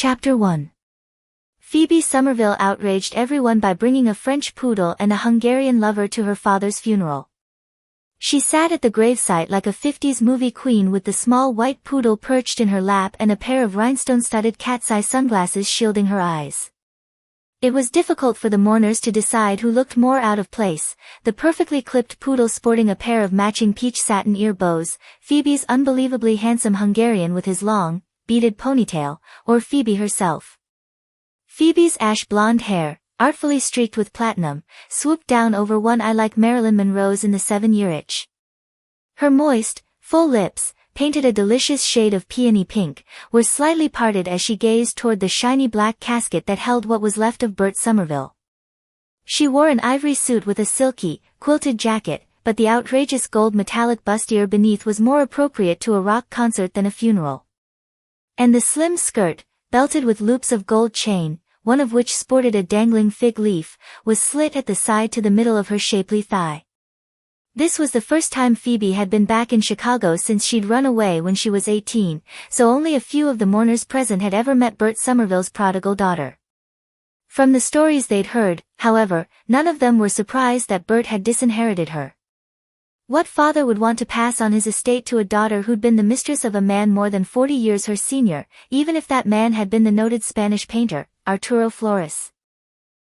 Chapter 1. Phoebe Somerville outraged everyone by bringing a French poodle and a Hungarian lover to her father's funeral. She sat at the gravesite like a 50s movie queen with the small white poodle perched in her lap and a pair of rhinestone-studded cat's-eye sunglasses shielding her eyes. It was difficult for the mourners to decide who looked more out of place, the perfectly clipped poodle sporting a pair of matching peach satin ear bows, Phoebe's unbelievably handsome Hungarian with his long, beaded ponytail, or Phoebe herself. Phoebe's ash-blonde hair, artfully streaked with platinum, swooped down over one eye like Marilyn Monroe's in the 7-Year Itch. Her moist, full lips, painted a delicious shade of peony pink, were slightly parted as she gazed toward the shiny black casket that held what was left of Bert Somerville. She wore an ivory suit with a silky, quilted jacket, but the outrageous gold metallic bustier beneath was more appropriate to a rock concert than a funeral. And the slim skirt, belted with loops of gold chain, one of which sported a dangling fig leaf, was slit at the side to the middle of her shapely thigh. This was the first time Phoebe had been back in Chicago since she'd run away when she was 18, so only a few of the mourners present had ever met Bert Somerville's prodigal daughter. From the stories they'd heard, however, none of them were surprised that Bert had disinherited her. What father would want to pass on his estate to a daughter who'd been the mistress of a man more than 40 years her senior, even if that man had been the noted Spanish painter, Arturo Flores?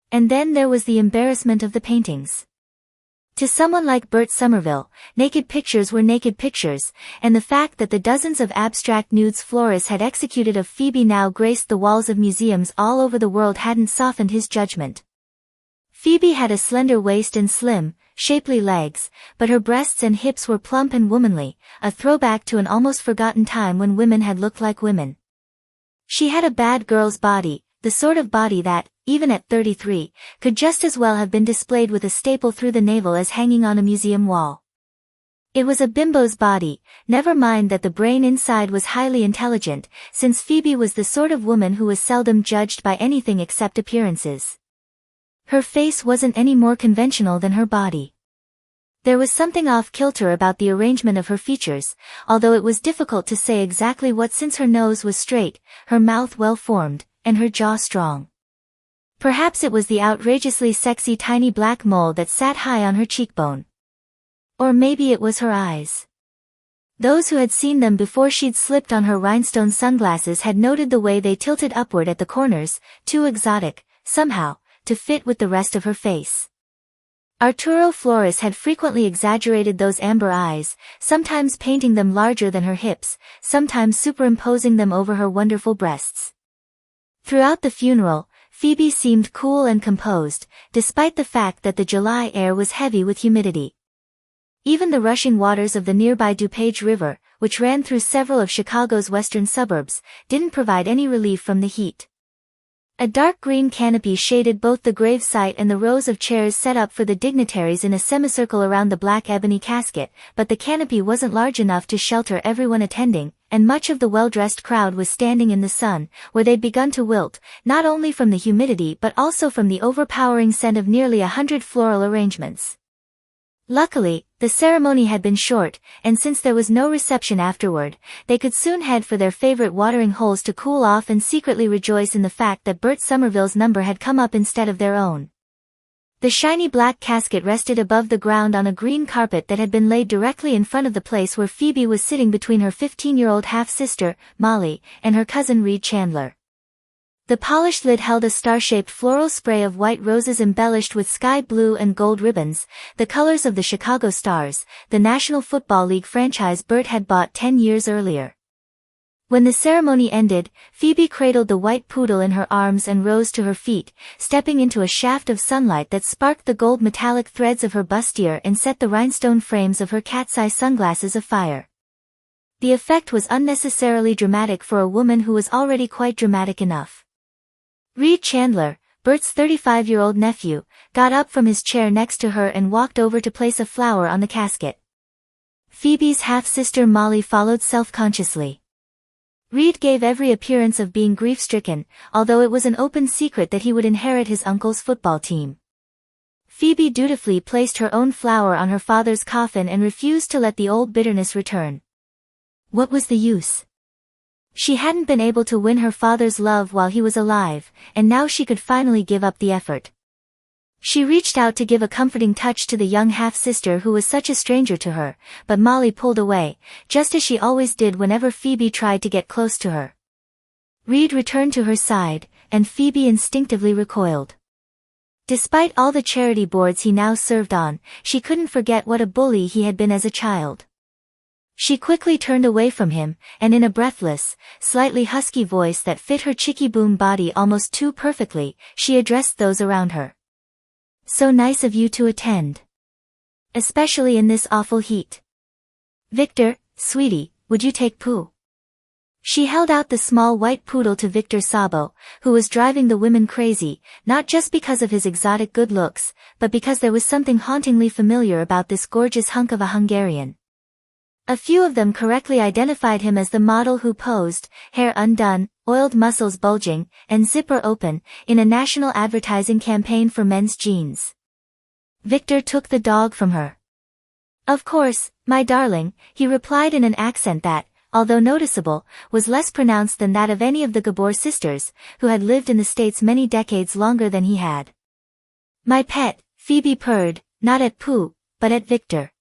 And then there was the embarrassment of the paintings. To someone like Bert Somerville, naked pictures were naked pictures, and the fact that the dozens of abstract nudes Flores had executed of Phoebe now graced the walls of museums all over the world hadn't softened his judgment. Phoebe had a slender waist and slim, shapely legs, but her breasts and hips were plump and womanly, a throwback to an almost forgotten time when women had looked like women. She had a bad girl's body, the sort of body that, even at 33, could just as well have been displayed with a staple through the navel as hanging on a museum wall. It was a bimbo's body, never mind that the brain inside was highly intelligent, since Phoebe was the sort of woman who was seldom judged by anything except appearances. Her face wasn't any more conventional than her body. There was something off-kilter about the arrangement of her features, although it was difficult to say exactly what since her nose was straight, her mouth well-formed, and her jaw strong. Perhaps it was the outrageously sexy tiny black mole that sat high on her cheekbone. Or maybe it was her eyes. Those who had seen them before she'd slipped on her rhinestone sunglasses had noted the way they tilted upward at the corners, too exotic, somehow, to fit with the rest of her face. Arturo Flores had frequently exaggerated those amber eyes, sometimes painting them larger than her hips, sometimes superimposing them over her wonderful breasts. Throughout the funeral, Phoebe seemed cool and composed, despite the fact that the July air was heavy with humidity. Even the rushing waters of the nearby DuPage River, which ran through several of Chicago's western suburbs, didn't provide any relief from the heat. A dark green canopy shaded both the gravesite and the rows of chairs set up for the dignitaries in a semicircle around the black ebony casket, but the canopy wasn't large enough to shelter everyone attending, and much of the well-dressed crowd was standing in the sun, where they'd begun to wilt, not only from the humidity but also from the overpowering scent of nearly 100 floral arrangements. Luckily, the ceremony had been short, and since there was no reception afterward, they could soon head for their favorite watering holes to cool off and secretly rejoice in the fact that Bert Somerville's number had come up instead of their own. The shiny black casket rested above the ground on a green carpet that had been laid directly in front of the place where Phoebe was sitting between her 15-year-old half-sister, Molly, and her cousin Reed Chandler. The polished lid held a star-shaped floral spray of white roses embellished with sky blue and gold ribbons, the colors of the Chicago Stars, the National Football League franchise Bert had bought 10 years earlier. When the ceremony ended, Phoebe cradled the white poodle in her arms and rose to her feet, stepping into a shaft of sunlight that sparked the gold metallic threads of her bustier and set the rhinestone frames of her cat's-eye sunglasses afire. The effect was unnecessarily dramatic for a woman who was already quite dramatic enough. Reed Chandler, Bert's 35-year-old nephew, got up from his chair next to her and walked over to place a flower on the casket. Phoebe's half-sister Molly followed self-consciously. Reed gave every appearance of being grief-stricken, although it was an open secret that he would inherit his uncle's football team. Phoebe dutifully placed her own flower on her father's coffin and refused to let the old bitterness return. What was the use? She hadn't been able to win her father's love while he was alive, and now she could finally give up the effort. She reached out to give a comforting touch to the young half-sister who was such a stranger to her, but Molly pulled away, just as she always did whenever Phoebe tried to get close to her. Reed returned to her side, and Phoebe instinctively recoiled. Despite all the charity boards he now served on, she couldn't forget what a bully he had been as a child. She quickly turned away from him, and in a breathless, slightly husky voice that fit her cheeky boom body almost too perfectly, she addressed those around her. "So nice of you to attend. Especially in this awful heat. Victor, sweetie, would you take Pooh?" She held out the small white poodle to Victor Sabo, who was driving the women crazy, not just because of his exotic good looks, but because there was something hauntingly familiar about this gorgeous hunk of a Hungarian. A few of them correctly identified him as the model who posed, hair undone, oiled muscles bulging, and zipper open, in a national advertising campaign for men's jeans. Victor took the dog from her. "Of course, my darling," he replied in an accent that, although noticeable, was less pronounced than that of any of the Gabor sisters, who had lived in the States many decades longer than he had. "My pet," Phoebe purred, not at Pooh, but at Victor.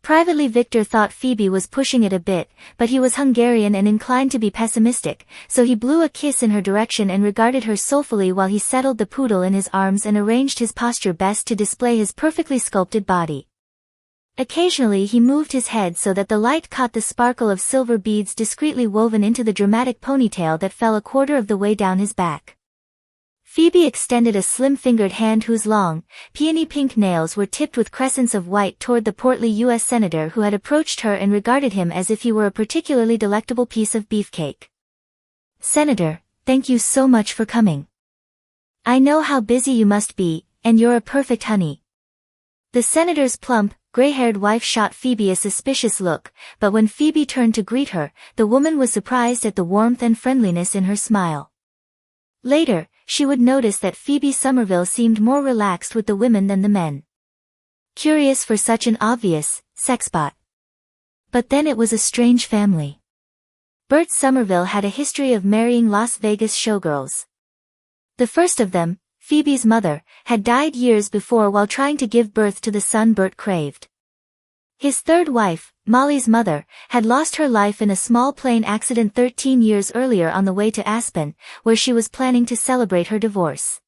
Privately Victor thought Phoebe was pushing it a bit, but he was Hungarian and inclined to be pessimistic, so he blew a kiss in her direction and regarded her soulfully while he settled the poodle in his arms and arranged his posture best to display his perfectly sculpted body. Occasionally he moved his head so that the light caught the sparkle of silver beads discreetly woven into the dramatic ponytail that fell a quarter of the way down his back. Phoebe extended a slim-fingered hand whose long, peony-pink nails were tipped with crescents of white toward the portly U.S. senator who had approached her and regarded him as if he were a particularly delectable piece of beefcake. "Senator, thank you so much for coming. I know how busy you must be, and you're a perfect honey." The senator's plump, gray-haired wife shot Phoebe a suspicious look, but when Phoebe turned to greet her, the woman was surprised at the warmth and friendliness in her smile. Later, she would notice that Phoebe Somerville seemed more relaxed with the women than the men. Curious for such an obvious sexbot. But then it was a strange family. Bert Somerville had a history of marrying Las Vegas showgirls. The first of them, Phoebe's mother, had died years before while trying to give birth to the son Bert craved. His third wife, Molly's mother, had lost her life in a small plane accident 13 years earlier on the way to Aspen, where she was planning to celebrate her divorce.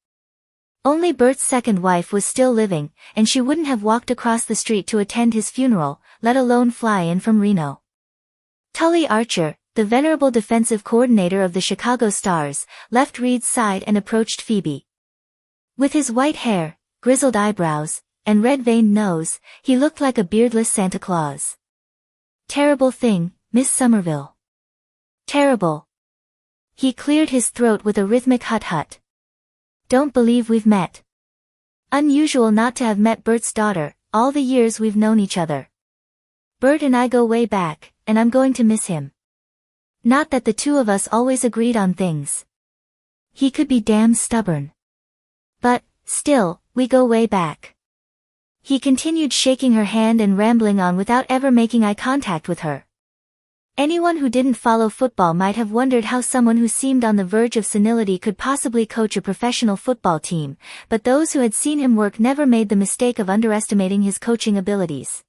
Only Bert's second wife was still living, and she wouldn't have walked across the street to attend his funeral, let alone fly in from Reno. Tully Archer, the venerable defensive coordinator of the Chicago Stars, left Reed's side and approached Phoebe. With his white hair, grizzled eyebrows, and red-veined nose, he looked like a beardless Santa Claus. "Terrible thing, Miss Somerville. Terrible." He cleared his throat with a rhythmic hut-hut. "Don't believe we've met. Unusual not to have met Bert's daughter, all the years we've known each other. Bert and I go way back, and I'm going to miss him. Not that the two of us always agreed on things. He could be damn stubborn. But, still, we go way back." He continued shaking her hand and rambling on without ever making eye contact with her. Anyone who didn't follow football might have wondered how someone who seemed on the verge of senility could possibly coach a professional football team, but those who had seen him work never made the mistake of underestimating his coaching abilities.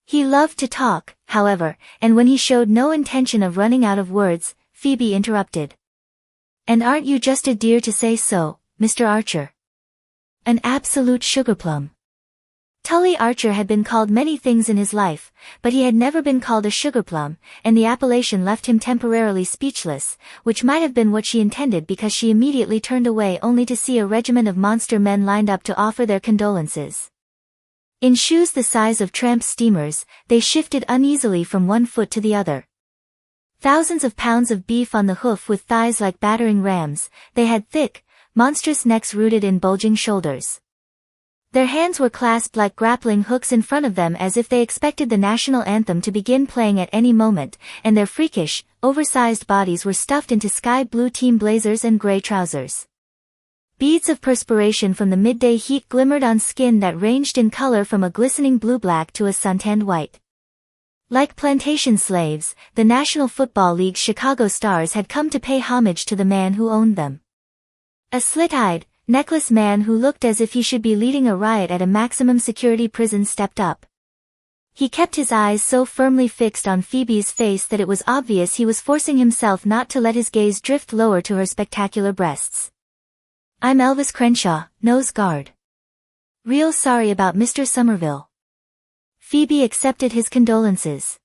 He loved to talk, however, and when he showed no intention of running out of words, Phoebe interrupted. "And aren't you just a dear to say so, Mr. Archer? An absolute sugarplum." Tully Archer had been called many things in his life, but he had never been called a sugarplum, and the appellation left him temporarily speechless, which might have been what she intended because she immediately turned away only to see a regiment of monster men lined up to offer their condolences. In shoes the size of tramp steamers, they shifted uneasily from one foot to the other. Thousands of pounds of beef on the hoof with thighs like battering rams, they had thick, monstrous necks rooted in bulging shoulders. Their hands were clasped like grappling hooks in front of them as if they expected the national anthem to begin playing at any moment, and their freakish, oversized bodies were stuffed into sky blue team blazers and gray trousers. Beads of perspiration from the midday heat glimmered on skin that ranged in color from a glistening blue-black to a suntanned white. Like plantation slaves, the National Football League's Chicago Stars had come to pay homage to the man who owned them. A slit-eyed, necklace man who looked as if he should be leading a riot at a maximum security prison stepped up. He kept his eyes so firmly fixed on Phoebe's face that it was obvious he was forcing himself not to let his gaze drift lower to her spectacular breasts. "I'm Elvis Crenshaw, nose guard. Real sorry about Mr. Somerville." Phoebe accepted his condolences.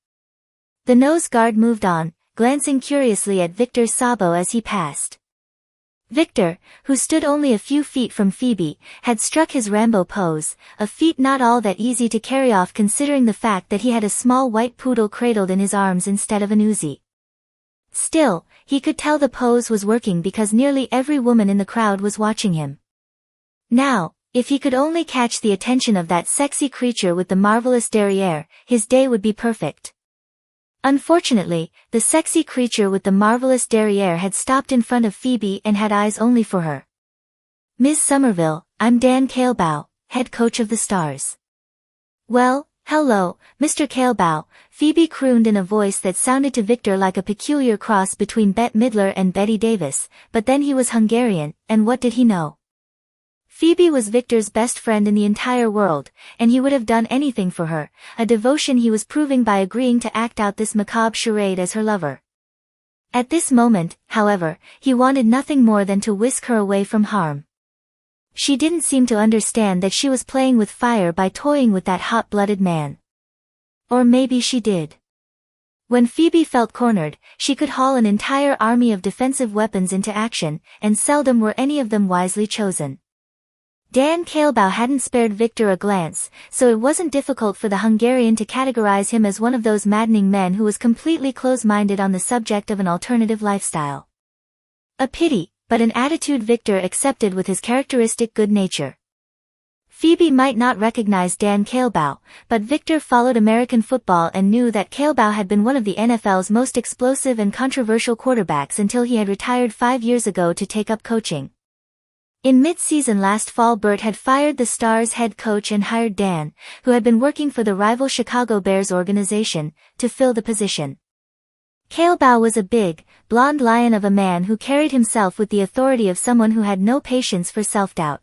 The nose guard moved on, glancing curiously at Victor Sabo as he passed. Victor, who stood only a few feet from Phoebe, had struck his Rambo pose, a feat not all that easy to carry off considering the fact that he had a small white poodle cradled in his arms instead of an Uzi. Still, he could tell the pose was working because nearly every woman in the crowd was watching him. Now, if he could only catch the attention of that sexy creature with the marvelous derriere, his day would be perfect. Unfortunately, the sexy creature with the marvelous derriere had stopped in front of Phoebe and had eyes only for her. "Ms. Somerville, I'm Dan Kaleba, head coach of the Stars." "Well, hello, Mr. Kaleba," Phoebe crooned in a voice that sounded to Victor like a peculiar cross between Bette Midler and Betty Davis, but then he was Hungarian, and what did he know? Phoebe was Victor's best friend in the entire world, and he would have done anything for her, a devotion he was proving by agreeing to act out this macabre charade as her lover. At this moment, however, he wanted nothing more than to whisk her away from harm. She didn't seem to understand that she was playing with fire by toying with that hot-blooded man. Or maybe she did. When Phoebe felt cornered, she could haul an entire army of defensive weapons into action, and seldom were any of them wisely chosen. Dan Kaleba hadn't spared Victor a glance, so it wasn't difficult for the Hungarian to categorize him as one of those maddening men who was completely close-minded on the subject of an alternative lifestyle. A pity, but an attitude Victor accepted with his characteristic good nature. Phoebe might not recognize Dan Kaleba, but Victor followed American football and knew that Kaleba had been one of the NFL's most explosive and controversial quarterbacks until he had retired 5 years ago to take up coaching. In mid-season last fall, Bert had fired the Stars head coach and hired Dan, who had been working for the rival Chicago Bears organization, to fill the position. Kaleba was a big, blonde lion of a man who carried himself with the authority of someone who had no patience for self-doubt.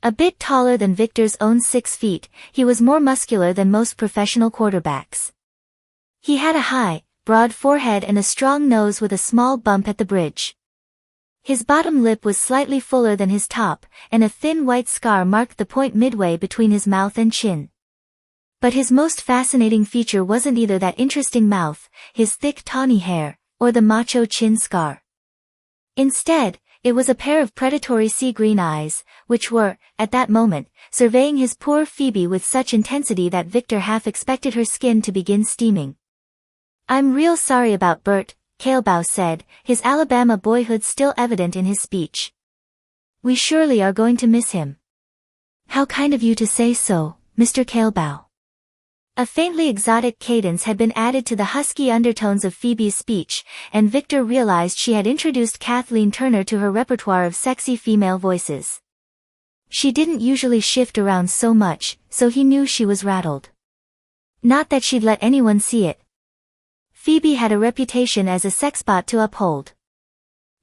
A bit taller than Victor's own 6 feet, he was more muscular than most professional quarterbacks. He had a high, broad forehead and a strong nose with a small bump at the bridge. His bottom lip was slightly fuller than his top, and a thin white scar marked the point midway between his mouth and chin. But his most fascinating feature wasn't either that interesting mouth, his thick tawny hair, or the macho chin scar. Instead, it was a pair of predatory sea-green eyes, which were, at that moment, surveying his poor Phoebe with such intensity that Victor half expected her skin to begin steaming. "I'm real sorry about Bert," Kaleba said, his Alabama boyhood still evident in his speech. "We surely are going to miss him." "How kind of you to say so, Mr. Kaleba." A faintly exotic cadence had been added to the husky undertones of Phoebe's speech, and Victor realized she had introduced Kathleen Turner to her repertoire of sexy female voices. She didn't usually shift around so much, so he knew she was rattled. Not that she'd let anyone see it. Phoebe had a reputation as a sexbot to uphold.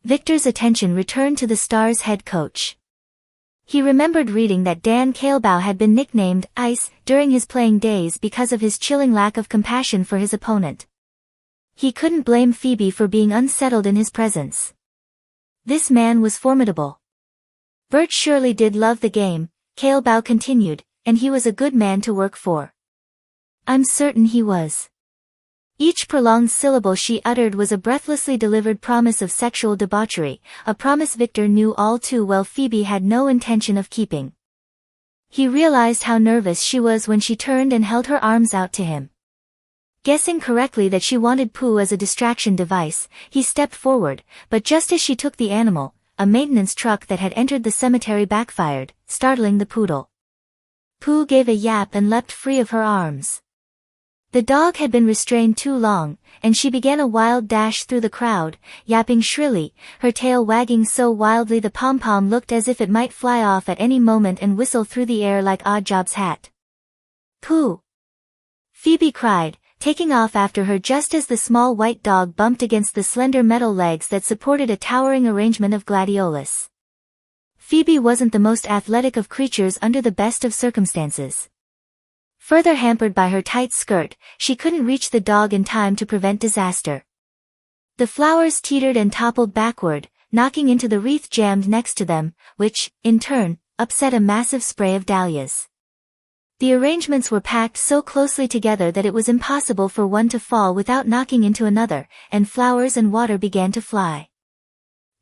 Victor's attention returned to the Stars head coach. He remembered reading that Dan Kaleba had been nicknamed Ice during his playing days because of his chilling lack of compassion for his opponent. He couldn't blame Phoebe for being unsettled in his presence. This man was formidable. Bert surely did love the game, Kaleba continued, and he was a good man to work for. "I'm certain he was." Each prolonged syllable she uttered was a breathlessly delivered promise of sexual debauchery, a promise Victor knew all too well Phoebe had no intention of keeping. He realized how nervous she was when she turned and held her arms out to him. Guessing correctly that she wanted poo as a distraction device, he stepped forward, but just as she took the animal, a maintenance truck that had entered the cemetery backfired, startling the poodle. Pooh gave a yap and leapt free of her arms. The dog had been restrained too long, and she began a wild dash through the crowd, yapping shrilly, her tail wagging so wildly the pom-pom looked as if it might fly off at any moment and whistle through the air like Oddjob's hat. "Pooh!" Phoebe cried, taking off after her just as the small white dog bumped against the slender metal legs that supported a towering arrangement of gladiolus. Phoebe wasn't the most athletic of creatures under the best of circumstances. Further hampered by her tight skirt, she couldn't reach the dog in time to prevent disaster. The flowers teetered and toppled backward, knocking into the wreath jammed next to them, which, in turn, upset a massive spray of dahlias. The arrangements were packed so closely together that it was impossible for one to fall without knocking into another, and flowers and water began to fly.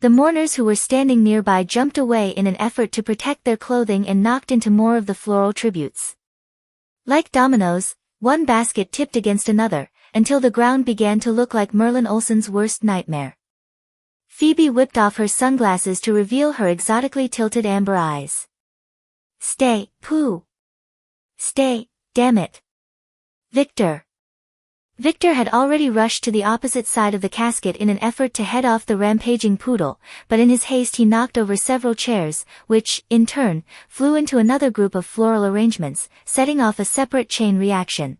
The mourners who were standing nearby jumped away in an effort to protect their clothing and knocked into more of the floral tributes. Like dominoes, one basket tipped against another, until the ground began to look like Merlin Olsen's worst nightmare. Phoebe whipped off her sunglasses to reveal her exotically tilted amber eyes. "Stay, Pooh! Stay, damn it! Victor!" Victor had already rushed to the opposite side of the casket in an effort to head off the rampaging poodle, but in his haste he knocked over several chairs, which, in turn, flew into another group of floral arrangements, setting off a separate chain reaction.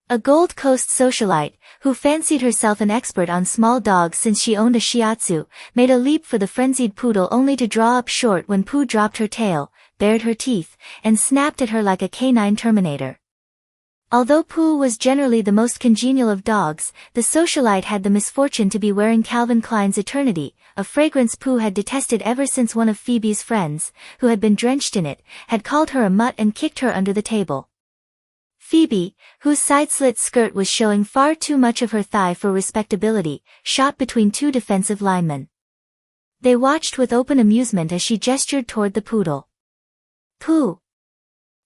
A Gold Coast socialite, who fancied herself an expert on small dogs since she owned a shiatsu, made a leap for the frenzied poodle only to draw up short when Pooh dropped her tail, bared her teeth, and snapped at her like a canine Terminator. Although Pooh was generally the most congenial of dogs, the socialite had the misfortune to be wearing Calvin Klein's Eternity, a fragrance Pooh had detested ever since one of Phoebe's friends, who had been drenched in it, had called her a mutt and kicked her under the table. Phoebe, whose side-slit skirt was showing far too much of her thigh for respectability, shot between two defensive linemen. They watched with open amusement as she gestured toward the poodle. "Pooh!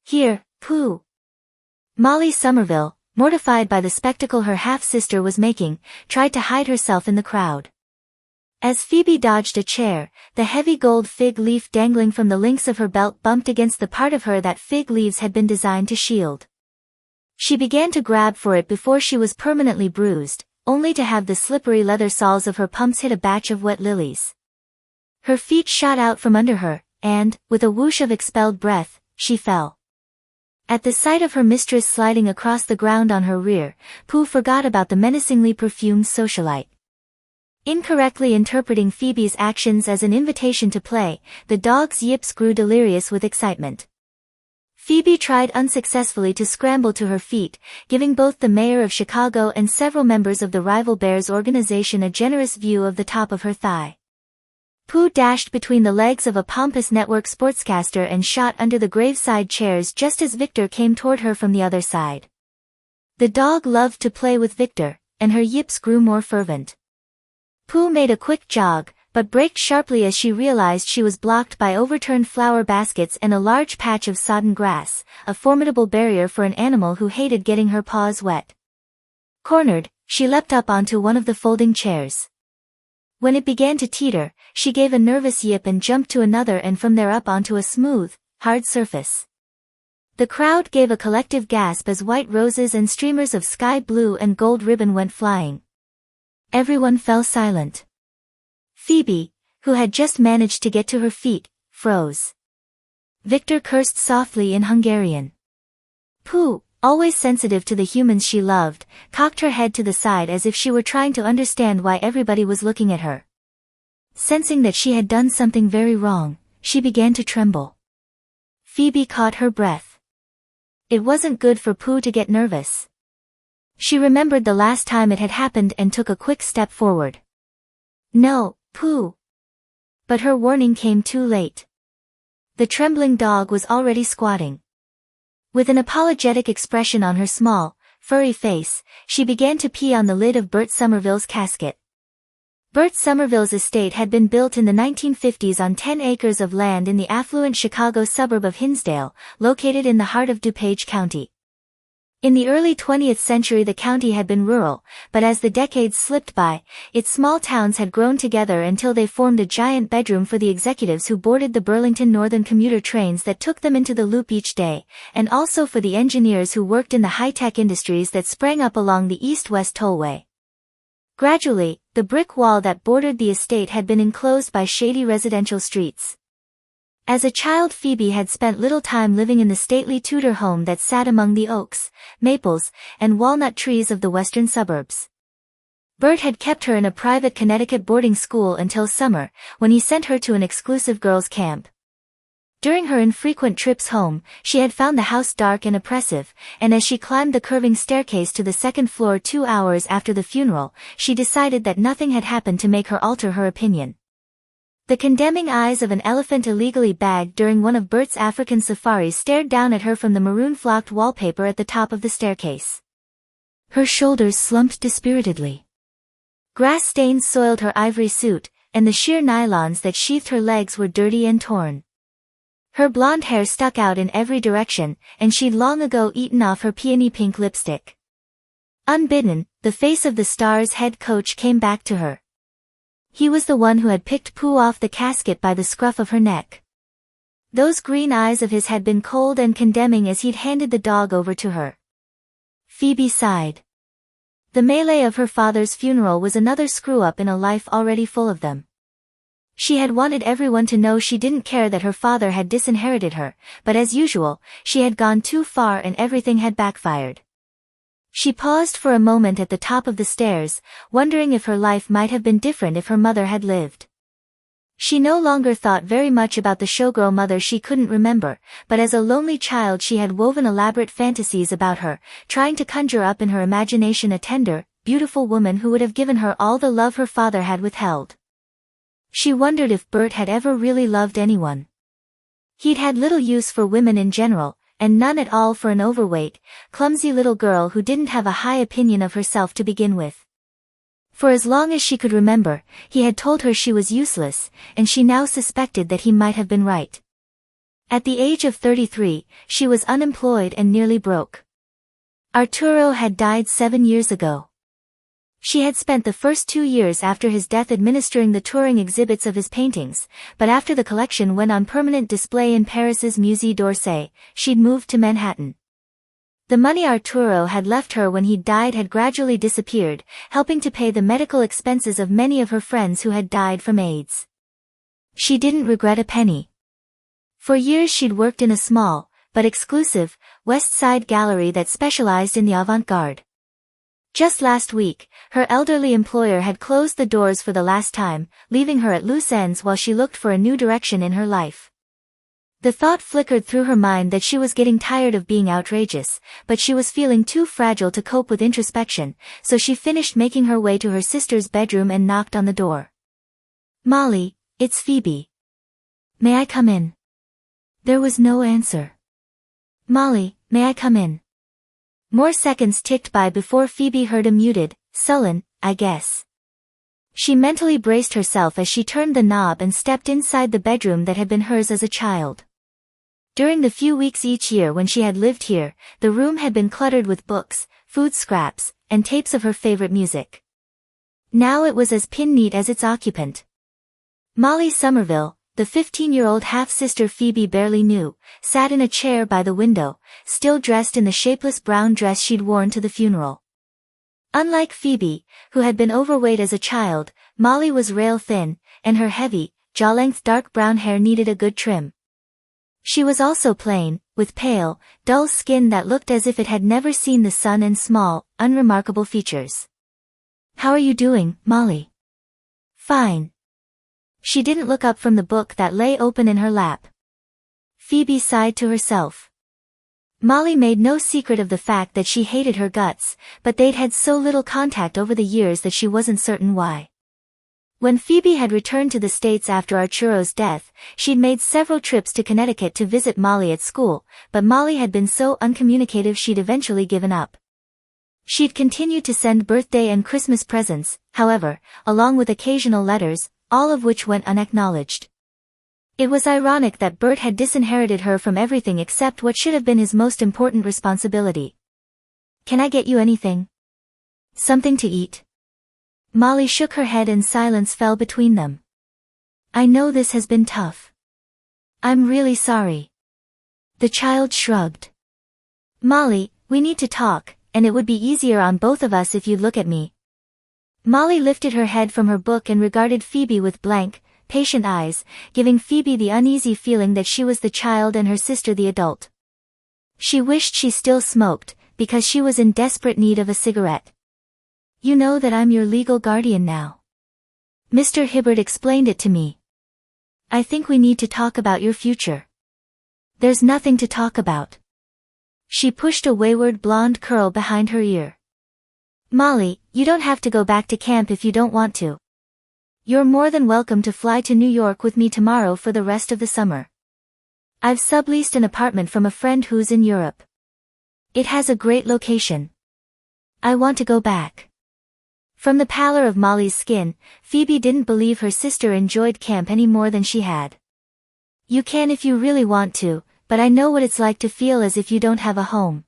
Here, Pooh!" Molly Somerville, mortified by the spectacle her half-sister was making, tried to hide herself in the crowd. As Phoebe dodged a chair, the heavy gold fig leaf dangling from the links of her belt bumped against the part of her that fig leaves had been designed to shield. She began to grab for it before she was permanently bruised, only to have the slippery leather soles of her pumps hit a batch of wet lilies. Her feet shot out from under her, and, with a whoosh of expelled breath, she fell. At the sight of her mistress sliding across the ground on her rear, Pooh forgot about the menacingly perfumed socialite. Incorrectly interpreting Phoebe's actions as an invitation to play, the dog's yips grew delirious with excitement. Phoebe tried unsuccessfully to scramble to her feet, giving both the mayor of Chicago and several members of the rival Bears organization a generous view of the top of her thigh. Pooh dashed between the legs of a pompous network sportscaster and shot under the Graveside chairs just as Victor came toward her from the other side. The dog loved to play with Victor, and her yips grew more fervent. Pooh made a quick jog, but braked sharply as she realized she was blocked by overturned flower baskets and a large patch of sodden grass, a formidable barrier for an animal who hated getting her paws wet. Cornered, she leapt up onto one of the folding chairs. When it began to teeter, she gave a nervous yip and jumped to another and from there up onto a smooth, hard surface. The crowd gave a collective gasp as white roses and streamers of sky blue and gold ribbon went flying. Everyone fell silent. Phoebe, who had just managed to get to her feet, froze. Victor cursed softly in Hungarian. Pooh, always sensitive to the humans she loved, cocked her head to the side as if she were trying to understand why everybody was looking at her. Sensing that she had done something very wrong, she began to tremble. Phoebe caught her breath. It wasn't good for Pooh to get nervous. She remembered the last time it had happened and took a quick step forward. "No, Pooh." But her warning came too late. The trembling dog was already squatting. With an apologetic expression on her small, furry face, she began to pee on the lid of Bert Somerville's casket. Bert Somerville's estate had been built in the 1950s on 10 acres of land in the affluent Chicago suburb of Hinsdale, located in the heart of DuPage County. In the early 20th century the county had been rural, but as the decades slipped by, its small towns had grown together until they formed a giant bedroom for the executives who boarded the Burlington Northern commuter trains that took them into the loop each day, and also for the engineers who worked in the high-tech industries that sprang up along the east-west tollway. Gradually, the brick wall that bordered the estate had been enclosed by shady residential streets. As a child, Phoebe had spent little time living in the stately Tudor home that sat among the oaks, maples, and walnut trees of the western suburbs. Bert had kept her in a private Connecticut boarding school until summer, when he sent her to an exclusive girls' camp. During her infrequent trips home, she had found the house dark and oppressive, and as she climbed the curving staircase to the second floor 2 hours after the funeral, she decided that nothing had happened to make her alter her opinion. The condemning eyes of an elephant illegally bagged during one of Bert's African safaris stared down at her from the maroon-flocked wallpaper at the top of the staircase. Her shoulders slumped dispiritedly. Grass stains soiled her ivory suit, and the sheer nylons that sheathed her legs were dirty and torn. Her blonde hair stuck out in every direction, and she'd long ago eaten off her peony pink lipstick. Unbidden, the face of the Stars head coach came back to her. He was the one who had picked Pooh off the casket by the scruff of her neck. Those green eyes of his had been cold and condemning as he'd handed the dog over to her. Phoebe sighed. The melee of her father's funeral was another screw-up in a life already full of them. She had wanted everyone to know she didn't care that her father had disinherited her, but as usual, she had gone too far and everything had backfired. She paused for a moment at the top of the stairs, wondering if her life might have been different if her mother had lived. She no longer thought very much about the showgirl mother she couldn't remember, but as a lonely child she had woven elaborate fantasies about her, trying to conjure up in her imagination a tender, beautiful woman who would have given her all the love her father had withheld. She wondered if Bert had ever really loved anyone. He'd had little use for women in general, and none at all for an overweight, clumsy little girl who didn't have a high opinion of herself to begin with. For as long as she could remember, he had told her she was useless, and she now suspected that he might have been right. At the age of 33, she was unemployed and nearly broke. Arturo had died 7 years ago. She had spent the first 2 years after his death administering the touring exhibits of his paintings, but after the collection went on permanent display in Paris's Musée d'Orsay, she'd moved to Manhattan. The money Arturo had left her when he died had gradually disappeared, helping to pay the medical expenses of many of her friends who had died from AIDS. She didn't regret a penny. For years she'd worked in a small, but exclusive, West Side gallery that specialized in the avant-garde. Just last week, her elderly employer had closed the doors for the last time, leaving her at loose ends while she looked for a new direction in her life. The thought flickered through her mind that she was getting tired of being outrageous, but she was feeling too fragile to cope with introspection, so she finished making her way to her sister's bedroom and knocked on the door. "Molly, it's Phoebe. May I come in?" There was no answer. "Molly, may I come in?" More seconds ticked by before Phoebe heard a muted, sullen, "I guess." She mentally braced herself as she turned the knob and stepped inside the bedroom that had been hers as a child. During the few weeks each year when she had lived here, the room had been cluttered with books, food scraps, and tapes of her favorite music. Now it was as pin-neat as its occupant. Molly Somerville, the 15-year-old half-sister Phoebe barely knew, sat in a chair by the window, still dressed in the shapeless brown dress she'd worn to the funeral. Unlike Phoebe, who had been overweight as a child, Molly was rail-thin, and her heavy, jaw-length dark brown hair needed a good trim. She was also plain, with pale, dull skin that looked as if it had never seen the sun and small, unremarkable features. "How are you doing, Molly?" "Fine." She didn't look up from the book that lay open in her lap. Phoebe sighed to herself. Molly made no secret of the fact that she hated her guts, but they'd had so little contact over the years that she wasn't certain why. When Phoebe had returned to the States after Arturo's death, she'd made several trips to Connecticut to visit Molly at school, but Molly had been so uncommunicative she'd eventually given up. She'd continued to send birthday and Christmas presents, however, along with occasional letters, all of which went unacknowledged. It was ironic that Bert had disinherited her from everything except what should have been his most important responsibility. "Can I get you anything? Something to eat?" Molly shook her head and silence fell between them. "I know this has been tough. I'm really sorry." The child shrugged. "Molly, we need to talk, and it would be easier on both of us if you'd look at me." Molly lifted her head from her book and regarded Phoebe with blank, patient eyes, giving Phoebe the uneasy feeling that she was the child and her sister the adult. She wished she still smoked, because she was in desperate need of a cigarette. "You know that I'm your legal guardian now. Mr. Hibbert explained it to me. I think we need to talk about your future." "There's nothing to talk about." She pushed a wayward blonde curl behind her ear. "Molly, you don't have to go back to camp if you don't want to. You're more than welcome to fly to New York with me tomorrow for the rest of the summer. I've subleased an apartment from a friend who's in Europe. It has a great location. I want to go back." From the pallor of Molly's skin, Phoebe didn't believe her sister enjoyed camp any more than she had. "You can if you really want to, but I know what it's like to feel as if you don't have a home.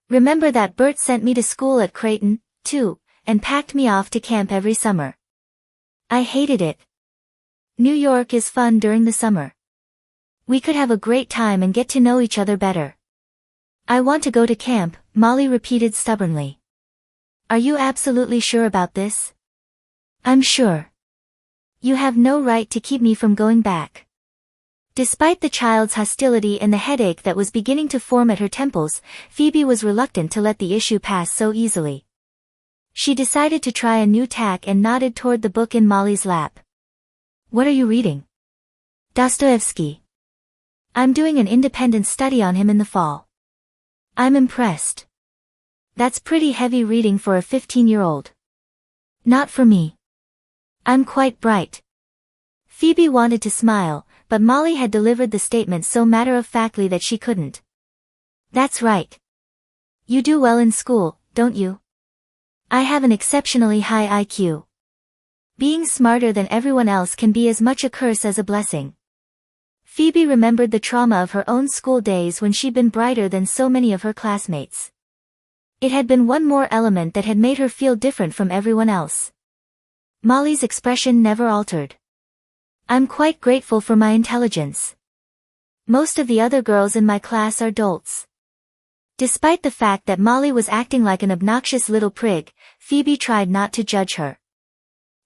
Remember that Bert sent me to school at Creighton, too, and packed me off to camp every summer. I hated it. New York is fun during the summer. We could have a great time and get to know each other better." "I want to go to camp," Molly repeated stubbornly. "Are you absolutely sure about this?" "I'm sure. You have no right to keep me from going back." Despite the child's hostility and the headache that was beginning to form at her temples, Phoebe was reluctant to let the issue pass so easily. She decided to try a new tack and nodded toward the book in Molly's lap. "What are you reading?" "Dostoevsky. I'm doing an independent study on him in the fall." "I'm impressed. That's pretty heavy reading for a 15-year-old. Not for me. I'm quite bright." Phoebe wanted to smile, but Molly had delivered the statement so matter-of-factly that she couldn't. "That's right. You do well in school, don't you?" "I have an exceptionally high IQ. Being smarter than everyone else can be as much a curse as a blessing." Phoebe remembered the trauma of her own school days when she'd been brighter than so many of her classmates. It had been one more element that had made her feel different from everyone else. Molly's expression never altered. "I'm quite grateful for my intelligence. Most of the other girls in my class are dolts." Despite the fact that Molly was acting like an obnoxious little prig, Phoebe tried not to judge her.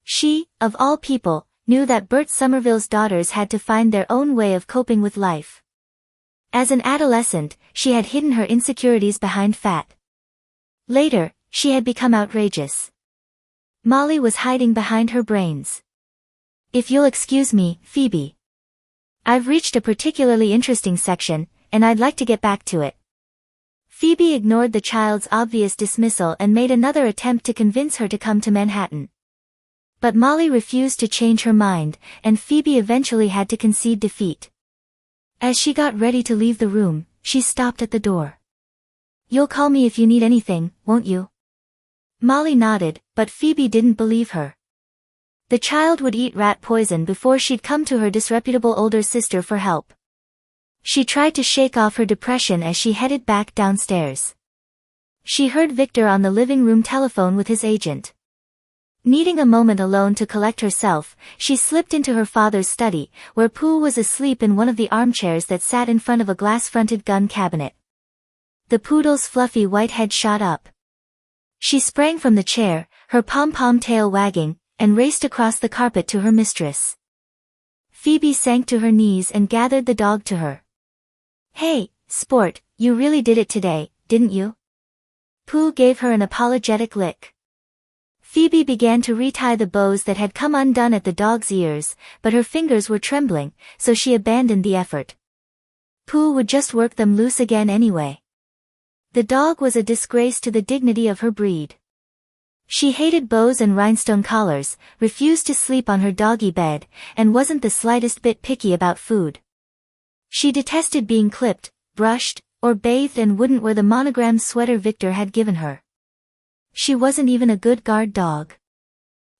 She, of all people, knew that Bert Somerville's daughters had to find their own way of coping with life. As an adolescent, she had hidden her insecurities behind fat. Later, she had become outrageous. Molly was hiding behind her brains. "If you'll excuse me, Phoebe. I've reached a particularly interesting section, and I'd like to get back to it." Phoebe ignored the child's obvious dismissal and made another attempt to convince her to come to Manhattan. But Molly refused to change her mind, and Phoebe eventually had to concede defeat. As she got ready to leave the room, she stopped at the door. "You'll call me if you need anything, won't you?" Molly nodded, but Phoebe didn't believe her. The child would eat rat poison before she'd come to her disreputable older sister for help. She tried to shake off her depression as she headed back downstairs. She heard Victor on the living room telephone with his agent. Needing a moment alone to collect herself, she slipped into her father's study, where Pooh was asleep in one of the armchairs that sat in front of a glass-fronted gun cabinet. The poodle's fluffy white head shot up. She sprang from the chair, her pom-pom tail wagging, and raced across the carpet to her mistress. Phoebe sank to her knees and gathered the dog to her. "Hey, sport, you really did it today, didn't you?" Pooh gave her an apologetic lick. Phoebe began to retie the bows that had come undone at the dog's ears, but her fingers were trembling, so she abandoned the effort. Pooh would just work them loose again anyway. The dog was a disgrace to the dignity of her breed. She hated bows and rhinestone collars, refused to sleep on her doggy bed, and wasn't the slightest bit picky about food. She detested being clipped, brushed, or bathed and wouldn't wear the monogrammed sweater Victor had given her. She wasn't even a good guard dog.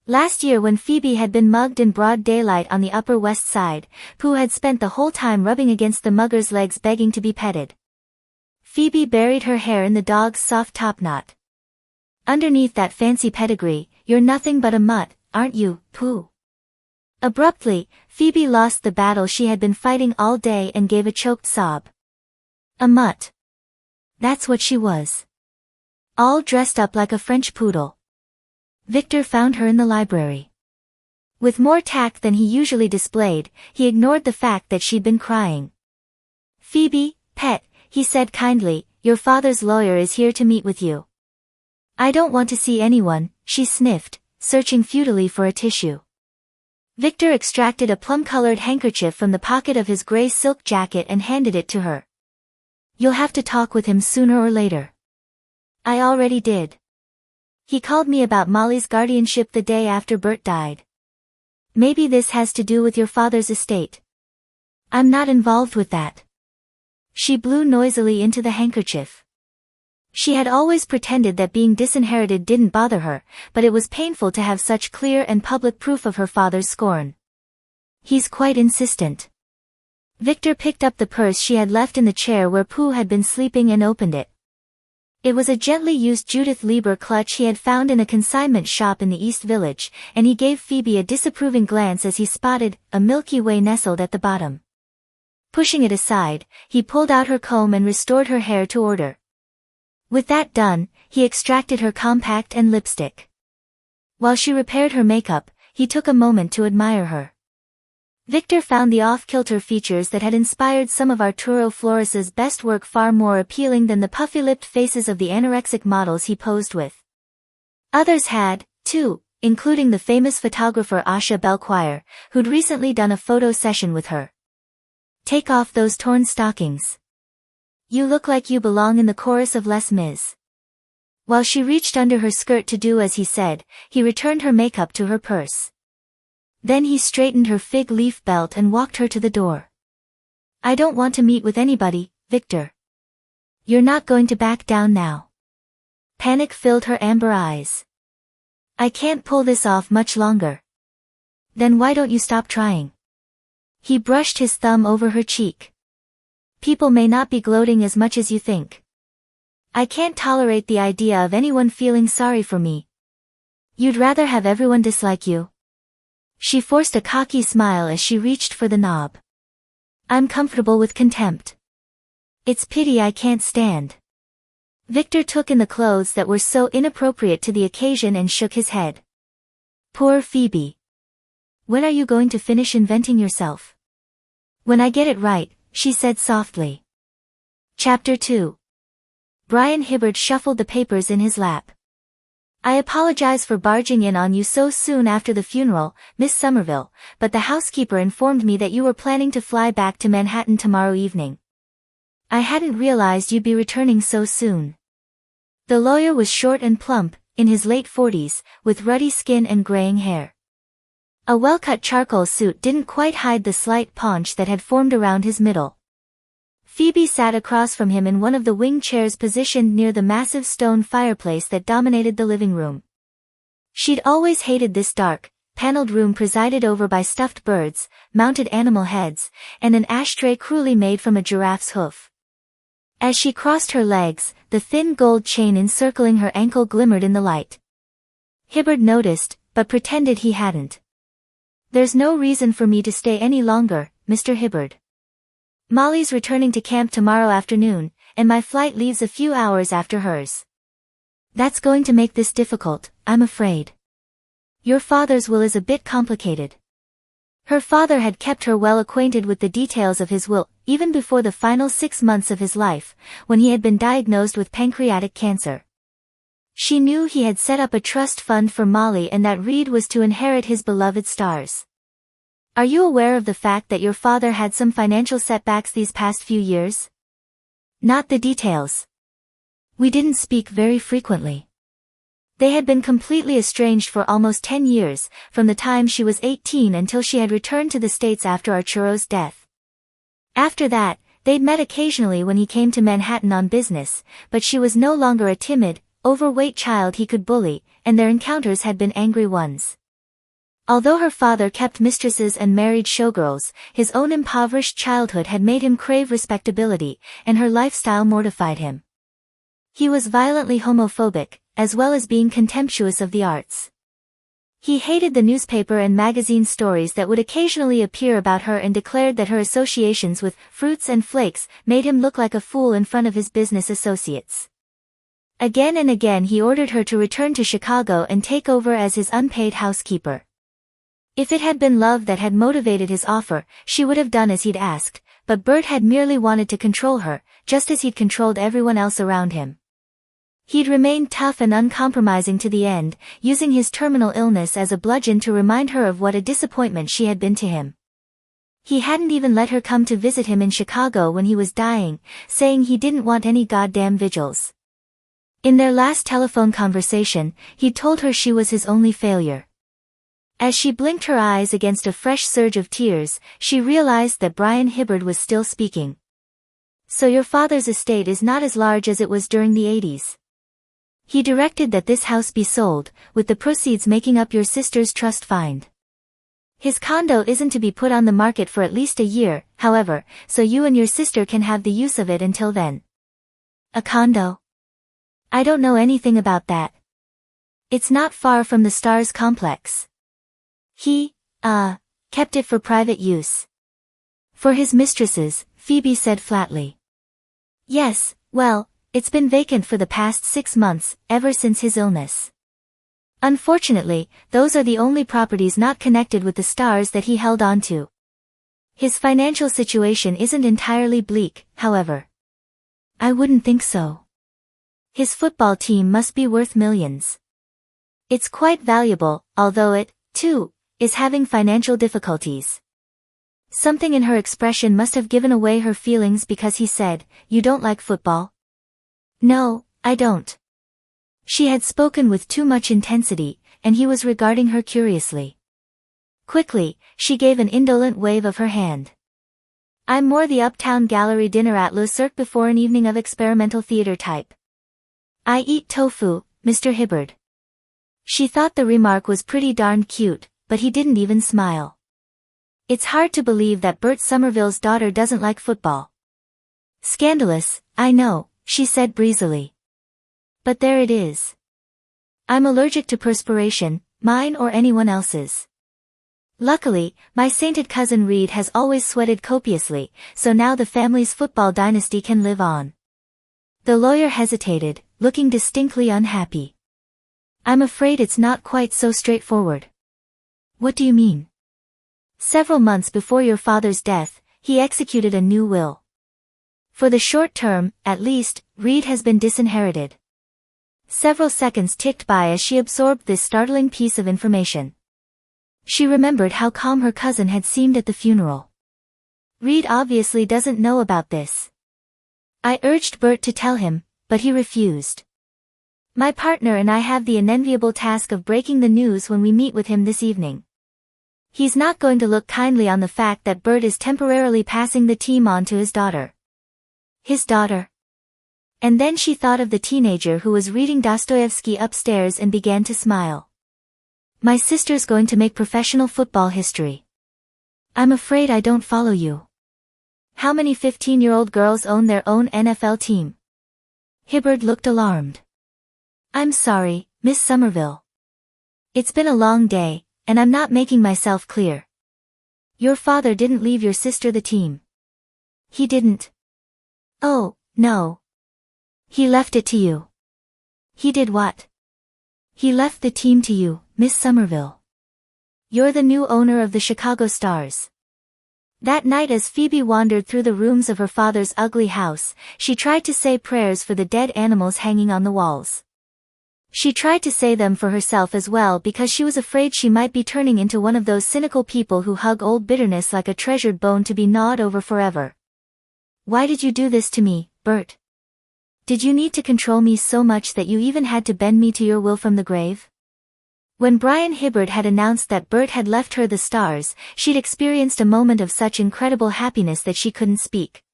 Last year when Phoebe had been mugged in broad daylight on the Upper West Side, Pooh had spent the whole time rubbing against the mugger's legs begging to be petted. Phoebe buried her hair in the dog's soft topknot. "Underneath that fancy pedigree, you're nothing but a mutt, aren't you, Pooh?" Abruptly, Phoebe lost the battle she had been fighting all day and gave a choked sob. A mutt. That's what she was. All dressed up like a French poodle. Victor found her in the library. With more tact than he usually displayed, he ignored the fact that she'd been crying. "Phoebe, pet," he said kindly, "your father's lawyer is here to meet with you." "I don't want to see anyone," she sniffed, searching futilely for a tissue. Victor extracted a plum-colored handkerchief from the pocket of his gray silk jacket and handed it to her. "You'll have to talk with him sooner or later." "I already did. He called me about Molly's guardianship the day after Bert died. Maybe this has to do with your father's estate." "I'm not involved with that." She blew noisily into the handkerchief. She had always pretended that being disinherited didn't bother her, but it was painful to have such clear and public proof of her father's scorn. "He's quite insistent." Victor picked up the purse she had left in the chair where Pooh had been sleeping and opened it. It was a gently used Judith Lieber clutch he had found in a consignment shop in the East Village, and he gave Phoebe a disapproving glance as he spotted a Milky Way nestled at the bottom. Pushing it aside, he pulled out her comb and restored her hair to order. With that done, he extracted her compact and lipstick. While she repaired her makeup, he took a moment to admire her. Victor found the off-kilter features that had inspired some of Arturo Flores's best work far more appealing than the puffy-lipped faces of the anorexic models he posed with. Others had, too, including the famous photographer Asha Belchoir, who'd recently done a photo session with her. "Take off those torn stockings. You look like you belong in the chorus of Les Mis." While she reached under her skirt to do as he said, he returned her makeup to her purse. Then he straightened her fig leaf belt and walked her to the door. "I don't want to meet with anybody, Victor." "You're not going to back down now?" Panic filled her amber eyes. "I can't pull this off much longer." "Then why don't you stop trying?" He brushed his thumb over her cheek. "People may not be gloating as much as you think. I can't tolerate the idea of anyone feeling sorry for me." "You'd rather have everyone dislike you?" She forced a cocky smile as she reached for the knob. "I'm comfortable with contempt. It's pity I can't stand." Victor took in the clothes that were so inappropriate to the occasion and shook his head. "Poor Phoebe. When are you going to finish inventing yourself?" "When I get it right," she said softly. Chapter 2. Brian Hibbard shuffled the papers in his lap. "I apologize for barging in on you so soon after the funeral, Miss Somerville, but the housekeeper informed me that you were planning to fly back to Manhattan tomorrow evening. I hadn't realized you'd be returning so soon." The lawyer was short and plump, in his late 40s, with ruddy skin and graying hair. A well-cut charcoal suit didn't quite hide the slight paunch that had formed around his middle. Phoebe sat across from him in one of the wing chairs positioned near the massive stone fireplace that dominated the living room. She'd always hated this dark, paneled room presided over by stuffed birds, mounted animal heads, and an ashtray cruelly made from a giraffe's hoof. As she crossed her legs, the thin gold chain encircling her ankle glimmered in the light. Hibbard noticed, but pretended he hadn't. "There's no reason for me to stay any longer, Mr. Hibbard. Molly's returning to camp tomorrow afternoon, and my flight leaves a few hours after hers. That's going to make this difficult, I'm afraid. Your father's will is a bit complicated." Her father had kept her well acquainted with the details of his will, even before the final 6 months of his life, when he had been diagnosed with pancreatic cancer. She knew he had set up a trust fund for Molly and that Reed was to inherit his beloved stars. "Are you aware of the fact that your father had some financial setbacks these past few years?" "Not the details." "We didn't speak very frequently." They had been completely estranged for almost 10 years, from the time she was 18 until she had returned to the States after Arturo's death. After that, they'd met occasionally when he came to Manhattan on business, but she was no longer a timid, overweight child he could bully, and their encounters had been angry ones. Although her father kept mistresses and married showgirls, his own impoverished childhood had made him crave respectability, and her lifestyle mortified him. He was violently homophobic, as well as being contemptuous of the arts. He hated the newspaper and magazine stories that would occasionally appear about her and declared that her associations with fruits and flakes made him look like a fool in front of his business associates. Again and again he ordered her to return to Chicago and take over as his unpaid housekeeper. If it had been love that had motivated his offer, she would have done as he'd asked, but Bert had merely wanted to control her, just as he'd controlled everyone else around him. He'd remained tough and uncompromising to the end, using his terminal illness as a bludgeon to remind her of what a disappointment she had been to him. He hadn't even let her come to visit him in Chicago when he was dying, saying he didn't want any goddamn vigils. In their last telephone conversation, he'd told her she was his only failure. As she blinked her eyes against a fresh surge of tears, she realized that Brian Hibbard was still speaking. So your father's estate is not as large as it was during the 80s. He directed that this house be sold, with the proceeds making up your sister's trust fund. His condo isn't to be put on the market for at least a year, however, so you and your sister can have the use of it until then. A condo? I don't know anything about that. It's not far from the Stars complex. He, kept it for private use. For his mistresses, Phoebe said flatly. Yes, well, it's been vacant for the past 6 months, ever since his illness. Unfortunately, those are the only properties not connected with the Stars that he held on to. His financial situation isn't entirely bleak, however. I wouldn't think so. His football team must be worth millions. It's quite valuable, although it, too, is having financial difficulties. Something in her expression must have given away her feelings because he said, "You don't like football?" "No, I don't." She had spoken with too much intensity, and he was regarding her curiously. Quickly, she gave an indolent wave of her hand. "I'm more the Uptown Gallery dinner at Le Cirque before an evening of experimental theater type. I eat tofu, Mr. Hibbard." She thought the remark was pretty darned cute, but he didn't even smile. It's hard to believe that Bert Somerville's daughter doesn't like football. Scandalous, I know, she said breezily. But there it is. I'm allergic to perspiration, mine or anyone else's. Luckily, my sainted cousin Reed has always sweated copiously, so now the family's football dynasty can live on. The lawyer hesitated, looking distinctly unhappy. I'm afraid it's not quite so straightforward. What do you mean? Several months before your father's death, he executed a new will. For the short term, at least, Reed has been disinherited. Several seconds ticked by as she absorbed this startling piece of information. She remembered how calm her cousin had seemed at the funeral. Reed obviously doesn't know about this. I urged Bert to tell him, but he refused. My partner and I have the unenviable task of breaking the news when we meet with him this evening. He's not going to look kindly on the fact that Bert is temporarily passing the team on to his daughter. His daughter? And then she thought of the teenager who was reading Dostoevsky upstairs and began to smile. My sister's going to make professional football history. I'm afraid I don't follow you. How many 15-year-old girls own their own NFL team? Hibbard looked alarmed. I'm sorry, Miss Somerville. It's been a long day, and I'm not making myself clear. Your father didn't leave your sister the team. He didn't. Oh, no. He left it to you. He did what? He left the team to you, Miss Somerville. You're the new owner of the Chicago Stars. That night as Phoebe wandered through the rooms of her father's ugly house, she tried to say prayers for the dead animals hanging on the walls. She tried to say them for herself as well because she was afraid she might be turning into one of those cynical people who hug old bitterness like a treasured bone to be gnawed over forever. Why did you do this to me, Bert? Did you need to control me so much that you even had to bend me to your will from the grave? When Brian Hibbard had announced that Bert had left her the Stars, she'd experienced a moment of such incredible happiness that she couldn't speak.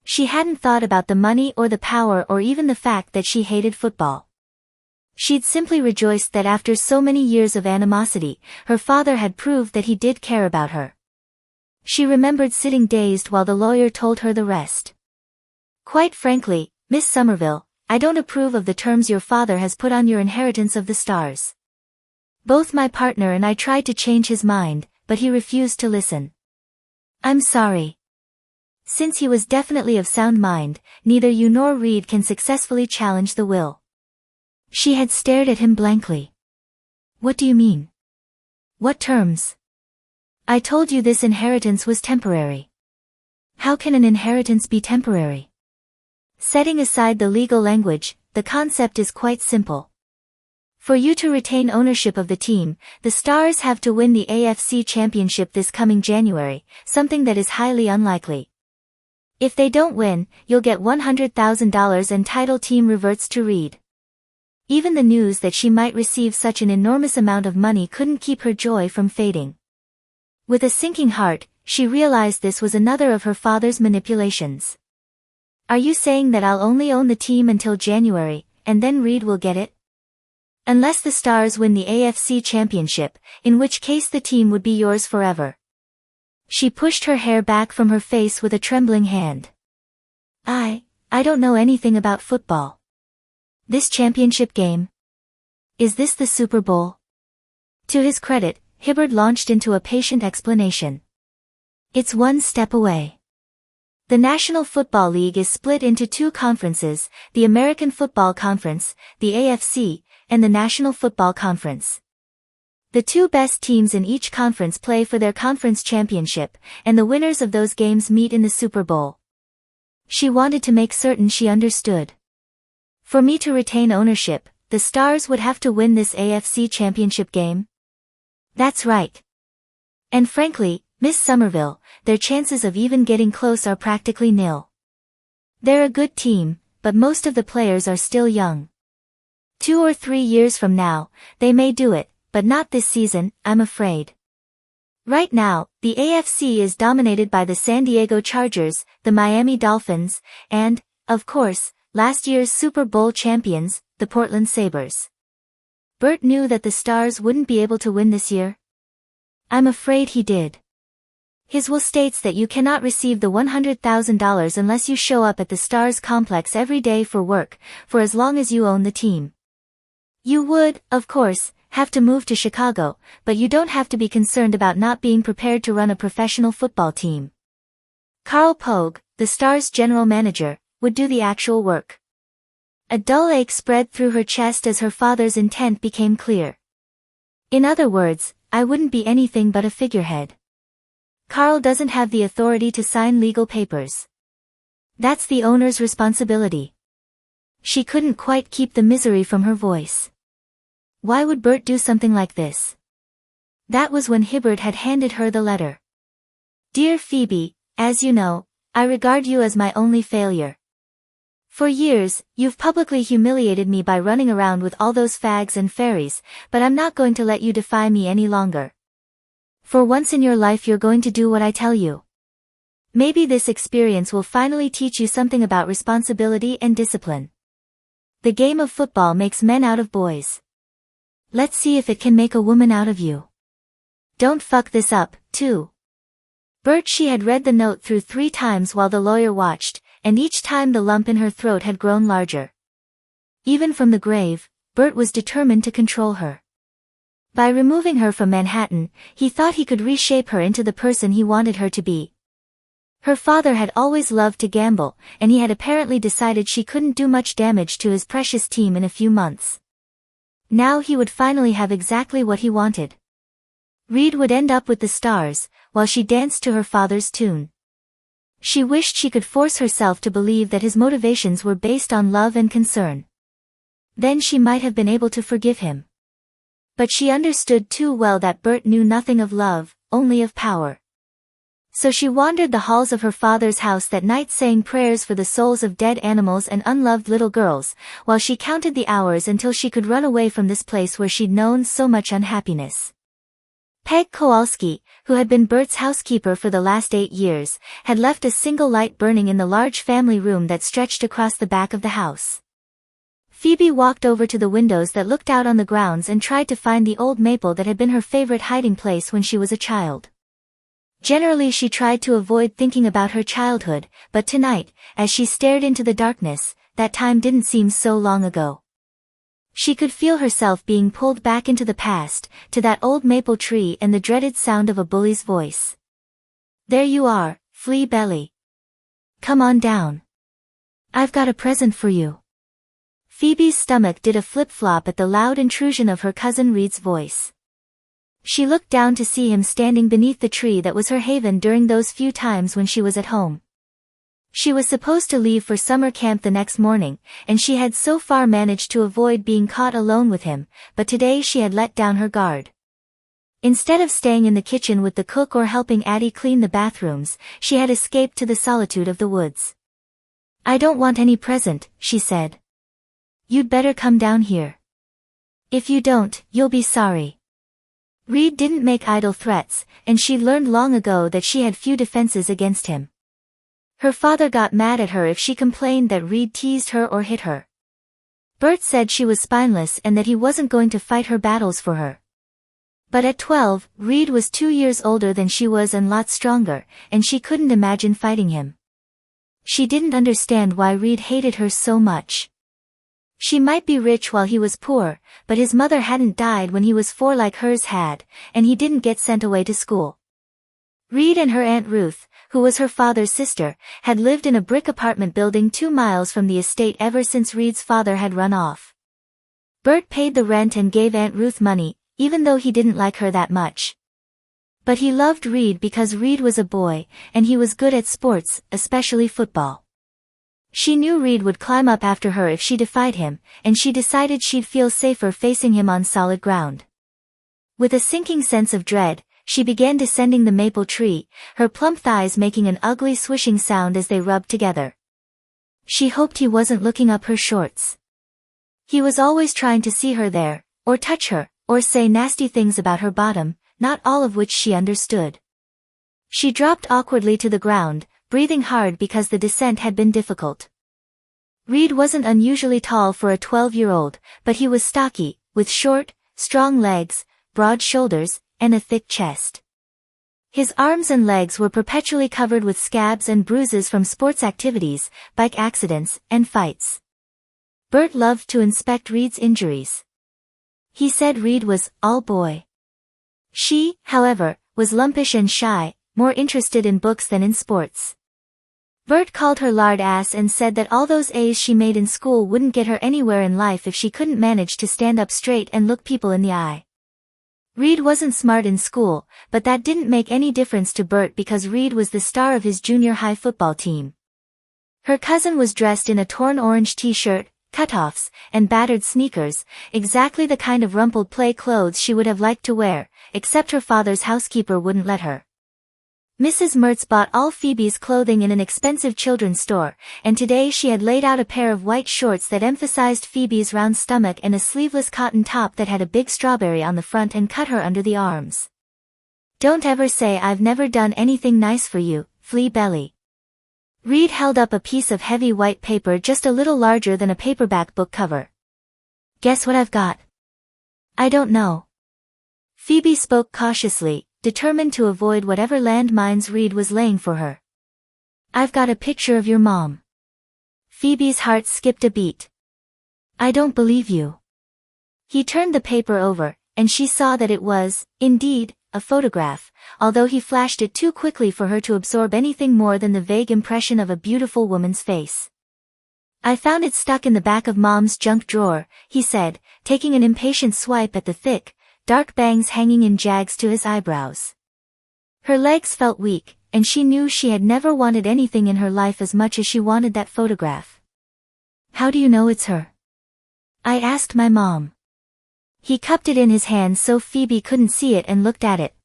She hadn't thought about the money or the power or even the fact that she hated football. She'd simply rejoiced that after so many years of animosity, her father had proved that he did care about her. She remembered sitting dazed while the lawyer told her the rest. Quite frankly, Miss Somerville, I don't approve of the terms your father has put on your inheritance of the Stars. Both my partner and I tried to change his mind, but he refused to listen. I'm sorry. Since he was definitely of sound mind, neither you nor Reed can successfully challenge the will. She had stared at him blankly. What do you mean? What terms? I told you this inheritance was temporary. How can an inheritance be temporary? Setting aside the legal language, the concept is quite simple. For you to retain ownership of the team, the Stars have to win the AFC Championship this coming January, something that is highly unlikely. If they don't win, you'll get $100,000 and title team reverts to Reed. Even the news that she might receive such an enormous amount of money couldn't keep her joy from fading. With a sinking heart, she realized this was another of her father's manipulations. Are you saying that I'll only own the team until January, and then Reed will get it? Unless the Stars win the AFC Championship, in which case the team would be yours forever. She pushed her hair back from her face with a trembling hand. I don't know anything about football. This championship game? Is this the Super Bowl? To his credit, Hibbert launched into a patient explanation. It's one step away. The National Football League is split into two conferences, the American Football Conference, the AFC, and the National Football Conference. The two best teams in each conference play for their conference championship, and the winners of those games meet in the Super Bowl. She wanted to make certain she understood. For me to retain ownership, the Stars would have to win this AFC Championship game? That's right. And frankly, Miss Somerville, their chances of even getting close are practically nil. They're a good team, but most of the players are still young. 2 or 3 years from now, they may do it, but not this season, I'm afraid. Right now, the AFC is dominated by the San Diego Chargers, the Miami Dolphins, and, of course, last year's Super Bowl champions, the Portland Sabres. Bert knew that the Stars wouldn't be able to win this year. I'm afraid he did. His will states that you cannot receive the $100,000 unless you show up at the Stars complex every day for work, for as long as you own the team. You would, of course, have to move to Chicago, but you don't have to be concerned about not being prepared to run a professional football team. Carl Pogue, the Stars' general manager, would do the actual work. A dull ache spread through her chest as her father's intent became clear. In other words, I wouldn't be anything but a figurehead. Carl doesn't have the authority to sign legal papers. That's the owner's responsibility. She couldn't quite keep the misery from her voice. Why would Bert do something like this? That was when Hibbert had handed her the letter. Dear Phoebe, as you know, I regard you as my only failure. For years, you've publicly humiliated me by running around with all those fags and fairies, but I'm not going to let you defy me any longer. For once in your life you're going to do what I tell you. Maybe this experience will finally teach you something about responsibility and discipline. The game of football makes men out of boys. Let's see if it can make a woman out of you. Don't fuck this up, too. Bert. She had read the note through 3 times while the lawyer watched, and each time the lump in her throat had grown larger. Even from the grave, Bert was determined to control her. By removing her from Manhattan, he thought he could reshape her into the person he wanted her to be. Her father had always loved to gamble, and he had apparently decided she couldn't do much damage to his precious team in a few months. Now he would finally have exactly what he wanted. Reed would end up with the Stars, while she danced to her father's tune. She wished she could force herself to believe that his motivations were based on love and concern. Then she might have been able to forgive him. But she understood too well that Bert knew nothing of love, only of power. So she wandered the halls of her father's house that night saying prayers for the souls of dead animals and unloved little girls, while she counted the hours until she could run away from this place where she'd known so much unhappiness. Peg Kowalski, who had been Bert's housekeeper for the last 8 years, had left a single light burning in the large family room that stretched across the back of the house. Phoebe walked over to the windows that looked out on the grounds and tried to find the old maple that had been her favorite hiding place when she was a child. Generally she tried to avoid thinking about her childhood, but tonight, as she stared into the darkness, that time didn't seem so long ago. She could feel herself being pulled back into the past, to that old maple tree and the dreaded sound of a bully's voice. There you are, Flea Belly. Come on down. I've got a present for you. Phoebe's stomach did a flip-flop at the loud intrusion of her cousin Reed's voice. She looked down to see him standing beneath the tree that was her haven during those few times when she was at home. She was supposed to leave for summer camp the next morning, and she had so far managed to avoid being caught alone with him, but today she had let down her guard. Instead of staying in the kitchen with the cook or helping Addie clean the bathrooms, she had escaped to the solitude of the woods. "I don't want any present," she said. "You'd better come down here. If you don't, you'll be sorry." Reed didn't make idle threats, and she'd learned long ago that she had few defenses against him. Her father got mad at her if she complained that Reed teased her or hit her. Bert said she was spineless and that he wasn't going to fight her battles for her. But at 12, Reed was 2 years older than she was and lots stronger, and she couldn't imagine fighting him. She didn't understand why Reed hated her so much. She might be rich while he was poor, but his mother hadn't died when he was 4 like hers had, and he didn't get sent away to school. Reed and her Aunt Ruth, who was her father's sister, had lived in a brick apartment building 2 miles from the estate ever since Reed's father had run off. Bert paid the rent and gave Aunt Ruth money, even though he didn't like her that much. But he loved Reed because Reed was a boy, and he was good at sports, especially football. She knew Reed would climb up after her if she defied him, and she decided she'd feel safer facing him on solid ground. With a sinking sense of dread, she began descending the maple tree, her plump thighs making an ugly swishing sound as they rubbed together. She hoped he wasn't looking up her shorts. He was always trying to see her there, or touch her, or say nasty things about her bottom, not all of which she understood. She dropped awkwardly to the ground, breathing hard because the descent had been difficult. Reed wasn't unusually tall for a 12-year-old, but he was stocky, with short, strong legs, broad shoulders, and a thick chest. His arms and legs were perpetually covered with scabs and bruises from sports activities, bike accidents, and fights. Bert loved to inspect Reed's injuries. He said Reed was all boy. She, however, was lumpish and shy, more interested in books than in sports. Bert called her lard ass and said that all those A's she made in school wouldn't get her anywhere in life if she couldn't manage to stand up straight and look people in the eye. Reed wasn't smart in school, but that didn't make any difference to Bert because Reed was the star of his junior high football team. Her cousin was dressed in a torn orange t-shirt, cutoffs, and battered sneakers, exactly the kind of rumpled play clothes she would have liked to wear, except her father's housekeeper wouldn't let her. Mrs. Mertz bought all Phoebe's clothing in an expensive children's store, and today she had laid out a pair of white shorts that emphasized Phoebe's round stomach and a sleeveless cotton top that had a big strawberry on the front and cut her under the arms. "Don't ever say I've never done anything nice for you, Flea Belly." Reed held up a piece of heavy white paper just a little larger than a paperback book cover. "Guess what I've got?" "I don't know." Phoebe spoke cautiously, determined to avoid whatever landmines Reed was laying for her. "I've got a picture of your mom." Phoebe's heart skipped a beat. "I don't believe you." He turned the paper over, and she saw that it was, indeed, a photograph, although he flashed it too quickly for her to absorb anything more than the vague impression of a beautiful woman's face. "I found it stuck in the back of Mom's junk drawer," he said, taking an impatient swipe at the thick, dark bangs hanging in jags to his eyebrows. Her legs felt weak, and she knew she had never wanted anything in her life as much as she wanted that photograph. "How do you know it's her?" "I asked my mom." He cupped it in his hand so Phoebe couldn't see it and looked at it.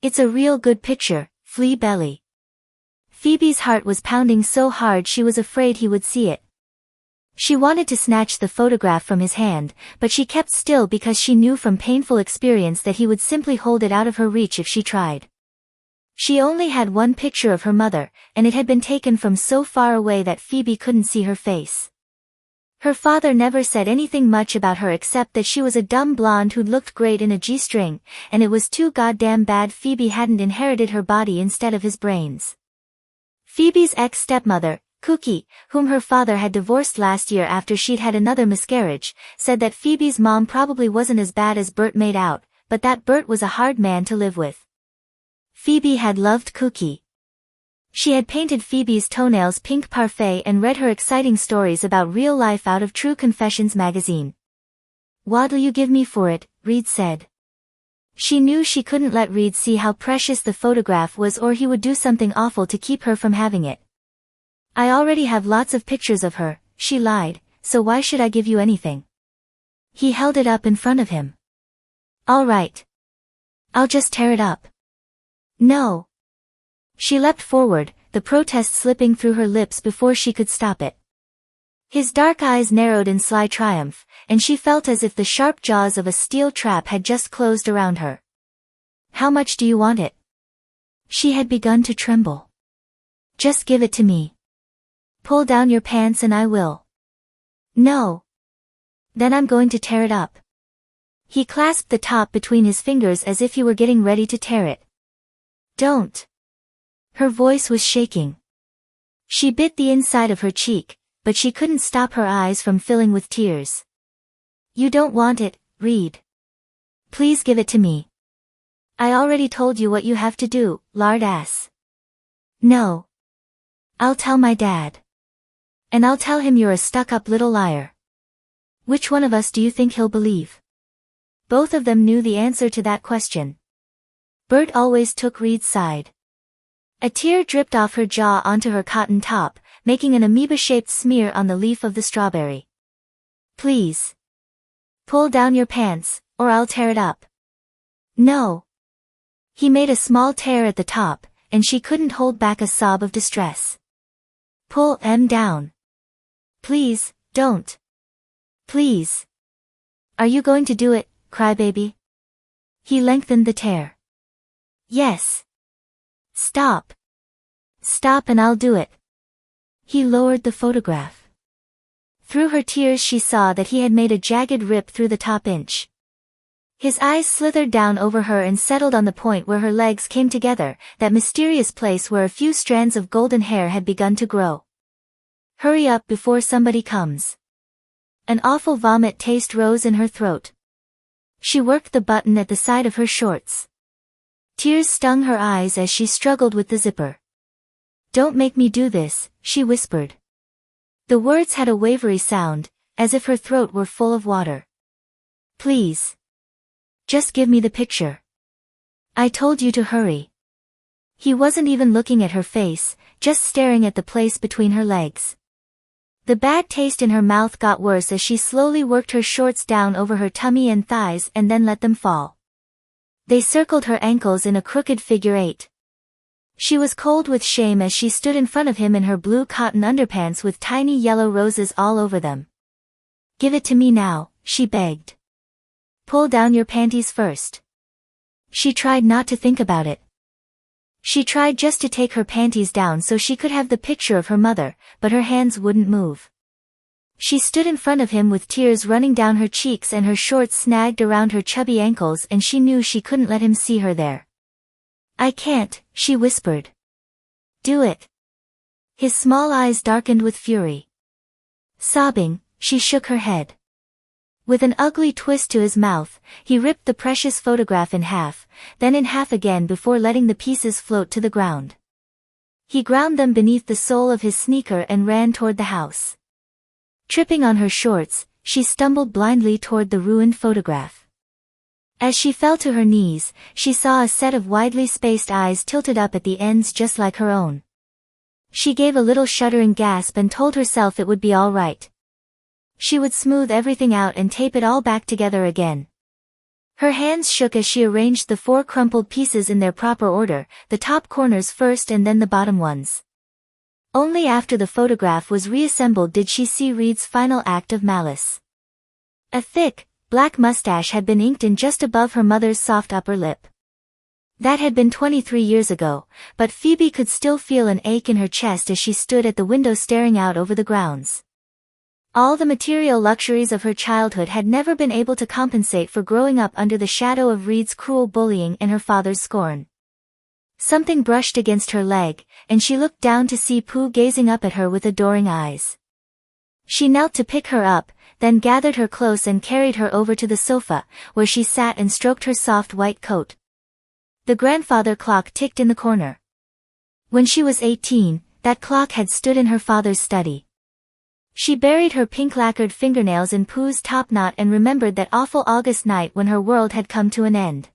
"It's a real good picture, Flea Belly." Phoebe's heart was pounding so hard she was afraid he would see it. She wanted to snatch the photograph from his hand, but she kept still because she knew from painful experience that he would simply hold it out of her reach if she tried. She only had one picture of her mother, and it had been taken from so far away that Phoebe couldn't see her face. Her father never said anything much about her except that she was a dumb blonde who'd looked great in a G-string, and it was too goddamn bad Phoebe hadn't inherited her body instead of his brains. Phoebe's ex-stepmother, Cookie, whom her father had divorced last year after she'd had another miscarriage, said that Phoebe's mom probably wasn't as bad as Bert made out, but that Bert was a hard man to live with. Phoebe had loved Cookie. She had painted Phoebe's toenails pink parfait and read her exciting stories about real life out of True Confessions magazine. "What'll you give me for it?" Reed said. She knew she couldn't let Reed see how precious the photograph was or he would do something awful to keep her from having it. I already have lots of pictures of her, she lied, so why should I give you anything? He held it up in front of him. All right. I'll just tear it up. No. She leapt forward, the protest slipping through her lips before she could stop it. His dark eyes narrowed in sly triumph, and she felt as if the sharp jaws of a steel trap had just closed around her. How much do you want it? She had begun to tremble. Just give it to me. Pull down your pants and I will. No. Then I'm going to tear it up. He clasped the top between his fingers as if he were getting ready to tear it. Don't. Her voice was shaking. She bit the inside of her cheek, but she couldn't stop her eyes from filling with tears. You don't want it, Reed. Please give it to me. I already told you what you have to do, lard ass. No. I'll tell my dad. And I'll tell him you're a stuck-up little liar. Which one of us do you think he'll believe? Both of them knew the answer to that question. Bert always took Reed's side. A tear dripped off her jaw onto her cotton top, making an amoeba-shaped smear on the leaf of the strawberry. Please. Pull down your pants, or I'll tear it up. No. He made a small tear at the top, and she couldn't hold back a sob of distress. Pull them down. Please, don't. Please. Are you going to do it, crybaby? He lengthened the tear. Yes. Stop. Stop and I'll do it. He lowered the photograph. Through her tears she saw that he had made a jagged rip through the top inch. His eyes slithered down over her and settled on the point where her legs came together, that mysterious place where a few strands of golden hair had begun to grow. Hurry up before somebody comes. An awful vomit taste rose in her throat. She worked the button at the side of her shorts. Tears stung her eyes as she struggled with the zipper. Don't make me do this, she whispered. The words had a wavery sound, as if her throat were full of water. Please. Just give me the picture. I told you to hurry. He wasn't even looking at her face, just staring at the place between her legs. The bad taste in her mouth got worse as she slowly worked her shorts down over her tummy and thighs and then let them fall. They circled her ankles in a crooked figure eight. She was cold with shame as she stood in front of him in her blue cotton underpants with tiny yellow roses all over them. Give it to me now, she begged. Pull down your panties first. She tried not to think about it. She tried just to take her panties down so she could have the picture of her mother, but her hands wouldn't move. She stood in front of him with tears running down her cheeks and her shorts snagged around her chubby ankles and she knew she couldn't let him see her there. I can't, she whispered. Do it. His small eyes darkened with fury. Sobbing, she shook her head. With an ugly twist to his mouth, he ripped the precious photograph in half, then in half again before letting the pieces float to the ground. He ground them beneath the sole of his sneaker and ran toward the house. Tripping on her shorts, she stumbled blindly toward the ruined photograph. As she fell to her knees, she saw a set of widely spaced eyes tilted up at the ends just like her own. She gave a little shuddering gasp and told herself it would be all right. She would smooth everything out and tape it all back together again. Her hands shook as she arranged the 4 crumpled pieces in their proper order, the top corners first and then the bottom ones. Only after the photograph was reassembled did she see Reed's final act of malice. A thick, black mustache had been inked in just above her mother's soft upper lip. That had been 23 years ago, but Phoebe could still feel an ache in her chest as she stood at the window staring out over the grounds. All the material luxuries of her childhood had never been able to compensate for growing up under the shadow of Reed's cruel bullying and her father's scorn. Something brushed against her leg, and she looked down to see Pooh gazing up at her with adoring eyes. She knelt to pick her up, then gathered her close and carried her over to the sofa, where she sat and stroked her soft white coat. The grandfather clock ticked in the corner. When she was 18, that clock had stood in her father's study. She buried her pink-lacquered fingernails in Pooh's topknot and remembered that awful August night when her world had come to an end.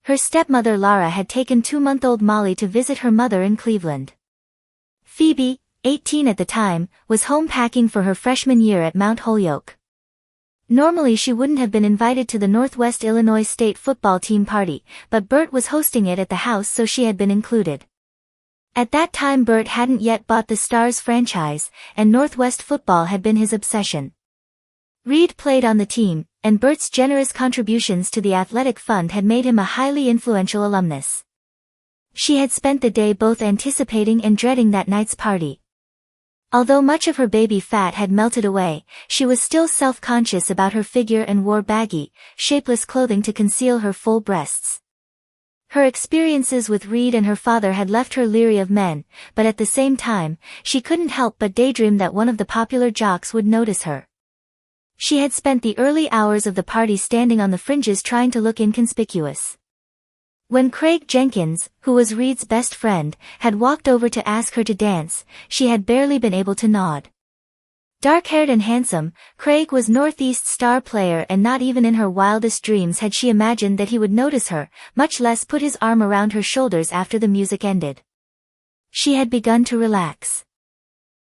Her stepmother Lara had taken 2-month-old Molly to visit her mother in Cleveland. Phoebe, 18 at the time, was home packing for her freshman year at Mount Holyoke. Normally she wouldn't have been invited to the Northwest Illinois State football team party, but Bert was hosting it at the house, so she had been included. At that time Bert hadn't yet bought the Stars franchise, and Northwest football had been his obsession. Reed played on the team, and Bert's generous contributions to the athletic fund had made him a highly influential alumnus. She had spent the day both anticipating and dreading that night's party. Although much of her baby fat had melted away, she was still self-conscious about her figure and wore baggy, shapeless clothing to conceal her full breasts. Her experiences with Reed and her father had left her leery of men, but at the same time, she couldn't help but daydream that one of the popular jocks would notice her. She had spent the early hours of the party standing on the fringes trying to look inconspicuous. When Craig Jenkins, who was Reed's best friend, had walked over to ask her to dance, she had barely been able to nod. Dark-haired and handsome, Craig was Northeast's star player, and not even in her wildest dreams had she imagined that he would notice her, much less put his arm around her shoulders after the music ended. She had begun to relax.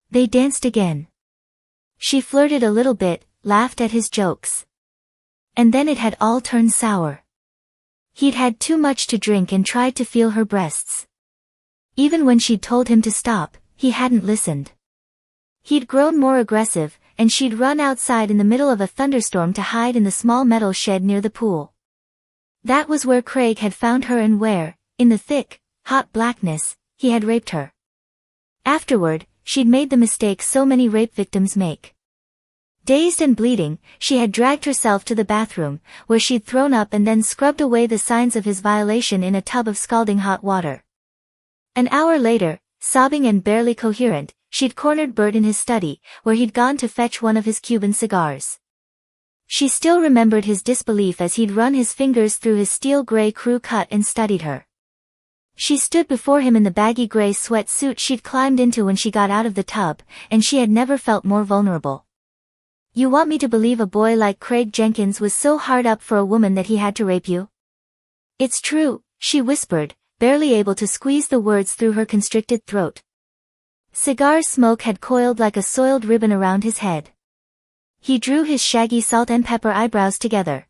They danced again. She flirted a little bit, laughed at his jokes. And then it had all turned sour. He'd had too much to drink and tried to feel her breasts. Even when she'd told him to stop, he hadn't listened. He'd grown more aggressive, and she'd run outside in the middle of a thunderstorm to hide in the small metal shed near the pool. That was where Craig had found her and where, in the thick, hot blackness, he had raped her. Afterward, she'd made the mistake so many rape victims make. Dazed and bleeding, she had dragged herself to the bathroom, where she'd thrown up and then scrubbed away the signs of his violation in a tub of scalding hot water. An hour later, sobbing and barely coherent, she'd cornered Bert in his study, where he'd gone to fetch one of his Cuban cigars. She still remembered his disbelief as he'd run his fingers through his steel gray crew cut and studied her. She stood before him in the baggy gray sweatsuit she'd climbed into when she got out of the tub, and she had never felt more vulnerable. "You want me to believe a boy like Craig Jenkins was so hard up for a woman that he had to rape you?" "It's true," she whispered, barely able to squeeze the words through her constricted throat. Cigar smoke had coiled like a soiled ribbon around his head. He drew his shaggy salt and pepper eyebrows together.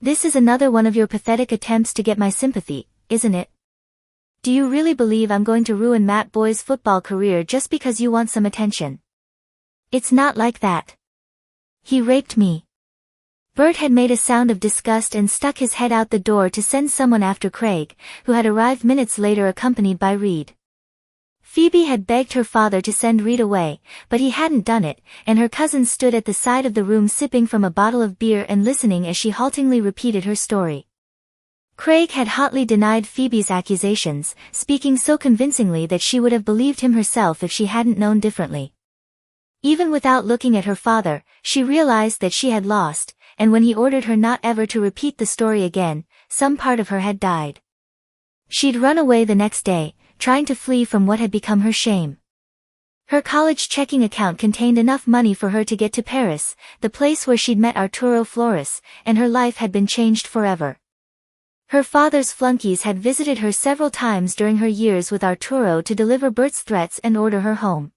"This is another one of your pathetic attempts to get my sympathy, isn't it? Do you really believe I'm going to ruin Matt Boy's football career just because you want some attention? It's not like that. He raped me." Bert had made a sound of disgust and stuck his head out the door to send someone after Craig, who had arrived minutes later accompanied by Reed. Phoebe had begged her father to send Reed away, but he hadn't done it, and her cousin stood at the side of the room sipping from a bottle of beer and listening as she haltingly repeated her story. Craig had hotly denied Phoebe's accusations, speaking so convincingly that she would have believed him herself if she hadn't known differently. Even without looking at her father, she realized that she had lost, and when he ordered her not ever to repeat the story again, some part of her had died. She'd run away the next day, trying to flee from what had become her shame. Her college checking account contained enough money for her to get to Paris, the place where she'd met Arturo Flores, and her life had been changed forever. Her father's flunkies had visited her several times during her years with Arturo to deliver Bert's threats and order her home.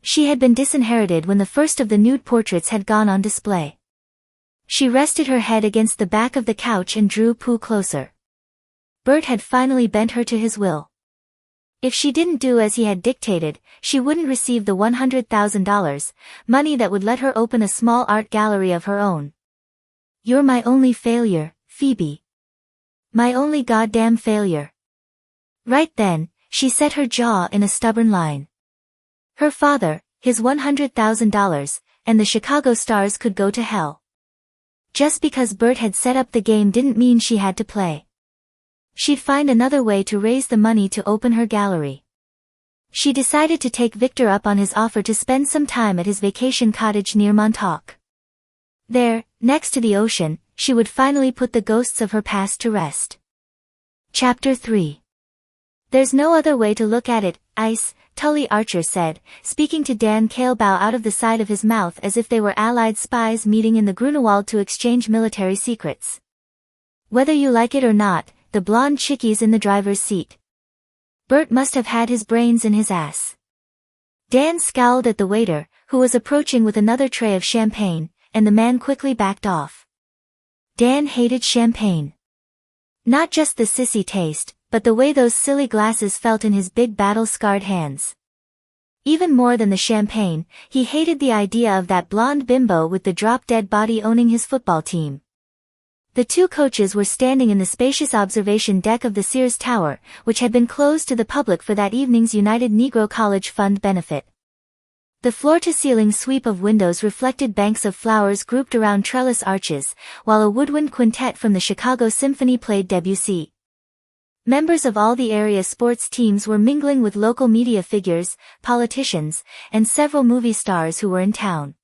She had been disinherited when the first of the nude portraits had gone on display. She rested her head against the back of the couch and drew Pooh closer. Bert had finally bent her to his will. If she didn't do as he had dictated, she wouldn't receive the $100,000, money that would let her open a small art gallery of her own. "You're my only failure, Phoebe. My only goddamn failure." Right then, she set her jaw in a stubborn line. Her father, his $100,000, and the Chicago Stars could go to hell. Just because Bert had set up the game didn't mean she had to play. She'd find another way to raise the money to open her gallery. She decided to take Victor up on his offer to spend some time at his vacation cottage near Montauk. There, next to the ocean, she would finally put the ghosts of her past to rest. Chapter 3. "There's no other way to look at it, Ice," Tully Archer said, speaking to Dan Kaleba out of the side of his mouth as if they were Allied spies meeting in the Grunewald to exchange military secrets. Whether you like it or not, the blonde chickie's in the driver's seat. Bert must have had his brains in his ass. Dan scowled at the waiter, who was approaching with another tray of champagne, and the man quickly backed off. Dan hated champagne. Not just the sissy taste, but the way those silly glasses felt in his big battle-scarred hands. Even more than the champagne, he hated the idea of that blonde bimbo with the drop-dead body owning his football team. The two coaches were standing in the spacious observation deck of the Sears Tower, which had been closed to the public for that evening's United Negro College Fund benefit. The floor-to-ceiling sweep of windows reflected banks of flowers grouped around trellis arches, while a woodwind quintet from the Chicago Symphony played Debussy. Members of all the area sports teams were mingling with local media figures, politicians, and several movie stars who were in town.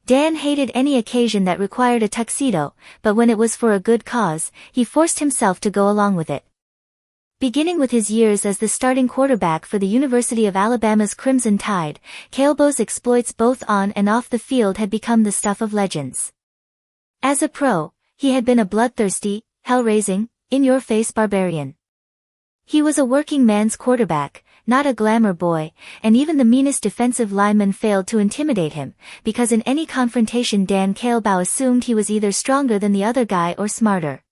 Dan hated any occasion that required a tuxedo, but when it was for a good cause, he forced himself to go along with it. Beginning with his years as the starting quarterback for the University of Alabama's Crimson Tide, Kalebo's exploits both on and off the field had become the stuff of legends. As a pro, he had been a bloodthirsty, hell-raising, in-your-face barbarian. He was a working man's quarterback, not a glamour boy, and even the meanest defensive lineman failed to intimidate him, because in any confrontation Dan Kaleba assumed he was either stronger than the other guy or smarter.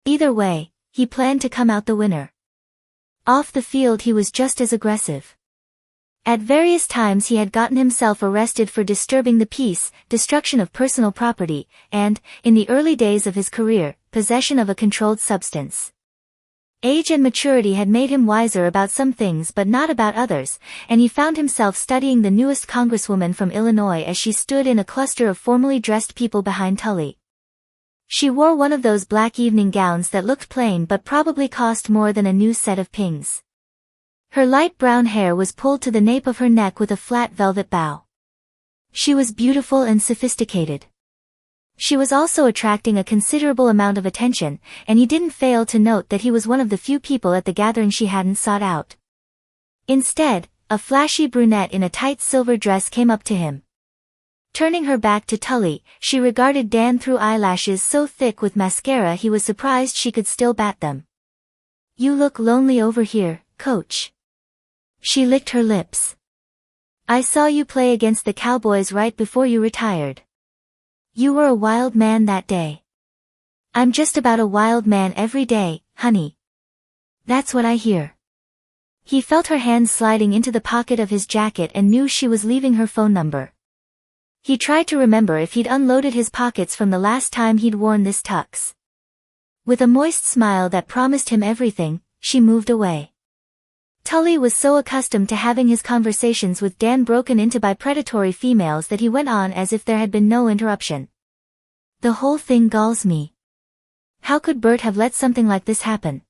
Either way, he planned to come out the winner. Off the field he was just as aggressive. At various times he had gotten himself arrested for disturbing the peace, destruction of personal property, and, in the early days of his career, possession of a controlled substance. Age and maturity had made him wiser about some things but not about others, and he found himself studying the newest congresswoman from Illinois as she stood in a cluster of formally dressed people behind Tully. She wore one of those black evening gowns that looked plain but probably cost more than a new set of pings. Her light brown hair was pulled to the nape of her neck with a flat velvet bow. She was beautiful and sophisticated. She was also attracting a considerable amount of attention, and he didn't fail to note that he was one of the few people at the gathering she hadn't sought out. Instead, a flashy brunette in a tight silver dress came up to him. Turning her back to Tully, she regarded Dan through eyelashes so thick with mascara he was surprised she could still bat them. "You look lonely over here, coach." She licked her lips. "I saw you play against the Cowboys right before you retired. You were a wild man that day." "I'm just about a wild man every day, honey. That's what I hear." He felt her hand sliding into the pocket of his jacket and knew she was leaving her phone number. He tried to remember if he'd unloaded his pockets from the last time he'd worn this tux. With a moist smile that promised him everything, she moved away. Tully was so accustomed to having his conversations with Dan broken into by predatory females that he went on as if there had been no interruption. "The whole thing galls me. How could Bert have let something like this happen?"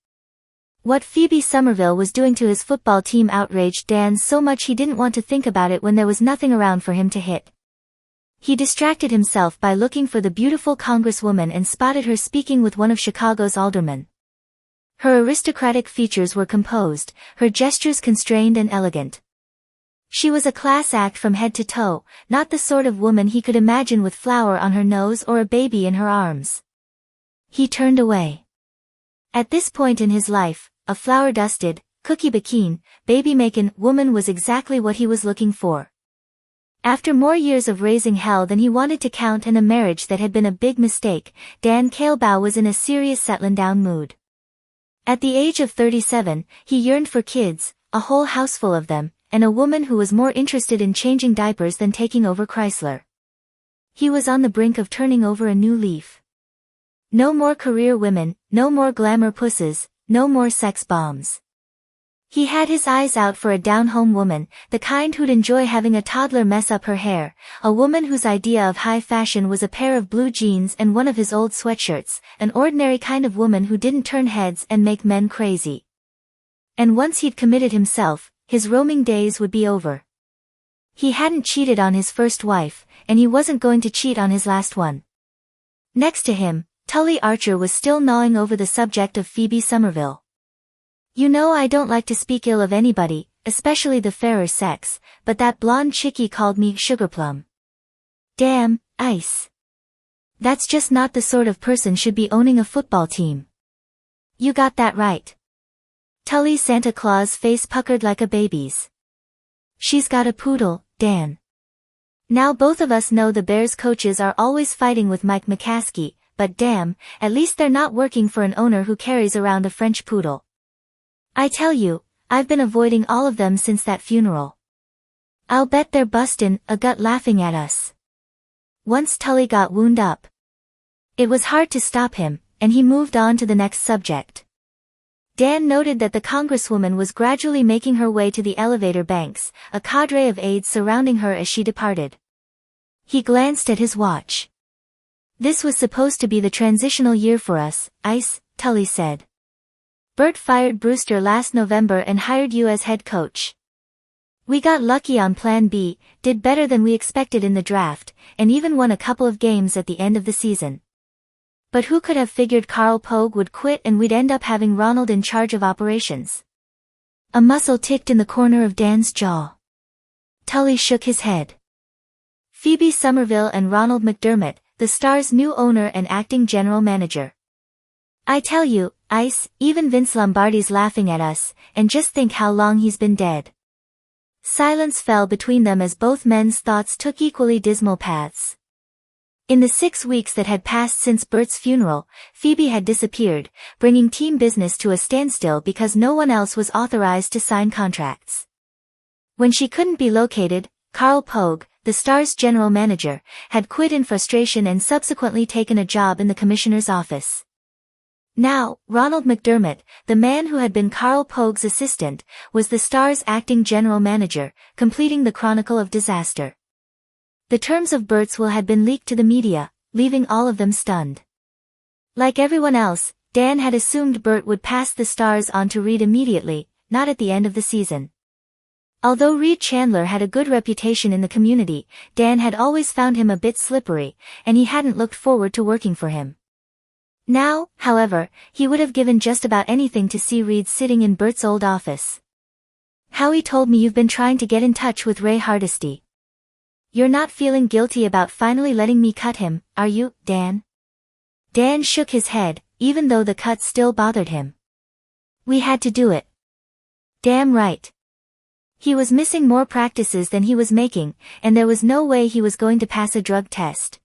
What Phoebe Somerville was doing to his football team outraged Dan so much he didn't want to think about it when there was nothing around for him to hit. He distracted himself by looking for the beautiful congresswoman and spotted her speaking with one of Chicago's aldermen. Her aristocratic features were composed, her gestures constrained and elegant. She was a class act from head to toe, not the sort of woman he could imagine with flour on her nose or a baby in her arms. He turned away. At this point in his life, a flour-dusted, cookie-bikini, baby-making woman was exactly what he was looking for. After more years of raising hell than he wanted to count and a marriage that had been a big mistake, Dan Kaleba was in a serious settling-down mood. At the age of 37, he yearned for kids, a whole houseful of them, and a woman who was more interested in changing diapers than taking over Chrysler. He was on the brink of turning over a new leaf. No more career women, no more glamour pusses, no more sex bombs. He had his eyes out for a down-home woman, the kind who'd enjoy having a toddler mess up her hair, a woman whose idea of high fashion was a pair of blue jeans and one of his old sweatshirts, an ordinary kind of woman who didn't turn heads and make men crazy. And once he'd committed himself, his roaming days would be over. He hadn't cheated on his first wife, and he wasn't going to cheat on his last one. Next to him, Tully Archer was still gnawing over the subject of Phoebe Somerville. "You know I don't like to speak ill of anybody, especially the fairer sex, but that blonde chickie called me sugarplum. Damn, ice. That's just not the sort of person should be owning a football team. You got that right. Tully Santa Claus face puckered like a baby's. She's got a poodle, Dan. Now both of us know the Bears coaches are always fighting with Mike McCaskey, but damn, at least they're not working for an owner who carries around a French poodle. I tell you, I've been avoiding all of them since that funeral. I'll bet they're bustin' a gut laughing at us. Once Tully got wound up. It was hard to stop him, and he moved on to the next subject. Dan noted that the congresswoman was gradually making her way to the elevator banks, a cadre of aides surrounding her as she departed. He glanced at his watch. This was supposed to be the transitional year for us, Ice, Tully said. Bert fired Brewster last November and hired you as head coach. We got lucky on Plan B, did better than we expected in the draft, and even won a couple of games at the end of the season. But who could have figured Carl Pogue would quit and we'd end up having Ronald in charge of operations? A muscle ticked in the corner of Dan's jaw. Tully shook his head. Phoebe Somerville and Ronald McDermott, the Star's new owner and acting general manager. I tell you, Ice, even Vince Lombardi's laughing at us, and just think how long he's been dead. Silence fell between them as both men's thoughts took equally dismal paths. In the 6 weeks that had passed since Bert's funeral, Phoebe had disappeared, bringing team business to a standstill because no one else was authorized to sign contracts. When she couldn't be located, Carl Pogue, the Star's general manager, had quit in frustration and subsequently taken a job in the commissioner's office. Now, Ronald McDermott, the man who had been Carl Pogue's assistant, was the Star's acting general manager, completing the chronicle of disaster. The terms of Bert's will had been leaked to the media, leaving all of them stunned. Like everyone else, Dan had assumed Bert would pass the Stars on to Reed immediately, not at the end of the season. Although Reed Chandler had a good reputation in the community, Dan had always found him a bit slippery, and he hadn't looked forward to working for him. Now, however, he would have given just about anything to see Reed sitting in Bert's old office. Howie told me you've been trying to get in touch with Ray Hardesty. You're not feeling guilty about finally letting me cut him, are you, Dan? Dan shook his head, even though the cut still bothered him. We had to do it. Damn right. He was missing more practices than he was making, and there was no way he was going to pass a drug test.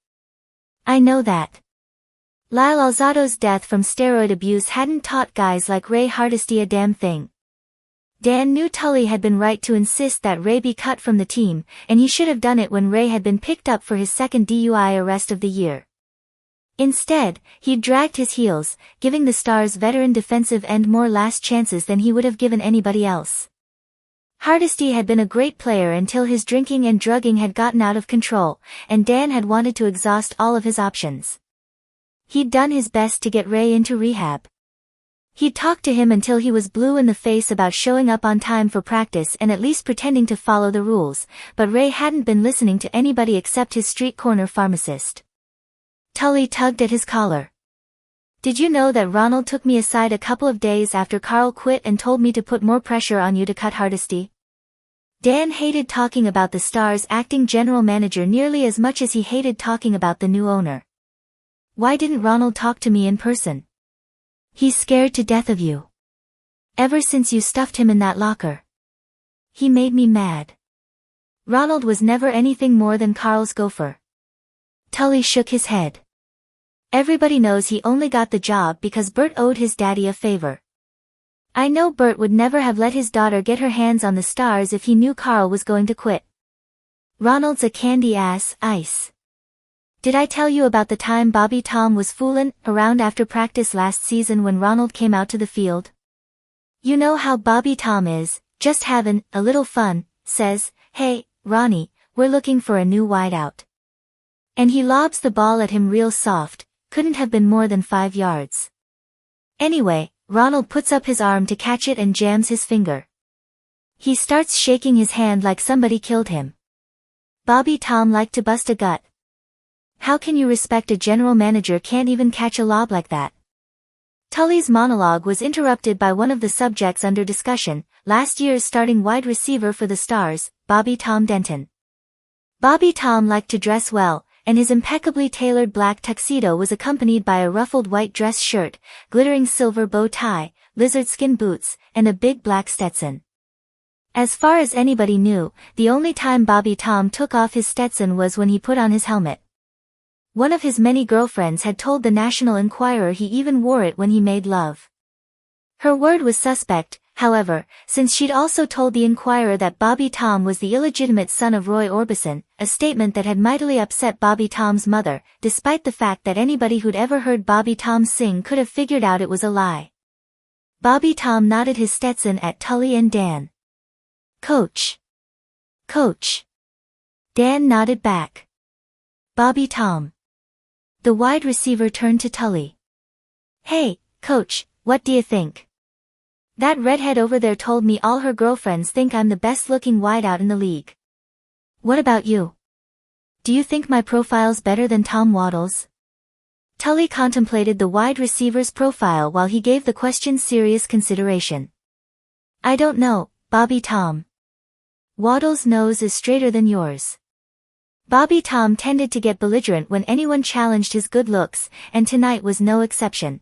I know that. Lyle Alzado's death from steroid abuse hadn't taught guys like Ray Hardesty a damn thing. Dan knew Tully had been right to insist that Ray be cut from the team, and he should have done it when Ray had been picked up for his second DUI arrest of the year. Instead, he'd dragged his heels, giving the Stars' veteran defensive end more last chances than he would have given anybody else. Hardesty had been a great player until his drinking and drugging had gotten out of control, and Dan had wanted to exhaust all of his options. He'd done his best to get Ray into rehab. He'd talked to him until he was blue in the face about showing up on time for practice and at least pretending to follow the rules, but Ray hadn't been listening to anybody except his street corner pharmacist. Tully tugged at his collar. Did you know that Ronald took me aside a couple of days after Carl quit and told me to put more pressure on you to cut Hardesty? Dan hated talking about the Stars' acting general manager nearly as much as he hated talking about the new owner. Why didn't Ronald talk to me in person? He's scared to death of you. Ever since you stuffed him in that locker. He made me mad. Ronald was never anything more than Carl's gopher. Tully shook his head. Everybody knows he only got the job because Bert owed his daddy a favor. I know Bert would never have let his daughter get her hands on the Stars if he knew Carl was going to quit. Ronald's a candy ass, Ice. Did I tell you about the time Bobby Tom was foolin' around after practice last season when Ronald came out to the field? You know how Bobby Tom is, just havin' a little fun, says, "Hey, Ronnie, we're looking for a new wideout." And he lobs the ball at him real soft, couldn't have been more than 5 yards. Anyway, Ronald puts up his arm to catch it and jams his finger. He starts shaking his hand like somebody killed him. Bobby Tom liked to bust a gut. How can you respect a general manager can't even catch a lob like that? Tully's monologue was interrupted by one of the subjects under discussion, last year's starting wide receiver for the Stars, Bobby Tom Denton. Bobby Tom liked to dress well, and his impeccably tailored black tuxedo was accompanied by a ruffled white dress shirt, glittering silver bow tie, lizard skin boots, and a big black Stetson. As far as anybody knew, the only time Bobby Tom took off his Stetson was when he put on his helmet. One of his many girlfriends had told the National Enquirer he even wore it when he made love. Her word was suspect, however, since she'd also told the Enquirer that Bobby Tom was the illegitimate son of Roy Orbison, a statement that had mightily upset Bobby Tom's mother, despite the fact that anybody who'd ever heard Bobby Tom sing could have figured out it was a lie. Bobby Tom nodded his Stetson at Tully and Dan. "Coach. Coach." Dan nodded back. "Bobby Tom." The wide receiver turned to Tully. "Hey, Coach, what do you think? That redhead over there told me all her girlfriends think I'm the best-looking wideout in the league. What about you? Do you think my profile's better than Tom Waddle's?" Tully contemplated the wide receiver's profile while he gave the question serious consideration. "I don't know, Bobby Tom. Waddle's nose is straighter than yours." Bobby Tom tended to get belligerent when anyone challenged his good looks, and tonight was no exception.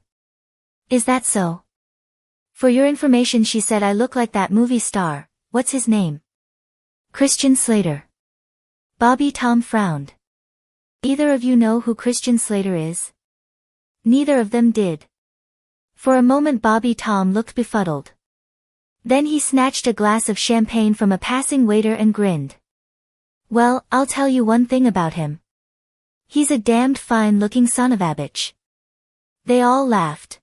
"Is that so? For your information," she said, "I look like that movie star, what's his name? Christian Slater." Bobby Tom frowned. "Either of you know who Christian Slater is?" Neither of them did. For a moment Bobby Tom looked befuddled. Then he snatched a glass of champagne from a passing waiter and grinned. "Well, I'll tell you one thing about him. He's a damned fine-looking son of a bitch." They all laughed.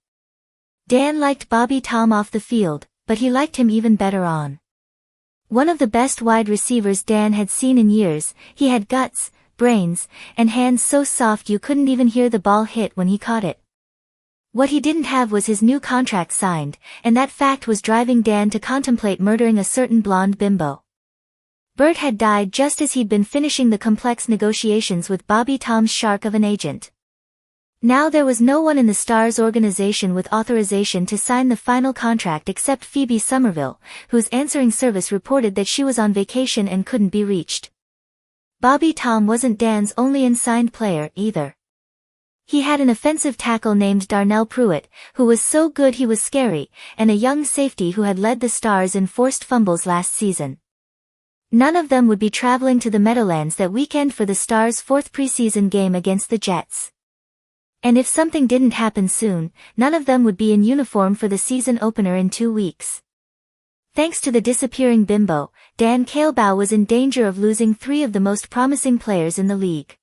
Dan liked Bobby Tom off the field, but he liked him even better on. One of the best wide receivers Dan had seen in years, he had guts, brains, and hands so soft you couldn't even hear the ball hit when he caught it. What he didn't have was his new contract signed, and that fact was driving Dan to contemplate murdering a certain blonde bimbo. Bert had died just as he'd been finishing the complex negotiations with Bobby Tom's shark of an agent. Now there was no one in the Stars organization with authorization to sign the final contract except Phoebe Somerville, whose answering service reported that she was on vacation and couldn't be reached. Bobby Tom wasn't Dan's only unsigned player, either. He had an offensive tackle named Darnell Pruitt, who was so good he was scary, and a young safety who had led the Stars in forced fumbles last season. None of them would be traveling to the Meadowlands that weekend for the Stars' fourth preseason game against the Jets. And if something didn't happen soon, none of them would be in uniform for the season opener in 2 weeks. Thanks to the disappearing bimbo, Dan Kaleba was in danger of losing 3 of the most promising players in the league.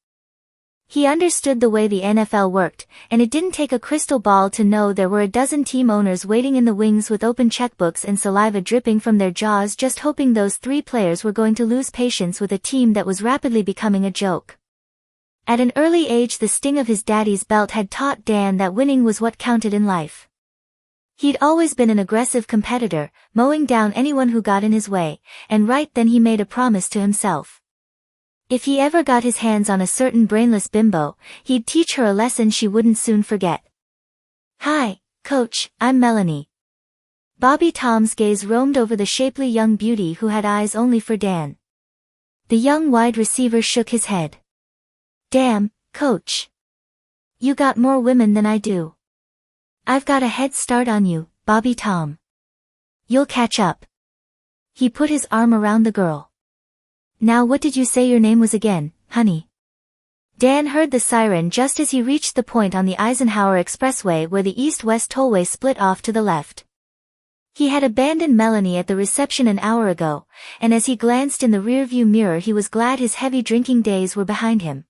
He understood the way the NFL worked, and it didn't take a crystal ball to know there were a dozen team owners waiting in the wings with open checkbooks and saliva dripping from their jaws just hoping those 3 players were going to lose patience with a team that was rapidly becoming a joke. At an early age the sting of his daddy's belt had taught Dan that winning was what counted in life. He'd always been an aggressive competitor, mowing down anyone who got in his way, and right then he made a promise to himself. If he ever got his hands on a certain brainless bimbo, he'd teach her a lesson she wouldn't soon forget. "Hi, Coach, I'm Melanie." Bobby Tom's gaze roamed over the shapely young beauty who had eyes only for Dan. The young wide receiver shook his head. "Damn, Coach. You got more women than I do. I've got a head start on you, Bobby Tom. You'll catch up." He put his arm around the girl. "Now what did you say your name was again, honey?" Dan heard the siren just as he reached the point on the Eisenhower Expressway where the east-west tollway split off to the left. He had abandoned Melanie at the reception an hour ago, and as he glanced in the rearview mirror he was glad his heavy drinking days were behind him.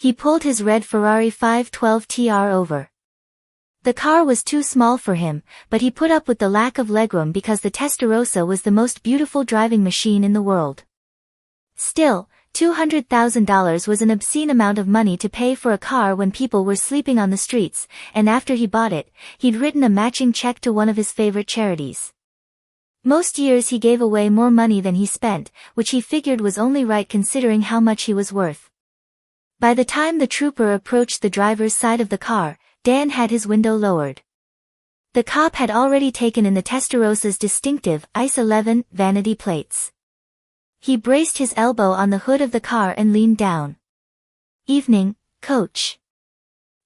He pulled his red Ferrari 512 TR over. The car was too small for him, but he put up with the lack of legroom because the Testarossa was the most beautiful driving machine in the world. Still, $200,000 was an obscene amount of money to pay for a car when people were sleeping on the streets, and after he bought it, he'd written a matching check to one of his favorite charities. Most years he gave away more money than he spent, which he figured was only right considering how much he was worth. By the time the trooper approached the driver's side of the car, Dan had his window lowered. The cop had already taken in the Testarossa's distinctive ICE 11 vanity plates. He braced his elbow on the hood of the car and leaned down. Evening, coach.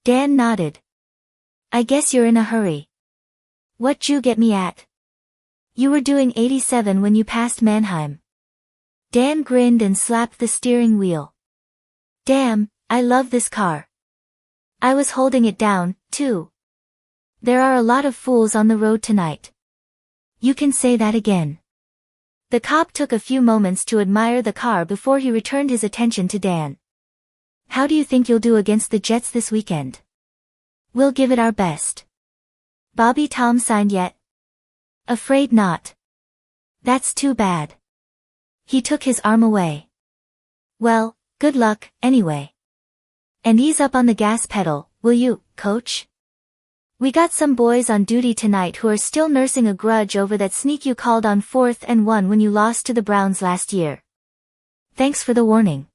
Dan nodded. I guess you're in a hurry. What'd you get me at? You were doing 87 when you passed Mannheim. Dan grinned and slapped the steering wheel. Damn, I love this car. I was holding it down, too. There are a lot of fools on the road tonight. You can say that again. The cop took a few moments to admire the car before he returned his attention to Dan. How do you think you'll do against the Jets this weekend? We'll give it our best. Bobby Tom signed yet? Afraid not. That's too bad. He took his arm away. Well, good luck, anyway. And ease up on the gas pedal, will you, coach? We got some boys on duty tonight who are still nursing a grudge over that sneak you called on 4th and 1 when you lost to the Browns last year. Thanks for the warning.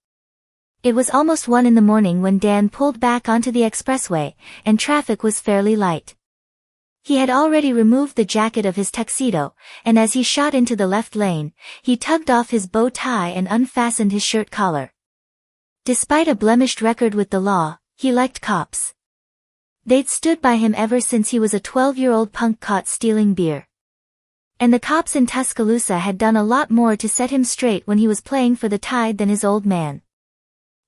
It was almost 1 in the morning when Dan pulled back onto the expressway, and traffic was fairly light. He had already removed the jacket of his tuxedo, and as he shot into the left lane, he tugged off his bow tie and unfastened his shirt collar. Despite a blemished record with the law, he liked cops. They'd stood by him ever since he was a 12-year-old punk caught stealing beer. And the cops in Tuscaloosa had done a lot more to set him straight when he was playing for the Tide than his old man.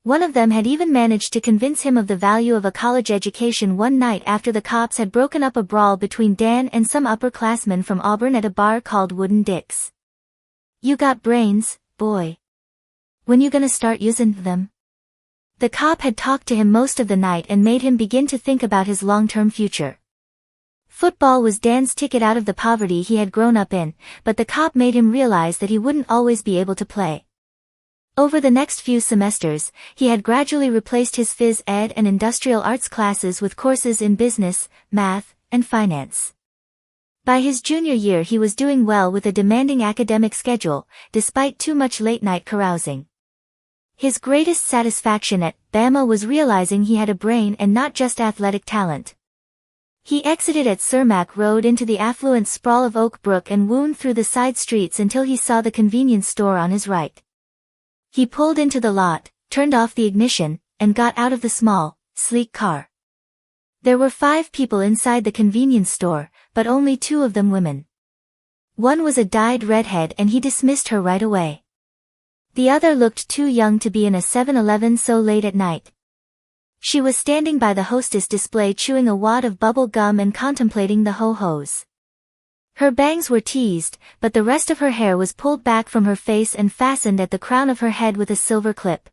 One of them had even managed to convince him of the value of a college education one night after the cops had broken up a brawl between Dan and some upperclassmen from Auburn at a bar called Wooden Dick's. You got brains, boy. When you gonna start using them? The cop had talked to him most of the night and made him begin to think about his long-term future. Football was Dan's ticket out of the poverty he had grown up in, but the cop made him realize that he wouldn't always be able to play. Over the next few semesters, he had gradually replaced his phys ed and industrial arts classes with courses in business, math, and finance. By his junior year he was doing well with a demanding academic schedule, despite too much late-night carousing. His greatest satisfaction at Bama was realizing he had a brain and not just athletic talent. He exited at Cermak Road into the affluent sprawl of Oak Brook and wound through the side streets until he saw the convenience store on his right. He pulled into the lot, turned off the ignition, and got out of the small, sleek car. There were 5 people inside the convenience store, but only 2 of them women. One was a dyed redhead and he dismissed her right away. The other looked too young to be in a 7-Eleven so late at night. She was standing by the hostess display chewing a wad of bubble gum and contemplating the ho-hos. Her bangs were teased, but the rest of her hair was pulled back from her face and fastened at the crown of her head with a silver clip.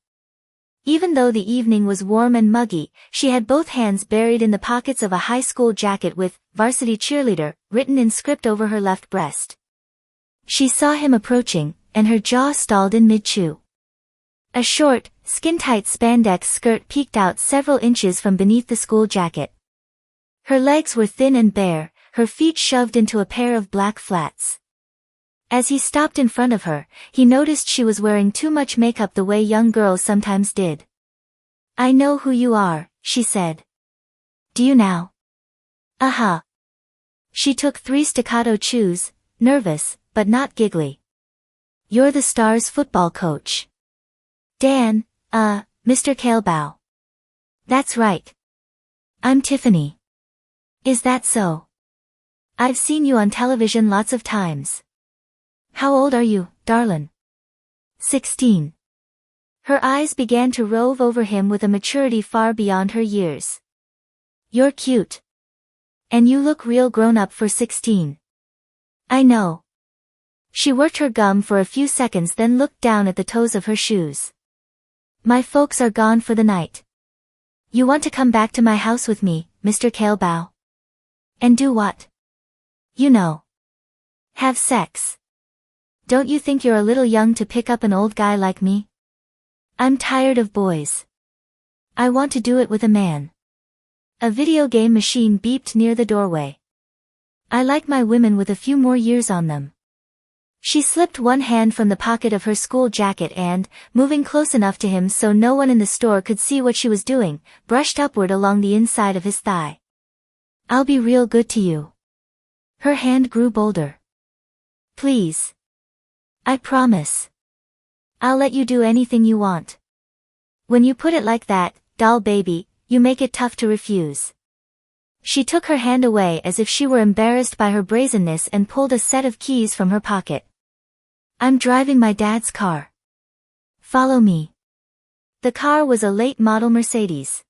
Even though the evening was warm and muggy, she had both hands buried in the pockets of a high school jacket with "Varsity Cheerleader" written in script over her left breast. She saw him approaching, and her jaw stalled in mid-chew. A short, skin-tight spandex skirt peeked out several inches from beneath the school jacket. Her legs were thin and bare, her feet shoved into a pair of black flats. As he stopped in front of her, he noticed she was wearing too much makeup the way young girls sometimes did. "I know who you are," she said. "Do you now?" "Uh-huh." She took 3 staccato chews, nervous, but not giggly. "You're the Stars football coach." "Dan, Mr. Kaleba." "That's right. I'm Tiffany." "Is that so? I've seen you on television lots of times." "How old are you, darlin'?" 16. Her eyes began to rove over him with a maturity far beyond her years. "You're cute. And you look real grown up for 16. "I know." She worked her gum for a few seconds then looked down at the toes of her shoes. "My folks are gone for the night. You want to come back to my house with me, Mr. Kaleba?" "And do what?" "You know. Have sex. Don't you think you're a little young to pick up an old guy like me? I'm tired of boys. I want to do it with a man." A video game machine beeped near the doorway. "I like my women with a few more years on them." She slipped one hand from the pocket of her school jacket and, moving close enough to him so no one in the store could see what she was doing, brushed upward along the inside of his thigh. "I'll be real good to you." Her hand grew bolder. "Please. I promise. I'll let you do anything you want." When you put it like that, doll baby, you make it tough to refuse. She took her hand away as if she were embarrassed by her brazenness and pulled a set of keys from her pocket. I'm driving my dad's car. Follow me. The car was a late model Mercedes.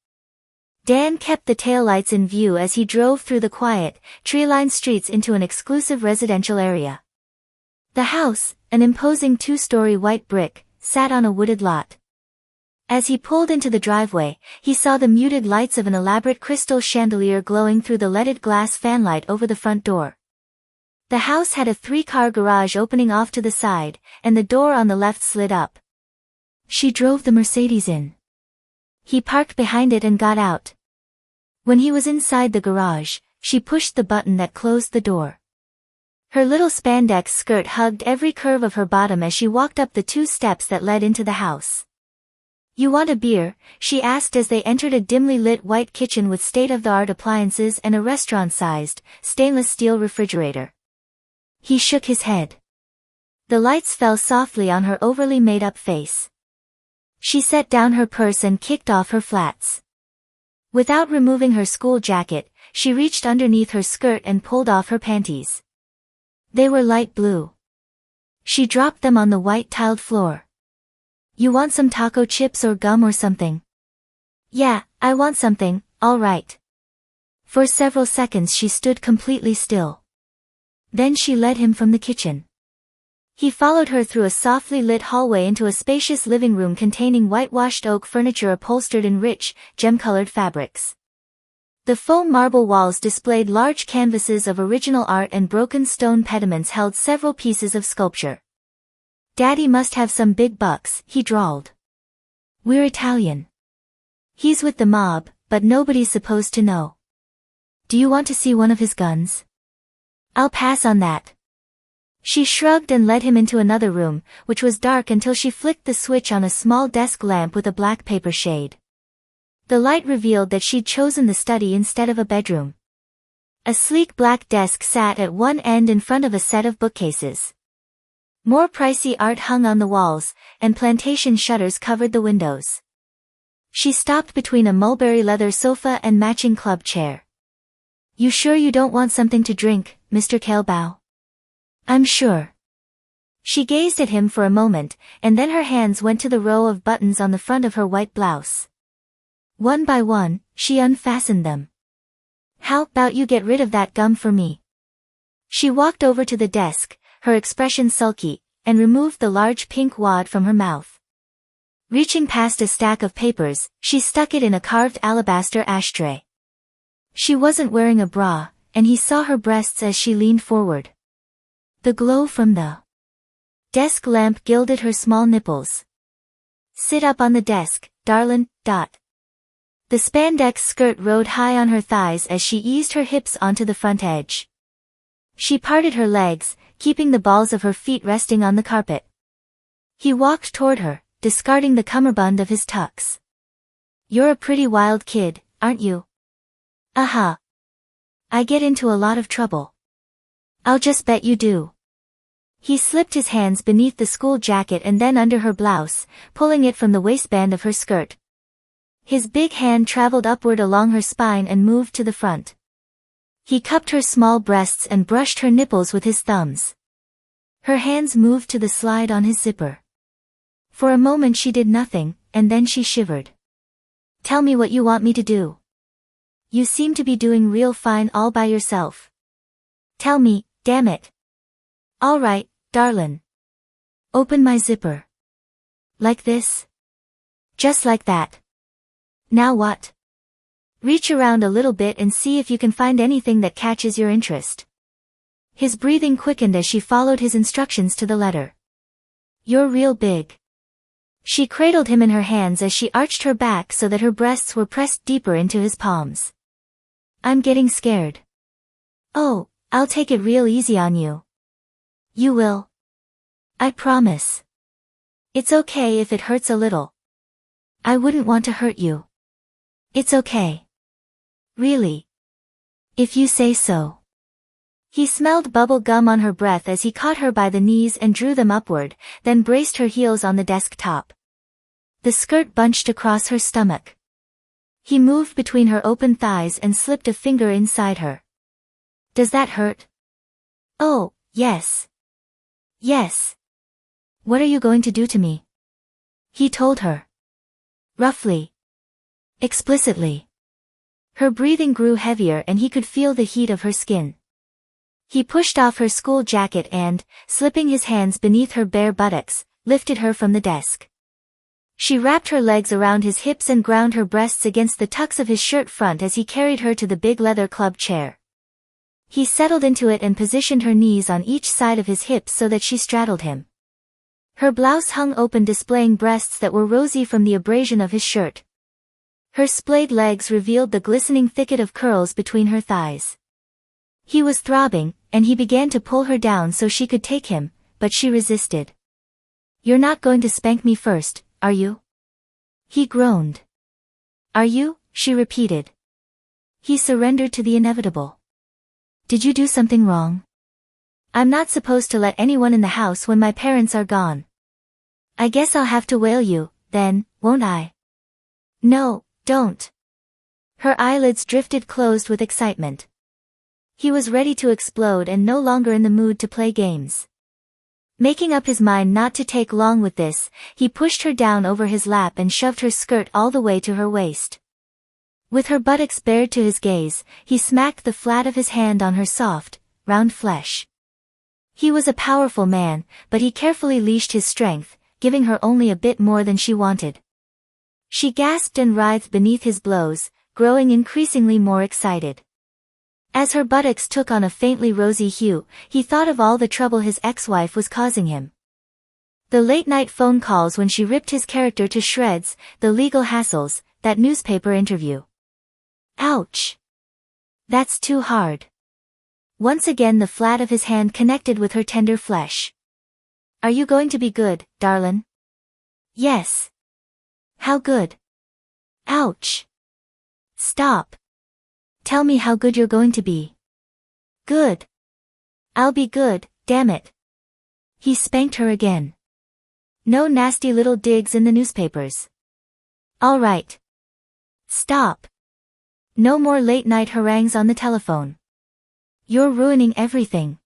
Dan kept the taillights in view as he drove through the quiet, tree-lined streets into an exclusive residential area. The house, an imposing 2-story white brick, sat on a wooded lot. As he pulled into the driveway, he saw the muted lights of an elaborate crystal chandelier glowing through the leaded glass fanlight over the front door. The house had a 3-car garage opening off to the side, and the door on the left slid up. She drove the Mercedes in. He parked behind it and got out. When he was inside the garage, she pushed the button that closed the door. Her little spandex skirt hugged every curve of her bottom as she walked up the 2 steps that led into the house. You want a beer? She asked as they entered a dimly lit white kitchen with state-of-the-art appliances and a restaurant-sized, stainless steel refrigerator. He shook his head. The lights fell softly on her overly made-up face. She set down her purse and kicked off her flats. Without removing her school jacket, she reached underneath her skirt and pulled off her panties. They were light blue. She dropped them on the white tiled floor. You want some taco chips or gum or something? Yeah, I want something, all right. For several seconds she stood completely still. Then she led him from the kitchen. He followed her through a softly lit hallway into a spacious living room containing whitewashed oak furniture upholstered in rich, gem-colored fabrics. The foam marble walls displayed large canvases of original art and broken stone pediments held several pieces of sculpture. Daddy must have some big bucks, he drawled. We're Italian. He's with the mob, but nobody's supposed to know. Do you want to see one of his guns? I'll pass on that. She shrugged and led him into another room, which was dark until she flicked the switch on a small desk lamp with a black paper shade. The light revealed that she'd chosen the study instead of a bedroom. A sleek black desk sat at one end in front of a set of bookcases. More pricey art hung on the walls, and plantation shutters covered the windows. She stopped between a mulberry leather sofa and matching club chair. You sure you don't want something to drink, Mr. Kaleba? I'm sure. She gazed at him for a moment, and then her hands went to the row of buttons on the front of her white blouse. One by one, she unfastened them. How about you get rid of that gum for me? She walked over to the desk, her expression sulky, and removed the large pink wad from her mouth. Reaching past a stack of papers, she stuck it in a carved alabaster ashtray. She wasn't wearing a bra, and he saw her breasts as she leaned forward. The glow from the desk lamp gilded her small nipples. Sit up on the desk, darlin'. The spandex skirt rode high on her thighs as she eased her hips onto the front edge. She parted her legs, keeping the balls of her feet resting on the carpet. He walked toward her, discarding the cummerbund of his tux. You're a pretty wild kid, aren't you? Uh-huh. I get into a lot of trouble. I'll just bet you do. He slipped his hands beneath the school jacket and then under her blouse, pulling it from the waistband of her skirt. His big hand traveled upward along her spine and moved to the front. He cupped her small breasts and brushed her nipples with his thumbs. Her hands moved to the slide on his zipper. For a moment she did nothing, and then she shivered. Tell me what you want me to do. You seem to be doing real fine all by yourself. Tell me, damn it. All right, darlin'. Open my zipper. Like this? Just like that. Now what? Reach around a little bit and see if you can find anything that catches your interest. His breathing quickened as she followed his instructions to the letter. You're real big. She cradled him in her hands as she arched her back so that her breasts were pressed deeper into his palms. I'm getting scared. Oh, I'll take it real easy on you. You will. I promise. It's okay if it hurts a little. I wouldn't want to hurt you. It's okay. Really? If you say so. He smelled bubble gum on her breath as he caught her by the knees and drew them upward, then braced her heels on the desk top. The skirt bunched across her stomach. He moved between her open thighs and slipped a finger inside her. Does that hurt? Oh, yes. Yes. What are you going to do to me? He told her. Roughly. Explicitly. Her breathing grew heavier and he could feel the heat of her skin. He pushed off her school jacket and, slipping his hands beneath her bare buttocks, lifted her from the desk. She wrapped her legs around his hips and ground her breasts against the tucks of his shirt front as he carried her to the big leather club chair. He settled into it and positioned her knees on each side of his hips so that she straddled him. Her blouse hung open, displaying breasts that were rosy from the abrasion of his shirt. Her splayed legs revealed the glistening thicket of curls between her thighs. He was throbbing, and he began to pull her down so she could take him, but she resisted. You're not going to spank me first, are you? He groaned. Are you? She repeated. He surrendered to the inevitable. Did you do something wrong? I'm not supposed to let anyone in the house when my parents are gone. I guess I'll have to whale you, then, won't I? No, don't. Her eyelids drifted closed with excitement. He was ready to explode and no longer in the mood to play games. Making up his mind not to take long with this, he pushed her down over his lap and shoved her skirt all the way to her waist. With her buttocks bared to his gaze, he smacked the flat of his hand on her soft, round flesh. He was a powerful man, but he carefully leashed his strength, giving her only a bit more than she wanted. She gasped and writhed beneath his blows, growing increasingly more excited. As her buttocks took on a faintly rosy hue, he thought of all the trouble his ex-wife was causing him. The late-night phone calls when she ripped his character to shreds, the legal hassles, that newspaper interview. Ouch! That's too hard. Once again the flat of his hand connected with her tender flesh. Are you going to be good, darlin'? Yes. How good? Ouch! Stop. Tell me how good you're going to be. Good. I'll be good, damn it. He spanked her again. No nasty little digs in the newspapers. All right. Stop. No more late-night harangues on the telephone. You're ruining everything.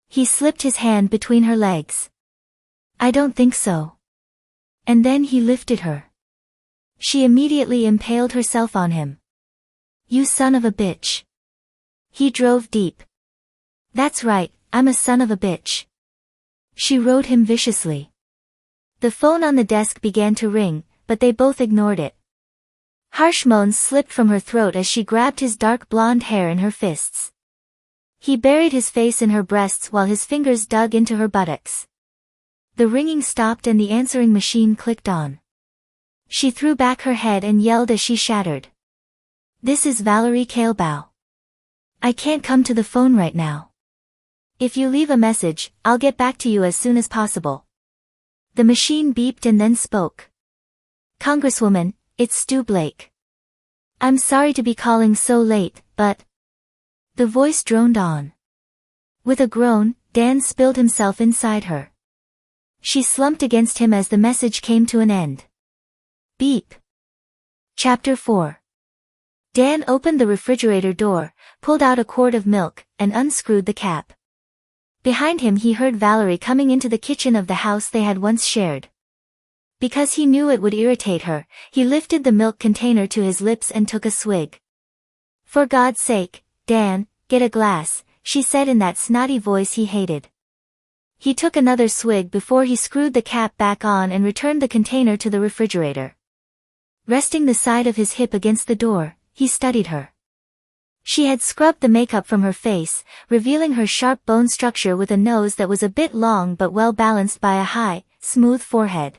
He slipped his hand between her legs. I don't think so. And then he lifted her. She immediately impaled herself on him. You son of a bitch. He drove deep. That's right, I'm a son of a bitch. She rode him viciously. The phone on the desk began to ring, but they both ignored it. Harsh moans slipped from her throat as she grabbed his dark blonde hair in her fists. He buried his face in her breasts while his fingers dug into her buttocks. The ringing stopped and the answering machine clicked on. She threw back her head and yelled as she shattered. This is Valerie Kaleba. I can't come to the phone right now. If you leave a message, I'll get back to you as soon as possible. The machine beeped and then spoke. Congresswoman, it's Stu Blake. I'm sorry to be calling so late, but... The voice droned on. With a groan, Dan spilled himself inside her. She slumped against him as the message came to an end. Beep. Chapter 4. Dan opened the refrigerator door, pulled out a quart of milk, and unscrewed the cap. Behind him he heard Valerie coming into the kitchen of the house they had once shared. Because he knew it would irritate her, he lifted the milk container to his lips and took a swig. For God's sake, Dan, get a glass, she said in that snotty voice he hated. He took another swig before he screwed the cap back on and returned the container to the refrigerator. Resting the side of his hip against the door, he studied her. She had scrubbed the makeup from her face, revealing her sharp bone structure with a nose that was a bit long but well balanced by a high, smooth forehead.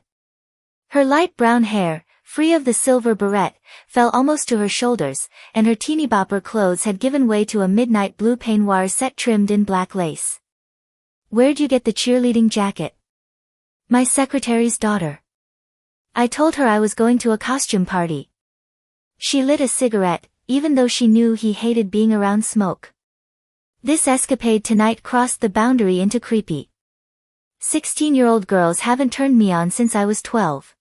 Her light brown hair, free of the silver barrette, fell almost to her shoulders, and her teeny-bopper clothes had given way to a midnight blue peignoir set trimmed in black lace. Where'd you get the cheerleading jacket? My secretary's daughter. I told her I was going to a costume party. She lit a cigarette, even though she knew he hated being around smoke. This escapade tonight crossed the boundary into creepy. 16-year-old girls haven't turned me on since I was 12.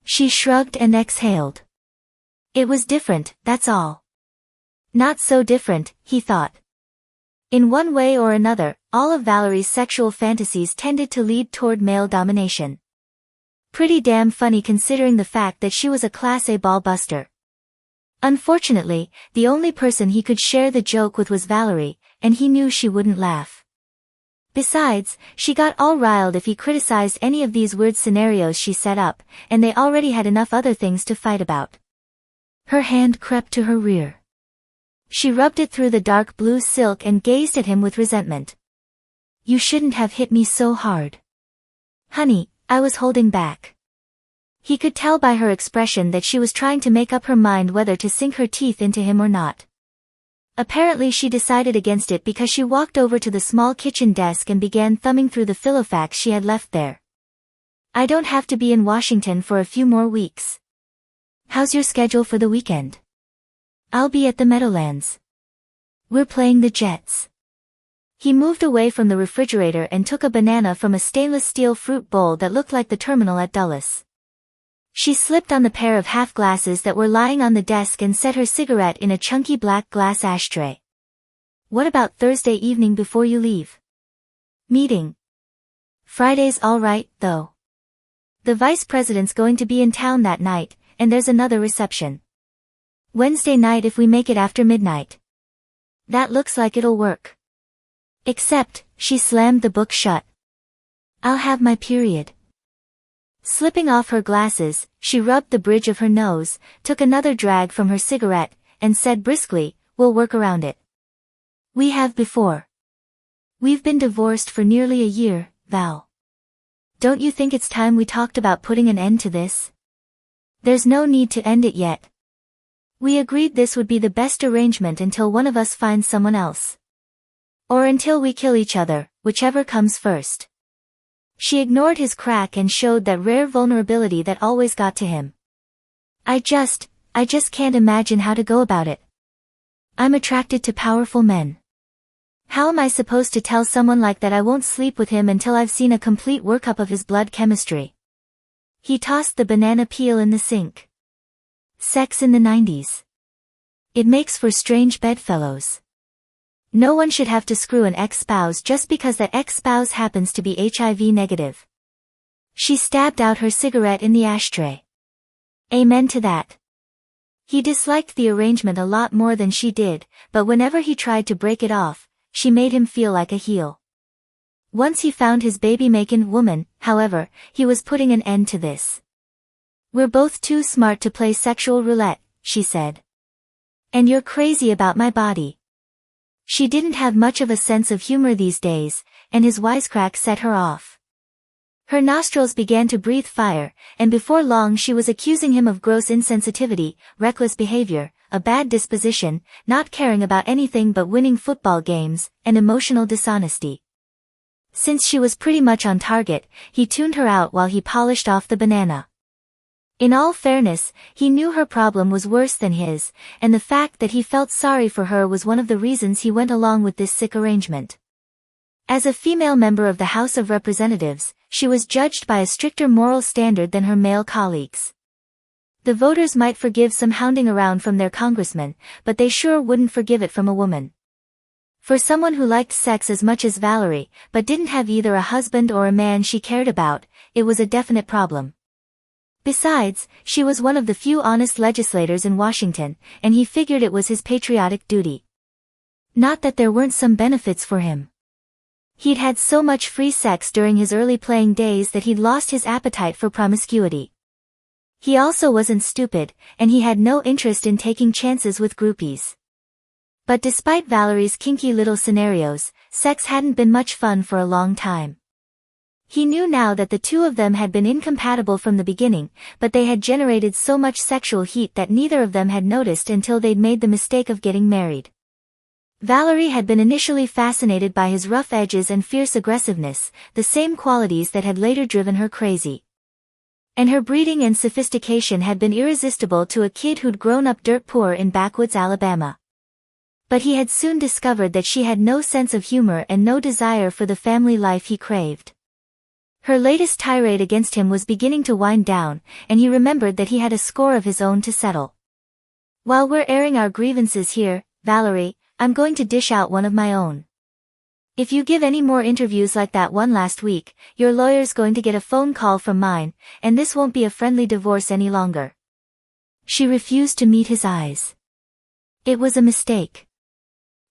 She shrugged and exhaled. It was different, that's all. Not so different, he thought. In one way or another, all of Valerie's sexual fantasies tended to lead toward male domination. Pretty damn funny considering the fact that she was a Class A ball-buster. Unfortunately, the only person he could share the joke with was Valerie, and he knew she wouldn't laugh. Besides, she got all riled if he criticized any of these weird scenarios she set up, and they already had enough other things to fight about. Her hand crept to her rear. She rubbed it through the dark blue silk and gazed at him with resentment. You shouldn't have hit me so hard. Honey, I was holding back. He could tell by her expression that she was trying to make up her mind whether to sink her teeth into him or not. Apparently she decided against it because she walked over to the small kitchen desk and began thumbing through the Phillips she had left there. I don't have to be in Washington for a few more weeks. How's your schedule for the weekend? I'll be at the Meadowlands. We're playing the Jets. He moved away from the refrigerator and took a banana from a stainless steel fruit bowl that looked like the terminal at Dulles. She slipped on the pair of half glasses that were lying on the desk and set her cigarette in a chunky black glass ashtray. What about Thursday evening before you leave? Meeting. Friday's all right, though. The vice president's going to be in town that night, and there's another reception. Wednesday night if we make it after midnight. That looks like it'll work. Except, she slammed the book shut. I'll have my period. Slipping off her glasses, she rubbed the bridge of her nose, took another drag from her cigarette, and said briskly, we'll work around it. We have before. We've been divorced for nearly a year, Val. Don't you think it's time we talked about putting an end to this? There's no need to end it yet. We agreed this would be the best arrangement until one of us finds someone else. Or until we kill each other, whichever comes first. She ignored his crack and showed that rare vulnerability that always got to him. I just can't imagine how to go about it. I'm attracted to powerful men. How am I supposed to tell someone like that I won't sleep with him until I've seen a complete workup of his blood chemistry? He tossed the banana peel in the sink. Sex in the 90s. It makes for strange bedfellows. No one should have to screw an ex-spouse just because that ex-spouse happens to be HIV negative. She stabbed out her cigarette in the ashtray. Amen to that. He disliked the arrangement a lot more than she did, but whenever he tried to break it off, she made him feel like a heel. Once he found his baby-making woman, however, he was putting an end to this. We're both too smart to play sexual roulette, she said. And you're crazy about my body. She didn't have much of a sense of humor these days, and his wisecrack set her off. Her nostrils began to breathe fire, and before long she was accusing him of gross insensitivity, reckless behavior, a bad disposition, not caring about anything but winning football games, and emotional dishonesty. Since she was pretty much on target, he tuned her out while he polished off the banana. In all fairness, he knew her problem was worse than his, and the fact that he felt sorry for her was one of the reasons he went along with this sick arrangement. As a female member of the House of Representatives, she was judged by a stricter moral standard than her male colleagues. The voters might forgive some hounding around from their congressman, but they sure wouldn't forgive it from a woman. For someone who liked sex as much as Valerie, but didn't have either a husband or a man she cared about, it was a definite problem. Besides, she was one of the few honest legislators in Washington, and he figured it was his patriotic duty. Not that there weren't some benefits for him. He'd had so much free sex during his early playing days that he'd lost his appetite for promiscuity. He also wasn't stupid, and he had no interest in taking chances with groupies. But despite Valerie's kinky little scenarios, sex hadn't been much fun for a long time. He knew now that the two of them had been incompatible from the beginning, but they had generated so much sexual heat that neither of them had noticed until they'd made the mistake of getting married. Valerie had been initially fascinated by his rough edges and fierce aggressiveness, the same qualities that had later driven her crazy. And her breeding and sophistication had been irresistible to a kid who'd grown up dirt poor in backwoods Alabama. But he had soon discovered that she had no sense of humor and no desire for the family life he craved. Her latest tirade against him was beginning to wind down, and he remembered that he had a score of his own to settle. While we're airing our grievances here, Valerie, I'm going to dish out one of my own. If you give any more interviews like that one last week, your lawyer's going to get a phone call from mine, and this won't be a friendly divorce any longer. She refused to meet his eyes. It was a mistake.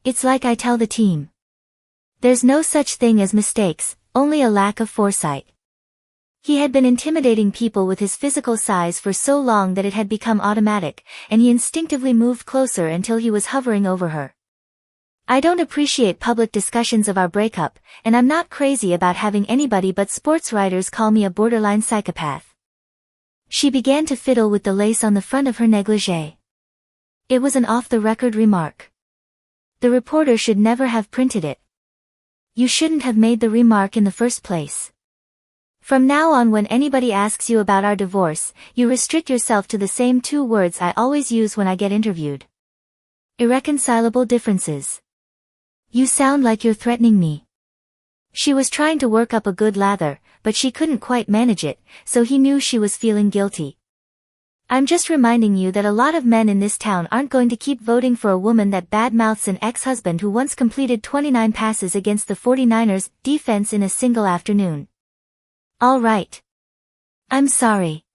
It's like I tell the team. There's no such thing as mistakes, only a lack of foresight. He had been intimidating people with his physical size for so long that it had become automatic, and he instinctively moved closer until he was hovering over her. I don't appreciate public discussions of our breakup, and I'm not crazy about having anybody but sports writers call me a borderline psychopath. She began to fiddle with the lace on the front of her negligee. It was an off-the-record remark. The reporter should never have printed it. You shouldn't have made the remark in the first place. From now on, when anybody asks you about our divorce, you restrict yourself to the same 2 words I always use when I get interviewed. Irreconcilable differences. You sound like you're threatening me. She was trying to work up a good lather, but she couldn't quite manage it, so he knew she was feeling guilty. I'm just reminding you that a lot of men in this town aren't going to keep voting for a woman that badmouths an ex-husband who once completed 29 passes against the 49ers defense in a single afternoon. All right. I'm sorry.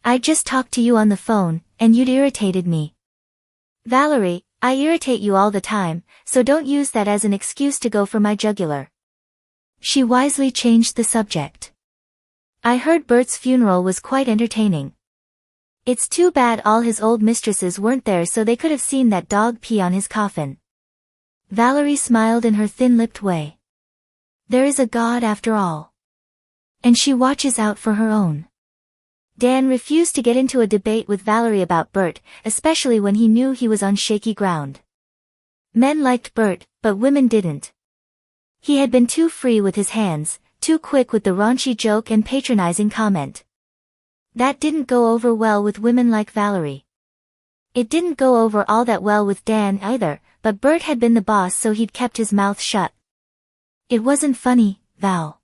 I just talked to you on the phone, and you'd irritated me. Valerie, I irritate you all the time, so don't use that as an excuse to go for my jugular. She wisely changed the subject. I heard Bert's funeral was quite entertaining. It's too bad all his old mistresses weren't there so they could have seen that dog pee on his coffin. Valerie smiled in her thin-lipped way. There is a God after all. And she watches out for her own. Dan refused to get into a debate with Valerie about Bert, especially when he knew he was on shaky ground. Men liked Bert, but women didn't. He had been too free with his hands, too quick with the raunchy joke and patronizing comment. That didn't go over well with women like Valerie. It didn't go over all that well with Dan either, but Bert had been the boss so he'd kept his mouth shut. It wasn't funny, Val.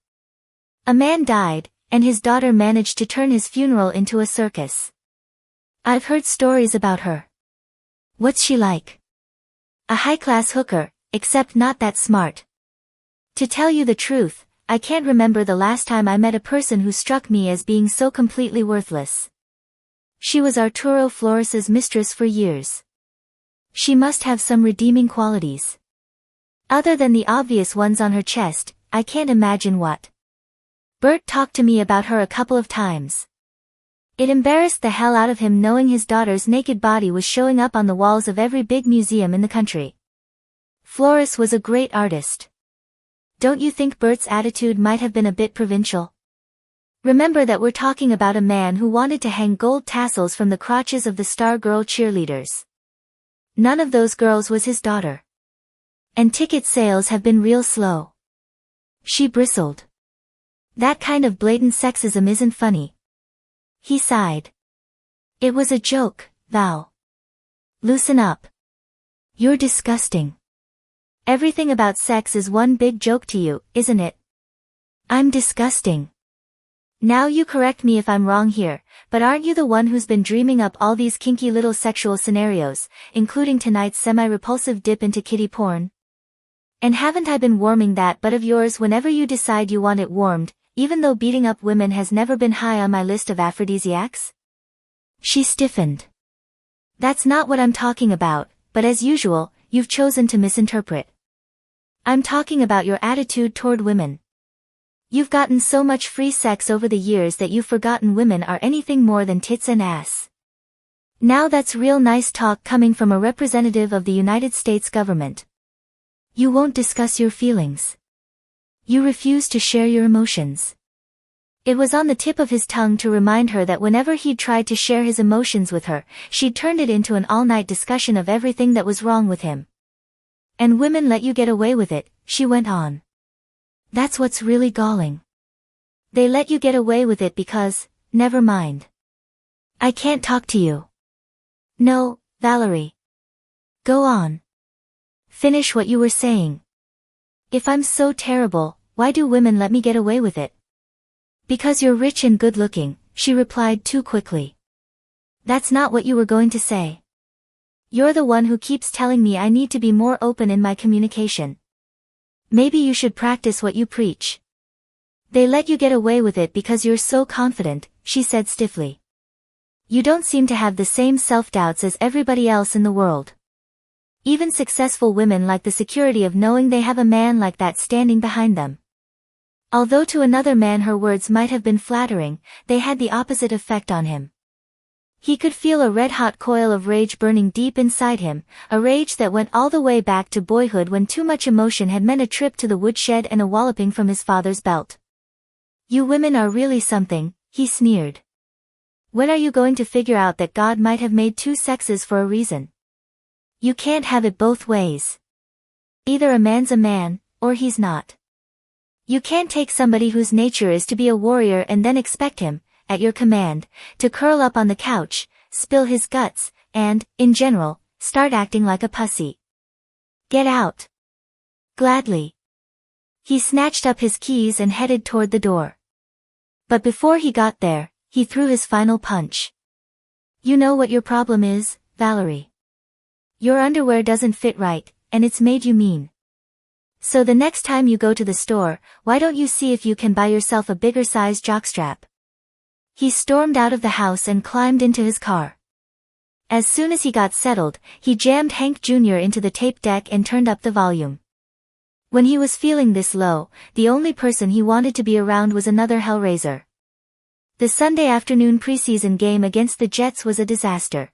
A man died, and his daughter managed to turn his funeral into a circus. I've heard stories about her. What's she like? A high-class hooker, except not that smart. To tell you the truth, I can't remember the last time I met a person who struck me as being so completely worthless. She was Arturo Flores's mistress for years. She must have some redeeming qualities. Other than the obvious ones on her chest, I can't imagine what. Bert talked to me about her a couple of times. It embarrassed the hell out of him knowing his daughter's naked body was showing up on the walls of every big museum in the country. Flores was a great artist. Don't you think Bert's attitude might have been a bit provincial? Remember that we're talking about a man who wanted to hang gold tassels from the crotches of the Star Girl cheerleaders. None of those girls was his daughter. And ticket sales have been real slow. She bristled. That kind of blatant sexism isn't funny. He sighed. It was a joke, Val. Loosen up. You're disgusting. Everything about sex is one big joke to you, isn't it? I'm disgusting. Now you correct me if I'm wrong here, but aren't you the one who's been dreaming up all these kinky little sexual scenarios, including tonight's semi-repulsive dip into kiddie porn? And haven't I been warming that butt of yours whenever you decide you want it warmed, even though beating up women has never been high on my list of aphrodisiacs? She stiffened. That's not what I'm talking about, but as usual, you've chosen to misinterpret. I'm talking about your attitude toward women. You've gotten so much free sex over the years that you've forgotten women are anything more than tits and ass. Now that's real nice talk coming from a representative of the United States government. You won't discuss your feelings. You refuse to share your emotions. It was on the tip of his tongue to remind her that whenever he'd tried to share his emotions with her, she'd turned it into an all-night discussion of everything that was wrong with him. And women let you get away with it, she went on. That's what's really galling. They let you get away with it because, never mind. I can't talk to you. No, Valerie. Go on. Finish what you were saying. If I'm so terrible, why do women let me get away with it? Because you're rich and good-looking, she replied too quickly. That's not what you were going to say. You're the one who keeps telling me I need to be more open in my communication. Maybe you should practice what you preach. They let you get away with it because you're so confident, she said stiffly. You don't seem to have the same self-doubts as everybody else in the world. Even successful women like the security of knowing they have a man like that standing behind them. Although to another man her words might have been flattering, they had the opposite effect on him. He could feel a red-hot coil of rage burning deep inside him, a rage that went all the way back to boyhood when too much emotion had meant a trip to the woodshed and a walloping from his father's belt. You women are really something, he sneered. When are you going to figure out that God might have made two sexes for a reason? You can't have it both ways. Either a man's a man, or he's not. You can't take somebody whose nature is to be a warrior and then expect him, at your command, to curl up on the couch, spill his guts, and, in general, start acting like a pussy. Get out. Gladly. He snatched up his keys and headed toward the door. But before he got there, he threw his final punch. You know what your problem is, Valerie. Your underwear doesn't fit right, and it's made you mean. So the next time you go to the store, why don't you see if you can buy yourself a bigger size jockstrap? He stormed out of the house and climbed into his car. As soon as he got settled, he jammed Hank Jr. into the tape deck and turned up the volume. When he was feeling this low, the only person he wanted to be around was another Hellraiser. The Sunday afternoon preseason game against the Jets was a disaster.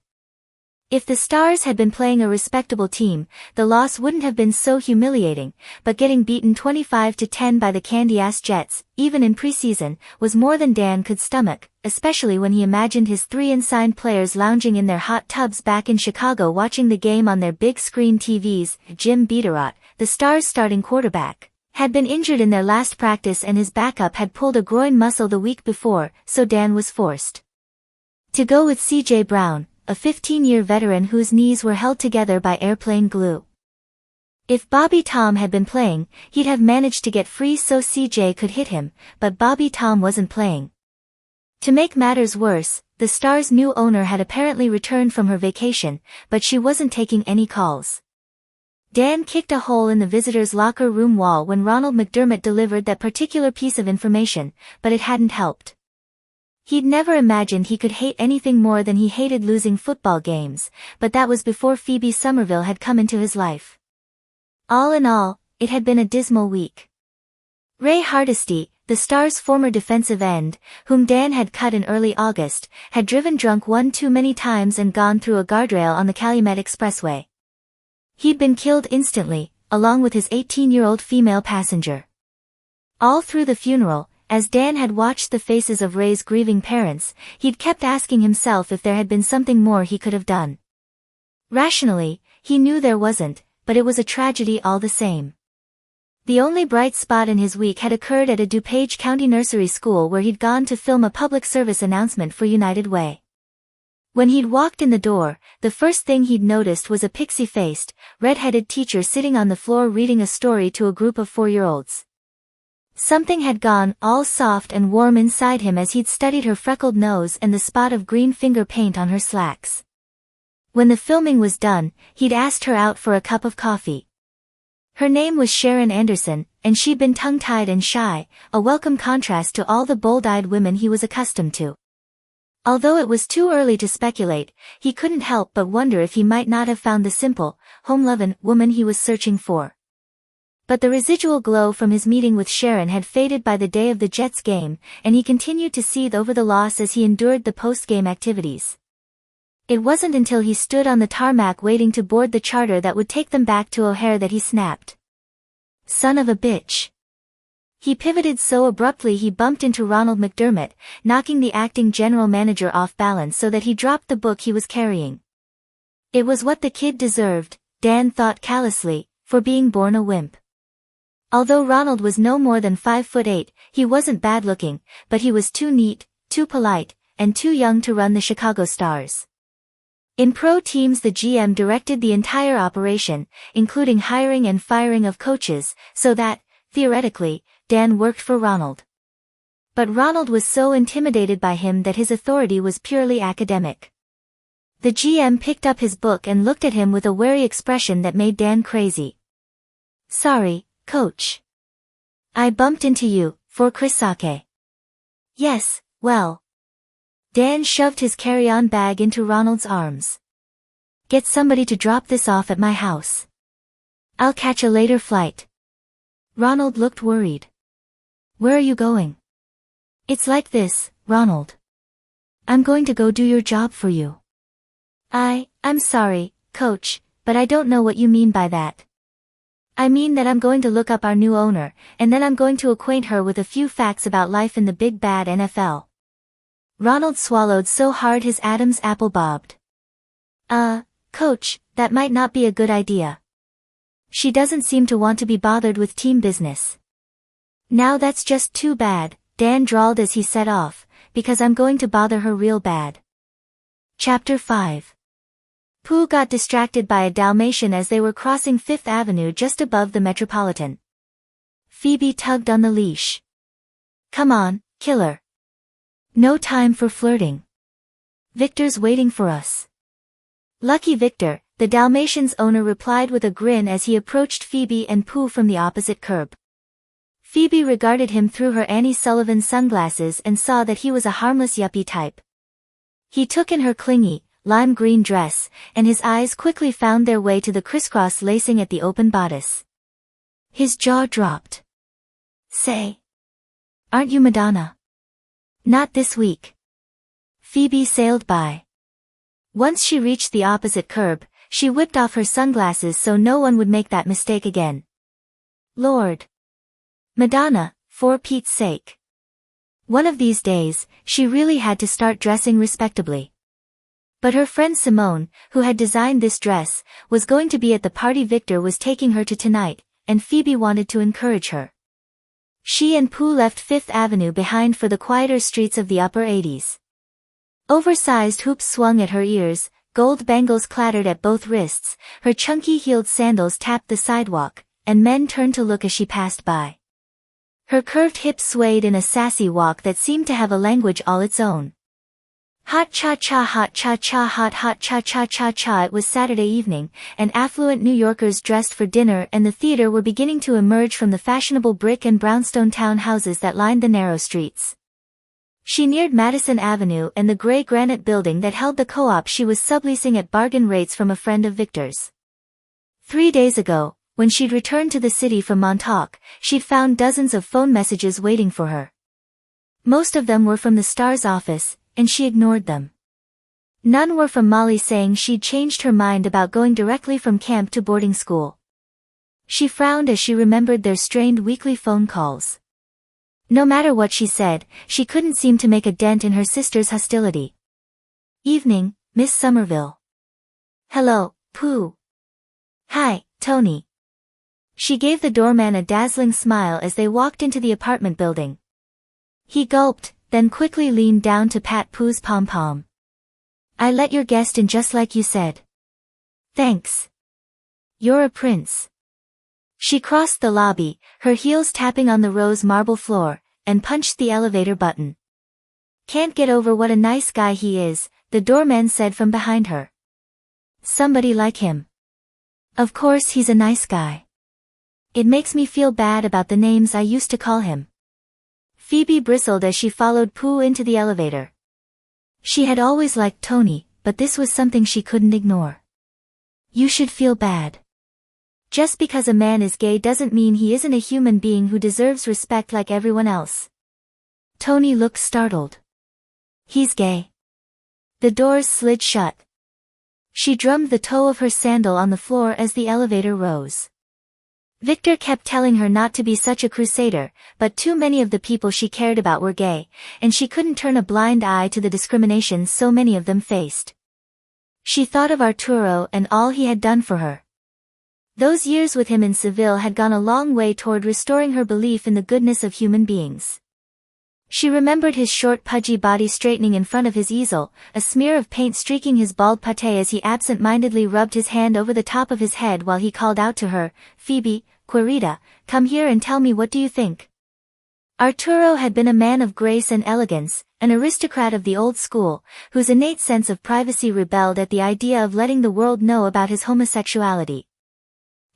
If the Stars had been playing a respectable team, the loss wouldn't have been so humiliating, but getting beaten 25-10 by the candy-ass Jets, even in preseason, was more than Dan could stomach, especially when he imagined his three unsigned players lounging in their hot tubs back in Chicago watching the game on their big-screen TVs. Jim Beaterot, the Stars' starting quarterback, had been injured in their last practice and his backup had pulled a groin muscle the week before, so Dan was forced to go with C.J. Brown, a 15-year veteran whose knees were held together by airplane glue. If Bobby Tom had been playing, he'd have managed to get free so CJ could hit him, but Bobby Tom wasn't playing. To make matters worse, the Stars' new owner had apparently returned from her vacation, but she wasn't taking any calls. Dan kicked a hole in the visitors' locker room wall when Ronald McDermott delivered that particular piece of information, but it hadn't helped. He'd never imagined he could hate anything more than he hated losing football games, but that was before Phoebe Somerville had come into his life. All in all, it had been a dismal week. Ray Hardesty, the Stars' former defensive end, whom Dan had cut in early August, had driven drunk one too many times and gone through a guardrail on the Calumet Expressway. He'd been killed instantly, along with his 18-year-old female passenger. All through the funeral, as Dan had watched the faces of Ray's grieving parents, he'd kept asking himself if there had been something more he could have done. Rationally, he knew there wasn't, but it was a tragedy all the same. The only bright spot in his week had occurred at a DuPage County nursery school where he'd gone to film a public service announcement for United Way. When he'd walked in the door, the first thing he'd noticed was a pixie-faced, red-headed teacher sitting on the floor reading a story to a group of 4-year-olds. Something had gone all soft and warm inside him as he'd studied her freckled nose and the spot of green finger paint on her slacks. When the filming was done, he'd asked her out for a cup of coffee. Her name was Sharon Anderson, and she'd been tongue-tied and shy, a welcome contrast to all the bold-eyed women he was accustomed to. Although it was too early to speculate, he couldn't help but wonder if he might not have found the simple, home-lovin' woman he was searching for. But the residual glow from his meeting with Sharon had faded by the day of the Jets game, and he continued to seethe over the loss as he endured the post-game activities. It wasn't until he stood on the tarmac waiting to board the charter that would take them back to O'Hare that he snapped. Son of a bitch. He pivoted so abruptly he bumped into Ronald McDermott, knocking the acting general manager off balance so that he dropped the book he was carrying. It was what the kid deserved, Dan thought callously, for being born a wimp. Although Ronald was no more than 5'8", he wasn't bad-looking, but he was too neat, too polite, and too young to run the Chicago Stars. In pro teams the GM directed the entire operation, including hiring and firing of coaches, so that, theoretically, Dan worked for Ronald. But Ronald was so intimidated by him that his authority was purely academic. The GM picked up his book and looked at him with a wary expression that made Dan crazy. "Sorry, coach. I bumped into you, for Chris Sake." "Yes, well." Dan shoved his carry-on bag into Ronald's arms. "Get somebody to drop this off at my house. I'll catch a later flight." Ronald looked worried. "Where are you going?" "It's like this, Ronald. I'm going to go do your job for you." I'm sorry, coach, but I don't know what you mean by that." "I mean that I'm going to look up our new owner, and then I'm going to acquaint her with a few facts about life in the big bad NFL. Ronald swallowed so hard his Adam's apple bobbed. Coach, that might not be a good idea. She doesn't seem to want to be bothered with team business." "Now that's just too bad," Dan drawled as he set off, "because I'm going to bother her real bad." Chapter 5. Pooh got distracted by a Dalmatian as they were crossing Fifth Avenue just above the Metropolitan. Phoebe tugged on the leash. "Come on, killer. No time for flirting. Victor's waiting for us." "Lucky Victor," the Dalmatian's owner replied with a grin as he approached Phoebe and Pooh from the opposite curb. Phoebe regarded him through her Annie Sullivan sunglasses and saw that he was a harmless yuppie type. He took in her clingy, lime green dress, and his eyes quickly found their way to the crisscross lacing at the open bodice. His jaw dropped. "Say, aren't you Madonna?" "Not this week." Phoebe sailed by. Once she reached the opposite curb, she whipped off her sunglasses so no one would make that mistake again. Lord. Madonna, for Pete's sake. One of these days, she really had to start dressing respectably. But her friend Simone, who had designed this dress, was going to be at the party Victor was taking her to tonight, and Phoebe wanted to encourage her. She and Pooh left Fifth Avenue behind for the quieter streets of the upper 80s. Oversized hoops swung at her ears, gold bangles clattered at both wrists, her chunky-heeled sandals tapped the sidewalk, and men turned to look as she passed by. Her curved hips swayed in a sassy walk that seemed to have a language all its own. Hot cha-cha, hot cha-cha, hot cha-cha-cha-cha. It was Saturday evening, and affluent New Yorkers dressed for dinner and the theater were beginning to emerge from the fashionable brick and brownstone townhouses that lined the narrow streets. She neared Madison Avenue and the gray granite building that held the co-op she was subleasing at bargain rates from a friend of Victor's. 3 days ago, when she'd returned to the city from Montauk, she'd found dozens of phone messages waiting for her. Most of them were from the Star's office, and she ignored them. None were from Molly saying she'd changed her mind about going directly from camp to boarding school. She frowned as she remembered their strained weekly phone calls. No matter what she said, she couldn't seem to make a dent in her sister's hostility. "Evening, Miss Somerville." "Hello, Pooh." "Hi, Tony." She gave the doorman a dazzling smile as they walked into the apartment building. He gulped, then quickly leaned down to pat Pooh's pom-pom. "I let your guest in just like you said." "Thanks. You're a prince." She crossed the lobby, her heels tapping on the rose marble floor, and punched the elevator button. "Can't get over what a nice guy he is," the doorman said from behind her. "Somebody like him. Of course he's a nice guy. It makes me feel bad about the names I used to call him." Phoebe bristled as she followed Pooh into the elevator. She had always liked Tony, but this was something she couldn't ignore. "You should feel bad. Just because a man is gay doesn't mean he isn't a human being who deserves respect like everyone else." Tony looked startled. "He's gay?" The doors slid shut. She drummed the toe of her sandal on the floor as the elevator rose. Victor kept telling her not to be such a crusader, but too many of the people she cared about were gay, and she couldn't turn a blind eye to the discrimination so many of them faced. She thought of Arturo and all he had done for her. Those years with him in Seville had gone a long way toward restoring her belief in the goodness of human beings. She remembered his short pudgy body straightening in front of his easel, a smear of paint streaking his bald pate as he absent-mindedly rubbed his hand over the top of his head while he called out to her, "Phoebe, Querida, come here and tell me what do you think?" Arturo had been a man of grace and elegance, an aristocrat of the old school, whose innate sense of privacy rebelled at the idea of letting the world know about his homosexuality.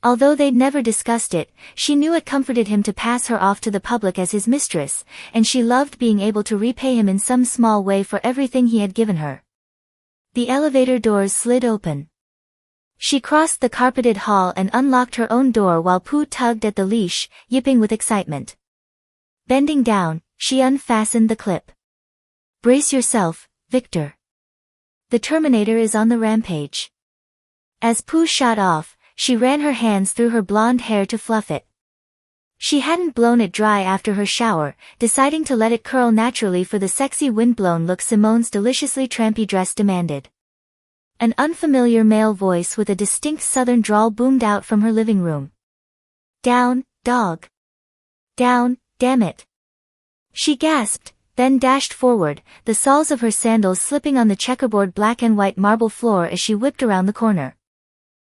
Although they'd never discussed it, she knew it comforted him to pass her off to the public as his mistress, and she loved being able to repay him in some small way for everything he had given her. The elevator doors slid open. She crossed the carpeted hall and unlocked her own door while Pooh tugged at the leash, yipping with excitement. Bending down, she unfastened the clip. "Brace yourself, Victor. The Terminator is on the rampage." As Pooh shot off, she ran her hands through her blonde hair to fluff it. She hadn't blown it dry after her shower, deciding to let it curl naturally for the sexy windblown look Simone's deliciously trampy dress demanded. An unfamiliar male voice with a distinct southern drawl boomed out from her living room. "Down, dog. Down, damn it." She gasped, then dashed forward, the soles of her sandals slipping on the checkerboard black and white marble floor as she whipped around the corner.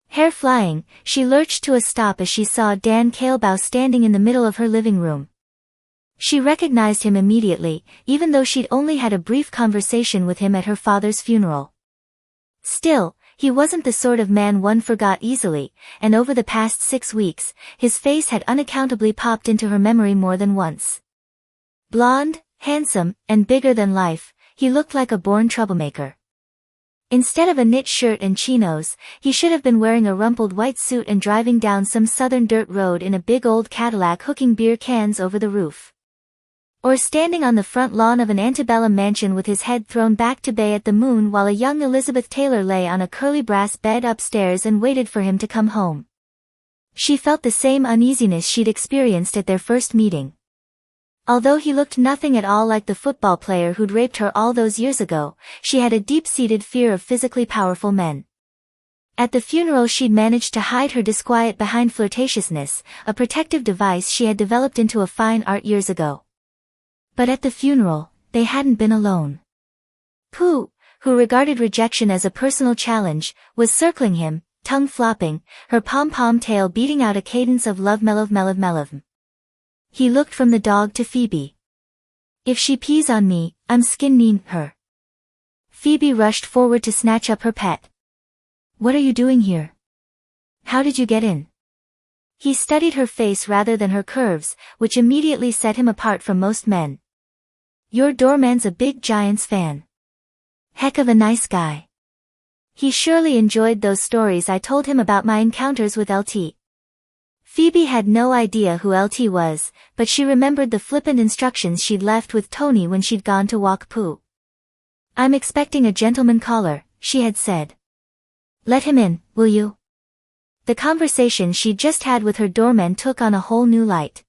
Hair flying, she lurched to a stop as she saw Dan Kaleba standing in the middle of her living room. She recognized him immediately, even though she'd only had a brief conversation with him at her father's funeral. Still, he wasn't the sort of man one forgot easily, and over the past 6 weeks, his face had unaccountably popped into her memory more than once. Blonde, handsome, and bigger than life, he looked like a born troublemaker. Instead of a knit shirt and chinos, he should have been wearing a rumpled white suit and driving down some southern dirt road in a big old Cadillac hooking beer cans over the roof. Or standing on the front lawn of an antebellum mansion with his head thrown back to bay at the moon while a young Elizabeth Taylor lay on a curly brass bed upstairs and waited for him to come home. She felt the same uneasiness she'd experienced at their first meeting. Although he looked nothing at all like the football player who'd raped her all those years ago, she had a deep-seated fear of physically powerful men. At the funeral she'd managed to hide her disquiet behind flirtatiousness, a protective device she had developed into a fine art years ago. But at the funeral, they hadn't been alone. Pooh, who regarded rejection as a personal challenge, was circling him, tongue flopping, her pom-pom tail beating out a cadence of love melov. He looked from the dog to Phoebe. "If she pees on me, I'm skin-kneeing her." Phoebe rushed forward to snatch up her pet. "What are you doing here? How did you get in?" He studied her face rather than her curves, which immediately set him apart from most men. "Your doorman's a big Giants fan. Heck of a nice guy. He surely enjoyed those stories I told him about my encounters with LT." Phoebe had no idea who LT was, but she remembered the flippant instructions she'd left with Tony when she'd gone to walk Pooh. "I'm expecting a gentleman caller," she had said. "Let him in, will you?" The conversation she'd just had with her doorman took on a whole new light.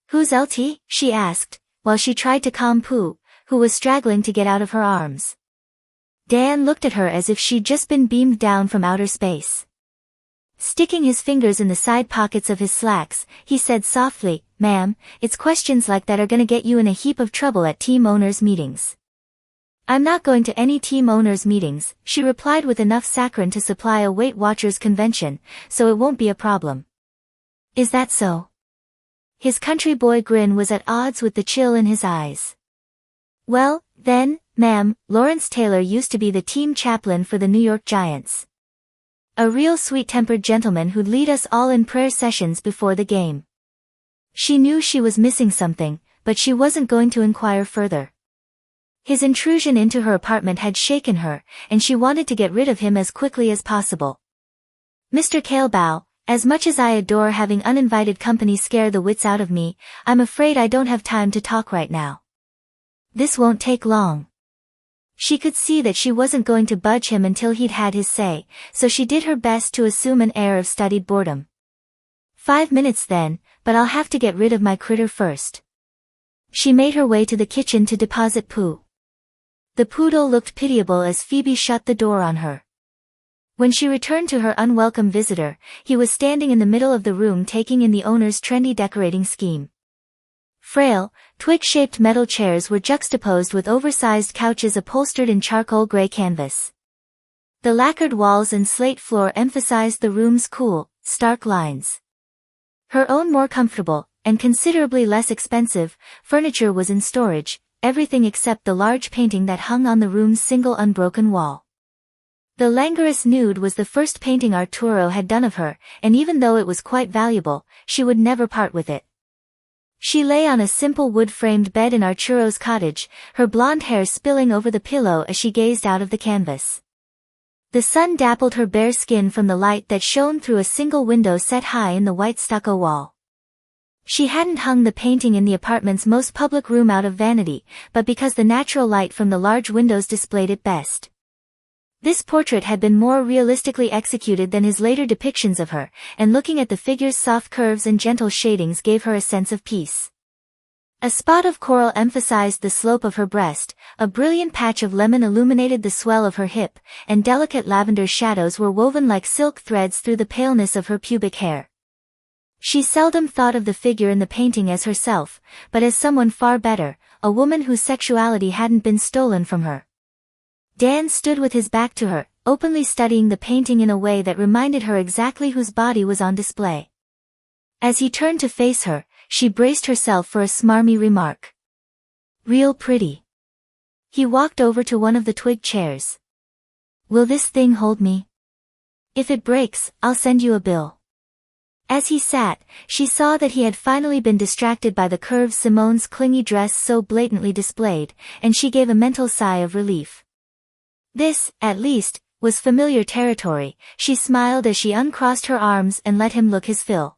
"Who's LT?" she asked, while she tried to calm Pooh, who was straggling to get out of her arms. Dan looked at her as if she'd just been beamed down from outer space. Sticking his fingers in the side pockets of his slacks, he said softly, "Ma'am, it's questions like that are gonna get you in a heap of trouble at team owners' meetings." "I'm not going to any team owners' meetings," she replied with enough saccharine to supply a Weight Watchers convention, "so it won't be a problem." "Is that so?" His country boy grin was at odds with the chill in his eyes. "Well, then, ma'am, Lawrence Taylor used to be the team chaplain for the New York Giants. A real sweet-tempered gentleman who'd lead us all in prayer sessions before the game." She knew she was missing something, but she wasn't going to inquire further. His intrusion into her apartment had shaken her, and she wanted to get rid of him as quickly as possible. "Mr. Kaleba, as much as I adore having uninvited company scare the wits out of me, I'm afraid I don't have time to talk right now. This won't take long." She could see that she wasn't going to budge him until he'd had his say, so she did her best to assume an air of studied boredom. "5 minutes then, but I'll have to get rid of my critter first." She made her way to the kitchen to deposit Pooh. The poodle looked pitiable as Phoebe shut the door on her. When she returned to her unwelcome visitor, he was standing in the middle of the room taking in the owner's trendy decorating scheme. Frail, twig-shaped metal chairs were juxtaposed with oversized couches upholstered in charcoal gray canvas. The lacquered walls and slate floor emphasized the room's cool, stark lines. Her own more comfortable, and considerably less expensive, furniture was in storage, everything except the large painting that hung on the room's single unbroken wall. The languorous nude was the first painting Arturo had done of her, and even though it was quite valuable, she would never part with it. She lay on a simple wood-framed bed in Arturo's cottage, her blonde hair spilling over the pillow as she gazed out of the canvas. The sun dappled her bare skin from the light that shone through a single window set high in the white stucco wall. She hadn't hung the painting in the apartment's most public room out of vanity, but because the natural light from the large windows displayed it best. This portrait had been more realistically executed than his later depictions of her, and looking at the figure's soft curves and gentle shadings gave her a sense of peace. A spot of coral emphasized the slope of her breast, a brilliant patch of lemon illuminated the swell of her hip, and delicate lavender shadows were woven like silk threads through the paleness of her pubic hair. She seldom thought of the figure in the painting as herself, but as someone far better, a woman whose sexuality hadn't been stolen from her. Dan stood with his back to her, openly studying the painting in a way that reminded her exactly whose body was on display. As he turned to face her, she braced herself for a smarmy remark. "Real pretty." He walked over to one of the twig chairs. "Will this thing hold me? If it breaks, I'll send you a bill." As he sat, she saw that he had finally been distracted by the curves Simone's clingy dress so blatantly displayed, and she gave a mental sigh of relief. This, at least, was familiar territory. She smiled as she uncrossed her arms and let him look his fill.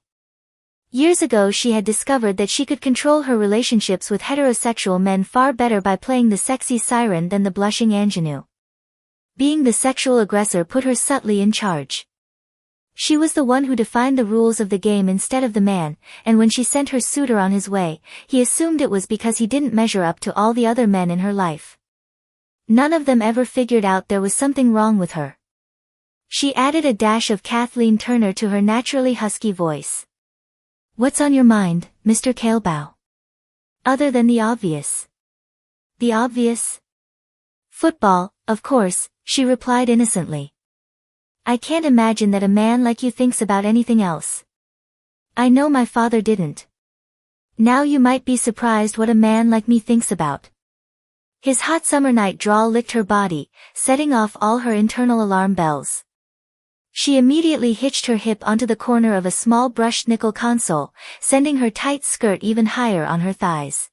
Years ago she had discovered that she could control her relationships with heterosexual men far better by playing the sexy siren than the blushing ingenue. Being the sexual aggressor put her subtly in charge. She was the one who defined the rules of the game instead of the man, and when she sent her suitor on his way, he assumed it was because he didn't measure up to all the other men in her life. None of them ever figured out there was something wrong with her. She added a dash of Kathleen Turner to her naturally husky voice. "What's on your mind, Mr. Kaleba? Other than the obvious." "The obvious?" "Football, of course," she replied innocently. "I can't imagine that a man like you thinks about anything else. I know my father didn't. Now you might be surprised what a man like me thinks about." His hot summer night drawl licked her body, setting off all her internal alarm bells. She immediately hitched her hip onto the corner of a small brushed nickel console, sending her tight skirt even higher on her thighs.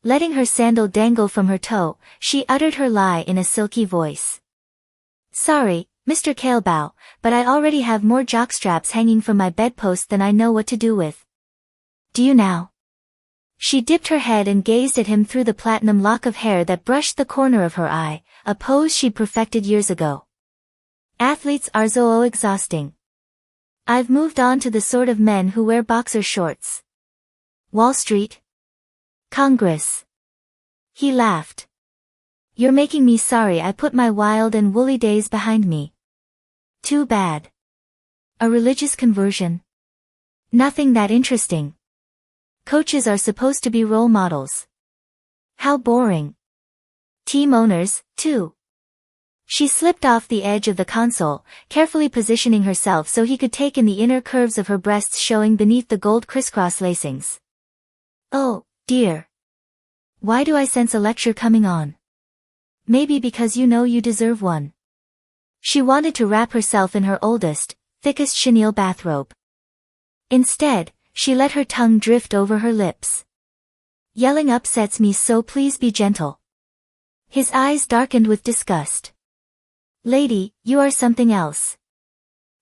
Letting her sandal dangle from her toe, she uttered her lie in a silky voice. "Sorry, Mr. Kaleba, but I already have more jockstraps hanging from my bedpost than I know what to do with. Do you now?" She dipped her head and gazed at him through the platinum lock of hair that brushed the corner of her eye, a pose she'd perfected years ago. "Athletes are so exhausting. I've moved on to the sort of men who wear boxer shorts." "Wall Street? Congress?" He laughed. "You're making me sorry I put my wild and woolly days behind me." "Too bad. A religious conversion?" "Nothing that interesting. Coaches are supposed to be role models." "How boring. Team owners, too." She slipped off the edge of the console, carefully positioning herself so he could take in the inner curves of her breasts showing beneath the gold crisscross lacings. "Oh, dear. Why do I sense a lecture coming on? Maybe because you know you deserve one." She wanted to wrap herself in her oldest, thickest chenille bathrobe. Instead, she let her tongue drift over her lips. "Yelling upsets me, so please be gentle." His eyes darkened with disgust. "Lady, you are something else.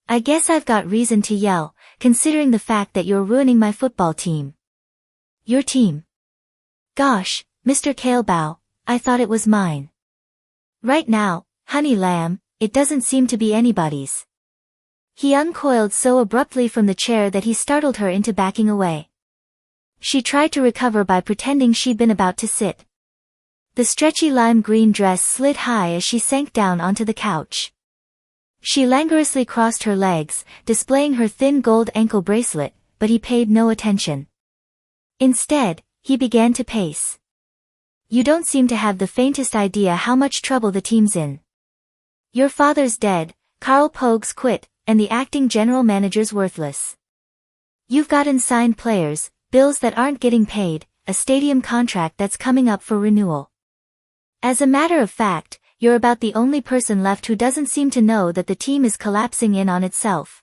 I guess I've got reason to yell, considering the fact that you're ruining my football team." "Your team? Gosh, Mr. Kaleba, I thought it was mine." "Right now, honey lamb, it doesn't seem to be anybody's." He uncoiled so abruptly from the chair that he startled her into backing away. She tried to recover by pretending she'd been about to sit. The stretchy lime green dress slid high as she sank down onto the couch. She languorously crossed her legs, displaying her thin gold ankle bracelet, but he paid no attention. Instead, he began to pace. "You don't seem to have the faintest idea how much trouble the team's in. Your father's dead, Carl Pogue's quit, and the acting general manager's worthless. You've got unsigned players, bills that aren't getting paid, a stadium contract that's coming up for renewal. As a matter of fact, you're about the only person left who doesn't seem to know that the team is collapsing in on itself.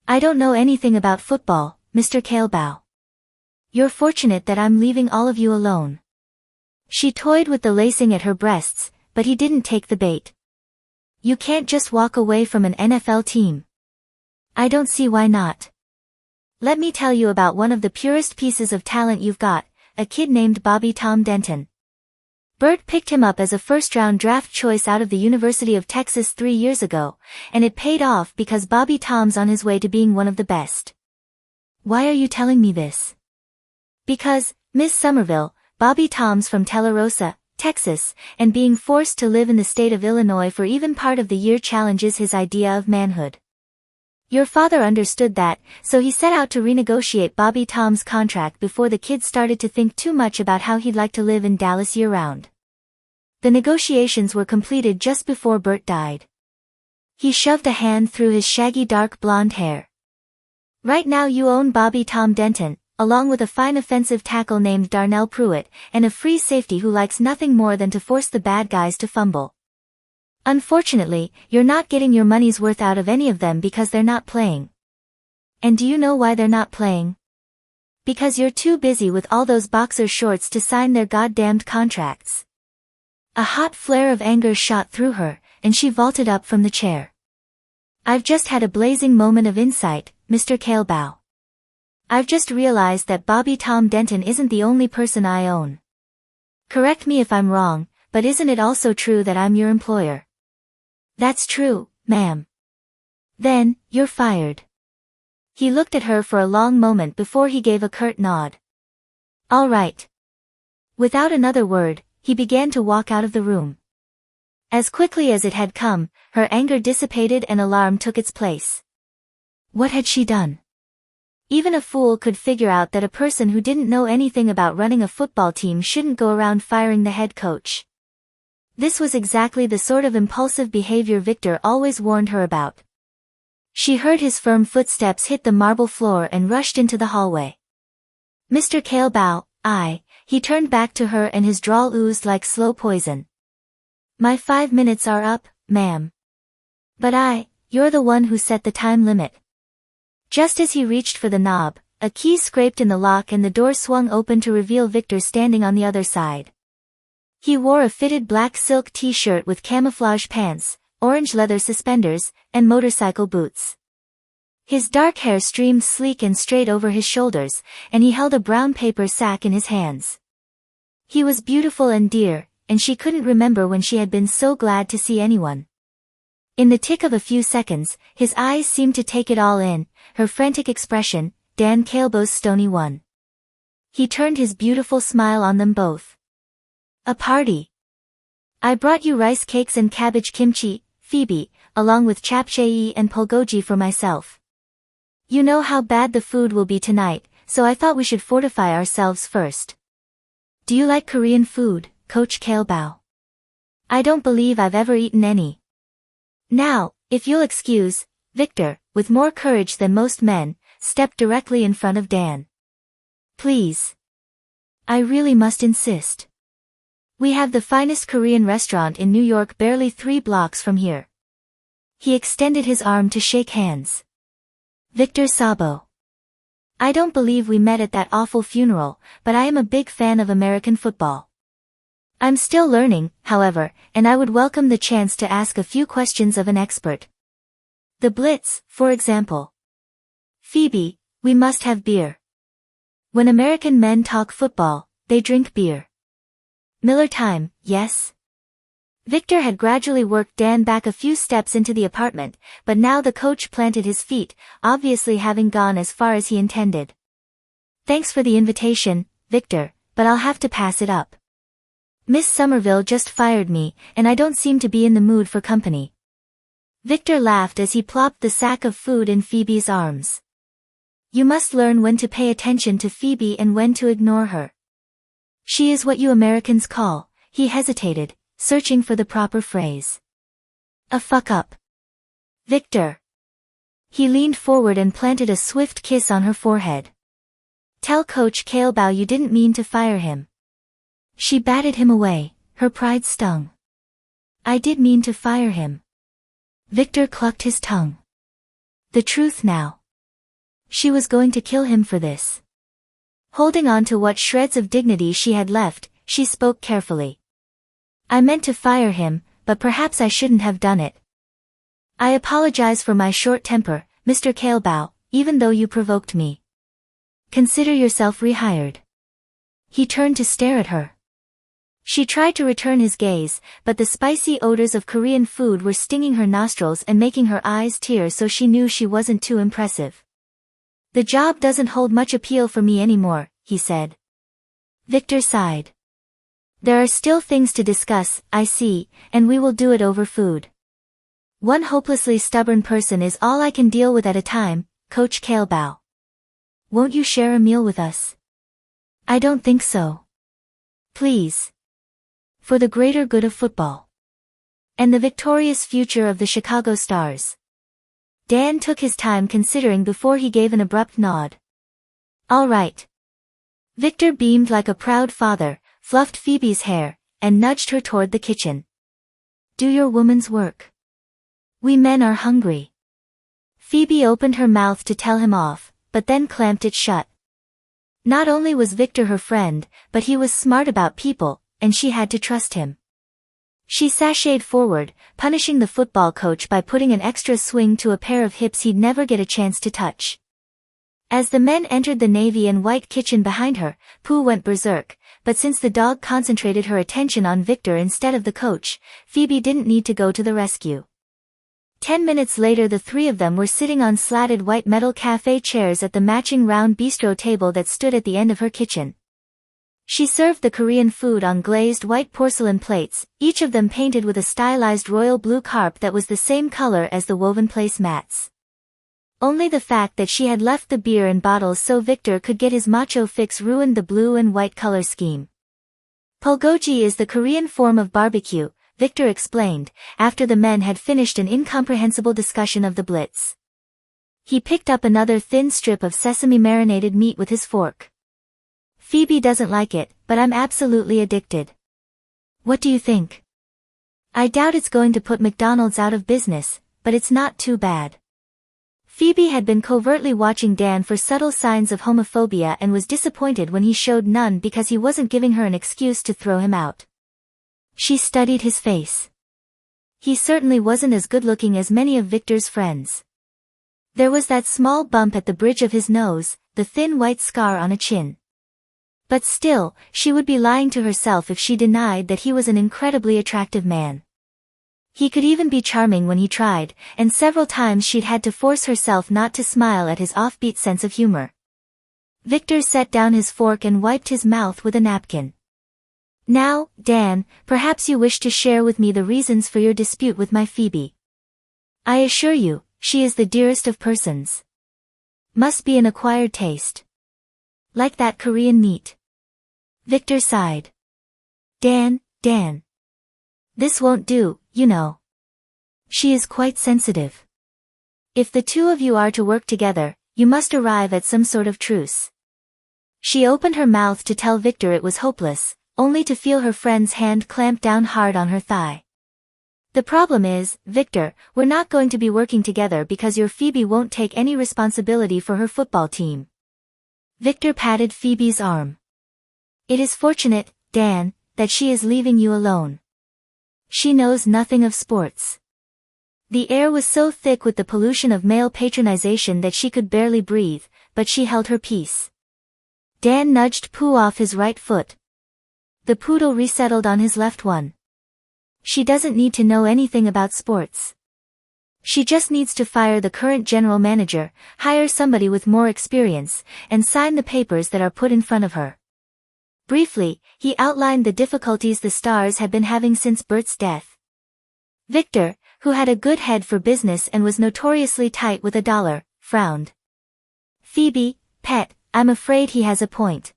I don't know anything about football, Mr. Kaleba. You're fortunate that I'm leaving all of you alone. She toyed with the lacing at her breasts, but he didn't take the bait. You can't just walk away from an NFL team. I don't see why not. Let me tell you about one of the purest pieces of talent you've got, a kid named Bobby Tom Denton. Bert picked him up as a first-round draft choice out of the University of Texas 3 years ago, and it paid off because Bobby Tom's on his way to being one of the best. Why are you telling me this? Because, Miss Somerville, Bobby Tom's from Tularosa, Texas, and being forced to live in the state of Illinois for even part of the year challenges his idea of manhood. Your father understood that, so he set out to renegotiate Bobby Tom's contract before the kid started to think too much about how he'd like to live in Dallas year-round. The negotiations were completed just before Bert died. He shoved a hand through his shaggy dark blonde hair. Right now you own Bobby Tom Denton, along with a fine offensive tackle named Darnell Pruitt, and a free safety who likes nothing more than to force the bad guys to fumble. Unfortunately, you're not getting your money's worth out of any of them because they're not playing. And do you know why they're not playing? Because you're too busy with all those boxer shorts to sign their goddamned contracts. A hot flare of anger shot through her, and she vaulted up from the chair. I've just had a blazing moment of insight, Mr. Kaleba. I've just realized that Bobby Tom Denton isn't the only person I own. Correct me if I'm wrong, but isn't it also true that I'm your employer? That's true, ma'am. Then, you're fired. He looked at her for a long moment before he gave a curt nod. All right. Without another word, he began to walk out of the room. As quickly as it had come, her anger dissipated and alarm took its place. What had she done? Even a fool could figure out that a person who didn't know anything about running a football team shouldn't go around firing the head coach. This was exactly the sort of impulsive behavior Victor always warned her about. She heard his firm footsteps hit the marble floor and rushed into the hallway. Mr. Kaleba, he turned back to her and his drawl oozed like slow poison. My 5 minutes are up, ma'am. But you're the one who set the time limit. Just as he reached for the knob, a key scraped in the lock and the door swung open to reveal Victor standing on the other side. He wore a fitted black silk t-shirt with camouflage pants, orange leather suspenders, and motorcycle boots. His dark hair streamed sleek and straight over his shoulders, and he held a brown paper sack in his hands. He was beautiful and dear, and she couldn't remember when she had been so glad to see anyone. In the tick of a few seconds, his eyes seemed to take it all in, her frantic expression, Dan Kaleba's stony one. He turned his beautiful smile on them both. A party. I brought you rice cakes and cabbage kimchi, Phoebe, along with chapchae and bulgogi for myself. You know how bad the food will be tonight, so I thought we should fortify ourselves first. Do you like Korean food, Coach Kaleba? I don't believe I've ever eaten any. Now, if you'll excuse, Victor, with more courage than most men, stepped directly in front of Dan. Please. I really must insist. We have the finest Korean restaurant in New York barely 3 blocks from here. He extended his arm to shake hands. Victor Sabo. I don't believe we met at that awful funeral, but I am a big fan of American football. I'm still learning, however, and I would welcome the chance to ask a few questions of an expert. The Blitz, for example. Phoebe, we must have beer. When American men talk football, they drink beer. Miller time, yes? Victor had gradually worked Dan back a few steps into the apartment, but now the coach planted his feet, obviously having gone as far as he intended. Thanks for the invitation, Victor, but I'll have to pass it up. Miss Somerville just fired me, and I don't seem to be in the mood for company. Victor laughed as he plopped the sack of food in Phoebe's arms. You must learn when to pay attention to Phoebe and when to ignore her. She is what you Americans call, he hesitated, searching for the proper phrase. A fuck up. Victor. He leaned forward and planted a swift kiss on her forehead. Tell Coach Kaleba you didn't mean to fire him. She batted him away, her pride stung. I did mean to fire him. Victor clucked his tongue. The truth now. She was going to kill him for this. Holding on to what shreds of dignity she had left, she spoke carefully. I meant to fire him, but perhaps I shouldn't have done it. I apologize for my short temper, Mr. Kaleba, even though you provoked me. Consider yourself rehired. He turned to stare at her. She tried to return his gaze, but the spicy odors of Korean food were stinging her nostrils and making her eyes tear, so she knew she wasn't too impressive. The job doesn't hold much appeal for me anymore, he said. Victor sighed. There are still things to discuss, I see, and we will do it over food. One hopelessly stubborn person is all I can deal with at a time, Coach Kaleba. Won't you share a meal with us? I don't think so. Please. For the greater good of football. And the victorious future of the Chicago Stars. Dan took his time considering before he gave an abrupt nod. All right. Victor beamed like a proud father, fluffed Phoebe's hair, and nudged her toward the kitchen. Do your woman's work. We men are hungry. Phoebe opened her mouth to tell him off, but then clamped it shut. Not only was Victor her friend, but he was smart about people, and she had to trust him. She sashayed forward, punishing the football coach by putting an extra swing to a pair of hips he'd never get a chance to touch. As the men entered the navy and white kitchen behind her, Pooh went berserk, but since the dog concentrated her attention on Victor instead of the coach, Phoebe didn't need to go to the rescue. 10 minutes later the three of them were sitting on slatted white metal cafe chairs at the matching round bistro table that stood at the end of her kitchen. She served the Korean food on glazed white porcelain plates, each of them painted with a stylized royal blue carp that was the same color as the woven place mats. Only the fact that she had left the beer in bottles so Victor could get his macho fix ruined the blue and white color scheme. Bulgogi is the Korean form of barbecue, Victor explained, after the men had finished an incomprehensible discussion of the Blitz. He picked up another thin strip of sesame marinated meat with his fork. Phoebe doesn't like it, but I'm absolutely addicted. What do you think? I doubt it's going to put McDonald's out of business, but it's not too bad. Phoebe had been covertly watching Dan for subtle signs of homophobia and was disappointed when he showed none because he wasn't giving her an excuse to throw him out. She studied his face. He certainly wasn't as good-looking as many of Victor's friends. There was that small bump at the bridge of his nose, the thin white scar on a chin. But still, she would be lying to herself if she denied that he was an incredibly attractive man. He could even be charming when he tried, and several times she'd had to force herself not to smile at his offbeat sense of humor. Victor set down his fork and wiped his mouth with a napkin. Now, Dan, perhaps you wish to share with me the reasons for your dispute with my Phoebe. I assure you, she is the dearest of persons. Must be an acquired taste. Like that Korean meat. Victor sighed. Dan. This won't do, you know. She is quite sensitive. If the two of you are to work together, you must arrive at some sort of truce. She opened her mouth to tell Victor it was hopeless, only to feel her friend's hand clamp down hard on her thigh. The problem is, Victor, we're not going to be working together because your Phoebe won't take any responsibility for her football team. Victor patted Phoebe's arm. It is fortunate, Dan, that she is leaving you alone. She knows nothing of sports. The air was so thick with the pollution of male patronization that she could barely breathe, but she held her peace. Dan nudged Pooh off his right foot. The poodle resettled on his left one. She doesn't need to know anything about sports. She just needs to fire the current general manager, hire somebody with more experience, and sign the papers that are put in front of her. Briefly, he outlined the difficulties the Stars had been having since Bert's death. Victor, who had a good head for business and was notoriously tight with a dollar, frowned. Phoebe, pet, I'm afraid he has a point.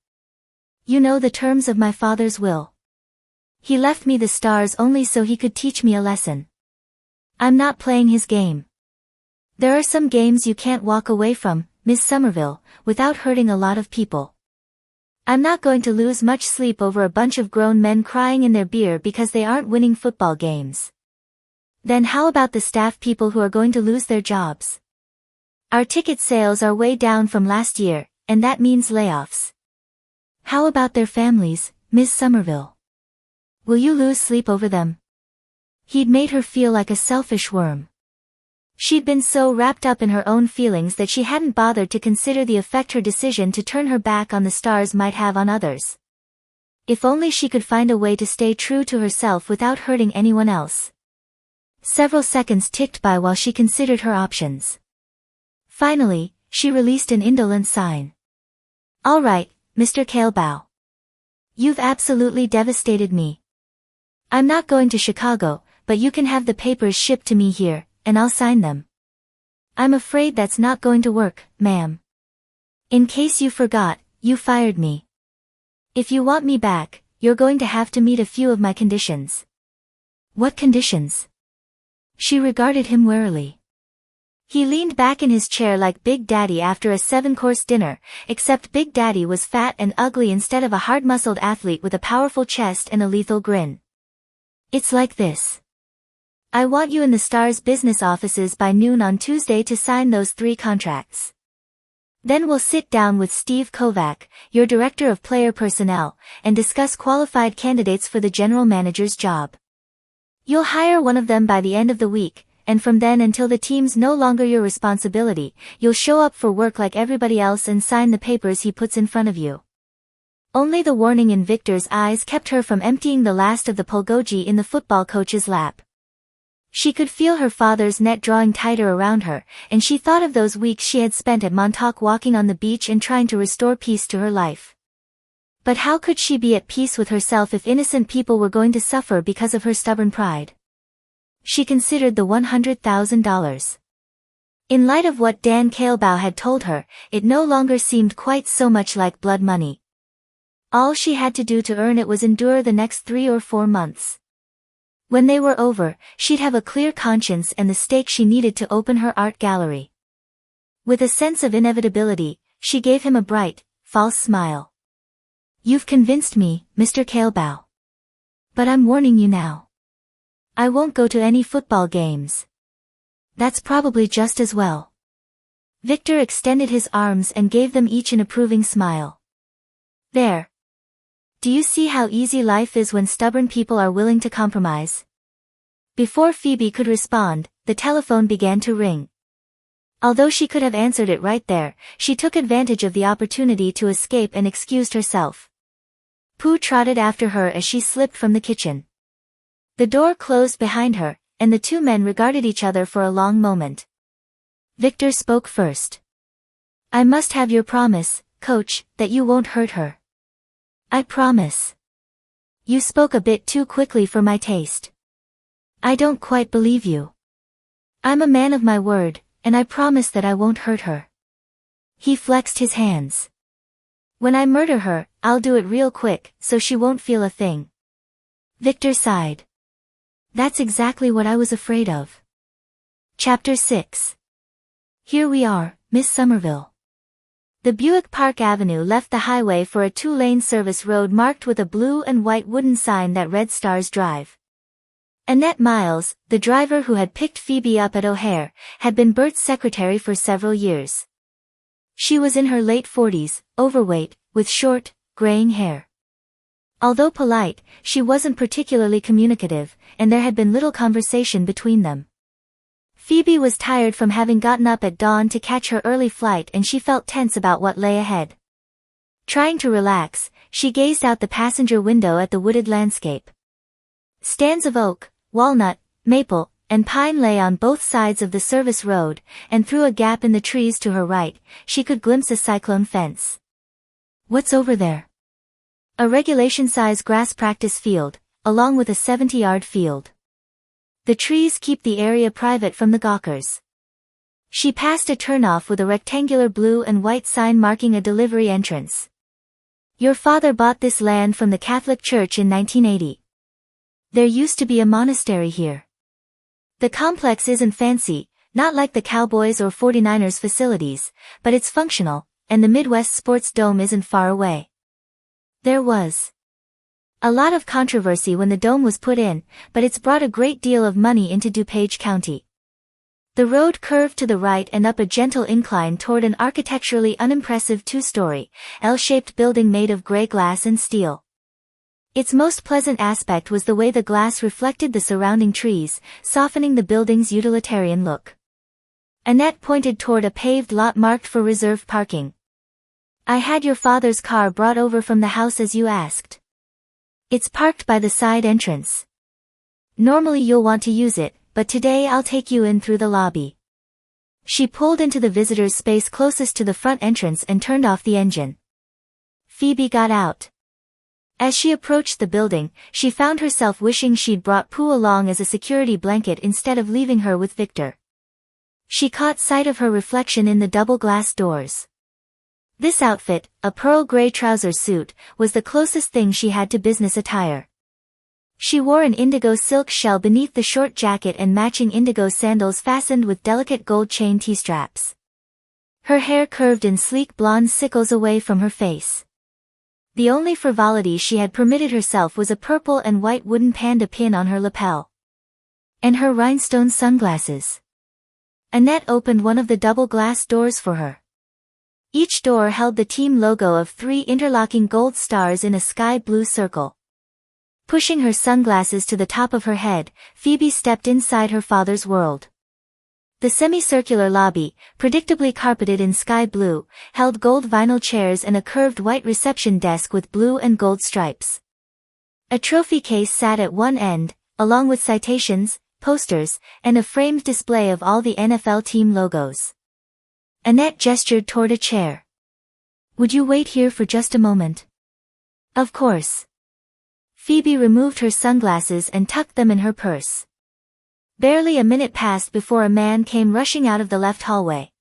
You know the terms of my father's will. He left me the Stars only so he could teach me a lesson. I'm not playing his game. There are some games you can't walk away from, Miss Somerville, without hurting a lot of people. I'm not going to lose much sleep over a bunch of grown men crying in their beer because they aren't winning football games. Then how about the staff people who are going to lose their jobs? Our ticket sales are way down from last year, and that means layoffs. How about their families, Ms. Somerville? Will you lose sleep over them? He'd made her feel like a selfish worm. She'd been so wrapped up in her own feelings that she hadn't bothered to consider the effect her decision to turn her back on the stars might have on others. If only she could find a way to stay true to herself without hurting anyone else. Several seconds ticked by while she considered her options. Finally, she released an indolent sigh. All right, Mr. Kaleba. You've absolutely devastated me. I'm not going to Chicago, but you can have the papers shipped to me here, and I'll sign them. I'm afraid that's not going to work, ma'am. In case you forgot, you fired me. If you want me back, you're going to have to meet a few of my conditions. What conditions? She regarded him warily. He leaned back in his chair like Big Daddy after a 7-course dinner, except Big Daddy was fat and ugly instead of a hard-muscled athlete with a powerful chest and a lethal grin. It's like this. I want you in the Star's business offices by noon on Tuesday to sign those 3 contracts. Then we'll sit down with Steve Kovac, your director of player personnel, and discuss qualified candidates for the general manager's job. You'll hire one of them by the end of the week, and from then until the team's no longer your responsibility, you'll show up for work like everybody else and sign the papers he puts in front of you. Only the warning in Victor's eyes kept her from emptying the last of the Pulgogi in the football coach's lap. She could feel her father's net drawing tighter around her, and she thought of those weeks she had spent at Montauk walking on the beach and trying to restore peace to her life. But how could she be at peace with herself if innocent people were going to suffer because of her stubborn pride? She considered the $100,000. In light of what Dan Kaleba had told her, it no longer seemed quite so much like blood money. All she had to do to earn it was endure the next 3 or 4 months. When they were over, she'd have a clear conscience and the stake she needed to open her art gallery. With a sense of inevitability, she gave him a bright, false smile. You've convinced me, Mr. Kaleba. But I'm warning you now. I won't go to any football games. That's probably just as well. Victor extended his arms and gave them each an approving smile. There. Do you see how easy life is when stubborn people are willing to compromise? Before Phoebe could respond, the telephone began to ring. Although she could have answered it right there, she took advantage of the opportunity to escape and excused herself. Pooh trotted after her as she slipped from the kitchen. The door closed behind her, and the 2 men regarded each other for a long moment. Victor spoke first. I must have your promise, Coach, that you won't hurt her. I promise. You spoke a bit too quickly for my taste. I don't quite believe you. I'm a man of my word, and I promise that I won't hurt her. He flexed his hands. When I murder her, I'll do it real quick, so she won't feel a thing. Victor sighed. That's exactly what I was afraid of. Chapter 6. Here we are, Miss Somerville. The Buick Park Avenue left the highway for a 2-lane service road marked with a blue and white wooden sign that read Stars Drive. Annette Miles, the driver who had picked Phoebe up at O'Hare, had been Bert's secretary for several years. She was in her late 40s, overweight, with short, graying hair. Although polite, she wasn't particularly communicative, and there had been little conversation between them. Phoebe was tired from having gotten up at dawn to catch her early flight and she felt tense about what lay ahead. Trying to relax, she gazed out the passenger window at the wooded landscape. Stands of oak, walnut, maple, and pine lay on both sides of the service road, and through a gap in the trees to her right, she could glimpse a cyclone fence. What's over there? A regulation-size grass practice field, along with a 70-yard field. The trees keep the area private from the gawkers. She passed a turnoff with a rectangular blue and white sign marking a delivery entrance. Your father bought this land from the Catholic Church in 1980. There used to be a monastery here. The complex isn't fancy, not like the Cowboys or 49ers facilities, but it's functional, and the Midwest Sports Dome isn't far away. There was a lot of controversy when the dome was put in, but it's brought a great deal of money into DuPage County. The road curved to the right and up a gentle incline toward an architecturally unimpressive two-story, L-shaped building made of gray glass and steel. Its most pleasant aspect was the way the glass reflected the surrounding trees, softening the building's utilitarian look. Annette pointed toward a paved lot marked for reserved parking. I had your father's car brought over from the house as you asked. It's parked by the side entrance. Normally you'll want to use it, but today I'll take you in through the lobby. She pulled into the visitor's space closest to the front entrance and turned off the engine. Phoebe got out. As she approached the building, she found herself wishing she'd brought Pooh along as a security blanket instead of leaving her with Victor. She caught sight of her reflection in the double glass doors. This outfit, a pearl gray trouser suit, was the closest thing she had to business attire. She wore an indigo silk shell beneath the short jacket and matching indigo sandals fastened with delicate gold chain T-straps. Her hair curved in sleek blonde sickles away from her face. The only frivolity she had permitted herself was a purple and white wooden panda pin on her lapel. And her rhinestone sunglasses. Annette opened one of the double glass doors for her. Each door held the team logo of 3 interlocking gold stars in a sky blue circle. Pushing her sunglasses to the top of her head, Phoebe stepped inside her father's world. The semicircular lobby, predictably carpeted in sky blue, held gold vinyl chairs and a curved white reception desk with blue and gold stripes. A trophy case sat at one end, along with citations, posters, and a framed display of all the NFL team logos. Annette gestured toward a chair. Would you wait here for just a moment? Of course. Phoebe removed her sunglasses and tucked them in her purse. Barely a minute passed before a man came rushing out of the left hallway.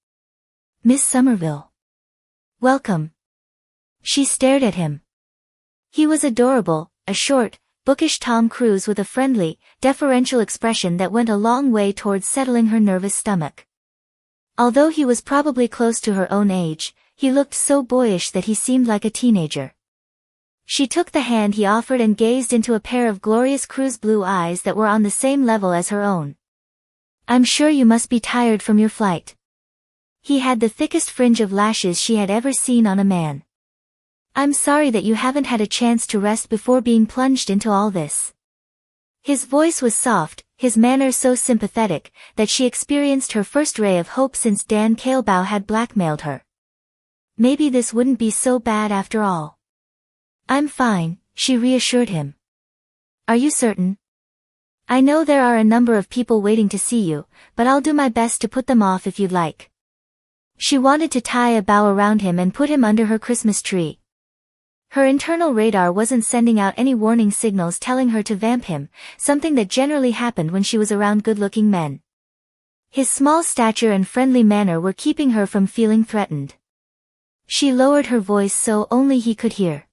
Miss Somerville. Welcome. She stared at him. He was adorable, a short, bookish Tom Cruise with a friendly, deferential expression that went a long way towards settling her nervous stomach. Although he was probably close to her own age, he looked so boyish that he seemed like a teenager. She took the hand he offered and gazed into a pair of glorious Cruise blue eyes that were on the same level as her own. I'm sure you must be tired from your flight. He had the thickest fringe of lashes she had ever seen on a man. I'm sorry that you haven't had a chance to rest before being plunged into all this. His voice was soft, his manner so sympathetic, that she experienced her first ray of hope since Dan Kaleba had blackmailed her. Maybe this wouldn't be so bad after all. I'm fine, she reassured him. Are you certain? I know there are a number of people waiting to see you, but I'll do my best to put them off if you'd like. She wanted to tie a bow around him and put him under her Christmas tree. Her internal radar wasn't sending out any warning signals telling her to vamp him, something that generally happened when she was around good-looking men. His small stature and friendly manner were keeping her from feeling threatened. She lowered her voice so only he could hear.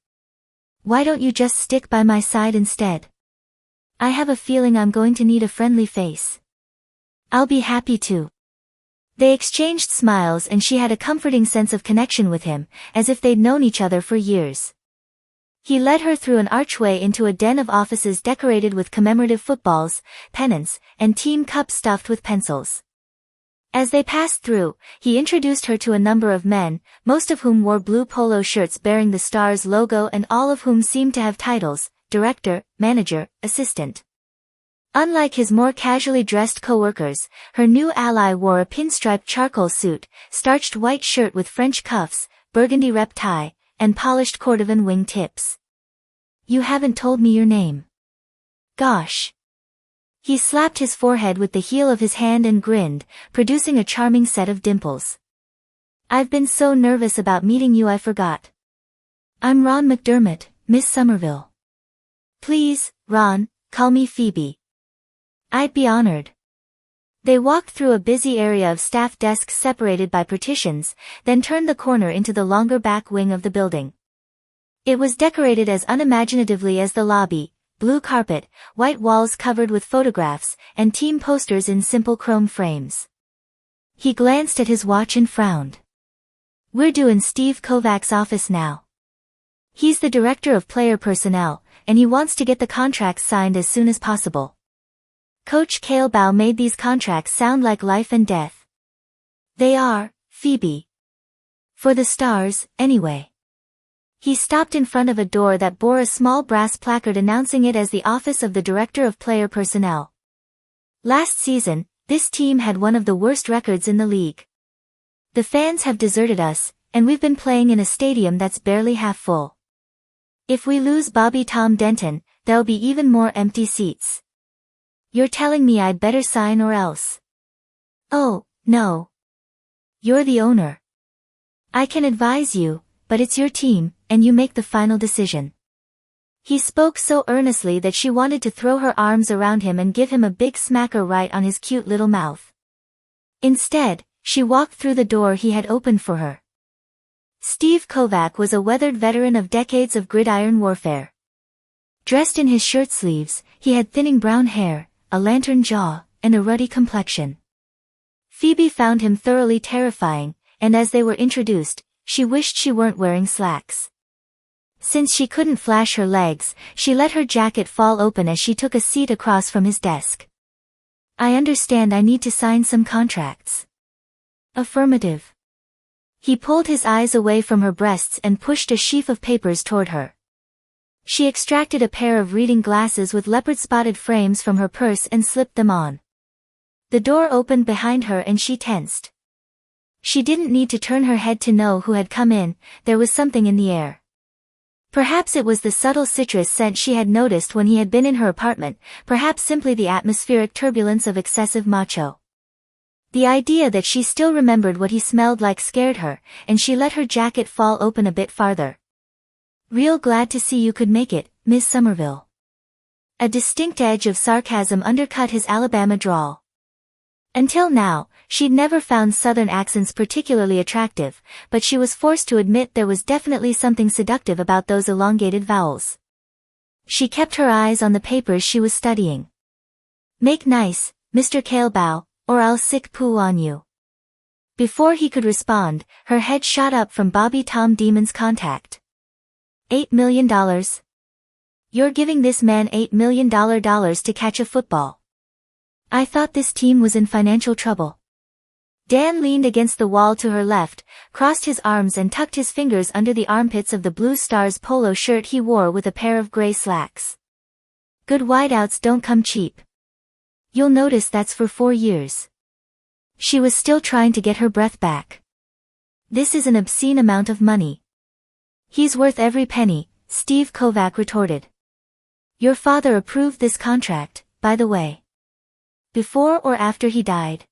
Why don't you just stick by my side instead? I have a feeling I'm going to need a friendly face. I'll be happy to. They exchanged smiles and she had a comforting sense of connection with him, as if they'd known each other for years. He led her through an archway into a den of offices decorated with commemorative footballs, pennants, and team cups stuffed with pencils. As they passed through, he introduced her to a number of men, most of whom wore blue polo shirts bearing the Stars logo and all of whom seemed to have titles, director, manager, assistant. Unlike his more casually dressed co-workers, her new ally wore a pinstriped charcoal suit, starched white shirt with French cuffs, burgundy rep tie, and polished cordovan wing tips. You haven't told me your name. Gosh. He slapped his forehead with the heel of his hand and grinned, producing a charming set of dimples. I've been so nervous about meeting you I forgot. I'm Ron McDermott, Miss Somerville. Please, Ron, call me Phoebe. I'd be honored. They walked through a busy area of staff desks separated by partitions, then turned the corner into the longer back wing of the building. It was decorated as unimaginatively as the lobby. Blue carpet, white walls covered with photographs, and team posters in simple chrome frames. He glanced at his watch and frowned. We're due in Steve Kovac's office now. He's the director of player personnel, and he wants to get the contracts signed as soon as possible. Coach Kaleba made these contracts sound like life and death. They are, Phoebe. For the stars, anyway. He stopped in front of a door that bore a small brass placard announcing it as the Office of the Director of Player Personnel. Last season, this team had one of the worst records in the league. The fans have deserted us, and we've been playing in a stadium that's barely half full. If we lose Bobby Tom Denton, there'll be even more empty seats. You're telling me I'd better sign or else? Oh, no. You're the owner. I can advise you, but it's your team, and you make the final decision. He spoke so earnestly that she wanted to throw her arms around him and give him a big smacker right on his cute little mouth. Instead, she walked through the door he had opened for her. Steve Kovac was a weathered veteran of decades of gridiron warfare. Dressed in his shirt sleeves, he had thinning brown hair, a lantern jaw, and a ruddy complexion. Phoebe found him thoroughly terrifying, and as they were introduced, she wished she weren't wearing slacks. Since she couldn't flash her legs, she let her jacket fall open as she took a seat across from his desk. I understand I need to sign some contracts. Affirmative. He pulled his eyes away from her breasts and pushed a sheaf of papers toward her. She extracted a pair of reading glasses with leopard-spotted frames from her purse and slipped them on. The door opened behind her and she tensed. She didn't need to turn her head to know who had come in, there was something in the air. Perhaps it was the subtle citrus scent she had noticed when he had been in her apartment, perhaps simply the atmospheric turbulence of excessive macho. The idea that she still remembered what he smelled like scared her, and she let her jacket fall open a bit farther. Real glad to see you could make it, Miss Somerville. A distinct edge of sarcasm undercut his Alabama drawl. Until now, she'd never found Southern accents particularly attractive, but she was forced to admit there was definitely something seductive about those elongated vowels. She kept her eyes on the papers she was studying. Make nice, Mr. Kaleba, or I'll sick poo on you. Before he could respond, her head shot up from Bobby Tom Demon's contact. $8 million. You're giving this man $8 million to catch a football. I thought this team was in financial trouble. Dan leaned against the wall to her left, crossed his arms and tucked his fingers under the armpits of the Blue Stars polo shirt he wore with a pair of gray slacks. Good wideouts don't come cheap. You'll notice that's for 4 years. She was still trying to get her breath back. This is an obscene amount of money. He's worth every penny, Steve Kovac retorted. Your father approved this contract, by the way. Before or after he died?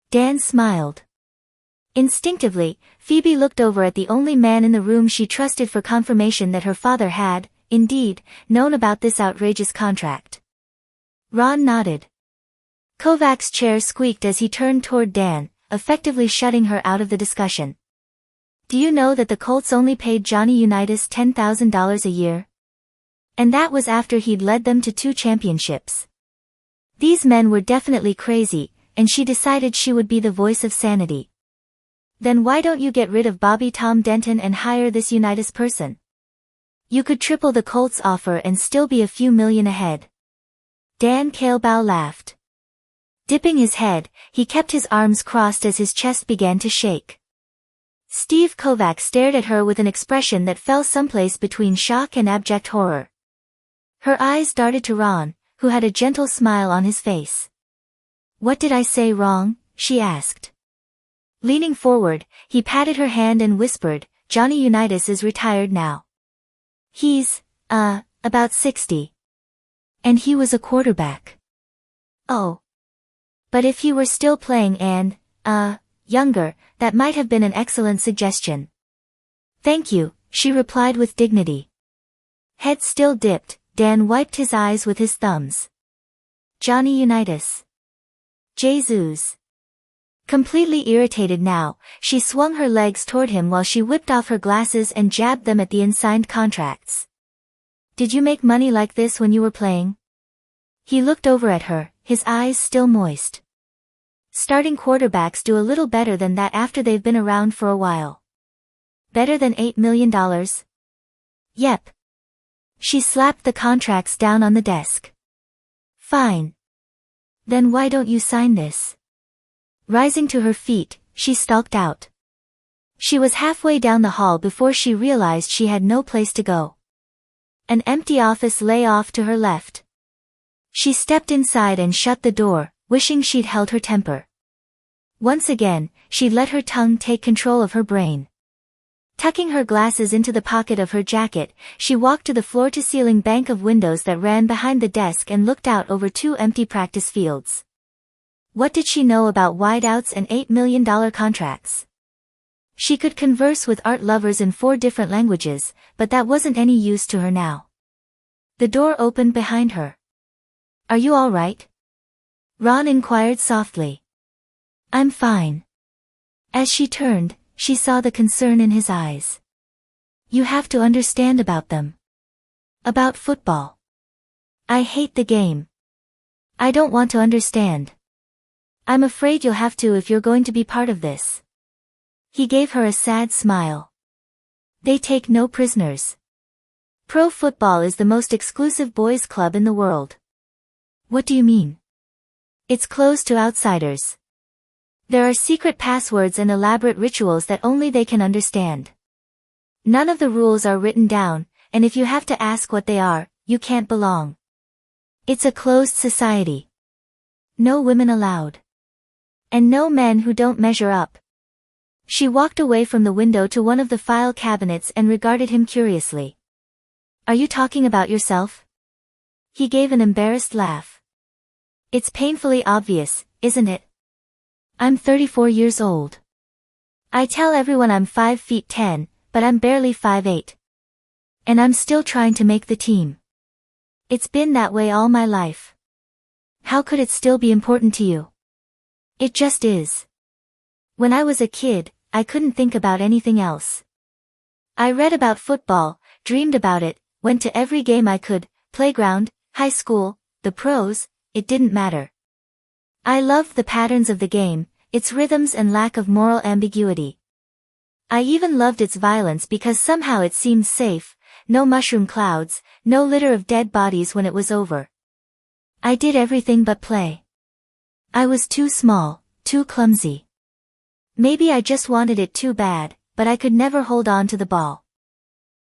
Dan smiled. Instinctively, Phoebe looked over at the only man in the room she trusted for confirmation that her father had, indeed, known about this outrageous contract. Ron nodded. Kovac's chair squeaked as he turned toward Dan, effectively shutting her out of the discussion. Do you know that the Colts only paid Johnny Unitas $10,000 a year? And that was after he'd led them to 2 championships. These men were definitely crazy, and she decided she would be the voice of sanity. Then why don't you get rid of Bobby Tom Denton and hire this Unitas person? You could triple the Colts offer and still be a few million ahead. Dan Kaleba laughed. Dipping his head, he kept his arms crossed as his chest began to shake. Steve Kovac stared at her with an expression that fell someplace between shock and abject horror. Her eyes darted to Ron, who had a gentle smile on his face. What did I say wrong? She asked. Leaning forward, he patted her hand and whispered, Johnny Unitas is retired now. He's, about 60. And he was a quarterback. Oh. But if he were still playing and, younger, that might have been an excellent suggestion. Thank you, she replied with dignity. Head still dipped, Dan wiped his eyes with his thumbs. Johnny Unitas. Jesus. Completely irritated now, she swung her legs toward him while she whipped off her glasses and jabbed them at the unsigned contracts. Did you make money like this when you were playing? He looked over at her, his eyes still moist. Starting quarterbacks do a little better than that after they've been around for a while. Better than $8 million? Yep. She slapped the contracts down on the desk. Fine. Then why don't you sign this? Rising to her feet, she stalked out. She was halfway down the hall before she realized she had no place to go. An empty office lay off to her left. She stepped inside and shut the door, wishing she'd held her temper. Once again, she'd let her tongue take control of her brain. Tucking her glasses into the pocket of her jacket, she walked to the floor-to-ceiling bank of windows that ran behind the desk and looked out over 2 empty practice fields. What did she know about wideouts and $8 million contracts? She could converse with art lovers in 4 different languages, but that wasn't any use to her now. The door opened behind her. Are you all right? Ron inquired softly. I'm fine. As she turned, she saw the concern in his eyes. You have to understand about them. About football. I hate the game. I don't want to understand. I'm afraid you'll have to if you're going to be part of this. He gave her a sad smile. They take no prisoners. Pro football is the most exclusive boys' club in the world. What do you mean? It's closed to outsiders. There are secret passwords and elaborate rituals that only they can understand. None of the rules are written down, and if you have to ask what they are, you can't belong. It's a closed society. No women allowed. And no men who don't measure up. She walked away from the window to one of the file cabinets and regarded him curiously. Are you talking about yourself? He gave an embarrassed laugh. It's painfully obvious, isn't it? I'm 34 years old. I tell everyone I'm 5 feet 10, but I'm barely 5'8". And I'm still trying to make the team. It's been that way all my life. How could it still be important to you? It just is. When I was a kid, I couldn't think about anything else. I read about football, dreamed about it, went to every game I could, playground, high school, the pros, it didn't matter. I loved the patterns of the game, its rhythms and lack of moral ambiguity. I even loved its violence because somehow it seemed safe, no mushroom clouds, no litter of dead bodies when it was over. I did everything but play. I was too small, too clumsy. Maybe I just wanted it too bad, but I could never hold on to the ball.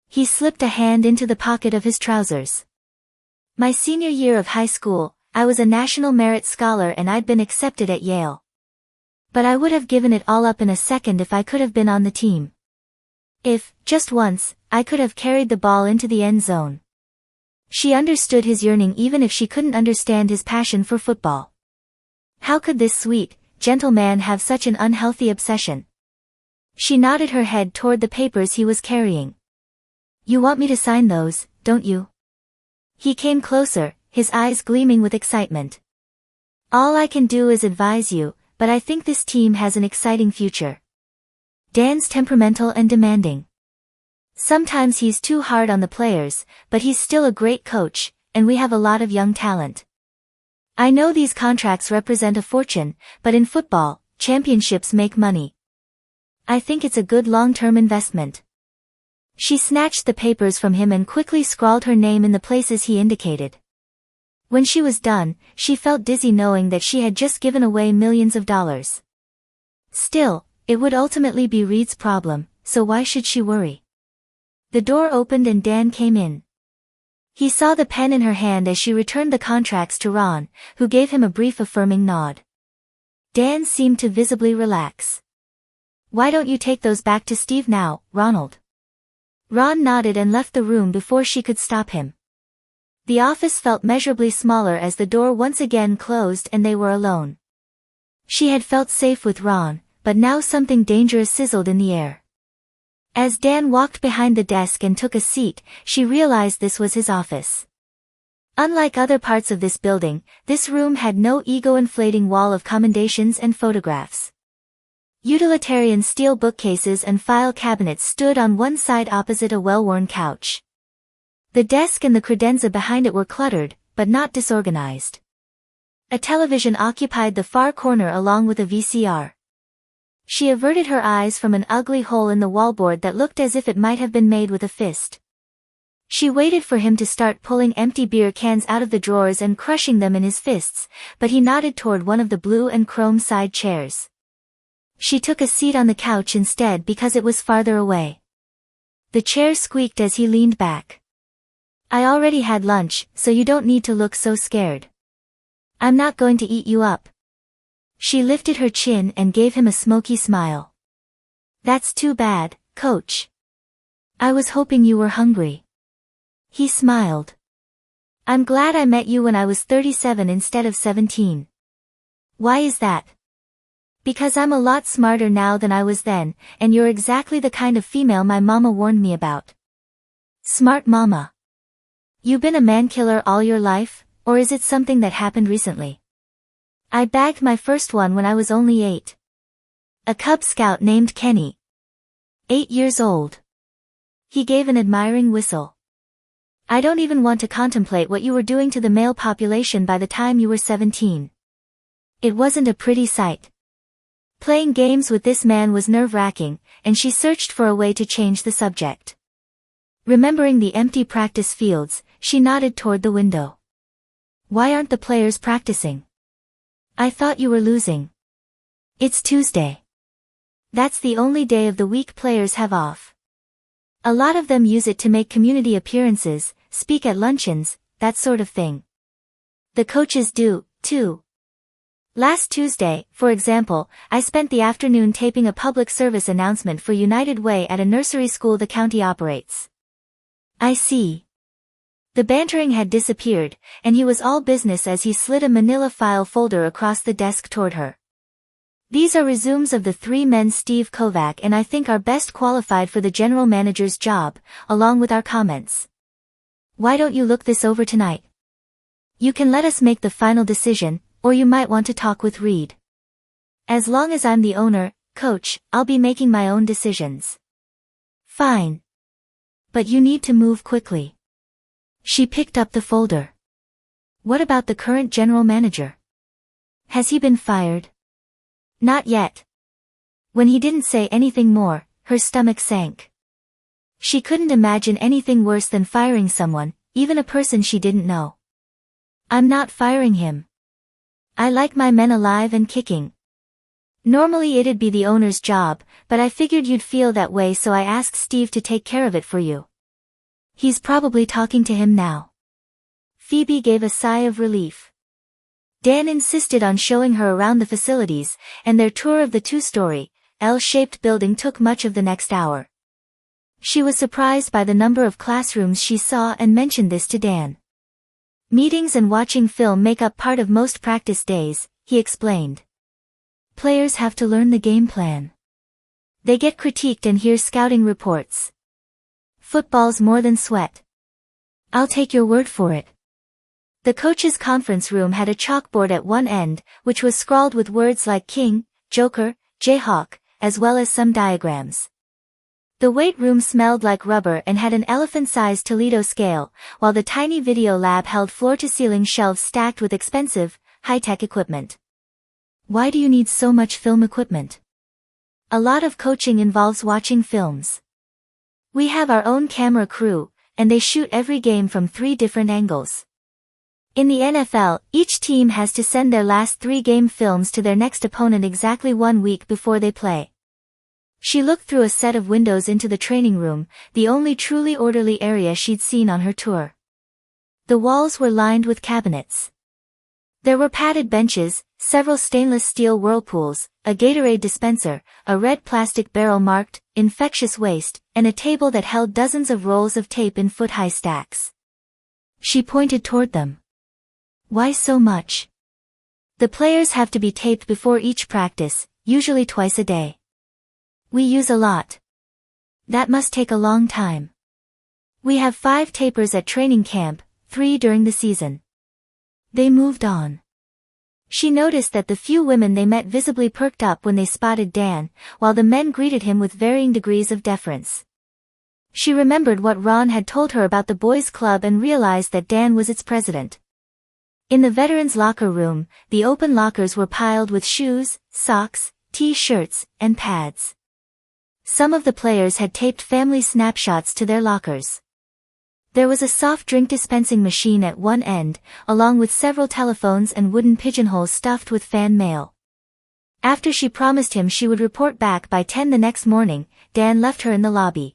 He slipped a hand into the pocket of his trousers. My senior year of high school, I was a National Merit Scholar and I'd been accepted at Yale. But I would have given it all up in a second if I could have been on the team. If, just once, I could have carried the ball into the end zone. She understood his yearning even if she couldn't understand his passion for football. How could this sweet, gentle man have such an unhealthy obsession? She nodded her head toward the papers he was carrying. You want me to sign those, don't you? He came closer, his eyes gleaming with excitement. All I can do is advise you, but I think this team has an exciting future. Dan's temperamental and demanding. Sometimes he's too hard on the players, but he's still a great coach, and we have a lot of young talent. I know these contracts represent a fortune, but in football, championships make money. I think it's a good long-term investment. She snatched the papers from him and quickly scrawled her name in the places he indicated. When she was done, she felt dizzy knowing that she had just given away millions of dollars. Still, it would ultimately be Reed's problem, so why should she worry? The door opened and Dan came in. He saw the pen in her hand as she returned the contracts to Ron, who gave him a brief affirming nod. Dan seemed to visibly relax. Why don't you take those back to Steve now, Ronald? Ron nodded and left the room before she could stop him. The office felt measurably smaller as the door once again closed and they were alone. She had felt safe with Ron, but now something dangerous sizzled in the air. As Dan walked behind the desk and took a seat, she realized this was his office. Unlike other parts of this building, this room had no ego-inflating wall of commendations and photographs. Utilitarian steel bookcases and file cabinets stood on one side opposite a well-worn couch. The desk and the credenza behind it were cluttered, but not disorganized. A television occupied the far corner along with a VCR. She averted her eyes from an ugly hole in the wallboard that looked as if it might have been made with a fist. She waited for him to start pulling empty beer cans out of the drawers and crushing them in his fists, but he nodded toward one of the blue and chrome side chairs. She took a seat on the couch instead because it was farther away. The chair squeaked as he leaned back. I already had lunch, so you don't need to look so scared. I'm not going to eat you up. She lifted her chin and gave him a smoky smile. That's too bad, Coach. I was hoping you were hungry. He smiled. I'm glad I met you when I was 37 instead of 17. Why is that? Because I'm a lot smarter now than I was then, and you're exactly the kind of female my mama warned me about. Smart mama. You been a man killer all your life, or is it something that happened recently? I bagged my first one when I was only 8. A Cub Scout named Kenny. 8 years old. He gave an admiring whistle. I don't even want to contemplate what you were doing to the male population by the time you were 17. It wasn't a pretty sight. Playing games with this man was nerve-wracking, and she searched for a way to change the subject. Remembering the empty practice fields, she nodded toward the window. Why aren't the players practicing? I thought you were losing. It's Tuesday. That's the only day of the week players have off. A lot of them use it to make community appearances, speak at luncheons, that sort of thing. The coaches do, too. Last Tuesday, for example, I spent the afternoon taping a public service announcement for United Way at a nursery school the county operates. I see. The bantering had disappeared, and he was all business as he slid a manila file folder across the desk toward her. These are resumes of the 3 men Steve Kovac and I think are best qualified for the general manager's job, along with our comments. Why don't you look this over tonight? You can let us make the final decision, or you might want to talk with Reed. As long as I'm the owner, Coach, I'll be making my own decisions. Fine. But you need to move quickly. She picked up the folder. What about the current general manager? Has he been fired? Not yet. When he didn't say anything more, her stomach sank. She couldn't imagine anything worse than firing someone, even a person she didn't know. I'm not firing him. I like my men alive and kicking. Normally it'd be the owner's job, but I figured you'd feel that way so I asked Steve to take care of it for you. He's probably talking to him now. Phoebe gave a sigh of relief. Dan insisted on showing her around the facilities, and their tour of the 2-story, L-shaped building took much of the next hour. She was surprised by the number of classrooms she saw and mentioned this to Dan. Meetings and watching film make up part of most practice days, he explained. Players have to learn the game plan. They get critiqued and hear scouting reports. Football's more than sweat. I'll take your word for it. The coach's conference room had a chalkboard at one end, which was scrawled with words like King, Joker, Jayhawk, as well as some diagrams. The weight room smelled like rubber and had an elephant-sized Toledo scale, while the tiny video lab held floor-to-ceiling shelves stacked with expensive, high-tech equipment. Why do you need so much film equipment? A lot of coaching involves watching films. We have our own camera crew, and they shoot every game from 3 different angles. In the NFL, each team has to send their last 3 game films to their next opponent exactly 1 week before they play. She looked through a set of windows into the training room, the only truly orderly area she'd seen on her tour. The walls were lined with cabinets. There were padded benches, several stainless steel whirlpools, a Gatorade dispenser, a red plastic barrel marked, infectious waste, and a table that held dozens of rolls of tape in foot-high stacks. She pointed toward them. Why so much? The players have to be taped before each practice, usually twice a day. We use a lot. That must take a long time. We have 5 tapers at training camp, 3 during the season. They moved on. She noticed that the few women they met visibly perked up when they spotted Dan, while the men greeted him with varying degrees of deference. She remembered what Ron had told her about the boys' club and realized that Dan was its president. In the veterans' locker room, the open lockers were piled with shoes, socks, t-shirts, and pads. Some of the players had taped family snapshots to their lockers. There was a soft drink dispensing machine at one end, along with several telephones and wooden pigeonholes stuffed with fan mail. After she promised him she would report back by 10 the next morning, Dan left her in the lobby.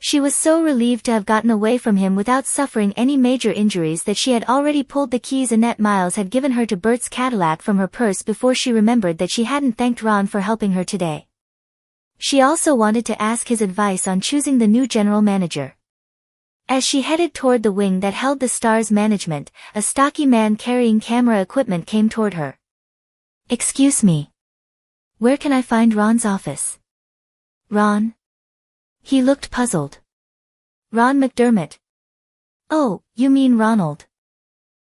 She was so relieved to have gotten away from him without suffering any major injuries that she had already pulled the keys Annette Miles had given her to Bert's Cadillac from her purse before she remembered that she hadn't thanked Ron for helping her today. She also wanted to ask his advice on choosing the new general manager. As she headed toward the wing that held the Star's management, a stocky man carrying camera equipment came toward her. "Excuse me. Where can I find Ron's office?" "Ron?" He looked puzzled. "Ron McDermott." "Oh, you mean Ronald.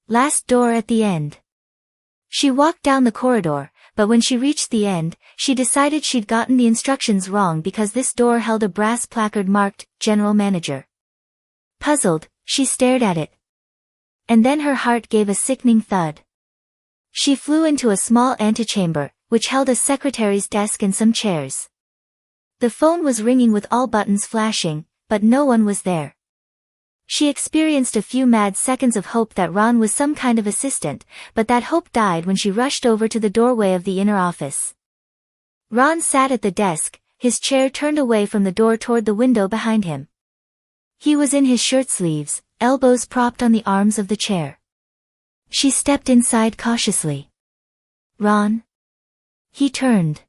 Last door at the end." She walked down the corridor, but when she reached the end, she decided she'd gotten the instructions wrong because this door held a brass placard marked, General Manager. Puzzled, she stared at it. And then her heart gave a sickening thud. She flew into a small antechamber, which held a secretary's desk and some chairs. The phone was ringing with all buttons flashing, but no one was there. She experienced a few mad seconds of hope that Ron was some kind of assistant, but that hope died when she rushed over to the doorway of the inner office. Ron sat at the desk, his chair turned away from the door toward the window behind him. He was in his shirt sleeves, elbows propped on the arms of the chair. She stepped inside cautiously. "Ron?" He turned.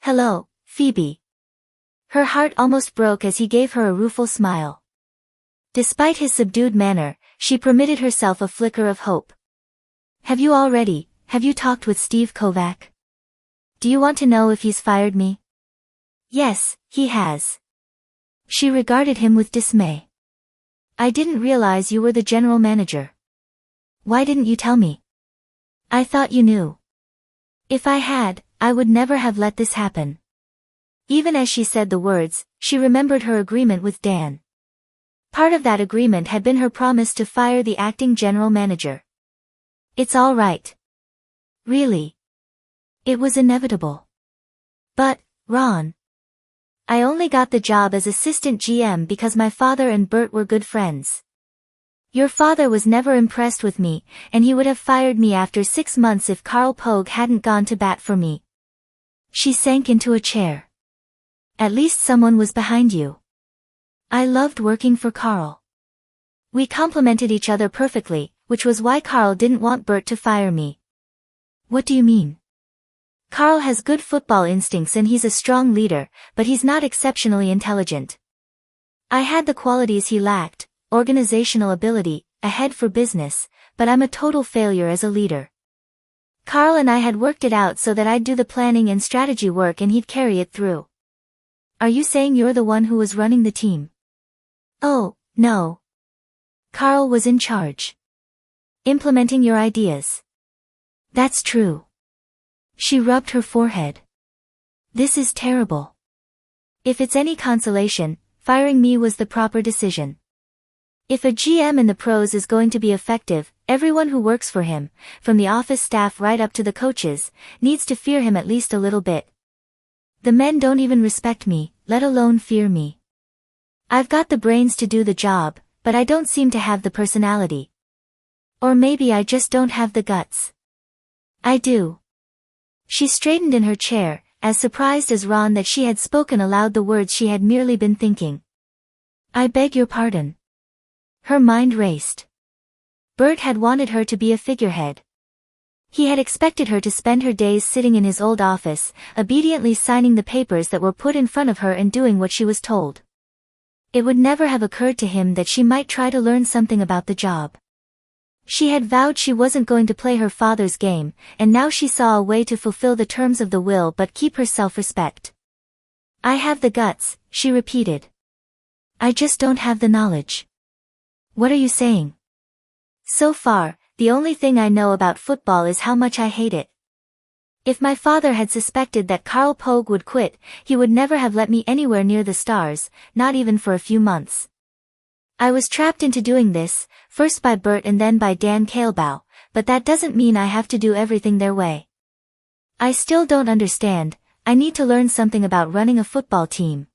"Hello, Phoebe." Her heart almost broke as he gave her a rueful smile. Despite his subdued manner, she permitted herself a flicker of hope. Have you talked with Steve Kovac? Do you want to know if he's fired me?" "Yes, he has." She regarded him with dismay. "I didn't realize you were the general manager. Why didn't you tell me? I thought you knew." "If I had, I would never have let this happen." Even as she said the words, she remembered her agreement with Dan. Part of that agreement had been her promise to fire the acting general manager. "It's all right." "Really?" "It was inevitable." "But, Ron, I only got the job as assistant GM because my father and Bert were good friends. Your father was never impressed with me, and he would have fired me after 6 months if Carl Pogue hadn't gone to bat for me." She sank into a chair. "At least someone was behind you." "I loved working for Carl. We complemented each other perfectly, which was why Carl didn't want Bert to fire me." "What do you mean?" "Carl has good football instincts and he's a strong leader, but he's not exceptionally intelligent. I had the qualities he lacked, organizational ability, a head for business, but I'm a total failure as a leader. Carl and I had worked it out so that I'd do the planning and strategy work and he'd carry it through." "Are you saying you're the one who was running the team?" "Oh, no. Carl was in charge. Implementing your ideas." "That's true." She rubbed her forehead. "This is terrible. If it's any consolation, firing me was the proper decision. If a GM in the pros is going to be effective, everyone who works for him, from the office staff right up to the coaches, needs to fear him at least a little bit. The men don't even respect me, let alone fear me. I've got the brains to do the job, but I don't seem to have the personality. Or maybe I just don't have the guts." "I do." She straightened in her chair, as surprised as Ron that she had spoken aloud the words she had merely been thinking. "I beg your pardon." Her mind raced. Bert had wanted her to be a figurehead. He had expected her to spend her days sitting in his old office, obediently signing the papers that were put in front of her and doing what she was told. It would never have occurred to him that she might try to learn something about the job. She had vowed she wasn't going to play her father's game, and now she saw a way to fulfill the terms of the will but keep her self-respect. "I have the guts," she repeated. "I just don't have the knowledge." "What are you saying?" "So far, the only thing I know about football is how much I hate it. If my father had suspected that Carl Pogue would quit, he would never have let me anywhere near the Stars, not even for a few months. I was trapped into doing this, first by Bert and then by Dan Kaleba, but that doesn't mean I have to do everything their way. I still don't understand, I need to learn something about running a football team.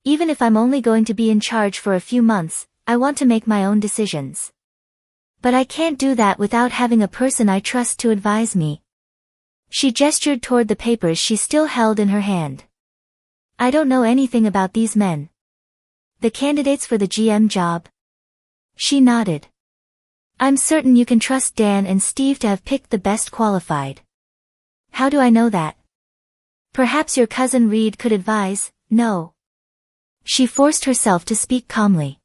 Even if I'm only going to be in charge for a few months, I want to make my own decisions. But I can't do that without having a person I trust to advise me. She gestured toward the papers she still held in her hand. I don't know anything about these men. The candidates for the GM job? She nodded. I'm certain you can trust Dan and Steve to have picked the best qualified. How do I know that? Perhaps your cousin Reed could advise. No. She forced herself to speak calmly.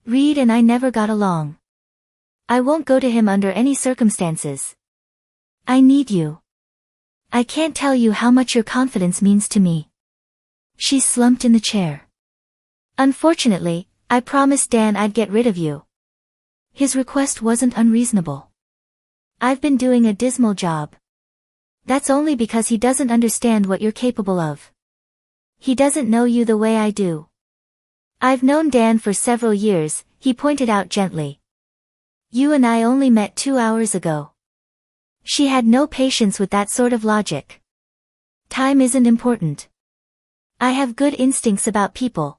Reed and I never got along. I won't go to him under any circumstances. I need you. I can't tell you how much your confidence means to me. She slumped in the chair. Unfortunately, I promised Dan I'd get rid of you. His request wasn't unreasonable. I've been doing a dismal job. That's only because he doesn't understand what you're capable of. He doesn't know you the way I do. I've known Dan for several years, he pointed out gently. You and I only met 2 hours ago. She had no patience with that sort of logic. Time isn't important. I have good instincts about people.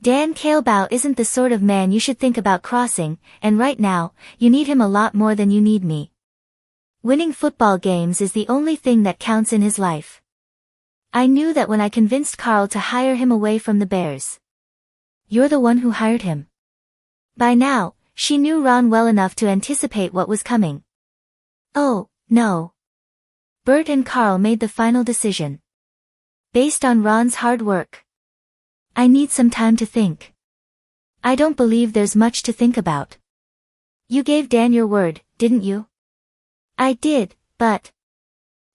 Dan Kaleba isn't the sort of man you should think about crossing, and right now, you need him a lot more than you need me. Winning football games is the only thing that counts in his life. I knew that when I convinced Carl to hire him away from the Bears. You're the one who hired him. By now, she knew Ron well enough to anticipate what was coming. Oh, no. Bert and Carl made the final decision. Based on Ron's hard work. I need some time to think. I don't believe there's much to think about. You gave Dan your word, didn't you? I did, but...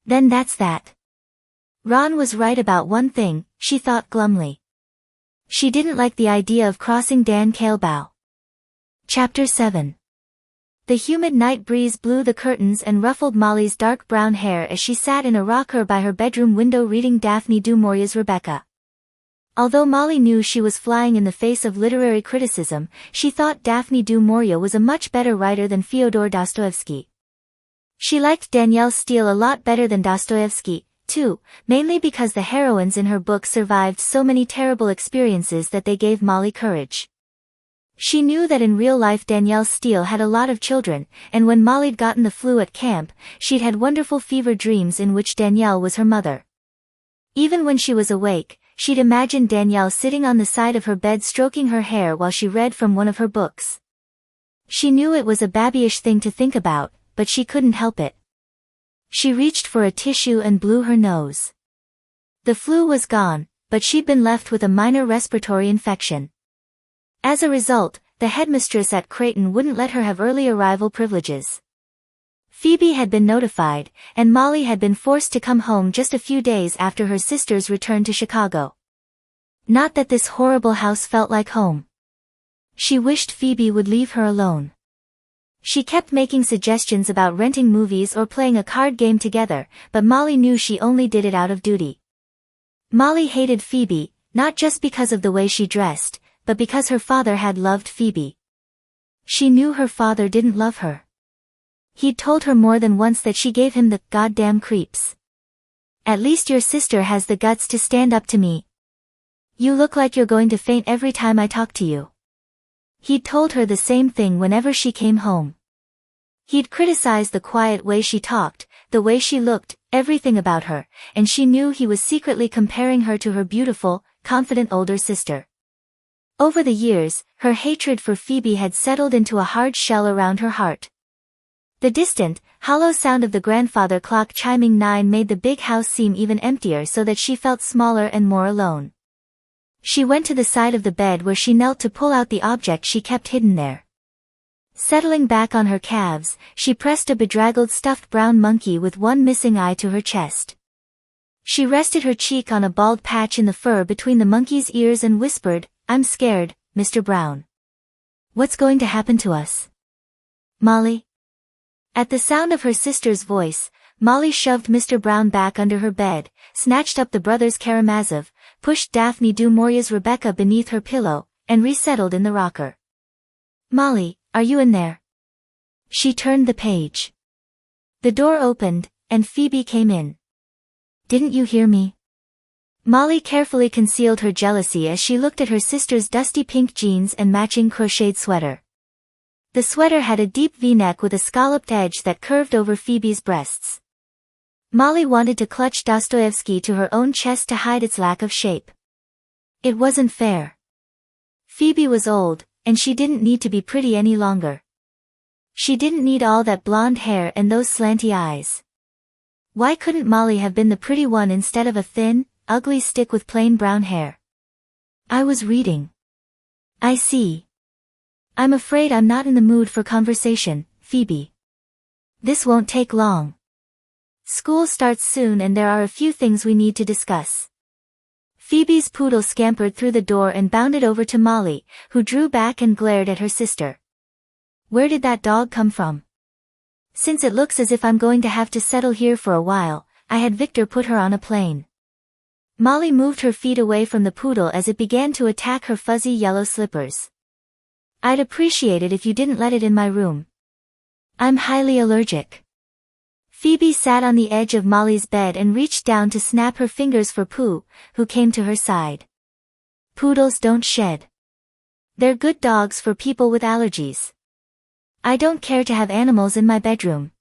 Then that's that. Ron was right about one thing, she thought glumly. She didn't like the idea of crossing Dan Kaleba. Chapter 7. The humid night breeze blew the curtains and ruffled Molly's dark brown hair as she sat in a rocker by her bedroom window reading Daphne du Maurier's Rebecca. Although Molly knew she was flying in the face of literary criticism, she thought Daphne du Maurier was a much better writer than Fyodor Dostoevsky. She liked Danielle Steele a lot better than Dostoevsky, too, mainly because the heroines in her books survived so many terrible experiences that they gave Molly courage. She knew that in real life Danielle Steele had a lot of children, and when Molly'd gotten the flu at camp, she'd had wonderful fever dreams in which Danielle was her mother. Even when she was awake, she'd imagined Danielle sitting on the side of her bed stroking her hair while she read from one of her books. She knew it was a babyish thing to think about, but she couldn't help it. She reached for a tissue and blew her nose. The flu was gone, but she'd been left with a minor respiratory infection. As a result, the headmistress at Creighton wouldn't let her have early arrival privileges. Phoebe had been notified, and Molly had been forced to come home just a few days after her sisters returned to Chicago. Not that this horrible house felt like home. She wished Phoebe would leave her alone. She kept making suggestions about renting movies or playing a card game together, but Molly knew she only did it out of duty. Molly hated Phoebe, not just because of the way she dressed, but because her father had loved Phoebe. She knew her father didn't love her. He'd told her more than once that she gave him the goddamn creeps. At least your sister has the guts to stand up to me. You look like you're going to faint every time I talk to you. He'd told her the same thing whenever she came home. He'd criticized the quiet way she talked, the way she looked, everything about her, and she knew he was secretly comparing her to her beautiful, confident older sister. Over the years, her hatred for Phoebe had settled into a hard shell around her heart. The distant, hollow sound of the grandfather clock chiming 9 made the big house seem even emptier so that she felt smaller and more alone. She went to the side of the bed where she knelt to pull out the object she kept hidden there. Settling back on her calves, she pressed a bedraggled stuffed brown monkey with one missing eye to her chest. She rested her cheek on a bald patch in the fur between the monkey's ears and whispered, "I'm scared, Mr. Brown. What's going to happen to us? Molly?" At the sound of her sister's voice, Molly shoved Mr. Brown back under her bed, snatched up the brothers Karamazov, pushed Daphne du Maurier's Rebecca beneath her pillow, and resettled in the rocker. "Molly, are you in there?" She turned the page. The door opened, and Phoebe came in. "Didn't you hear me?" Molly carefully concealed her jealousy as she looked at her sister's dusty pink jeans and matching crocheted sweater. The sweater had a deep V-neck with a scalloped edge that curved over Phoebe's breasts. Molly wanted to clutch Dostoevsky to her own chest to hide its lack of shape. It wasn't fair. Phoebe was old, and she didn't need to be pretty any longer. She didn't need all that blonde hair and those slanty eyes. Why couldn't Molly have been the pretty one instead of a thin, ugly stick with plain brown hair? I was reading. I see. I'm afraid I'm not in the mood for conversation, Phoebe. This won't take long. School starts soon and there are a few things we need to discuss. Phoebe's poodle scampered through the door and bounded over to Molly, who drew back and glared at her sister. Where did that dog come from? Since it looks as if I'm going to have to settle here for a while, I had Victor put her on a plane. Molly moved her feet away from the poodle as it began to attack her fuzzy yellow slippers. I'd appreciate it if you didn't let it in my room. I'm highly allergic. Phoebe sat on the edge of Molly's bed and reached down to snap her fingers for Pooh, who came to her side. Poodles don't shed. They're good dogs for people with allergies. I don't care to have animals in my bedroom.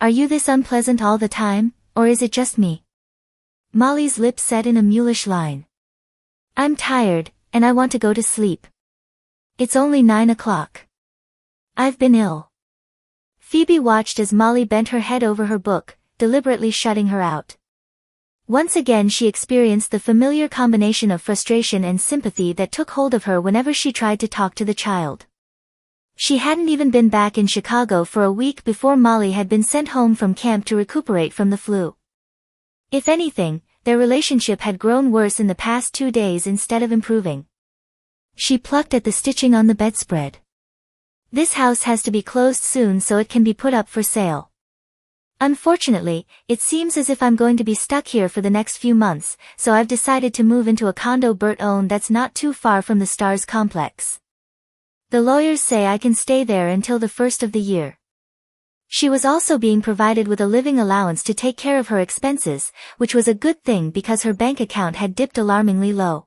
Are you this unpleasant all the time, or is it just me? Molly's lips set in a mulish line. I'm tired, and I want to go to sleep. It's only 9 o'clock. I've been ill. Phoebe watched as Molly bent her head over her book, deliberately shutting her out. Once again she experienced the familiar combination of frustration and sympathy that took hold of her whenever she tried to talk to the child. She hadn't even been back in Chicago for a week before Molly had been sent home from camp to recuperate from the flu. If anything, their relationship had grown worse in the past 2 days instead of improving. She plucked at the stitching on the bedspread. This house has to be closed soon so it can be put up for sale. Unfortunately, it seems as if I'm going to be stuck here for the next few months, so I've decided to move into a condo Bert owned that's not too far from the Stars complex. The lawyers say I can stay there until the first of the year. She was also being provided with a living allowance to take care of her expenses, which was a good thing because her bank account had dipped alarmingly low.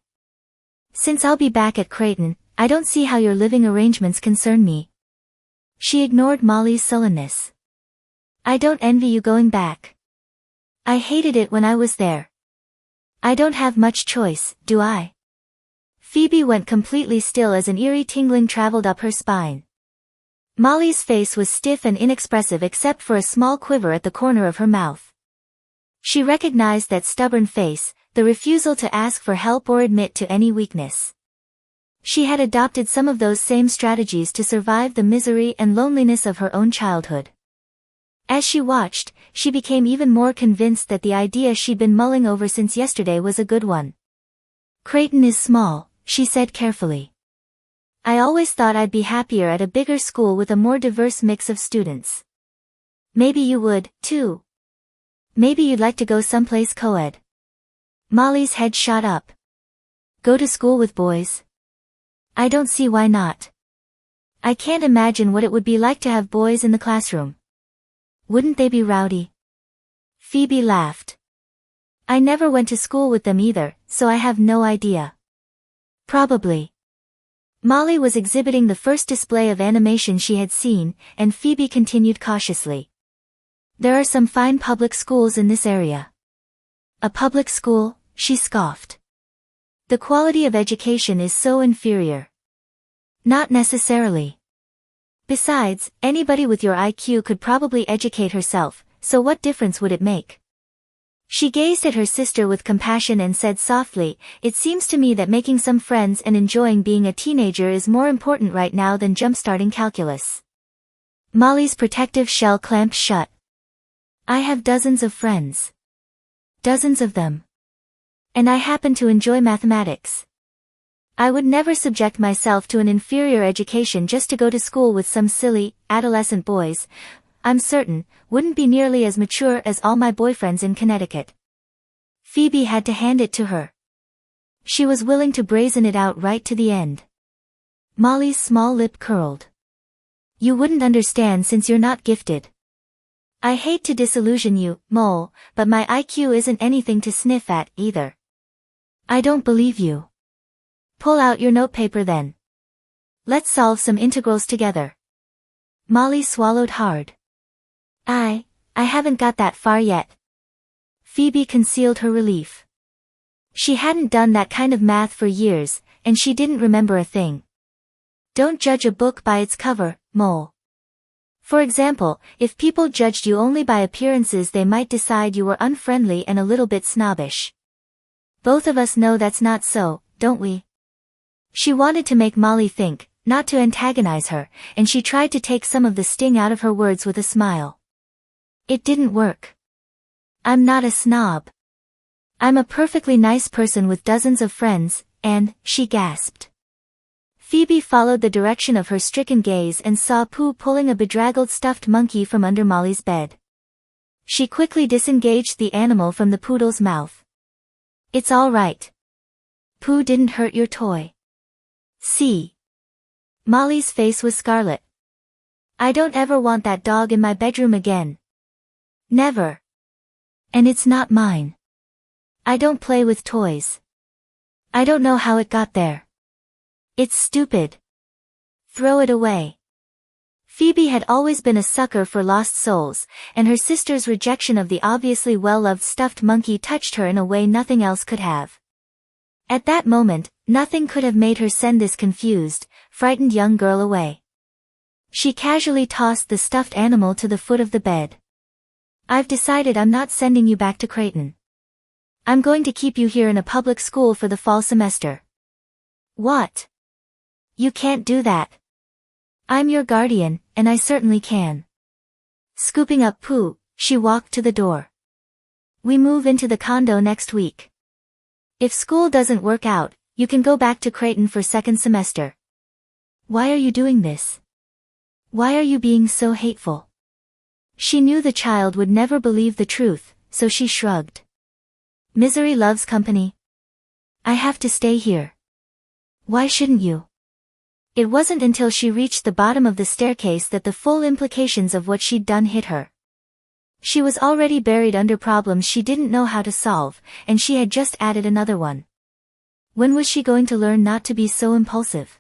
Since I'll be back at Creighton, I don't see how your living arrangements concern me. She ignored Molly's sullenness. I don't envy you going back. I hated it when I was there. I don't have much choice, do I? Phoebe went completely still as an eerie tingling traveled up her spine. Molly's face was stiff and inexpressive except for a small quiver at the corner of her mouth. She recognized that stubborn face, the refusal to ask for help or admit to any weakness. She had adopted some of those same strategies to survive the misery and loneliness of her own childhood. As she watched, she became even more convinced that the idea she'd been mulling over since yesterday was a good one. Creighton is small, she said carefully. I always thought I'd be happier at a bigger school with a more diverse mix of students. Maybe you would, too. Maybe you'd like to go someplace co-ed. Molly's head shot up. Go to school with boys? I don't see why not. I can't imagine what it would be like to have boys in the classroom. Wouldn't they be rowdy? Phoebe laughed. I never went to school with them either, so I have no idea. Probably. Molly was exhibiting the first display of animation she had seen, and Phoebe continued cautiously. There are some fine public schools in this area. A public school, she scoffed. The quality of education is so inferior. Not necessarily. Besides, anybody with your IQ could probably educate herself, so what difference would it make? She gazed at her sister with compassion and said softly, it seems to me that making some friends and enjoying being a teenager is more important right now than jump-starting calculus. Molly's protective shell clamped shut. I have dozens of friends. Dozens of them. And I happen to enjoy mathematics. I would never subject myself to an inferior education just to go to school with some silly, adolescent boys, I'm certain, wouldn't be nearly as mature as all my boyfriends in Connecticut. Phoebe had to hand it to her. She was willing to brazen it out right to the end. Molly's small lip curled. You wouldn't understand since you're not gifted. I hate to disillusion you, Mole, but my IQ isn't anything to sniff at, either. I don't believe you. Pull out your notepaper then. Let's solve some integrals together. Molly swallowed hard. I haven't got that far yet. Phoebe concealed her relief. She hadn't done that kind of math for years, and she didn't remember a thing. Don't judge a book by its cover, Mole. For example, if people judged you only by appearances, they might decide you were unfriendly and a little bit snobbish. Both of us know that's not so, don't we? She wanted to make Molly think, not to antagonize her, and she tried to take some of the sting out of her words with a smile. It didn't work. I'm not a snob. I'm a perfectly nice person with dozens of friends, and, she gasped. Phoebe followed the direction of her stricken gaze and saw Pooh pulling a bedraggled stuffed monkey from under Molly's bed. She quickly disengaged the animal from the poodle's mouth. It's all right. Pooh didn't hurt your toy. See? Molly's face was scarlet. I don't ever want that dog in my bedroom again. Never. And it's not mine. I don't play with toys. I don't know how it got there. It's stupid. Throw it away. Phoebe had always been a sucker for lost souls, and her sister's rejection of the obviously well-loved stuffed monkey touched her in a way nothing else could have. At that moment, nothing could have made her send this confused, frightened young girl away. She casually tossed the stuffed animal to the foot of the bed. I've decided I'm not sending you back to Creighton. I'm going to keep you here in a public school for the fall semester. What? You can't do that. I'm your guardian, and I certainly can. Scooping up Pooh, she walked to the door. We move into the condo next week. If school doesn't work out, you can go back to Creighton for second semester. Why are you doing this? Why are you being so hateful? She knew the child would never believe the truth, so she shrugged. Misery loves company. I have to stay here. Why shouldn't you? It wasn't until she reached the bottom of the staircase that the full implications of what she'd done hit her. She was already buried under problems she didn't know how to solve, and she had just added another one. When was she going to learn not to be so impulsive?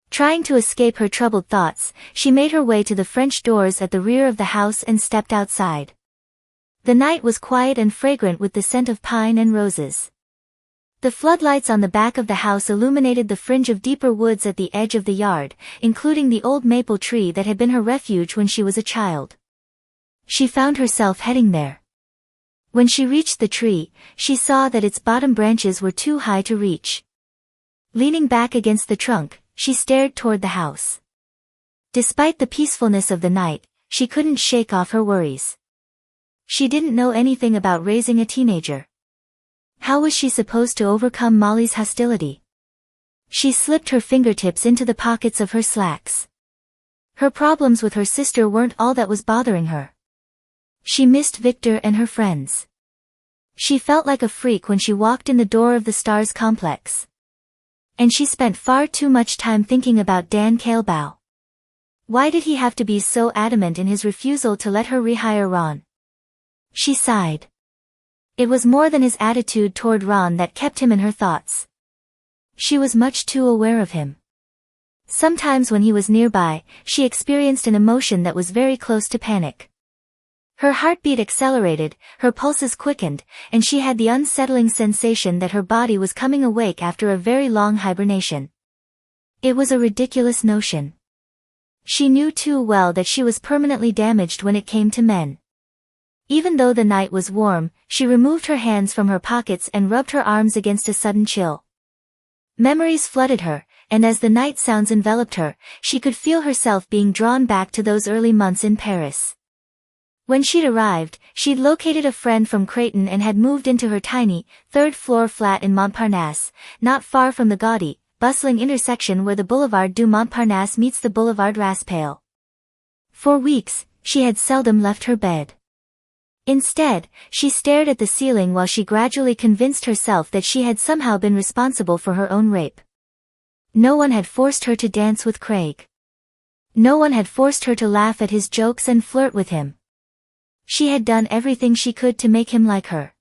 Trying to escape her troubled thoughts, she made her way to the French doors at the rear of the house and stepped outside. The night was quiet and fragrant with the scent of pine and roses. The floodlights on the back of the house illuminated the fringe of deeper woods at the edge of the yard, including the old maple tree that had been her refuge when she was a child. She found herself heading there. When she reached the tree, she saw that its bottom branches were too high to reach. Leaning back against the trunk, she stared toward the house. Despite the peacefulness of the night, she couldn't shake off her worries. She didn't know anything about raising a teenager. How was she supposed to overcome Molly's hostility? She slipped her fingertips into the pockets of her slacks. Her problems with her sister weren't all that was bothering her. She missed Victor and her friends. She felt like a freak when she walked in the door of the Stars complex. And she spent far too much time thinking about Dan Kaleba. Why did he have to be so adamant in his refusal to let her rehire Ron? She sighed. It was more than his attitude toward Ron that kept him in her thoughts. She was much too aware of him. Sometimes when he was nearby, she experienced an emotion that was very close to panic. Her heartbeat accelerated, her pulses quickened, and she had the unsettling sensation that her body was coming awake after a very long hibernation. It was a ridiculous notion. She knew too well that she was permanently damaged when it came to men. Even though the night was warm, she removed her hands from her pockets and rubbed her arms against a sudden chill. Memories flooded her, and as the night sounds enveloped her, she could feel herself being drawn back to those early months in Paris. When she'd arrived, she'd located a friend from Creighton and had moved into her tiny, third-floor flat in Montparnasse, not far from the gaudy, bustling intersection where the Boulevard du Montparnasse meets the Boulevard Raspail. For weeks, she had seldom left her bed. Instead, she stared at the ceiling while she gradually convinced herself that she had somehow been responsible for her own rape. No one had forced her to dance with Craig. No one had forced her to laugh at his jokes and flirt with him. She had done everything she could to make him like her.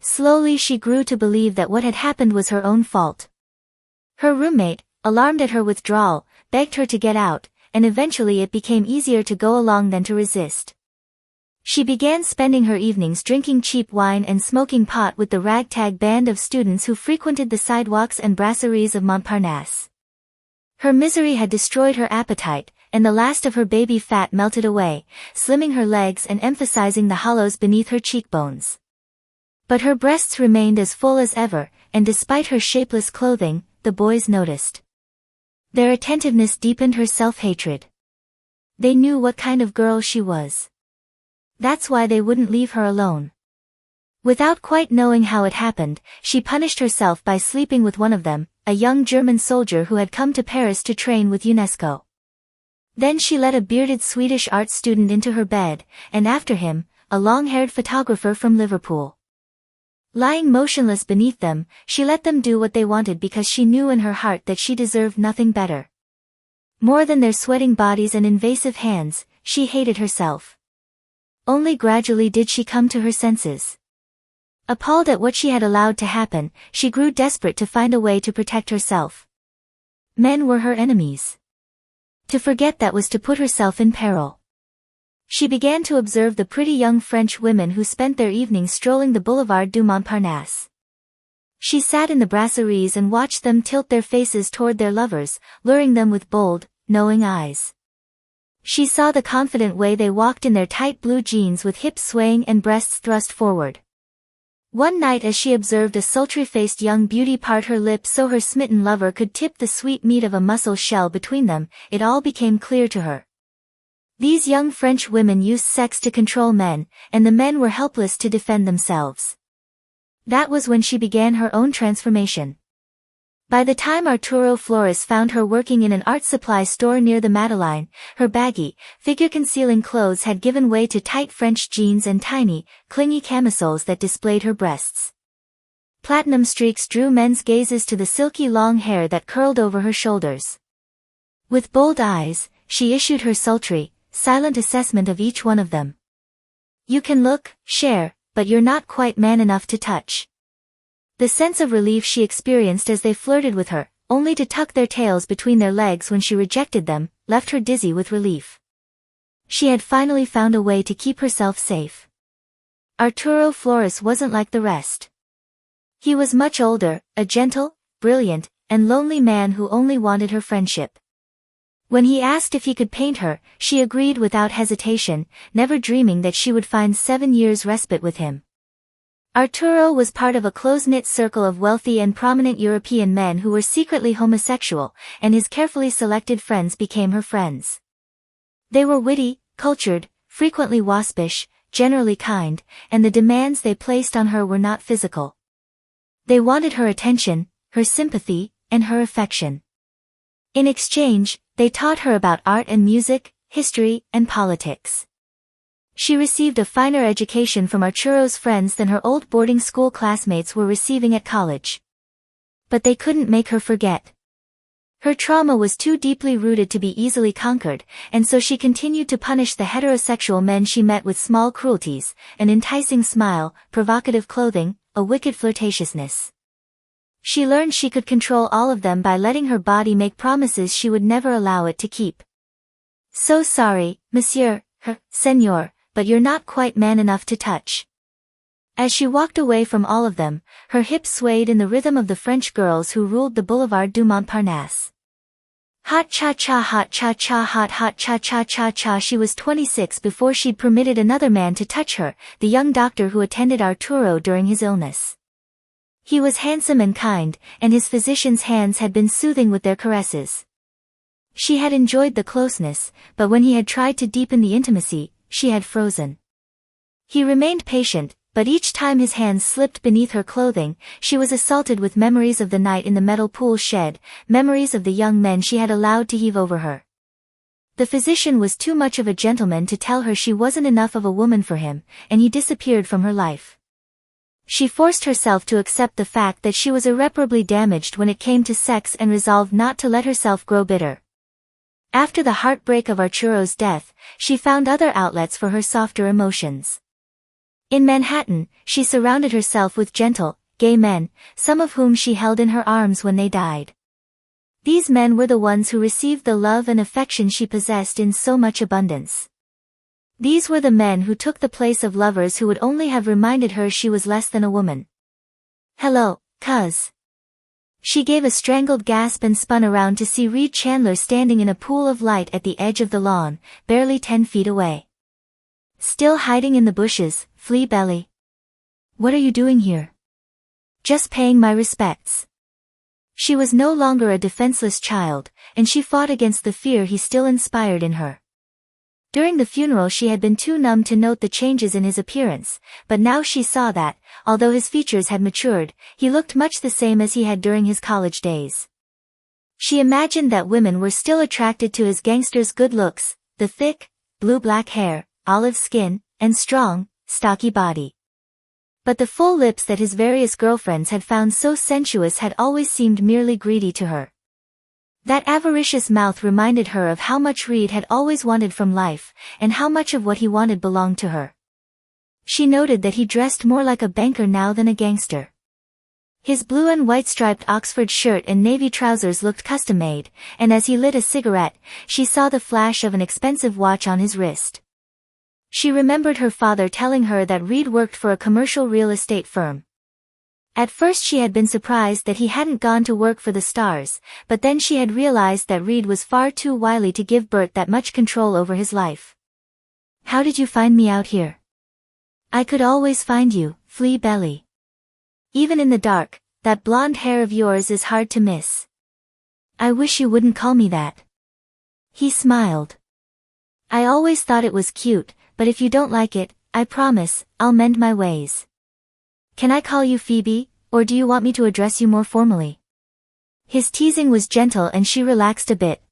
Slowly she grew to believe that what had happened was her own fault. Her roommate, alarmed at her withdrawal, begged her to get out, and eventually it became easier to go along than to resist. She began spending her evenings drinking cheap wine and smoking pot with the ragtag band of students who frequented the sidewalks and brasseries of Montparnasse. Her misery had destroyed her appetite, and the last of her baby fat melted away, slimming her legs and emphasizing the hollows beneath her cheekbones. But her breasts remained as full as ever, and despite her shapeless clothing, the boys noticed. Their attentiveness deepened her self-hatred. They knew what kind of girl she was. That's why they wouldn't leave her alone. Without quite knowing how it happened, she punished herself by sleeping with one of them, a young German soldier who had come to Paris to train with UNESCO. Then she let a bearded Swedish art student into her bed, and after him, a long-haired photographer from Liverpool. Lying motionless beneath them, she let them do what they wanted because she knew in her heart that she deserved nothing better. More than their sweating bodies and invasive hands, she hated herself. Only gradually did she come to her senses. Appalled at what she had allowed to happen, she grew desperate to find a way to protect herself. Men were her enemies. To forget that was to put herself in peril. She began to observe the pretty young French women who spent their evenings strolling the Boulevard du Montparnasse. She sat in the brasseries and watched them tilt their faces toward their lovers, luring them with bold, knowing eyes. She saw the confident way they walked in their tight blue jeans with hips swaying and breasts thrust forward. One night as she observed a sultry-faced young beauty part her lips so her smitten lover could tip the sweet meat of a mussel shell between them, it all became clear to her. These young French women used sex to control men, and the men were helpless to defend themselves. That was when she began her own transformation. By the time Arturo Flores found her working in an art supply store near the Madeleine, her baggy, figure-concealing clothes had given way to tight French jeans and tiny, clingy camisoles that displayed her breasts. Platinum streaks drew men's gazes to the silky long hair that curled over her shoulders. With bold eyes, she issued her sultry, silent assessment of each one of them. You can look, share, but you're not quite man enough to touch. The sense of relief she experienced as they flirted with her, only to tuck their tails between their legs when she rejected them, left her dizzy with relief. She had finally found a way to keep herself safe. Arturo Flores wasn't like the rest. He was much older, a gentle, brilliant, and lonely man who only wanted her friendship. When he asked if he could paint her, she agreed without hesitation, never dreaming that she would find 7 years respite with him. Arturo was part of a close-knit circle of wealthy and prominent European men who were secretly homosexual, and his carefully selected friends became her friends. They were witty, cultured, frequently waspish, generally kind, and the demands they placed on her were not physical. They wanted her attention, her sympathy, and her affection. In exchange, they taught her about art and music, history, and politics. She received a finer education from Arturo's friends than her old boarding school classmates were receiving at college. But they couldn't make her forget. Her trauma was too deeply rooted to be easily conquered, and so she continued to punish the heterosexual men she met with small cruelties, an enticing smile, provocative clothing, a wicked flirtatiousness. She learned she could control all of them by letting her body make promises she would never allow it to keep. So sorry, monsieur, senor, but you're not quite man enough to touch. As she walked away from all of them, her hips swayed in the rhythm of the French girls who ruled the Boulevard du Montparnasse. Hot cha-cha, hot cha-cha, hot cha-cha-cha-cha. She was 26 before she'd permitted another man to touch her, the young doctor who attended Arturo during his illness. He was handsome and kind, and his physician's hands had been soothing with their caresses. She had enjoyed the closeness, but when he had tried to deepen the intimacy, she had frozen. He remained patient, but each time his hands slipped beneath her clothing, she was assaulted with memories of the night in the metal pool shed, memories of the young men she had allowed to heave over her. The physician was too much of a gentleman to tell her she wasn't enough of a woman for him, and he disappeared from her life. She forced herself to accept the fact that she was irreparably damaged when it came to sex and resolved not to let herself grow bitter. After the heartbreak of Arturo's death, she found other outlets for her softer emotions. In Manhattan, she surrounded herself with gentle, gay men, some of whom she held in her arms when they died. These men were the ones who received the love and affection she possessed in so much abundance. These were the men who took the place of lovers who would only have reminded her she was less than a woman. "Hello, cuz." She gave a strangled gasp and spun around to see Reed Chandler standing in a pool of light at the edge of the lawn, barely 10 feet away. "Still hiding in the bushes, flea belly. What are you doing here?" "Just paying my respects." She was no longer a defenseless child, and she fought against the fear he still inspired in her. During the funeral she had been too numb to note the changes in his appearance, but now she saw that, although his features had matured, he looked much the same as he had during his college days. She imagined that women were still attracted to his gangster's good looks, the thick, blue-black hair, olive skin, and strong, stocky body. But the full lips that his various girlfriends had found so sensuous had always seemed merely greedy to her. That avaricious mouth reminded her of how much Reed had always wanted from life, and how much of what he wanted belonged to her. She noted that he dressed more like a banker now than a gangster. His blue and white striped Oxford shirt and navy trousers looked custom-made, and as he lit a cigarette, she saw the flash of an expensive watch on his wrist. She remembered her father telling her that Reed worked for a commercial real estate firm. At first she had been surprised that he hadn't gone to work for the stars, but then she had realized that Reed was far too wily to give Bert that much control over his life. "How did you find me out here?" "I could always find you, flea belly. Even in the dark, that blonde hair of yours is hard to miss." "I wish you wouldn't call me that." He smiled. "I always thought it was cute, but if you don't like it, I promise, I'll mend my ways. Can I call you Phoebe, or do you want me to address you more formally?" His teasing was gentle and she relaxed a bit.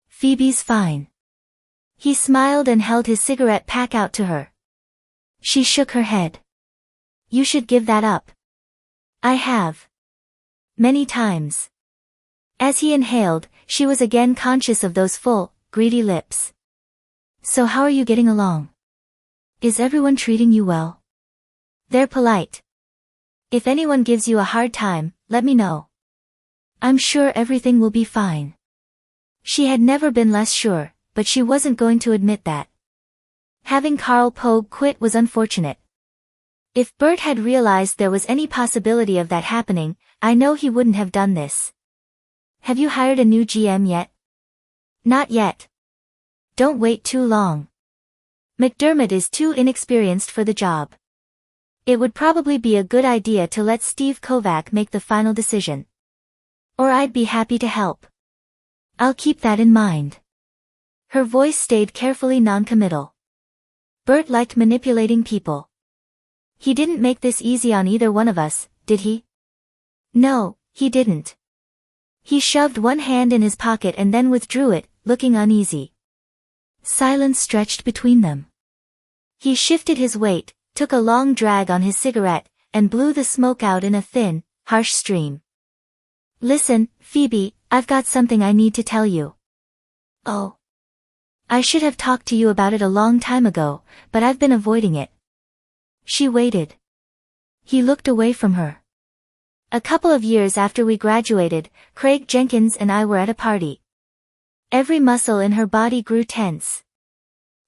"Phoebe's fine." He smiled and held his cigarette pack out to her. She shook her head. "You should give that up." "I have. Many times." As he inhaled, she was again conscious of those full, greedy lips. "So how are you getting along? Is everyone treating you well?" "They're polite. If anyone gives you a hard time, let me know. I'm sure everything will be fine." She had never been less sure, but she wasn't going to admit that. Having Carl Pogue quit was unfortunate. If Bert had realized there was any possibility of that happening, I know he wouldn't have done this. "Have you hired a new GM yet?" "Not yet. Don't wait too long. McDermott is too inexperienced for the job. It would probably be a good idea to let Steve Kovac make the final decision. Or I'd be happy to help. I'll keep that in mind." Her voice stayed carefully non-committal. Bert liked manipulating people. "He didn't make this easy on either one of us, did he?" "No, he didn't." He shoved one hand in his pocket and then withdrew it, looking uneasy. Silence stretched between them. He shifted his weight, took a long drag on his cigarette, and blew the smoke out in a thin, harsh stream. "Listen, Phoebe, I've got something I need to tell you." "Oh. I should have talked to you about it a long time ago, but I've been avoiding it." She waited. He looked away from her. "A couple of years after we graduated, Craig Jenkins and I were at a party." Every muscle in her body grew tense.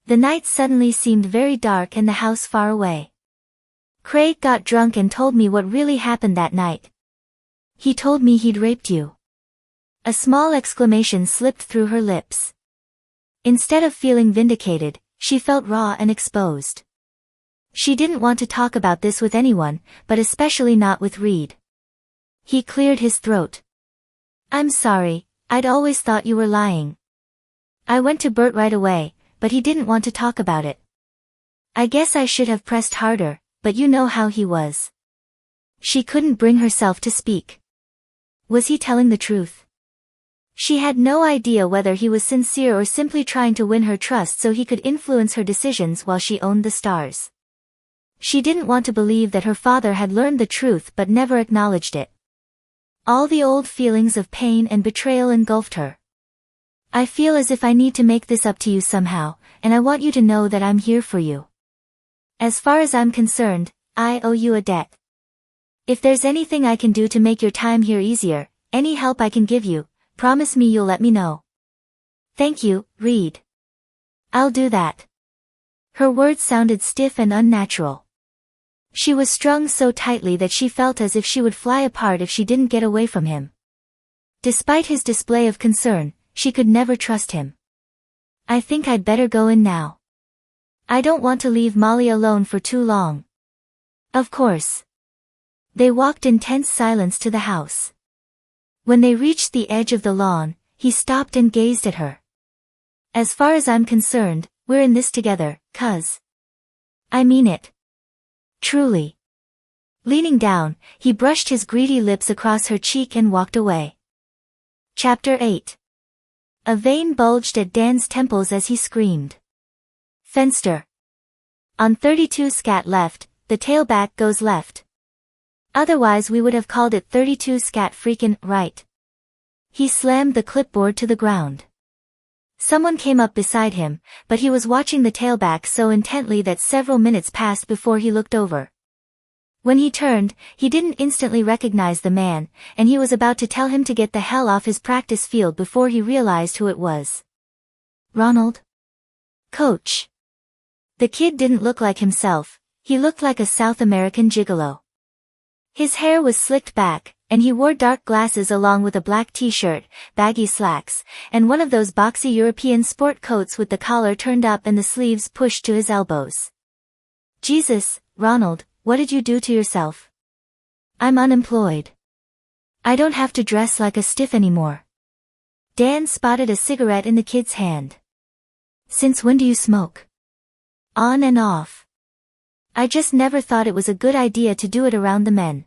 The night suddenly seemed very dark and the house far away. "Craig got drunk and told me what really happened that night. He told me he'd raped you." A small exclamation slipped through her lips. Instead of feeling vindicated, she felt raw and exposed. She didn't want to talk about this with anyone, but especially not with Reed. He cleared his throat. "I'm sorry, I'd always thought you were lying. I went to Bert right away, but he didn't want to talk about it. I guess I should have pressed harder, but you know how he was." She couldn't bring herself to speak. Was he telling the truth? She had no idea whether he was sincere or simply trying to win her trust so he could influence her decisions while she owned the stars. She didn't want to believe that her father had learned the truth but never acknowledged it. All the old feelings of pain and betrayal engulfed her. "I feel as if I need to make this up to you somehow, and I want you to know that I'm here for you." As far as I'm concerned, I owe you a debt. If there's anything I can do to make your time here easier, any help I can give you, promise me you'll let me know. Thank you, Reed. I'll do that. Her words sounded stiff and unnatural. She was strung so tightly that she felt as if she would fly apart if she didn't get away from him. Despite his display of concern, she could never trust him. I think I'd better go in now. I don't want to leave Molly alone for too long. Of course. They walked in tense silence to the house. When they reached the edge of the lawn, he stopped and gazed at her. As far as I'm concerned, we're in this together, cuz. I mean it. Truly. Leaning down, he brushed his greedy lips across her cheek and walked away. Chapter 8. A vein bulged at Dan's temples as he screamed. Fenster. On 32 scat left, the tailback goes left. Otherwise we would have called it 32 scat freakin' right. He slammed the clipboard to the ground. Someone came up beside him, but he was watching the tailback so intently that several minutes passed before he looked over. When he turned, he didn't instantly recognize the man, and he was about to tell him to get the hell off his practice field before he realized who it was. Ronald? Coach. The kid didn't look like himself, he looked like a South American gigolo. His hair was slicked back, and he wore dark glasses along with a black t-shirt, baggy slacks, and one of those boxy European sport coats with the collar turned up and the sleeves pushed to his elbows. Jesus, Ronald, what did you do to yourself? I'm unemployed. I don't have to dress like a stiff anymore. Dan spotted a cigarette in the kid's hand. Since when do you smoke? On and off. I just never thought it was a good idea to do it around the men.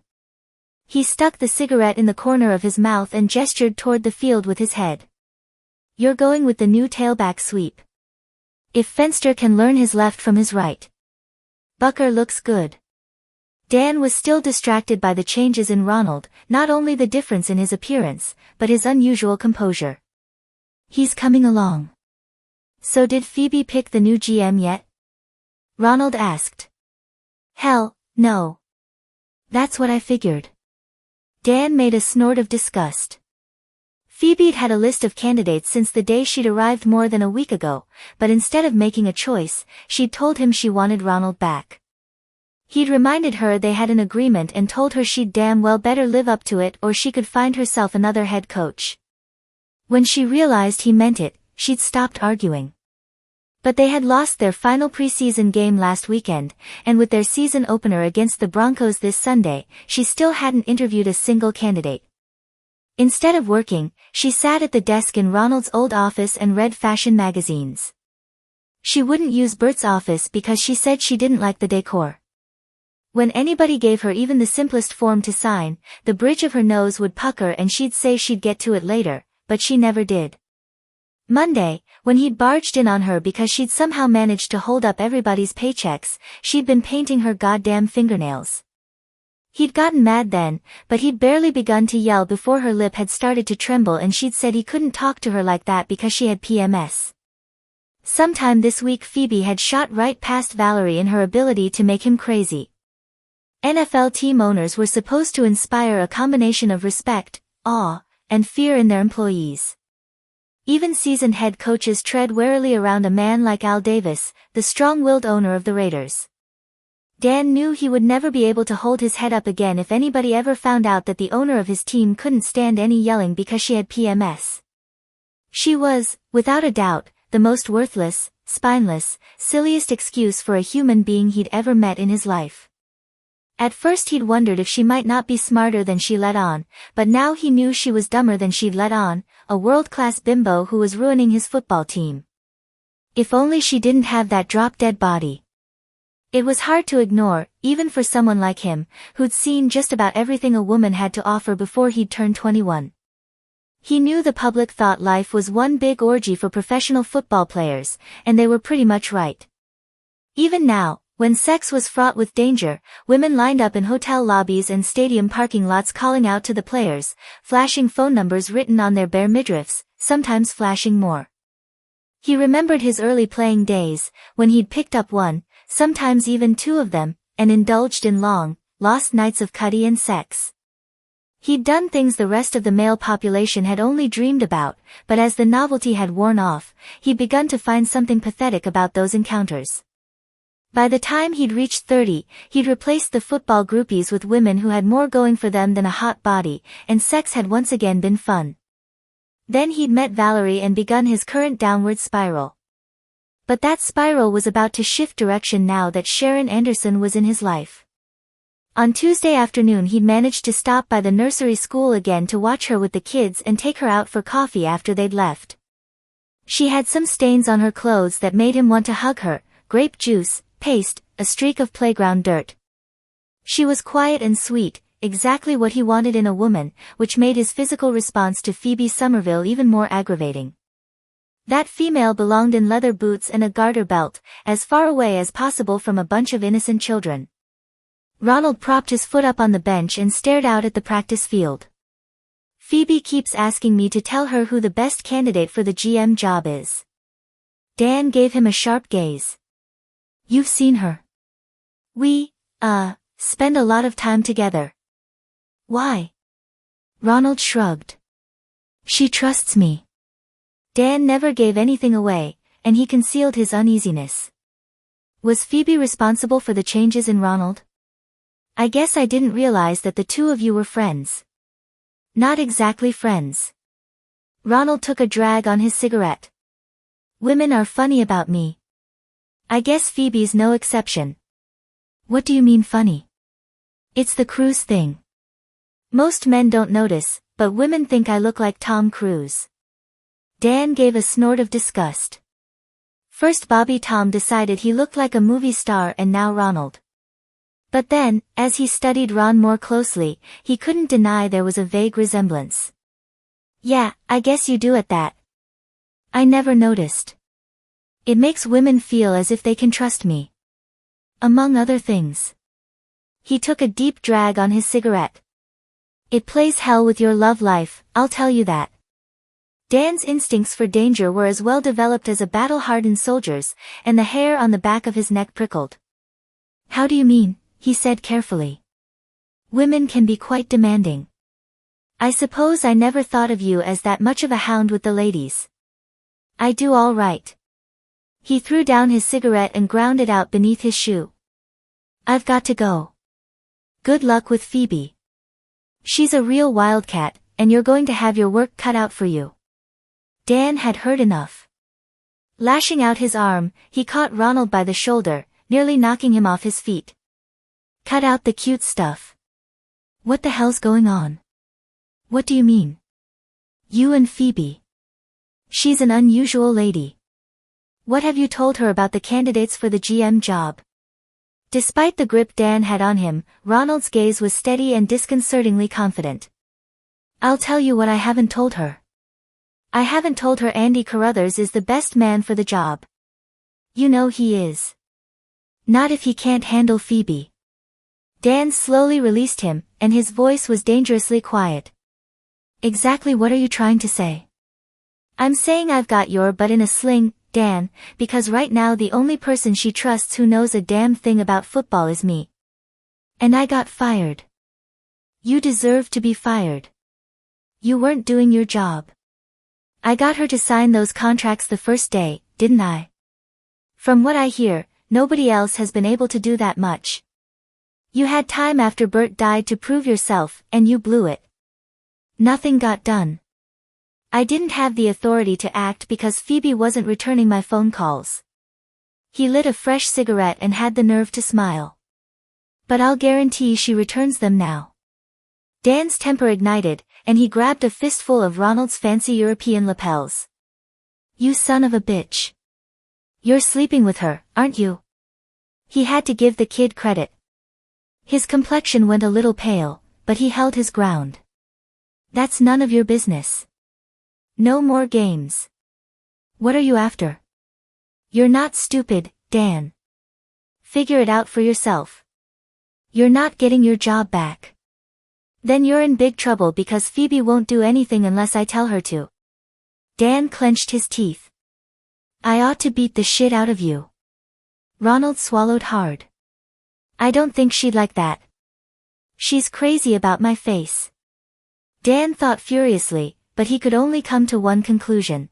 He stuck the cigarette in the corner of his mouth and gestured toward the field with his head. You're going with the new tailback sweep. If Fenster can learn his left from his right. Bucker looks good. Dan was still distracted by the changes in Ronald, not only the difference in his appearance, but his unusual composure. He's coming along. So did Phoebe pick the new GM yet? Ronald asked. Hell, no. That's what I figured. Dan made a snort of disgust. Phoebe'd had a list of candidates since the day she'd arrived more than a week ago, but instead of making a choice, she'd told him she wanted Ronald back. He'd reminded her they had an agreement and told her she'd damn well better live up to it or she could find herself another head coach. When she realized he meant it, she'd stopped arguing. But they had lost their final preseason game last weekend, and with their season opener against the Broncos this Sunday, she still hadn't interviewed a single candidate. Instead of working, she sat at the desk in Ronald's old office and read fashion magazines. She wouldn't use Bert's office because she said she didn't like the decor. When anybody gave her even the simplest form to sign, the bridge of her nose would pucker and she'd say she'd get to it later, but she never did. Monday, when he'd barged in on her because she'd somehow managed to hold up everybody's paychecks, she'd been painting her goddamn fingernails. He'd gotten mad then, but he'd barely begun to yell before her lip had started to tremble and she'd said he couldn't talk to her like that because she had PMS. Sometime this week Phoebe had shot right past Valerie in her ability to make him crazy. NFL team owners were supposed to inspire a combination of respect, awe, and fear in their employees. Even seasoned head coaches tread warily around a man like Al Davis, the strong-willed owner of the Raiders. Dan knew he would never be able to hold his head up again if anybody ever found out that the owner of his team couldn't stand any yelling because she had PMS. She was, without a doubt, the most worthless, spineless, silliest excuse for a human being he'd ever met in his life. At first he'd wondered if she might not be smarter than she let on, but now he knew she was dumber than she'd let on, a world-class bimbo who was ruining his football team. If only she didn't have that drop-dead body. It was hard to ignore, even for someone like him, who'd seen just about everything a woman had to offer before he'd turned 21. He knew the public thought life was one big orgy for professional football players, and they were pretty much right. Even now, when sex was fraught with danger, women lined up in hotel lobbies and stadium parking lots calling out to the players, flashing phone numbers written on their bare midriffs, sometimes flashing more. He remembered his early playing days, when he'd picked up one, sometimes even two of them, and indulged in long, lost nights of cuddy and sex. He'd done things the rest of the male population had only dreamed about, but as the novelty had worn off, he'd begun to find something pathetic about those encounters. By the time he'd reached 30, he'd replaced the football groupies with women who had more going for them than a hot body, and sex had once again been fun. Then he'd met Valerie and begun his current downward spiral. But that spiral was about to shift direction now that Sharon Anderson was in his life. On Tuesday afternoon he'd managed to stop by the nursery school again to watch her with the kids and take her out for coffee after they'd left. She had some stains on her clothes that made him want to hug her, grape juice, paste, a streak of playground dirt. She was quiet and sweet, exactly what he wanted in a woman, which made his physical response to Phoebe Somerville even more aggravating. That female belonged in leather boots and a garter belt, as far away as possible from a bunch of innocent children. Ronald propped his foot up on the bench and stared out at the practice field. Phoebe keeps asking me to tell her who the best candidate for the GM job is. Dan gave him a sharp gaze. You've seen her. We, spend a lot of time together. Why? Ronald shrugged. She trusts me. Dan never gave anything away, and he concealed his uneasiness. Was Phoebe responsible for the changes in Ronald? I guess I didn't realize that the two of you were friends. Not exactly friends. Ronald took a drag on his cigarette. Women are funny about me. I guess Phoebe's no exception. What do you mean funny? It's the Cruise thing. Most men don't notice, but women think I look like Tom Cruise. Dan gave a snort of disgust. First Bobby Tom decided he looked like a movie star and now Ronald. But then, as he studied Ron more closely, he couldn't deny there was a vague resemblance. Yeah, I guess you do at that. I never noticed. It makes women feel as if they can trust me. Among other things. He took a deep drag on his cigarette. It plays hell with your love life, I'll tell you that. Dan's instincts for danger were as well developed as a battle-hardened soldier's, and the hair on the back of his neck prickled. How do you mean? He said carefully. Women can be quite demanding. I suppose I never thought of you as that much of a hound with the ladies. I do all right. He threw down his cigarette and ground it out beneath his shoe. I've got to go. Good luck with Phoebe. She's a real wildcat, and you're going to have your work cut out for you. Dan had heard enough. Lashing out his arm, he caught Ronald by the shoulder, nearly knocking him off his feet. Cut out the cute stuff. What the hell's going on? What do you mean? You and Phoebe. She's an unusual lady. What have you told her about the candidates for the GM job? Despite the grip Dan had on him, Ronald's gaze was steady and disconcertingly confident. I'll tell you what I haven't told her. I haven't told her Andy Carruthers is the best man for the job. You know he is. Not if he can't handle Phoebe. Dan slowly released him, and his voice was dangerously quiet. Exactly what are you trying to say? I'm saying I've got your butt in a sling, Dan, because right now the only person she trusts who knows a damn thing about football is me. And I got fired. You deserve to be fired. You weren't doing your job. I got her to sign those contracts the first day, didn't I? From what I hear, nobody else has been able to do that much. You had time after Bert died to prove yourself, and you blew it. Nothing got done. I didn't have the authority to act because Phoebe wasn't returning my phone calls. He lit a fresh cigarette and had the nerve to smile. But I'll guarantee she returns them now. Dan's temper ignited, and he grabbed a fistful of Ronald's fancy European lapels. You son of a bitch. You're sleeping with her, aren't you? He had to give the kid credit. His complexion went a little pale, but he held his ground. That's none of your business. No more games. What are you after? You're not stupid, Dan. Figure it out for yourself. You're not getting your job back. Then you're in big trouble because Phoebe won't do anything unless I tell her to. Dan clenched his teeth. I ought to beat the shit out of you. Ronald swallowed hard. I don't think she'd like that. She's crazy about my face. Dan thought furiously, but he could only come to one conclusion.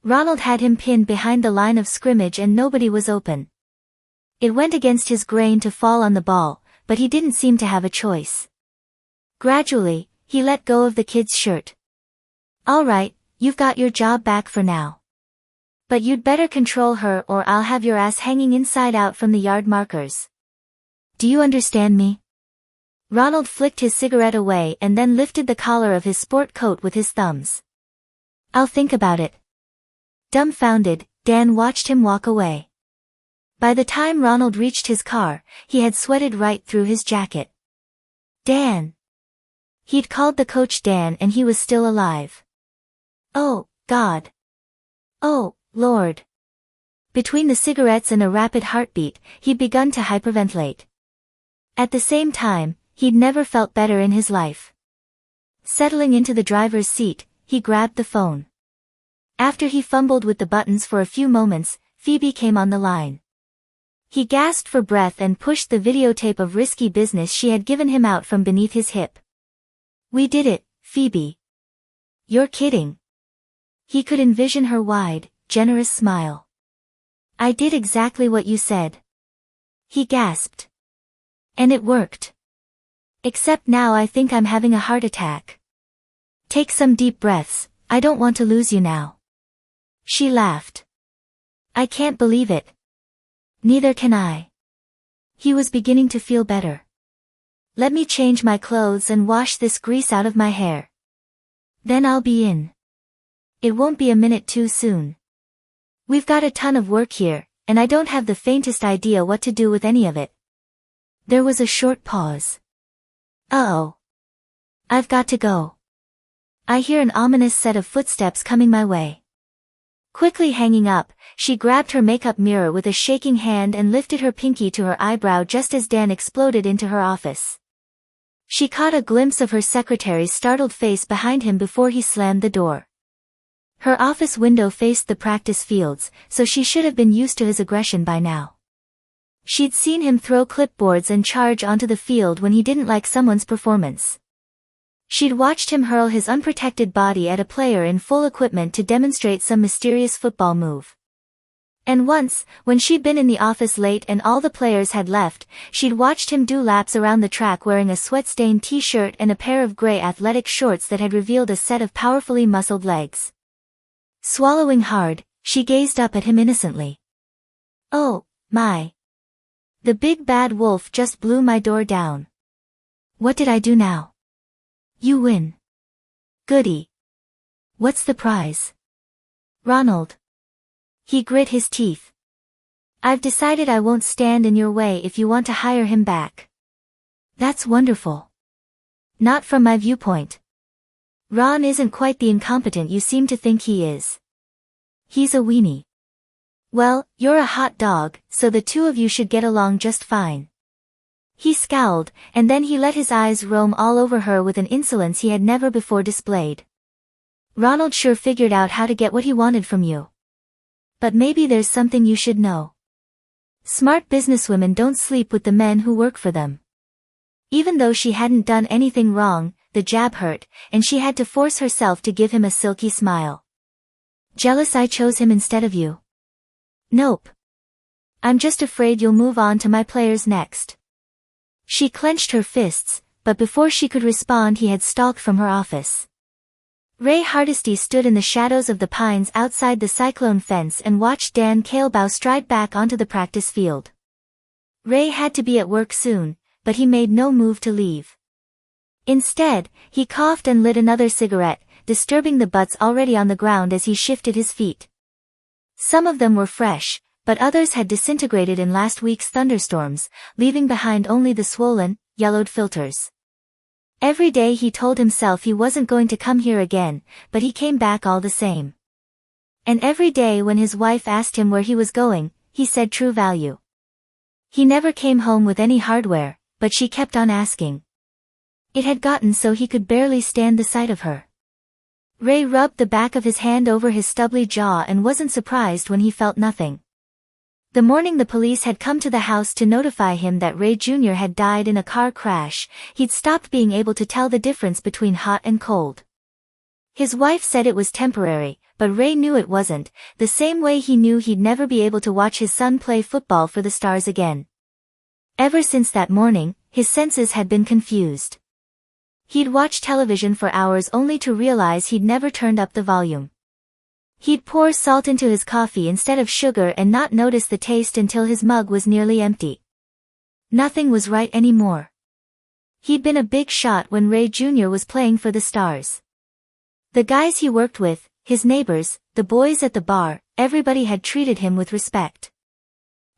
Ronald had him pinned behind the line of scrimmage and nobody was open. It went against his grain to fall on the ball, but he didn't seem to have a choice. Gradually, he let go of the kid's shirt. All right, you've got your job back for now. But you'd better control her or I'll have your ass hanging inside out from the yard markers. Do you understand me? Ronald flicked his cigarette away and then lifted the collar of his sport coat with his thumbs. I'll think about it. Dumbfounded, Dan watched him walk away. By the time Ronald reached his car, he had sweated right through his jacket. Dan. He'd called the coach Dan and he was still alive. Oh, God. Oh, Lord. Between the cigarettes and a rapid heartbeat, he'd begun to hyperventilate. At the same time, he'd never felt better in his life. Settling into the driver's seat, he grabbed the phone. After he fumbled with the buttons for a few moments, Phoebe came on the line. He gasped for breath and pushed the videotape of risky business she had given him out from beneath his hip. We did it, Phoebe. You're kidding. He could envision her wide, generous smile. I did exactly what you said. He gasped. And it worked. Except now I think I'm having a heart attack. Take some deep breaths, I don't want to lose you now. She laughed. I can't believe it. Neither can I. He was beginning to feel better. Let me change my clothes and wash this grease out of my hair. Then I'll be in. It won't be a minute too soon. We've got a ton of work here, and I don't have the faintest idea what to do with any of it. There was a short pause. Uh-oh. I've got to go. I hear an ominous set of footsteps coming my way. Quickly hanging up, she grabbed her makeup mirror with a shaking hand and lifted her pinky to her eyebrow just as Dan exploded into her office. She caught a glimpse of her secretary's startled face behind him before he slammed the door. Her office window faced the practice fields, so she should have been used to his aggression by now. She'd seen him throw clipboards and charge onto the field when he didn't like someone's performance. She'd watched him hurl his unprotected body at a player in full equipment to demonstrate some mysterious football move. And once, when she'd been in the office late and all the players had left, she'd watched him do laps around the track wearing a sweat-stained t-shirt and a pair of gray athletic shorts that had revealed a set of powerfully muscled legs. Swallowing hard, she gazed up at him innocently. Oh, my. The big bad wolf just blew my door down. What did I do now? You win. Goody. What's the prize? Ronald. He grit his teeth. I've decided I won't stand in your way if you want to hire him back. That's wonderful. Not from my viewpoint. Ron isn't quite the incompetent you seem to think he is. He's a weenie. Well, you're a hot dog, so the two of you should get along just fine. He scowled, and then he let his eyes roam all over her with an insolence he had never before displayed. Ronald sure figured out how to get what he wanted from you. But maybe there's something you should know. Smart businesswomen don't sleep with the men who work for them. Even though she hadn't done anything wrong, the jab hurt, and she had to force herself to give him a silky smile. Jealous I chose him instead of you? Nope. I'm just afraid you'll move on to my players next. She clenched her fists, but before she could respond he had stalked from her office. Ray Hardesty stood in the shadows of the pines outside the cyclone fence and watched Dan Kaleba stride back onto the practice field. Ray had to be at work soon, but he made no move to leave. Instead, he coughed and lit another cigarette, disturbing the butts already on the ground as he shifted his feet. Some of them were fresh, but others had disintegrated in last week's thunderstorms, leaving behind only the swollen, yellowed filters. Every day he told himself he wasn't going to come here again, but he came back all the same. And every day when his wife asked him where he was going, he said True Value. He never came home with any hardware, but she kept on asking. It had gotten so he could barely stand the sight of her. Ray rubbed the back of his hand over his stubbly jaw and wasn't surprised when he felt nothing. The morning the police had come to the house to notify him that Ray Jr. had died in a car crash, he'd stopped being able to tell the difference between hot and cold. His wife said it was temporary, but Ray knew it wasn't, the same way he knew he'd never be able to watch his son play football for the Stars again. Ever since that morning, his senses had been confused. He'd watch television for hours only to realize he'd never turned up the volume. He'd pour salt into his coffee instead of sugar and not notice the taste until his mug was nearly empty. Nothing was right anymore. He'd been a big shot when Ray Jr. was playing for the Stars. The guys he worked with, his neighbors, the boys at the bar, everybody had treated him with respect.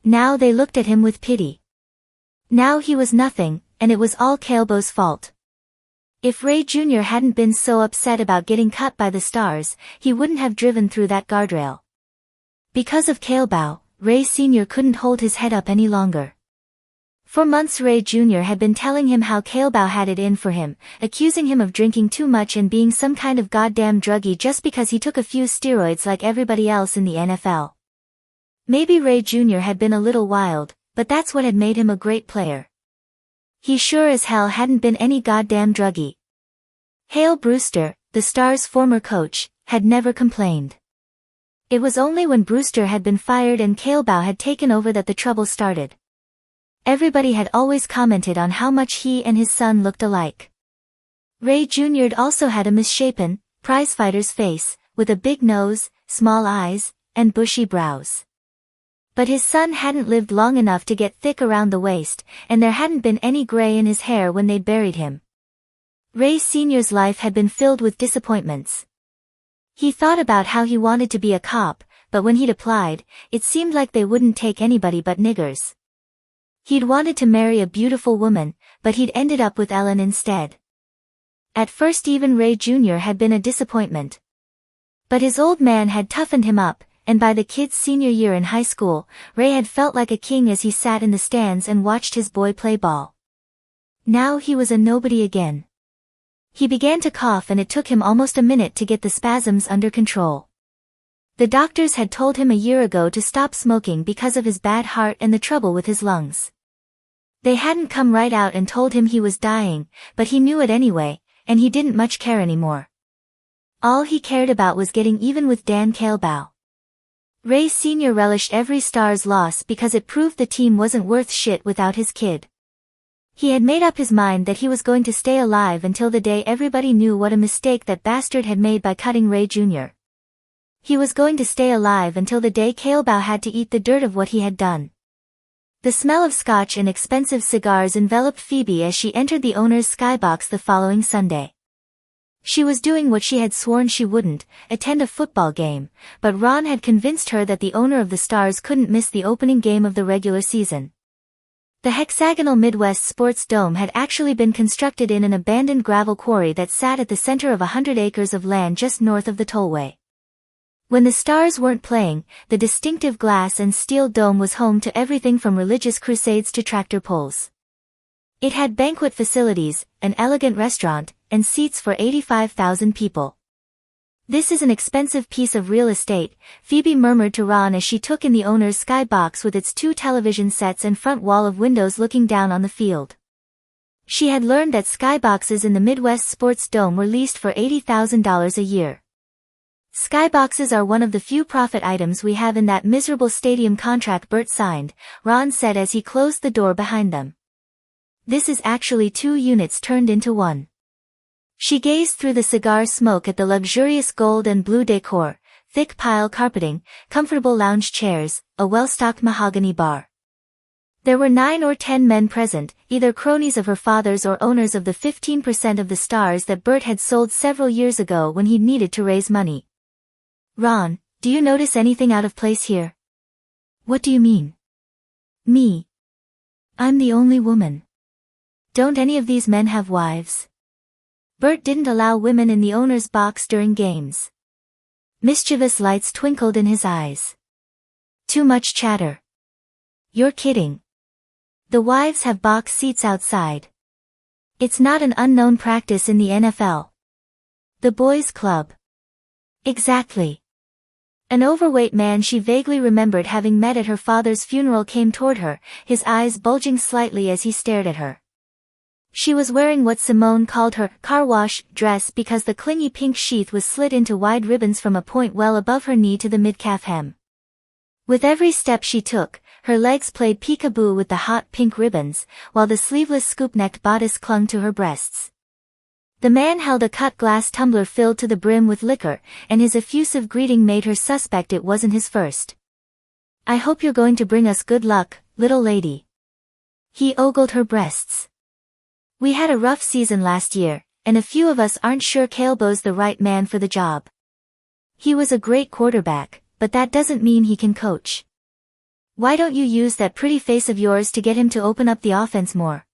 Now they looked at him with pity. Now he was nothing, and it was all Kaleba's fault. If Ray Jr. hadn't been so upset about getting cut by the Stars, he wouldn't have driven through that guardrail. Because of Kaleba, Ray Sr. couldn't hold his head up any longer. For months Ray Jr. had been telling him how Kaleba had it in for him, accusing him of drinking too much and being some kind of goddamn druggie just because he took a few steroids like everybody else in the NFL. Maybe Ray Jr. had been a little wild, but that's what had made him a great player. He sure as hell hadn't been any goddamn druggie. Hale Brewster, the Stars' former coach, had never complained. It was only when Brewster had been fired and Kaleba had taken over that the trouble started. Everybody had always commented on how much he and his son looked alike. Ray Jr. also had a misshapen, prizefighter's face, with a big nose, small eyes, and bushy brows. But his son hadn't lived long enough to get thick around the waist, and there hadn't been any gray in his hair when they'd buried him. Ray Sr.'s life had been filled with disappointments. He thought about how he wanted to be a cop, but when he'd applied, it seemed like they wouldn't take anybody but niggers. He'd wanted to marry a beautiful woman, but he'd ended up with Ellen instead. At first even Ray Jr. had been a disappointment. But his old man had toughened him up, and by the kid's senior year in high school, Ray had felt like a king as he sat in the stands and watched his boy play ball. Now he was a nobody again. He began to cough and it took him almost a minute to get the spasms under control. The doctors had told him a year ago to stop smoking because of his bad heart and the trouble with his lungs. They hadn't come right out and told him he was dying, but he knew it anyway, and he didn't much care anymore. All he cared about was getting even with Dan Kaleba. Ray Sr. relished every Stars loss because it proved the team wasn't worth shit without his kid. He had made up his mind that he was going to stay alive until the day everybody knew what a mistake that bastard had made by cutting Ray Jr. He was going to stay alive until the day Kaleba had to eat the dirt of what he had done. The smell of scotch and expensive cigars enveloped Phoebe as she entered the owner's skybox the following Sunday. She was doing what she had sworn she wouldn't, attend a football game, but Ron had convinced her that the owner of the Stars couldn't miss the opening game of the regular season. The hexagonal Midwest Sports Dome had actually been constructed in an abandoned gravel quarry that sat at the center of 100 acres of land just north of the tollway. When the Stars weren't playing, the distinctive glass and steel dome was home to everything from religious crusades to tractor pulls. It had banquet facilities, an elegant restaurant, and seats for 85,000 people. "This is an expensive piece of real estate," Phoebe murmured to Ron as she took in the owner's skybox with its 2 television sets and front wall of windows looking down on the field. She had learned that skyboxes in the Midwest Sports Dome were leased for $80,000 a year. "Skyboxes are one of the few profit items we have in that miserable stadium contract Bert signed," Ron said as he closed the door behind them. "This is actually 2 units turned into one." She gazed through the cigar smoke at the luxurious gold and blue decor, thick pile carpeting, comfortable lounge chairs, a well-stocked mahogany bar. There were 9 or 10 men present, either cronies of her father's or owners of the 15% of the Stars that Bert had sold several years ago when he needed to raise money. "Ron, do you notice anything out of place here?" "What do you mean?" "Me. I'm the only woman. Don't any of these men have wives?" Bert didn't allow women in the owner's box during games. Mischievous lights twinkled in his eyes. "Too much chatter. You're kidding. The wives have box seats outside. It's not an unknown practice in the NFL. The boys' club." "Exactly. An overweight man she vaguely remembered having met at her father's funeral came toward her, his eyes bulging slightly as he stared at her. She was wearing what Simone called her car wash dress because the clingy pink sheath was slit into wide ribbons from a point well above her knee to the mid-calf hem. With every step she took, her legs played peekaboo with the hot pink ribbons, while the sleeveless scoop-necked bodice clung to her breasts. The man held a cut glass tumbler filled to the brim with liquor, and his effusive greeting made her suspect it wasn't his first. "I hope you're going to bring us good luck, little lady." He ogled her breasts. "We had a rough season last year, and a few of us aren't sure Kaleba's the right man for the job. He was a great quarterback, but that doesn't mean he can coach. Why don't you use that pretty face of yours to get him to open up the offense more?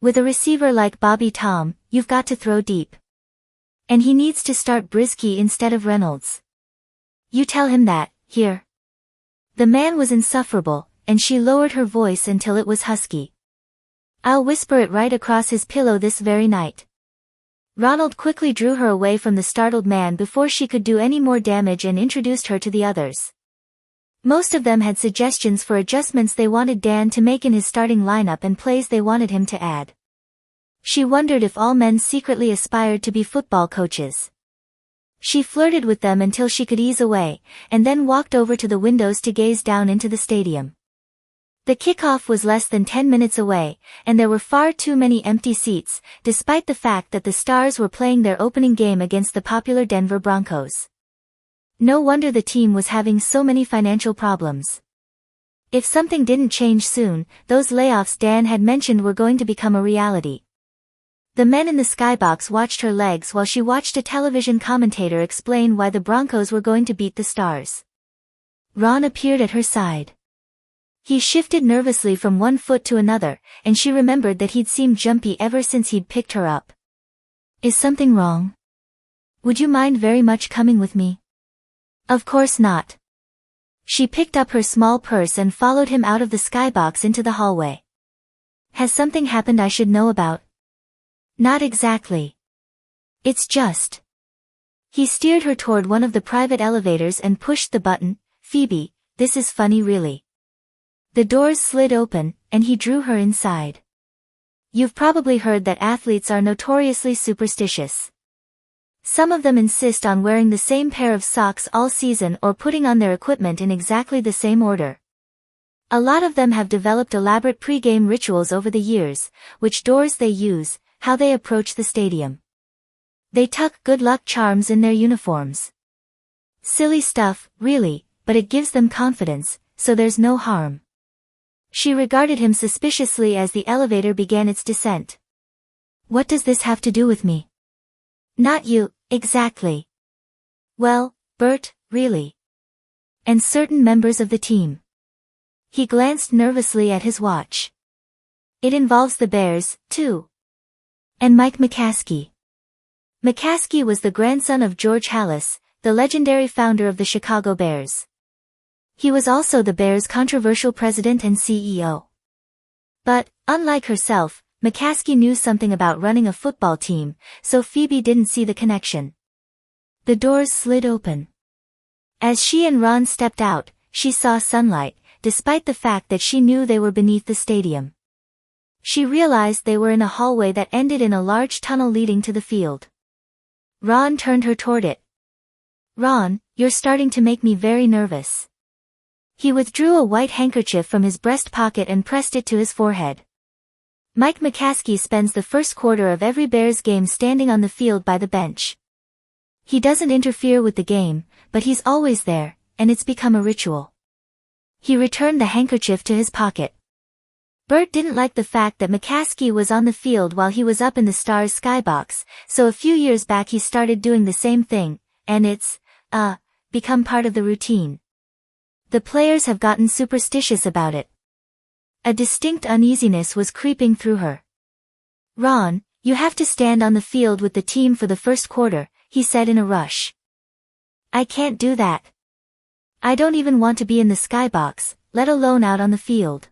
With a receiver like Bobby Tom, you've got to throw deep. And he needs to start Brisky instead of Reynolds. You tell him that, here." The man was insufferable, and she lowered her voice until it was husky. "I'll whisper it right across his pillow this very night." Ronald quickly drew her away from the startled man before she could do any more damage and introduced her to the others. Most of them had suggestions for adjustments they wanted Dan to make in his starting lineup and plays they wanted him to add. She wondered if all men secretly aspired to be football coaches. She flirted with them until she could ease away, and then walked over to the windows to gaze down into the stadium. The kickoff was less than 10 minutes away, and there were far too many empty seats, despite the fact that the Stars were playing their opening game against the popular Denver Broncos. No wonder the team was having so many financial problems. If something didn't change soon, those layoffs Dan had mentioned were going to become a reality. The men in the skybox watched her legs while she watched a television commentator explain why the Broncos were going to beat the Stars. Ron appeared at her side. He shifted nervously from one foot to another, and she remembered that he'd seemed jumpy ever since he'd picked her up. "Is something wrong? Would you mind very much coming with me?" "Of course not." She picked up her small purse and followed him out of the skybox into the hallway. "Has something happened I should know about?" "Not exactly. It's just..." He steered her toward one of the private elevators and pushed the button. "Phoebe, this is funny really." The doors slid open, and he drew her inside. "You've probably heard that athletes are notoriously superstitious. Some of them insist on wearing the same pair of socks all season or putting on their equipment in exactly the same order. A lot of them have developed elaborate pre-game rituals over the years, which doors they use, how they approach the stadium. They tuck good luck charms in their uniforms. Silly stuff, really, but it gives them confidence, so there's no harm." She regarded him suspiciously as the elevator began its descent. "What does this have to do with me?" "Not you, exactly." "Well, Bert, really. And certain members of the team." He glanced nervously at his watch. "It involves the Bears, too. And Mike McCaskey." McCaskey was the grandson of George Halas, the legendary founder of the Chicago Bears. He was also the Bears' controversial president and CEO. But, unlike herself, McCaskey knew something about running a football team, so Phoebe didn't see the connection. The doors slid open. As she and Ron stepped out, she saw sunlight, despite the fact that she knew they were beneath the stadium. She realized they were in a hallway that ended in a large tunnel leading to the field. Ron turned her toward it. "Ron, you're starting to make me very nervous." He withdrew a white handkerchief from his breast pocket and pressed it to his forehead. "Mike McCaskey spends the first quarter of every Bears game standing on the field by the bench. He doesn't interfere with the game, but he's always there, and it's become a ritual." He returned the handkerchief to his pocket. Bert didn't like the fact that McCaskey was on the field while he was up in the Stars skybox, so a few years back he started doing the same thing, and it's become part of the routine. The players have gotten superstitious about it. A distinct uneasiness was creeping through her. "Ron, you have to stand on the field with the team for the first quarter," he said in a rush. "I can't do that. I don't even want to be in the skybox, let alone out on the field."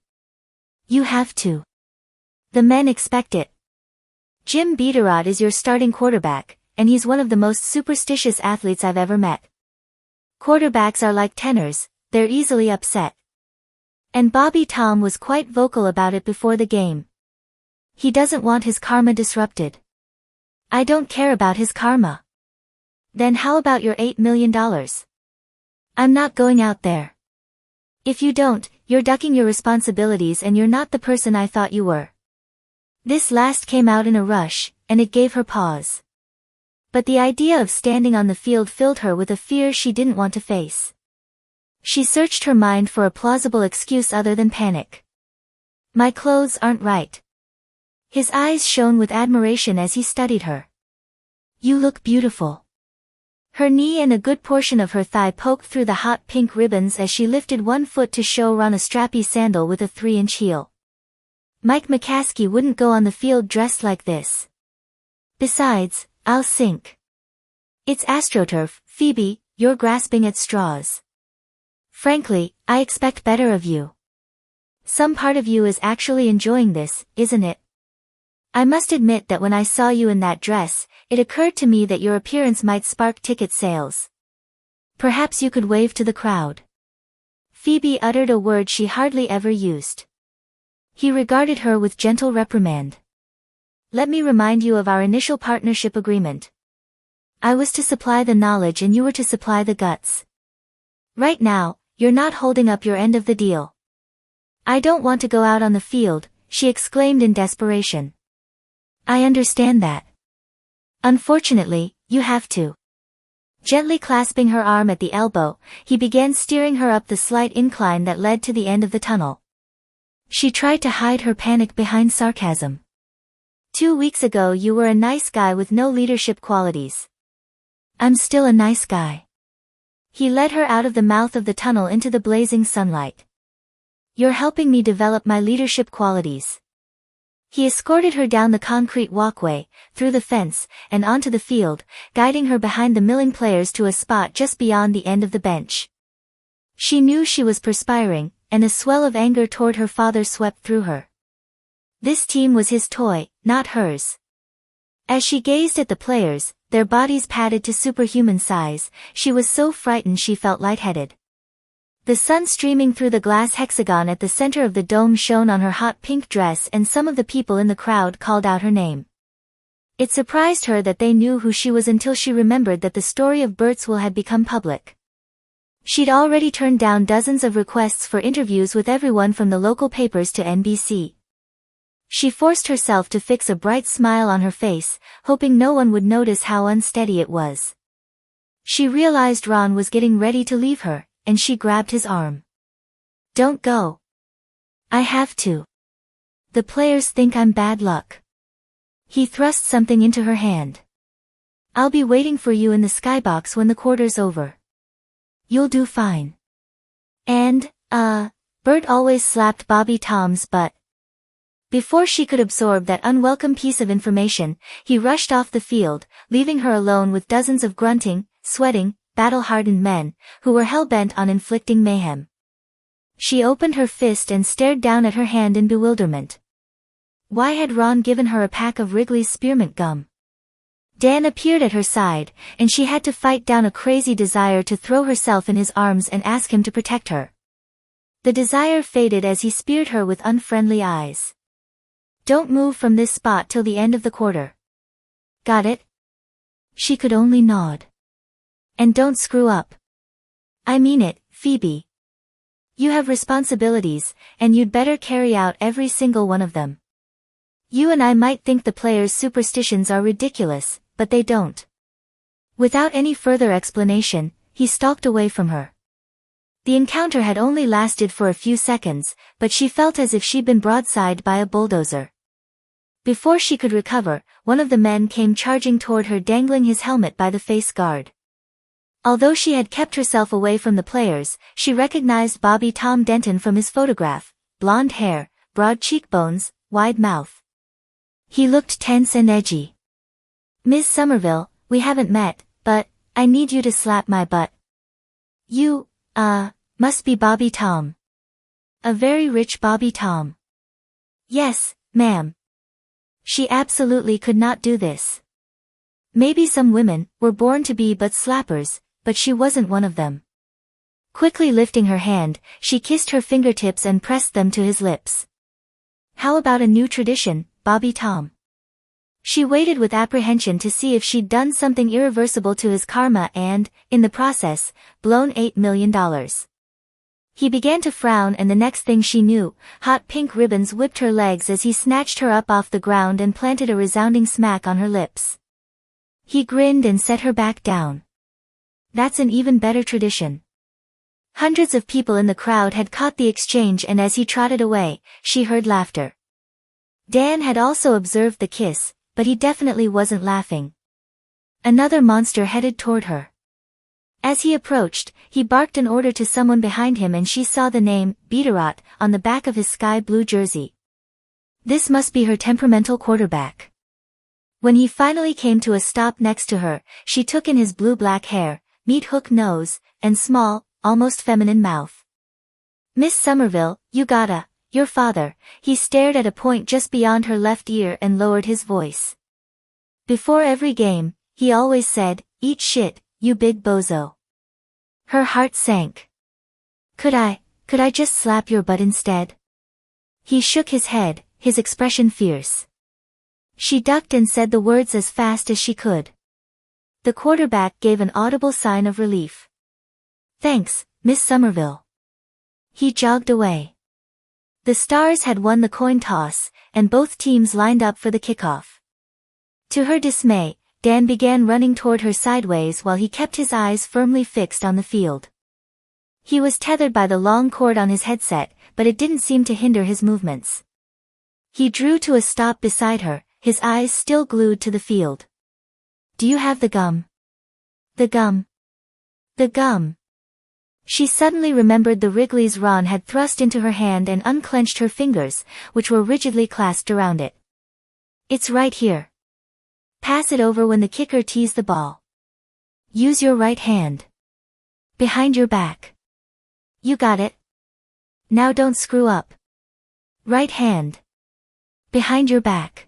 "You have to. The men expect it. Jim Beaterod is your starting quarterback, and he's one of the most superstitious athletes I've ever met." Quarterbacks are like tenors, they're easily upset. And Bobby Tom was quite vocal about it before the game. He doesn't want his karma disrupted. I don't care about his karma. Then how about your $8 million? I'm not going out there. If you don't, you're ducking your responsibilities and you're not the person I thought you were. This last came out in a rush, and it gave her pause. But the idea of standing on the field filled her with a fear she didn't want to face. She searched her mind for a plausible excuse other than panic. My clothes aren't right. His eyes shone with admiration as he studied her. You look beautiful. Her knee and a good portion of her thigh poked through the hot pink ribbons as she lifted one foot to show Ron a strappy sandal with a 3-inch heel. Mike McCaskey wouldn't go on the field dressed like this. Besides, I'll sink. It's AstroTurf, Phoebe, you're grasping at straws. Frankly, I expect better of you. Some part of you is actually enjoying this, isn't it? I must admit that when I saw you in that dress, it occurred to me that your appearance might spark ticket sales. Perhaps you could wave to the crowd. Phoebe uttered a word she hardly ever used. He regarded her with gentle reprimand. Let me remind you of our initial partnership agreement. I was to supply the knowledge and you were to supply the guts. Right now, you're not holding up your end of the deal. I don't want to go out on the field, she exclaimed in desperation. I understand that. Unfortunately, you have to. Gently clasping her arm at the elbow, he began steering her up the slight incline that led to the end of the tunnel. She tried to hide her panic behind sarcasm. 2 weeks ago you were a nice guy with no leadership qualities. I'm still a nice guy. He led her out of the mouth of the tunnel into the blazing sunlight. You're helping me develop my leadership qualities. He escorted her down the concrete walkway, through the fence, and onto the field, guiding her behind the milling players to a spot just beyond the end of the bench. She knew she was perspiring, and a swell of anger toward her father swept through her. This team was his toy, not hers. As she gazed at the players, their bodies padded to superhuman size, she was so frightened she felt lightheaded. The sun streaming through the glass hexagon at the center of the dome shone on her hot pink dress and some of the people in the crowd called out her name. It surprised her that they knew who she was until she remembered that the story of Bert's will had become public. She'd already turned down dozens of requests for interviews with everyone from the local papers to NBC. She forced herself to fix a bright smile on her face, hoping no one would notice how unsteady it was. She realized Ron was getting ready to leave her, and she grabbed his arm. Don't go. I have to. The players think I'm bad luck. He thrust something into her hand. I'll be waiting for you in the skybox when the quarter's over. You'll do fine. And, Bert always slapped Bobby Tom's butt. Before she could absorb that unwelcome piece of information, he rushed off the field, leaving her alone with dozens of grunting, sweating, battle-hardened men, who were hell-bent on inflicting mayhem. She opened her fist and stared down at her hand in bewilderment. Why had Ron given her a pack of Wrigley's spearmint gum? Dan appeared at her side, and she had to fight down a crazy desire to throw herself in his arms and ask him to protect her. The desire faded as he speared her with unfriendly eyes. Don't move from this spot till the end of the quarter. Got it? She could only nod. And don't screw up. I mean it, Phoebe. You have responsibilities, and you'd better carry out every single one of them. You and I might think the players' superstitions are ridiculous, but they don't. Without any further explanation, he stalked away from her. The encounter had only lasted for a few seconds, but she felt as if she'd been broadsided by a bulldozer. Before she could recover, one of the men came charging toward her, dangling his helmet by the face guard. Although she had kept herself away from the players, she recognized Bobby Tom Denton from his photograph: blonde hair, broad cheekbones, wide mouth. He looked tense and edgy. Miss Somerville, we haven't met, but I need you to slap my butt. You, must be Bobby Tom. A very rich Bobby Tom. Yes, ma'am. She absolutely could not do this. Maybe some women were born to be butt slappers, but she wasn't one of them. Quickly lifting her hand, she kissed her fingertips and pressed them to his lips. How about a new tradition, Bobby Tom? She waited with apprehension to see if she'd done something irreversible to his karma and, in the process, blown $8 million. He began to frown, and the next thing she knew, hot pink ribbons whipped her legs as he snatched her up off the ground and planted a resounding smack on her lips. He grinned and set her back down. That's an even better tradition. Hundreds of people in the crowd had caught the exchange, and as he trotted away, she heard laughter. Dan had also observed the kiss, but he definitely wasn't laughing. Another monster headed toward her. As he approached, he barked an order to someone behind him, and she saw the name, Beaterot, on the back of his sky blue jersey. This must be her temperamental quarterback. When he finally came to a stop next to her, she took in his blue-black hair, meat-hook nose, and small, almost feminine mouth. Miss Somerville, your father. He stared at a point just beyond her left ear and lowered his voice. Before every game, he always said, "Eat shit, you big bozo." Her heart sank. Could I just slap your butt instead? He shook his head, his expression fierce. She ducked and said the words as fast as she could. The quarterback gave an audible sign of relief. Thanks, Miss Somerville. He jogged away. The Stars had won the coin toss, and both teams lined up for the kickoff. To her dismay, Dan began running toward her sideways while he kept his eyes firmly fixed on the field. He was tethered by the long cord on his headset, but it didn't seem to hinder his movements. He drew to a stop beside her, his eyes still glued to the field. Do you have the gum? The gum. The gum. She suddenly remembered the Wrigley's Ron had thrust into her hand and unclenched her fingers, which were rigidly clasped around it. It's right here. Pass it over when the kicker tees the ball. Use your right hand. Behind your back. You got it. Now don't screw up. Right hand. Behind your back.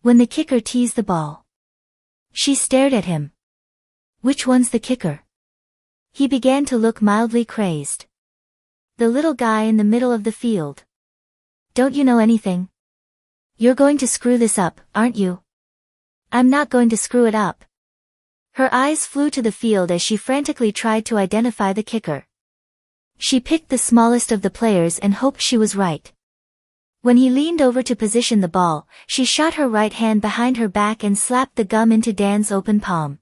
When the kicker tees the ball. She stared at him. Which one's the kicker? He began to look mildly crazed. The little guy in the middle of the field. Don't you know anything? You're going to screw this up, aren't you? I'm not going to screw it up. Her eyes flew to the field as she frantically tried to identify the kicker. She picked the smallest of the players and hoped she was right. When he leaned over to position the ball, she shot her right hand behind her back and slapped the gum into Dan's open palm.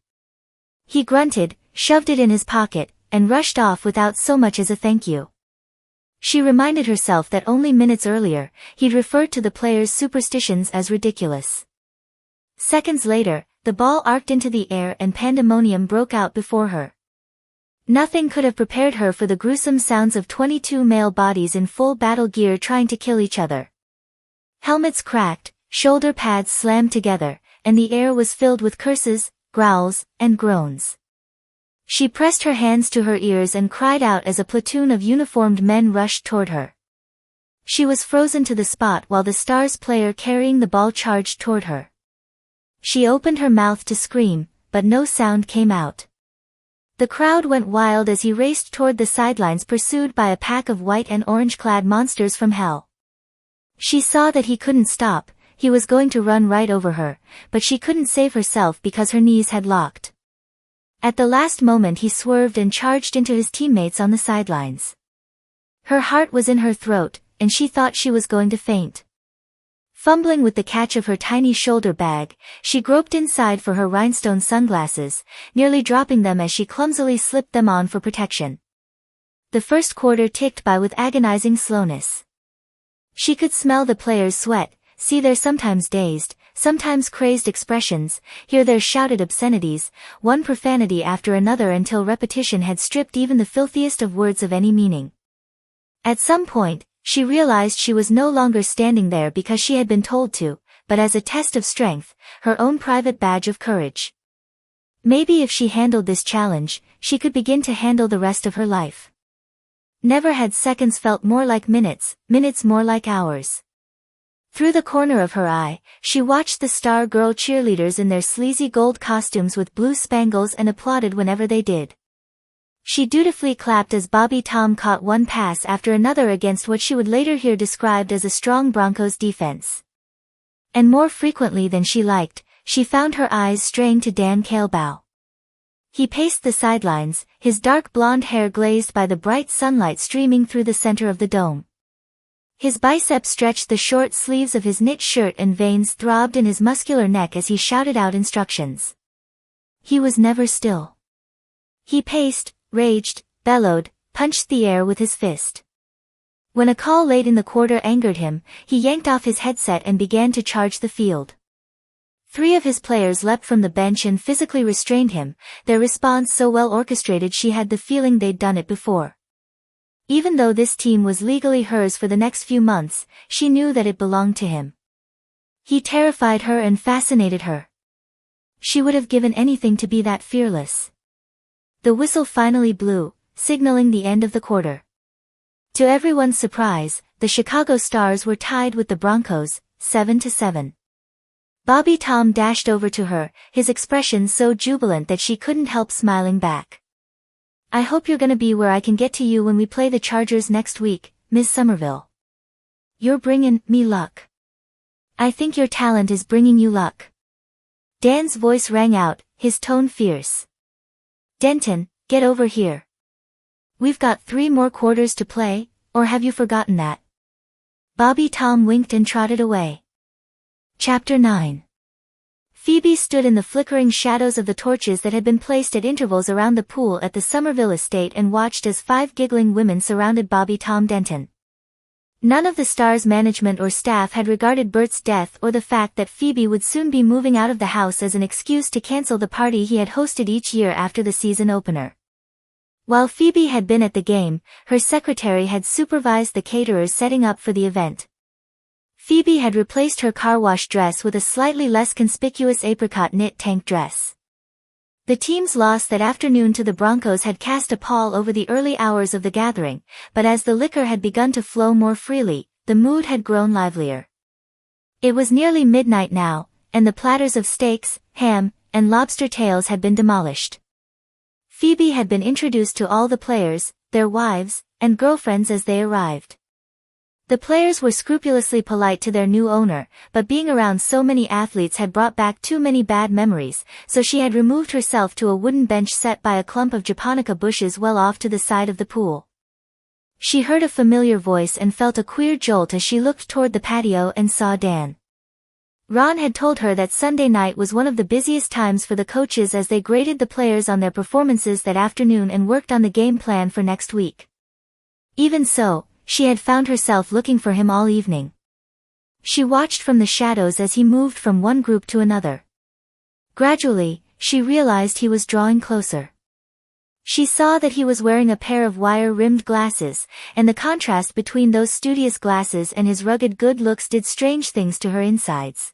He grunted, shoved it in his pocket, and rushed off without so much as a thank you. She reminded herself that only minutes earlier, he'd referred to the player's superstitions as ridiculous. Seconds later, the ball arced into the air and pandemonium broke out before her. Nothing could have prepared her for the gruesome sounds of 22 male bodies in full battle gear trying to kill each other. Helmets cracked, shoulder pads slammed together, and the air was filled with curses, growls, and groans. She pressed her hands to her ears and cried out as a platoon of uniformed men rushed toward her. She was frozen to the spot while the Stars player carrying the ball charged toward her. She opened her mouth to scream, but no sound came out. The crowd went wild as he raced toward the sidelines pursued by a pack of white and orange-clad monsters from hell. She saw that he couldn't stop, he was going to run right over her, but she couldn't save herself because her knees had locked. At the last moment he swerved and charged into his teammates on the sidelines. Her heart was in her throat, and she thought she was going to faint. Fumbling with the catch of her tiny shoulder bag, she groped inside for her rhinestone sunglasses, nearly dropping them as she clumsily slipped them on for protection. The first quarter ticked by with agonizing slowness. She could smell the players' sweat, see their sometimes dazed, sometimes crazed expressions, hear their shouted obscenities, one profanity after another until repetition had stripped even the filthiest of words of any meaning. At some point, she realized she was no longer standing there because she had been told to, but as a test of strength, her own private badge of courage. Maybe if she handled this challenge, she could begin to handle the rest of her life. Never had seconds felt more like minutes, minutes more like hours. Through the corner of her eye, she watched the Star Girl cheerleaders in their sleazy gold costumes with blue spangles and applauded whenever they did. She dutifully clapped as Bobby Tom caught one pass after another against what she would later hear described as a strong Broncos defense. And more frequently than she liked, she found her eyes straying to Dan Kaleba. He paced the sidelines, his dark blonde hair glazed by the bright sunlight streaming through the center of the dome. His biceps stretched the short sleeves of his knit shirt and veins throbbed in his muscular neck as he shouted out instructions. He was never still. He paced, raged, bellowed, punched the air with his fist. When a call late in the quarter angered him, he yanked off his headset and began to charge the field. 3 of his players leapt from the bench and physically restrained him, their response so well orchestrated she had the feeling they'd done it before. Even though this team was legally hers for the next few months, she knew that it belonged to him. He terrified her and fascinated her. She would have given anything to be that fearless. The whistle finally blew, signaling the end of the quarter. To everyone's surprise, the Chicago Stars were tied with the Broncos, 7-7. Bobby Tom dashed over to her, his expression so jubilant that she couldn't help smiling back. "I hope you're gonna be where I can get to you when we play the Chargers next week, Ms. Somerville. You're bringin' me luck. I think your talent is bringing you luck." Dan's voice rang out, his tone fierce. "Denton, get over here. We've got 3 more quarters to play, or have you forgotten that?" Bobby Tom winked and trotted away. Chapter 9. Phoebe stood in the flickering shadows of the torches that had been placed at intervals around the pool at the Somerville estate and watched as 5 giggling women surrounded Bobby Tom Denton. None of the Stars' management or staff had regarded Bert's death or the fact that Phoebe would soon be moving out of the house as an excuse to cancel the party he had hosted each year after the season opener. While Phoebe had been at the game, her secretary had supervised the caterers setting up for the event. Phoebe had replaced her car wash dress with a slightly less conspicuous apricot knit tank dress. The team's loss that afternoon to the Broncos had cast a pall over the early hours of the gathering, but as the liquor had begun to flow more freely, the mood had grown livelier. It was nearly midnight now, and the platters of steaks, ham, and lobster tails had been demolished. Phoebe had been introduced to all the players, their wives, and girlfriends as they arrived. The players were scrupulously polite to their new owner, but being around so many athletes had brought back too many bad memories, so she had removed herself to a wooden bench set by a clump of japonica bushes well off to the side of the pool. She heard a familiar voice and felt a queer jolt as she looked toward the patio and saw Dan. Ron had told her that Sunday night was one of the busiest times for the coaches as they graded the players on their performances that afternoon and worked on the game plan for next week. Even so, she had found herself looking for him all evening. She watched from the shadows as he moved from one group to another. Gradually, she realized he was drawing closer. She saw that he was wearing a pair of wire-rimmed glasses, and the contrast between those studious glasses and his rugged good looks did strange things to her insides.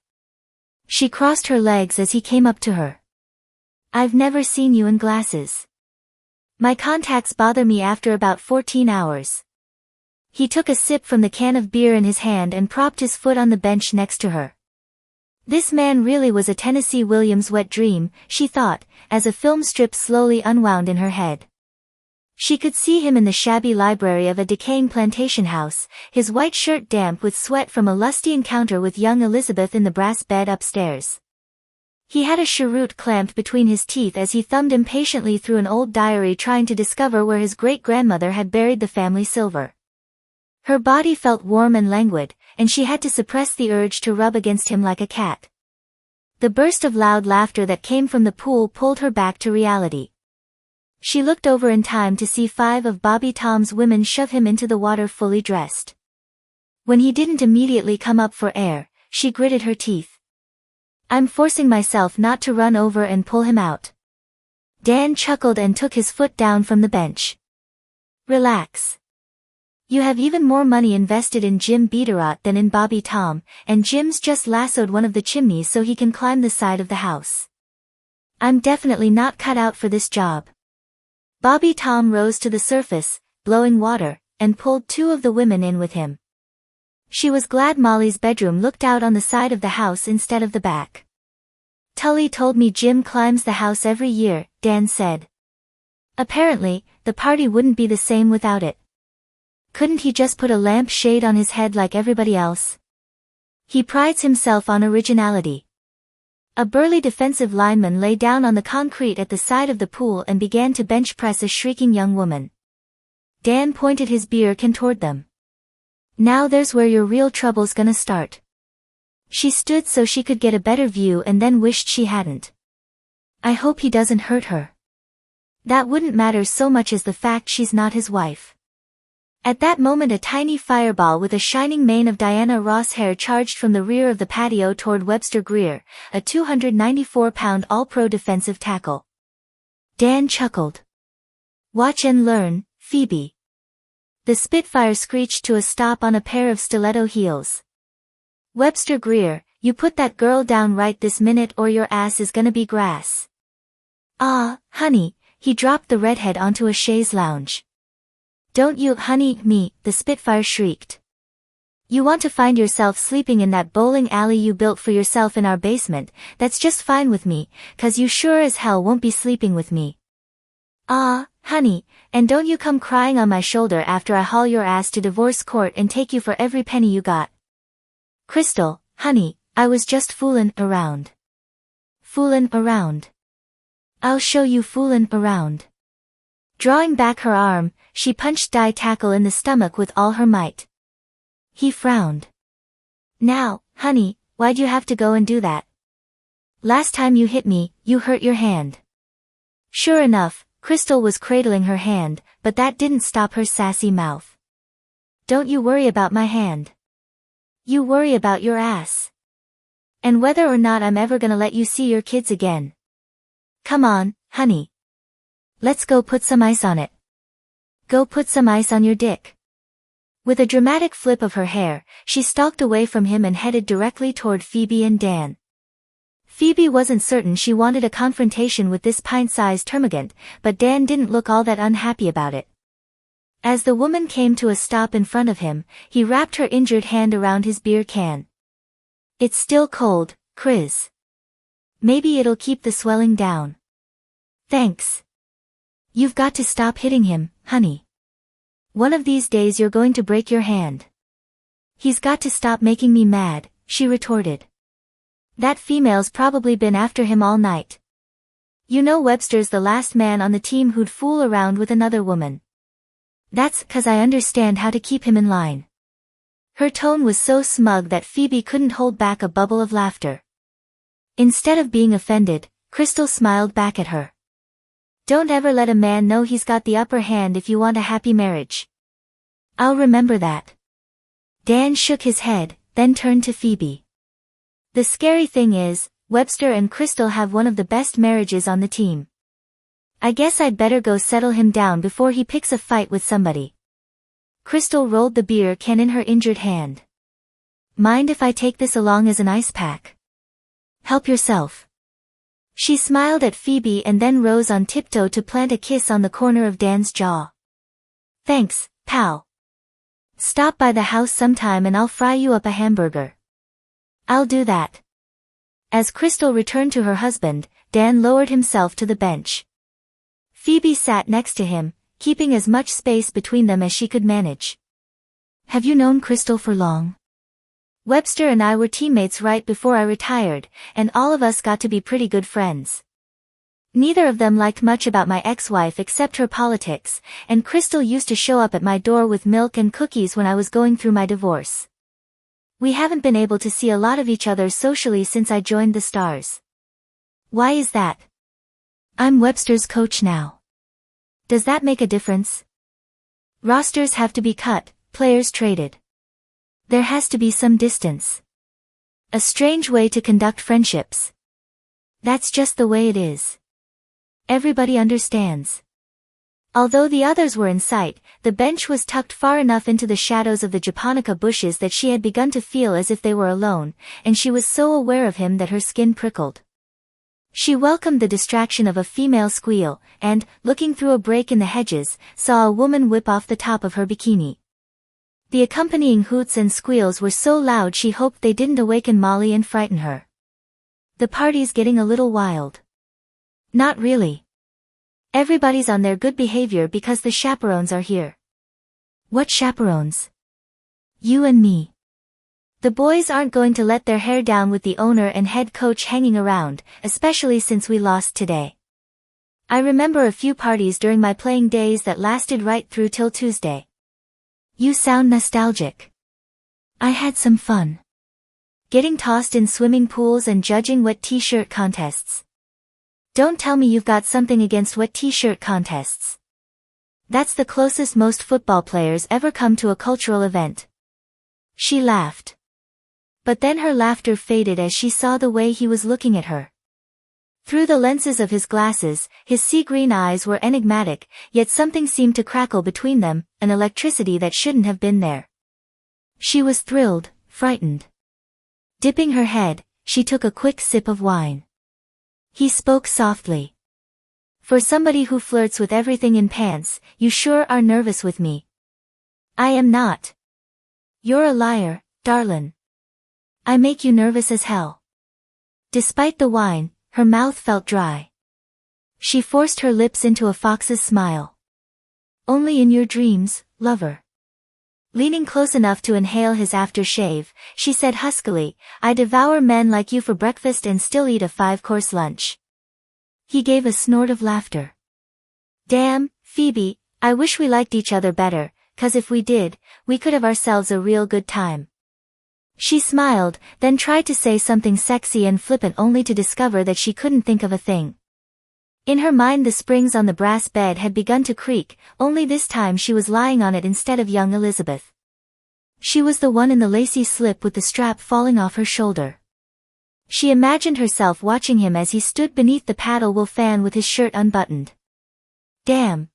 She crossed her legs as he came up to her. "I've never seen you in glasses. My contacts bother me after about 14 hours. He took a sip from the can of beer in his hand and propped his foot on the bench next to her. This man really was a Tennessee Williams wet dream, she thought, as a film strip slowly unwound in her head. She could see him in the shabby library of a decaying plantation house, his white shirt damp with sweat from a lusty encounter with young Elizabeth in the brass bed upstairs. He had a cheroot clamped between his teeth as he thumbed impatiently through an old diary trying to discover where his great-grandmother had buried the family silver. Her body felt warm and languid, and she had to suppress the urge to rub against him like a cat. The burst of loud laughter that came from the pool pulled her back to reality. She looked over in time to see 5 of Bobby Tom's women shove him into the water fully dressed. When he didn't immediately come up for air, she gritted her teeth. "I'm forcing myself not to run over and pull him out." Dan chuckled and took his foot down from the bench. "Relax. You have even more money invested in Jim Beaterot than in Bobby Tom, and Jim's just lassoed one of the chimneys so he can climb the side of the house. I'm definitely not cut out for this job." Bobby Tom rose to the surface, blowing water, and pulled 2 of the women in with him. She was glad Molly's bedroom looked out on the side of the house instead of the back. "Tully told me Jim climbs the house every year," Dan said. Apparently, the party wouldn't be the same without it. Couldn't he just put a lamp shade on his head like everybody else? He prides himself on originality. A burly defensive lineman lay down on the concrete at the side of the pool and began to bench press a shrieking young woman. Dan pointed his beer can toward them. Now there's where your real trouble's gonna start. She stood so she could get a better view and then wished she hadn't. I hope he doesn't hurt her. That wouldn't matter so much as the fact she's not his wife. At that moment a tiny fireball with a shining mane of Diana Ross hair charged from the rear of the patio toward Webster Greer, a 294-pound all-pro defensive tackle. Dan chuckled. Watch and learn, Phoebe. The Spitfire screeched to a stop on a pair of stiletto heels. Webster Greer, you put that girl down right this minute or your ass is gonna be grass. Ah, honey, he dropped the redhead onto a chaise lounge. Don't you honey me, the Spitfire shrieked. You want to find yourself sleeping in that bowling alley you built for yourself in our basement, that's just fine with me, 'cause you sure as hell won't be sleeping with me. Ah, honey, and don't you come crying on my shoulder after I haul your ass to divorce court and take you for every penny you got. Crystal, honey, I was just foolin' around. Foolin' around. I'll show you foolin' around. Drawing back her arm, she punched Tackle in the stomach with all her might. He frowned. Now, honey, why'd you have to go and do that? Last time you hit me, you hurt your hand. Sure enough, Crystal was cradling her hand, but that didn't stop her sassy mouth. Don't you worry about my hand. You worry about your ass. And whether or not I'm ever gonna let you see your kids again. Come on, honey. Let's go put some ice on it. Go put some ice on your dick. With a dramatic flip of her hair, she stalked away from him and headed directly toward Phoebe and Dan. Phoebe wasn't certain she wanted a confrontation with this pint-sized termagant, but Dan didn't look all that unhappy about it. As the woman came to a stop in front of him, he wrapped her injured hand around his beer can. It's still cold, Chris. Maybe it'll keep the swelling down. Thanks. You've got to stop hitting him, honey. One of these days you're going to break your hand. He's got to stop making me mad, she retorted. That female's probably been after him all night. You know Webster's the last man on the team who'd fool around with another woman. That's 'cause I understand how to keep him in line. Her tone was so smug that Phoebe couldn't hold back a bubble of laughter. Instead of being offended, Crystal smiled back at her. Don't ever let a man know he's got the upper hand if you want a happy marriage. I'll remember that. Dan shook his head, then turned to Phoebe. The scary thing is, Webster and Crystal have one of the best marriages on the team. I guess I'd better go settle him down before he picks a fight with somebody. Crystal rolled the beer can in her injured hand. Mind if I take this along as an ice pack? Help yourself. She smiled at Phoebe and then rose on tiptoe to plant a kiss on the corner of Dan's jaw. Thanks, pal. Stop by the house sometime and I'll fry you up a hamburger. I'll do that. As Crystal returned to her husband, Dan lowered himself to the bench. Phoebe sat next to him, keeping as much space between them as she could manage. Have you known Crystal for long? Webster and I were teammates right before I retired, and all of us got to be pretty good friends. Neither of them liked much about my ex-wife except her politics, and Crystal used to show up at my door with milk and cookies when I was going through my divorce. We haven't been able to see a lot of each other socially since I joined the Stars. Why is that? I'm Webster's coach now. Does that make a difference? Rosters have to be cut, players traded. There has to be some distance. A strange way to conduct friendships. That's just the way it is. Everybody understands. Although the others were in sight, the bench was tucked far enough into the shadows of the japonica bushes that she had begun to feel as if they were alone, and she was so aware of him that her skin prickled. She welcomed the distraction of a female squeal, and, looking through a break in the hedges, saw a woman whip off the top of her bikini. The accompanying hoots and squeals were so loud she hoped they didn't awaken Molly and frighten her. The party's getting a little wild. Not really. Everybody's on their good behavior because the chaperones are here. What chaperones? You and me. The boys aren't going to let their hair down with the owner and head coach hanging around, especially since we lost today. I remember a few parties during my playing days that lasted right through till Tuesday. You sound nostalgic. I had some fun. Getting tossed in swimming pools and judging wet t-shirt contests. Don't tell me you've got something against wet t-shirt contests. That's the closest most football players ever come to a cultural event. She laughed. But then her laughter faded as she saw the way he was looking at her. Through the lenses of his glasses, his sea-green eyes were enigmatic, yet something seemed to crackle between them, an electricity that shouldn't have been there. She was thrilled, frightened. Dipping her head, she took a quick sip of wine. He spoke softly. For somebody who flirts with everything in pants, you sure are nervous with me. I am not. You're a liar, darlin'. I make you nervous as hell. Despite the wine, her mouth felt dry. She forced her lips into a fox's smile. Only in your dreams, lover. Leaning close enough to inhale his aftershave, she said huskily, I devour men like you for breakfast and still eat a 5-course lunch. He gave a snort of laughter. Damn, Phoebe, I wish we liked each other better, 'cause if we did, we could have ourselves a real good time. She smiled, then tried to say something sexy and flippant only to discover that she couldn't think of a thing. In her mind the springs on the brass bed had begun to creak, only this time she was lying on it instead of young Elizabeth. She was the one in the lacy slip with the strap falling off her shoulder. She imagined herself watching him as he stood beneath the paddle wheel fan with his shirt unbuttoned. Damn.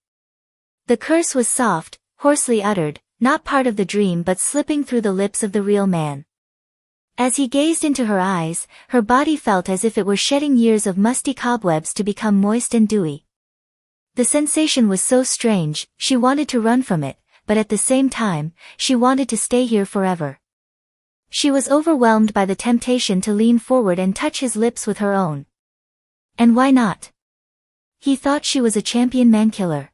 The curse was soft, hoarsely uttered, not part of the dream but slipping through the lips of the real man. As he gazed into her eyes, her body felt as if it were shedding years of musty cobwebs to become moist and dewy. The sensation was so strange, she wanted to run from it, but at the same time, she wanted to stay here forever. She was overwhelmed by the temptation to lean forward and touch his lips with her own. And why not? He thought she was a champion man-killer.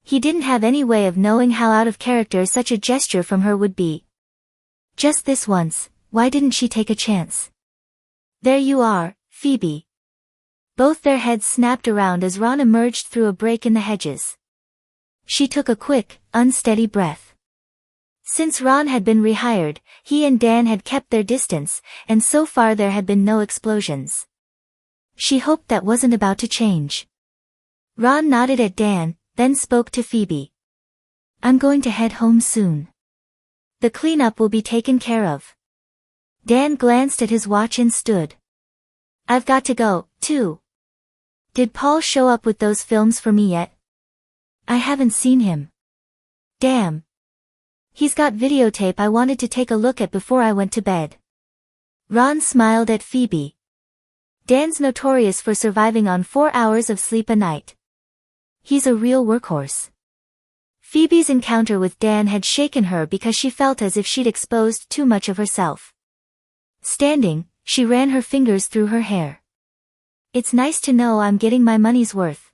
He didn't have any way of knowing how out of character such a gesture from her would be. Just this once. Why didn't she take a chance? There you are, Phoebe. Both their heads snapped around as Ron emerged through a break in the hedges. She took a quick, unsteady breath. Since Ron had been rehired, he and Dan had kept their distance, and so far there had been no explosions. She hoped that wasn't about to change. Ron nodded at Dan, then spoke to Phoebe. I'm going to head home soon. The cleanup will be taken care of. Dan glanced at his watch and stood. I've got to go, too. Did Paul show up with those films for me yet? I haven't seen him. Damn. He's got videotape I wanted to take a look at before I went to bed. Ron smiled at Phoebe. Dan's notorious for surviving on 4 hours of sleep a night. He's a real workhorse. Phoebe's encounter with Dan had shaken her because she felt as if she'd exposed too much of herself. Standing, she ran her fingers through her hair. It's nice to know I'm getting my money's worth.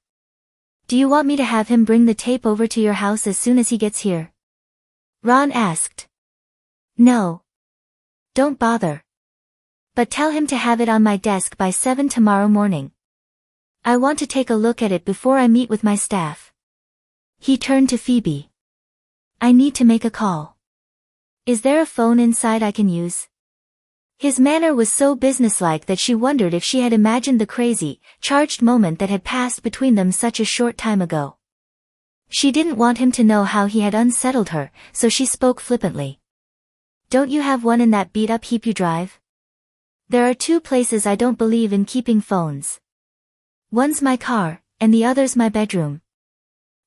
Do you want me to have him bring the tape over to your house as soon as he gets here? Ron asked. No. Don't bother. But tell him to have it on my desk by 7 tomorrow morning. I want to take a look at it before I meet with my staff. He turned to Phoebe. I need to make a call. Is there a phone inside I can use? His manner was so businesslike that she wondered if she had imagined the crazy, charged moment that had passed between them such a short time ago. She didn't want him to know how he had unsettled her, so she spoke flippantly. Don't you have one in that beat-up heap you drive? There are 2 places I don't believe in keeping phones. One's my car, and the other's my bedroom.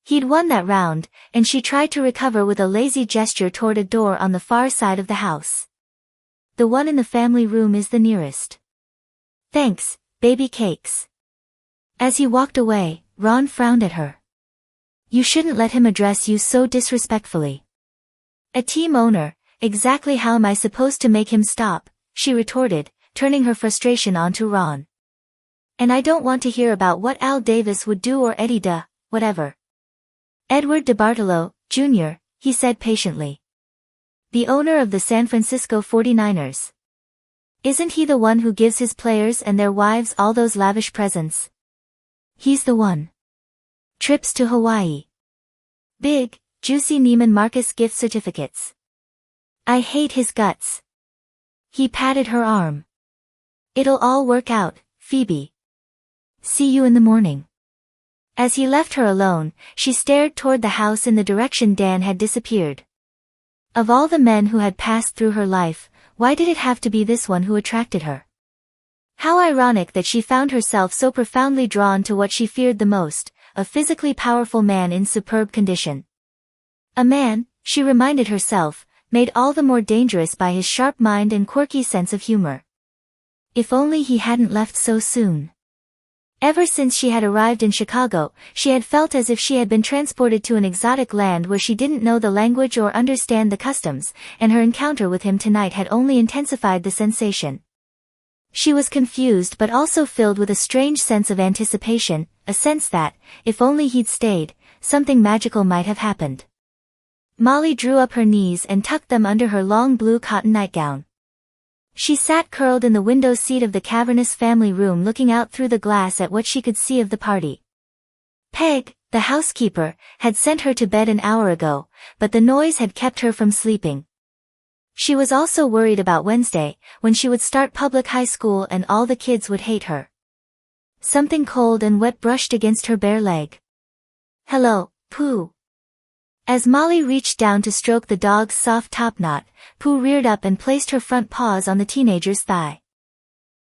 He'd won that round, and she tried to recover with a lazy gesture toward a door on the far side of the house. The one in the family room is the nearest. Thanks, baby cakes. As he walked away, Ron frowned at her. You shouldn't let him address you so disrespectfully. A team owner, exactly how am I supposed to make him stop? She retorted, turning her frustration onto Ron. And I don't want to hear about what Al Davis would do or Eddie whatever. Edward DeBartolo, Jr., he said patiently. The owner of the San Francisco 49ers. Isn't he the one who gives his players and their wives all those lavish presents? He's the one. Trips to Hawaii. Big, juicy Neiman Marcus gift certificates. I hate his guts. He patted her arm. It'll all work out, Phoebe. See you in the morning. As he left her alone, she stared toward the house in the direction Dan had disappeared. Of all the men who had passed through her life, why did it have to be this one who attracted her? How ironic that she found herself so profoundly drawn to what she feared the most, a physically powerful man in superb condition. A man, she reminded herself, made all the more dangerous by his sharp mind and quirky sense of humor. If only he hadn't left so soon. Ever since she had arrived in Chicago, she had felt as if she had been transported to an exotic land where she didn't know the language or understand the customs, and her encounter with him tonight had only intensified the sensation. She was confused but also filled with a strange sense of anticipation, a sense that, if only he'd stayed, something magical might have happened. Molly drew up her knees and tucked them under her long blue cotton nightgown. She sat curled in the window seat of the cavernous family room looking out through the glass at what she could see of the party. Peg, the housekeeper, had sent her to bed an hour ago, but the noise had kept her from sleeping. She was also worried about Wednesday, when she would start public high school and all the kids would hate her. Something cold and wet brushed against her bare leg. Hello, Pooh. As Molly reached down to stroke the dog's soft topknot, Pooh reared up and placed her front paws on the teenager's thigh.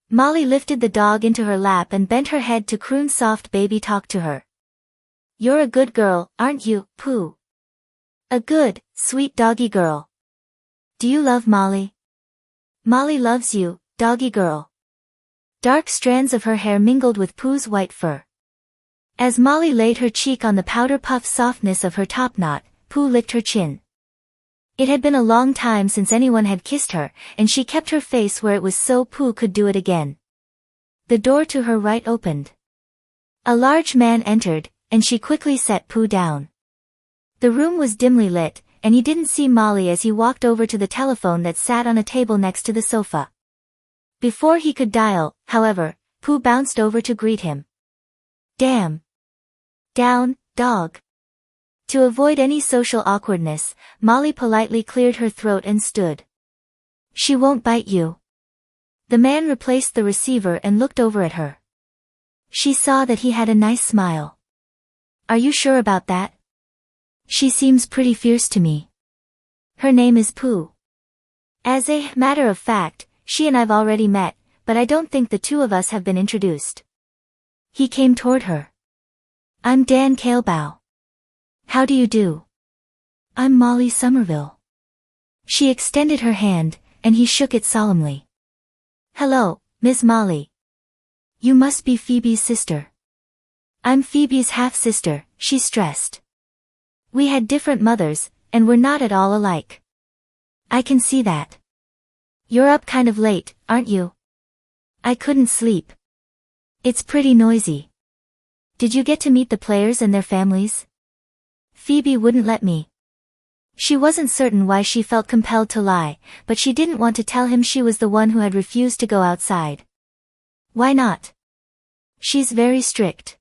Molly lifted the dog into her lap and bent her head to croon soft baby talk to her. You're a good girl, aren't you, Pooh? A good, sweet doggy girl. Do you love Molly? Molly loves you, doggy girl. Dark strands of her hair mingled with Pooh's white fur. As Molly laid her cheek on the powder-puff softness of her topknot, Pooh licked her chin. It had been a long time since anyone had kissed her, and she kept her face where it was so Pooh could do it again. The door to her right opened. A large man entered, and she quickly set Pooh down. The room was dimly lit, and he didn't see Molly as he walked over to the telephone that sat on a table next to the sofa. Before he could dial, however, Pooh bounced over to greet him. Damn. Down, dog. To avoid any social awkwardness, Molly politely cleared her throat and stood. She won't bite you. The man replaced the receiver and looked over at her. She saw that he had a nice smile. Are you sure about that? She seems pretty fierce to me. Her name is Pooh. As a matter of fact, she and I've already met, but I don't think the two of us have been introduced. He came toward her. I'm Dan Kaleba. How do you do? I'm Molly Somerville. She extended her hand, and he shook it solemnly. Hello, Miss Molly. You must be Phoebe's sister. I'm Phoebe's half-sister, she stressed. We had different mothers, and we're not at all alike. I can see that. You're up kind of late, aren't you? I couldn't sleep. It's pretty noisy. Did you get to meet the players and their families? Phoebe wouldn't let me. She wasn't certain why she felt compelled to lie, but she didn't want to tell him she was the one who had refused to go outside. Why not? She's very strict.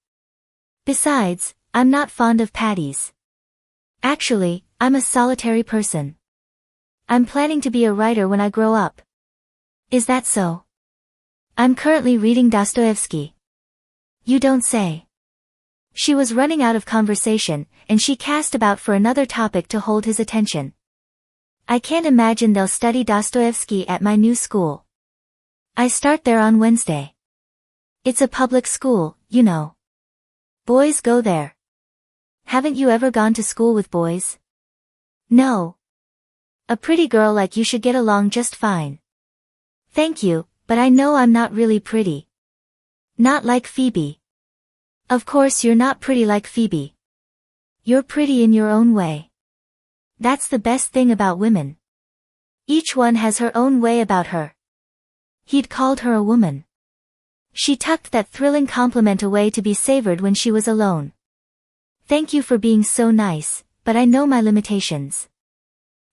Besides, I'm not fond of patties. Actually, I'm a solitary person. I'm planning to be a writer when I grow up. Is that so? I'm currently reading Dostoevsky. You don't say. She was running out of conversation, and she cast about for another topic to hold his attention. I can't imagine they'll study Dostoevsky at my new school. I start there on Wednesday. It's a public school, you know. Boys go there. Haven't you ever gone to school with boys? No. A pretty girl like you should get along just fine. Thank you, but I know I'm not really pretty. Not like Phoebe. Of course you're not pretty like Phoebe. You're pretty in your own way. That's the best thing about women. Each one has her own way about her. He'd called her a woman. She tucked that thrilling compliment away to be savored when she was alone. Thank you for being so nice, but I know my limitations.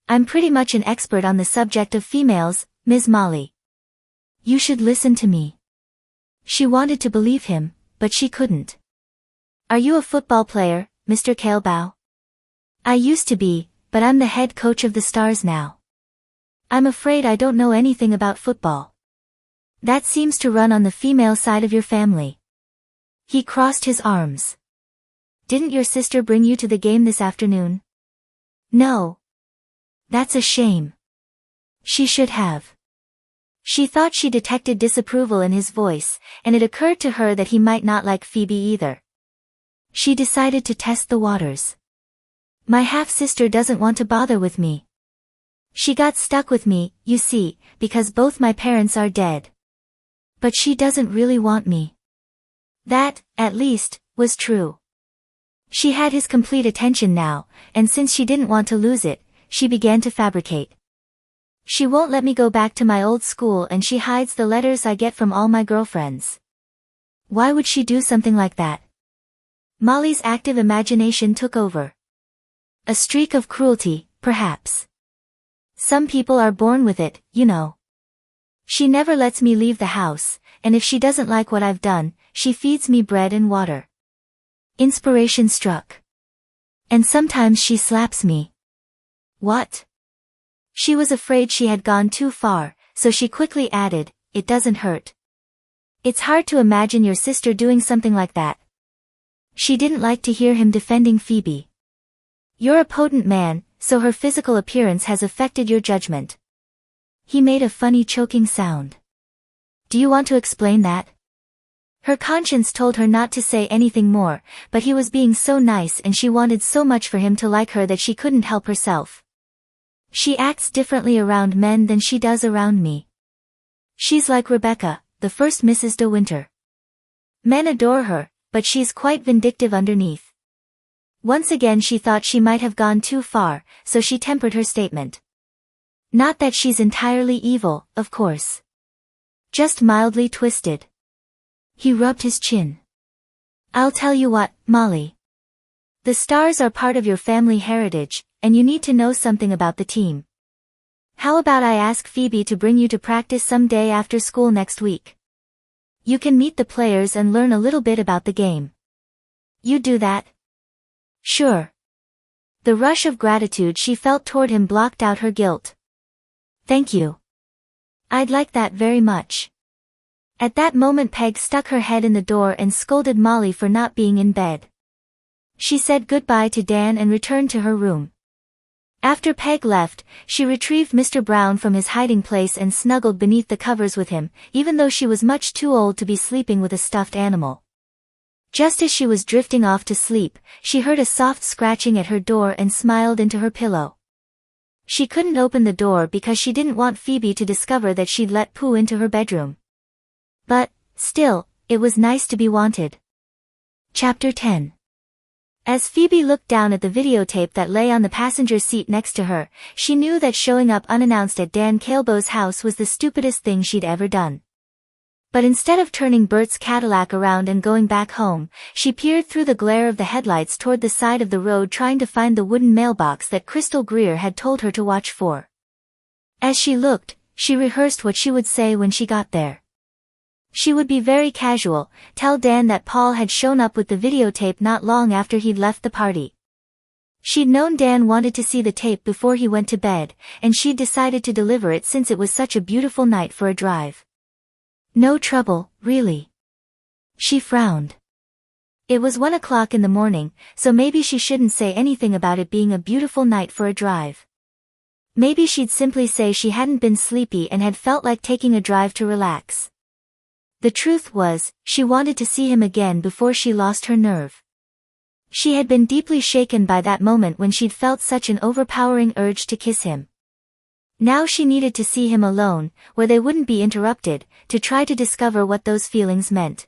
I'm pretty much an expert on the subject of females, Ms. Molly. You should listen to me. She wanted to believe him, but she couldn't. Are you a football player, Mr. Kaleba? I used to be, but I'm the head coach of the Stars now. I'm afraid I don't know anything about football. That seems to run on the female side of your family. He crossed his arms. Didn't your sister bring you to the game this afternoon? No. That's a shame. She should have. She thought she detected disapproval in his voice, and it occurred to her that he might not like Phoebe either. She decided to test the waters. My half-sister doesn't want to bother with me. She got stuck with me, you see, because both my parents are dead. But she doesn't really want me. That, at least, was true. She had his complete attention now, and since she didn't want to lose it, she began to fabricate. She won't let me go back to my old school and she hides the letters I get from all my girlfriends. Why would she do something like that? Molly's active imagination took over. A streak of cruelty, perhaps. Some people are born with it, you know. She never lets me leave the house, and if she doesn't like what I've done, she feeds me bread and water. Inspiration struck. And sometimes she slaps me. What? She was afraid she had gone too far, so she quickly added, it doesn't hurt. It's hard to imagine your sister doing something like that. She didn't like to hear him defending Phoebe. You're a potent man, so her physical appearance has affected your judgment. He made a funny choking sound. Do you want to explain that? Her conscience told her not to say anything more, but he was being so nice and she wanted so much for him to like her that she couldn't help herself. She acts differently around men than she does around me. She's like Rebecca, the first Mrs. De Winter. Men adore her, but she's quite vindictive underneath. Once again she thought she might have gone too far, so she tempered her statement. Not that she's entirely evil, of course. Just mildly twisted. He rubbed his chin. I'll tell you what, Molly. The Stars are part of your family heritage, and you need to know something about the team. How about I ask Phoebe to bring you to practice some day after school next week? You can meet the players and learn a little bit about the game. You do that? Sure. The rush of gratitude she felt toward him blocked out her guilt. Thank you. I'd like that very much. At that moment Peg stuck her head in the door and scolded Molly for not being in bed. She said goodbye to Dan and returned to her room. After Peg left, she retrieved Mr. Brown from his hiding place and snuggled beneath the covers with him, even though she was much too old to be sleeping with a stuffed animal. Just as she was drifting off to sleep, she heard a soft scratching at her door and smiled into her pillow. She couldn't open the door because she didn't want Phoebe to discover that she'd let Pooh into her bedroom. But, still, it was nice to be wanted. Chapter 10. As Phoebe looked down at the videotape that lay on the passenger seat next to her, she knew that showing up unannounced at Dan Kaleba's house was the stupidest thing she'd ever done. But instead of turning Bert's Cadillac around and going back home, she peered through the glare of the headlights toward the side of the road trying to find the wooden mailbox that Crystal Greer had told her to watch for. As she looked, she rehearsed what she would say when she got there. She would be very casual, tell Dan that Paul had shown up with the videotape not long after he'd left the party. She'd known Dan wanted to see the tape before he went to bed, and she'd decided to deliver it since it was such a beautiful night for a drive. No trouble, really. She frowned. It was 1 o'clock in the morning, so maybe she shouldn't say anything about it being a beautiful night for a drive. Maybe she'd simply say she hadn't been sleepy and had felt like taking a drive to relax. The truth was, she wanted to see him again before she lost her nerve. She had been deeply shaken by that moment when she'd felt such an overpowering urge to kiss him. Now she needed to see him alone, where they wouldn't be interrupted, to try to discover what those feelings meant.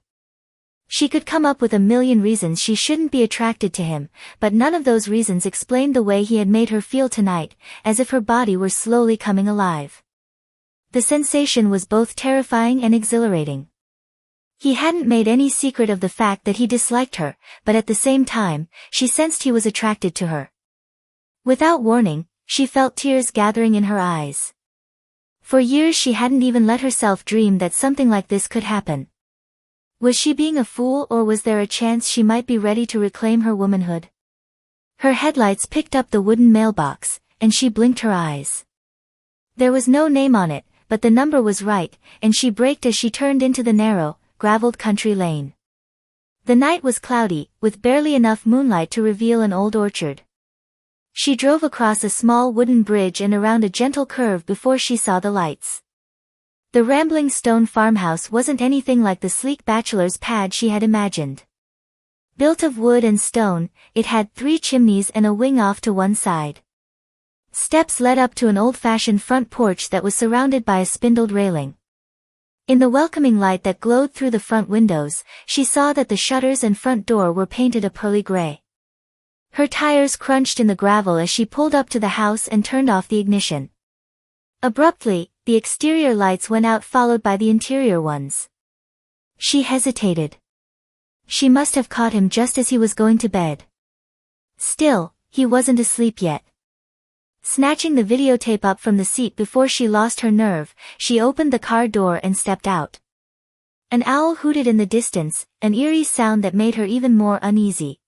She could come up with a million reasons she shouldn't be attracted to him, but none of those reasons explained the way he had made her feel tonight, as if her body were slowly coming alive. The sensation was both terrifying and exhilarating. He hadn't made any secret of the fact that he disliked her, but at the same time, she sensed he was attracted to her. Without warning, she felt tears gathering in her eyes. For years she hadn't even let herself dream that something like this could happen. Was she being a fool, or was there a chance she might be ready to reclaim her womanhood? Her headlights picked up the wooden mailbox, and she blinked her eyes. There was no name on it, but the number was right, and she braked as she turned into the narrow, graveled country lane. The night was cloudy, with barely enough moonlight to reveal an old orchard. She drove across a small wooden bridge and around a gentle curve before she saw the lights. The rambling stone farmhouse wasn't anything like the sleek bachelor's pad she had imagined. Built of wood and stone, it had 3 chimneys and a wing off to one side. Steps led up to an old-fashioned front porch that was surrounded by a spindled railing. In the welcoming light that glowed through the front windows, she saw that the shutters and front door were painted a pearly gray. Her tires crunched in the gravel as she pulled up to the house and turned off the ignition. Abruptly, the exterior lights went out, followed by the interior ones. She hesitated. She must have caught him just as he was going to bed. Still, he wasn't asleep yet. Snatching the videotape up from the seat before she lost her nerve, she opened the car door and stepped out. An owl hooted in the distance, an eerie sound that made her even more uneasy.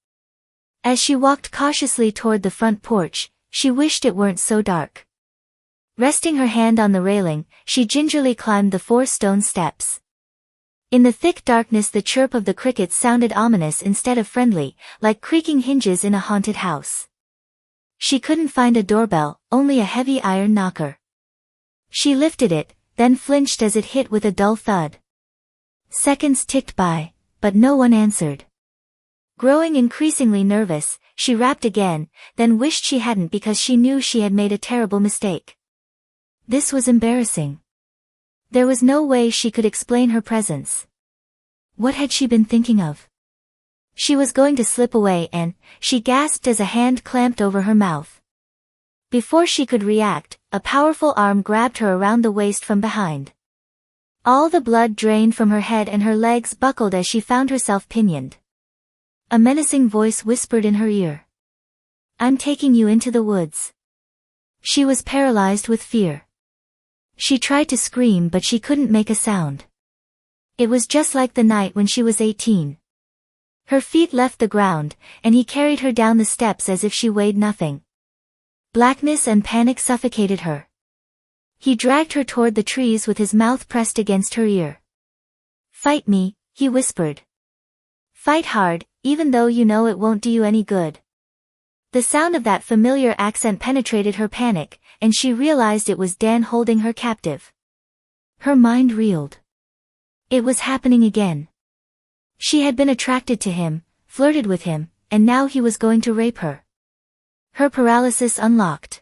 As she walked cautiously toward the front porch, she wished it weren't so dark. Resting her hand on the railing, she gingerly climbed the 4 stone steps. In the thick darkness, the chirp of the crickets sounded ominous instead of friendly, like creaking hinges in a haunted house. She couldn't find a doorbell, only a heavy iron knocker. She lifted it, then flinched as it hit with a dull thud. Seconds ticked by, but no one answered. Growing increasingly nervous, she rapped again, then wished she hadn't because she knew she had made a terrible mistake. This was embarrassing. There was no way she could explain her presence. What had she been thinking of? She was going to slip away and, she gasped as a hand clamped over her mouth. Before she could react, a powerful arm grabbed her around the waist from behind. All the blood drained from her head and her legs buckled as she found herself pinioned. A menacing voice whispered in her ear. "I'm taking you into the woods." She was paralyzed with fear. She tried to scream, but she couldn't make a sound. It was just like the night when she was 18. Her feet left the ground, and he carried her down the steps as if she weighed nothing. Blackness and panic suffocated her. He dragged her toward the trees with his mouth pressed against her ear. "Fight me," he whispered. "Fight hard, even though you know it won't do you any good." The sound of that familiar accent penetrated her panic, and she realized it was Dan holding her captive. Her mind reeled. It was happening again. She had been attracted to him, flirted with him, and now he was going to rape her. Her paralysis unlocked.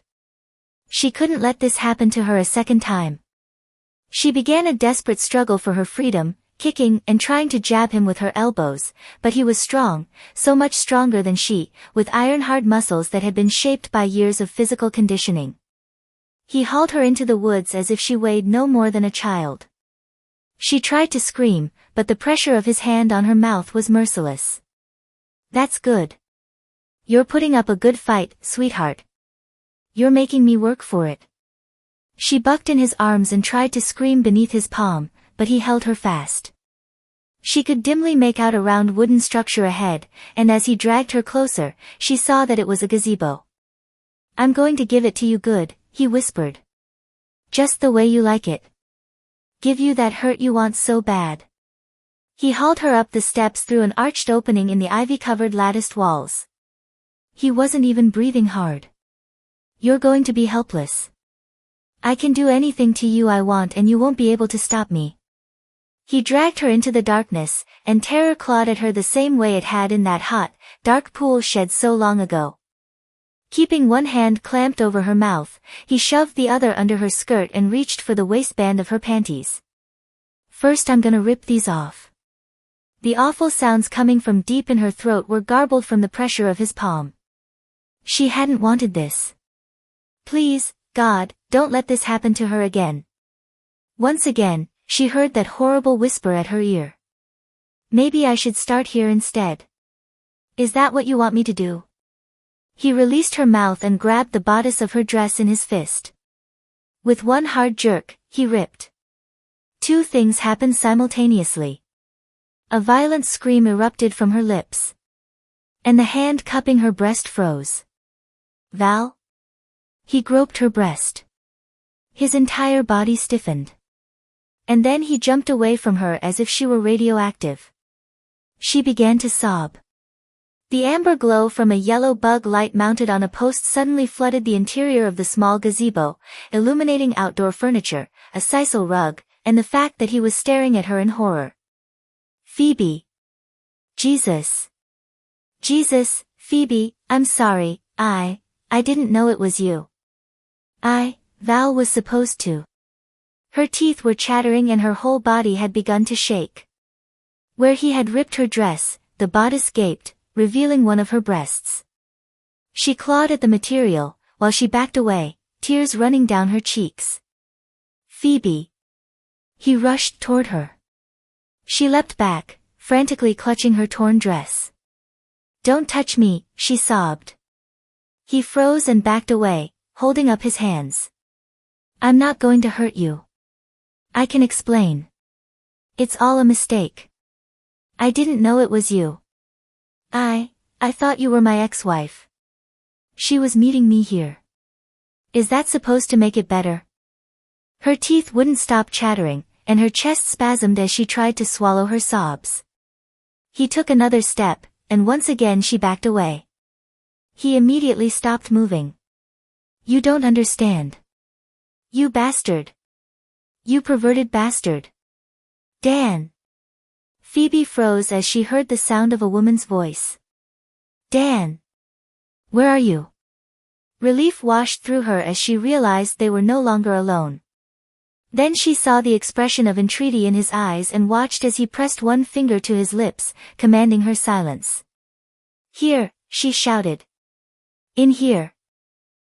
She couldn't let this happen to her a second time. She began a desperate struggle for her freedom, kicking and trying to jab him with her elbows, but he was strong, so much stronger than she, with iron-hard muscles that had been shaped by years of physical conditioning. He hauled her into the woods as if she weighed no more than a child. She tried to scream, but the pressure of his hand on her mouth was merciless. "That's good. You're putting up a good fight, sweetheart. You're making me work for it." She bucked in his arms and tried to scream beneath his palm, but he held her fast. She could dimly make out a round wooden structure ahead, and as he dragged her closer, she saw that it was a gazebo. "I'm going to give it to you good," he whispered. "Just the way you like it. Give you that hurt you want so bad." He hauled her up the steps through an arched opening in the ivy-covered latticed walls. He wasn't even breathing hard. "You're going to be helpless. I can do anything to you I want and you won't be able to stop me." He dragged her into the darkness, and terror clawed at her the same way it had in that hot, dark pool shed so long ago. Keeping one hand clamped over her mouth, he shoved the other under her skirt and reached for the waistband of her panties. "First I'm gonna rip these off." The awful sounds coming from deep in her throat were garbled from the pressure of his palm. She hadn't wanted this. Please, God, don't let this happen to her again. Once again, she heard that horrible whisper at her ear. Maybe I should start here instead. Is that what you want me to do? He released her mouth and grabbed the bodice of her dress in his fist. With one hard jerk, he ripped. Two things happened simultaneously. A violent scream erupted from her lips. And the hand cupping her breast froze. Val? He groped her breast. His entire body stiffened. And then he jumped away from her as if she were radioactive. She began to sob. The amber glow from a yellow bug light mounted on a post suddenly flooded the interior of the small gazebo, illuminating outdoor furniture, a sisal rug, and the fact that he was staring at her in horror. Phoebe. Jesus. Jesus, Phoebe, I'm sorry, I didn't know it was you. Val was supposed to. Her teeth were chattering and her whole body had begun to shake. Where he had ripped her dress, the bodice gaped, revealing one of her breasts. She clawed at the material, while she backed away, tears running down her cheeks. Phoebe. He rushed toward her. She leapt back, frantically clutching her torn dress. Don't touch me, she sobbed. He froze and backed away, holding up his hands. I'm not going to hurt you. I can explain. It's all a mistake. I didn't know it was you. I thought you were my ex-wife. She was meeting me here. Is that supposed to make it better? Her teeth wouldn't stop chattering, and her chest spasmed as she tried to swallow her sobs. He took another step, and once again she backed away. He immediately stopped moving. You don't understand. You bastard. You perverted bastard. Dan. Phoebe froze as she heard the sound of a woman's voice. Dan. Where are you? Relief washed through her as she realized they were no longer alone. Then she saw the expression of entreaty in his eyes and watched as he pressed one finger to his lips, commanding her silence. Here, she shouted. In here.